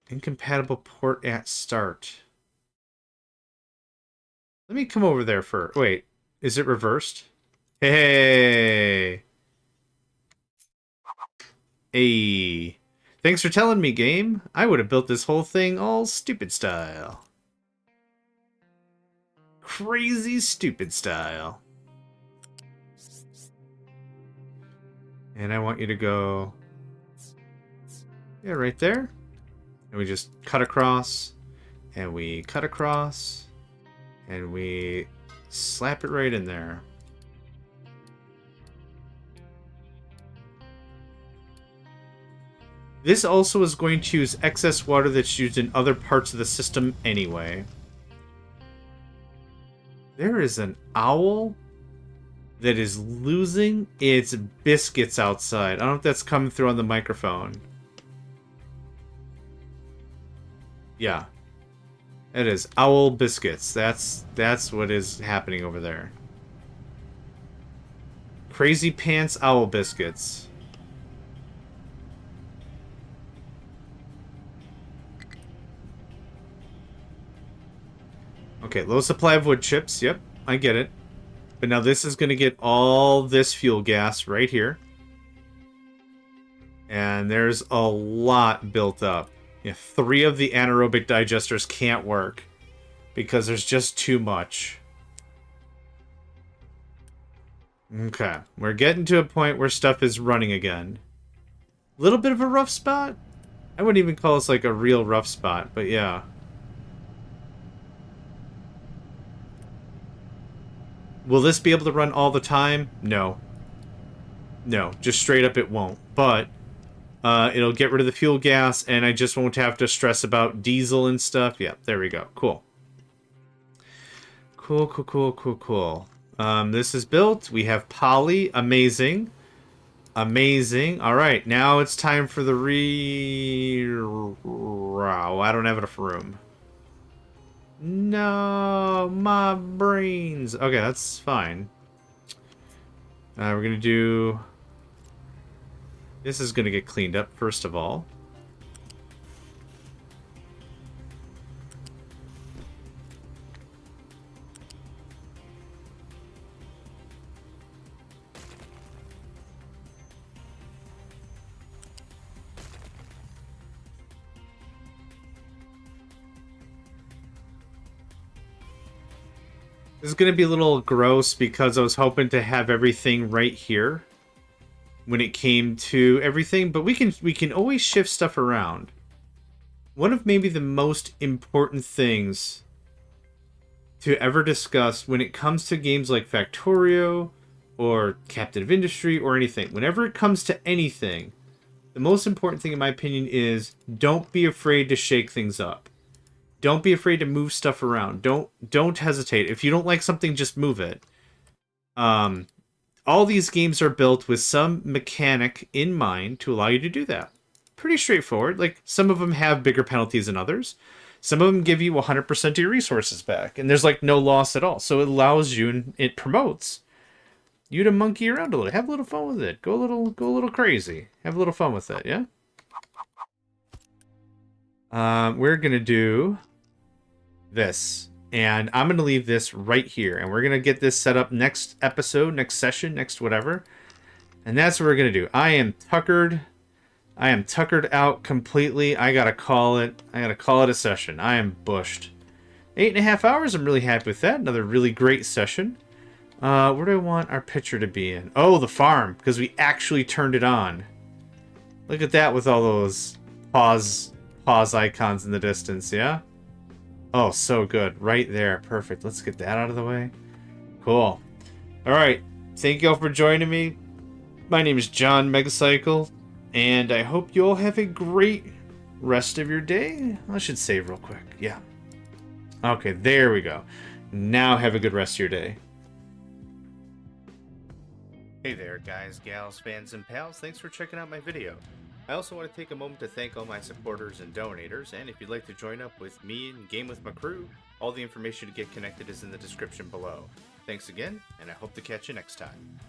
Incompatible port at start. Let me come over there for... wait, is it reversed? Hey! Hey! Thanks for telling me, game. I would have built this whole thing all stupid style. Crazy stupid style. And I want you to go... yeah, right there. And we just cut across. And we cut across. And we slap it right in there. This also is going to use excess water that's used in other parts of the system anyway. There is an owl that is losing its biscuits outside. I don't know if that's coming through on the microphone. Yeah. It is owl biscuits. That's what is happening over there. Crazy pants owl biscuits. Okay, low supply of wood chips. Yep, I get it. But now this is going to get all this fuel gas right here. And there's a lot built up. Yeah, 3 of the anaerobic digesters can't work because there's just too much. Okay, we're getting to a point where stuff is running again. A little bit of a rough spot? I wouldn't even call this like a real rough spot, but yeah. Will this be able to run all the time? No. No, just straight up it won't. But it'll get rid of the fuel gas, and I just won't have to stress about diesel and stuff. Yeah, there we go. Cool. Cool, cool, cool, cool, cool. This is built. We have poly. Amazing. Amazing. All right, now it's time for the Wow, I don't have enough room. No, my brains. Okay, that's fine. We're gonna do... This is gonna get cleaned up first of all. This is going to be a little gross because I was hoping to have everything right here when it came to everything, but we can always shift stuff around. One of maybe the most important things to ever discuss when it comes to games like Factorio or Captain of Industry or anything, whenever it comes to anything, the most important thing in my opinion is don't be afraid to shake things up. Don't be afraid to move stuff around. Don't hesitate. If you don't like something, just move it. All these games are built with some mechanic in mind to allow you to do that. Pretty straightforward. Like, some of them have bigger penalties than others. Some of them give you 100% of your resources back, and there's like no loss at all. So it allows you and it promotes you to monkey around a little. Have a little fun with it. Go a little crazy. Have a little fun with it, yeah? We're gonna do this, and I'm gonna leave this right here, and we're gonna get this set up next episode, next session, next whatever, and that's what we're gonna do. I am tuckered out completely. I gotta call it a session. I am bushed. 8.5 hours. I'm really happy with that. Another really great session. Where do I want our picture to be in? Oh, the farm, because we actually turned it on. Look at that with all those pause icons in the distance, yeah? Oh, so good. Right there. Perfect. Let's get that out of the way. Cool. Alright. Thank you all for joining me. My name is JohnMegacycle, and I hope you all have a great rest of your day. I should save real quick. Yeah. Okay, there we go. Now have a good rest of your day. Hey there, guys, gals, fans, and pals. Thanks for checking out my video. I also want to take a moment to thank all my supporters and donators, and if you'd like to join up with me and game with my crew, all the information to get connected is in the description below. Thanks again, and I hope to catch you next time.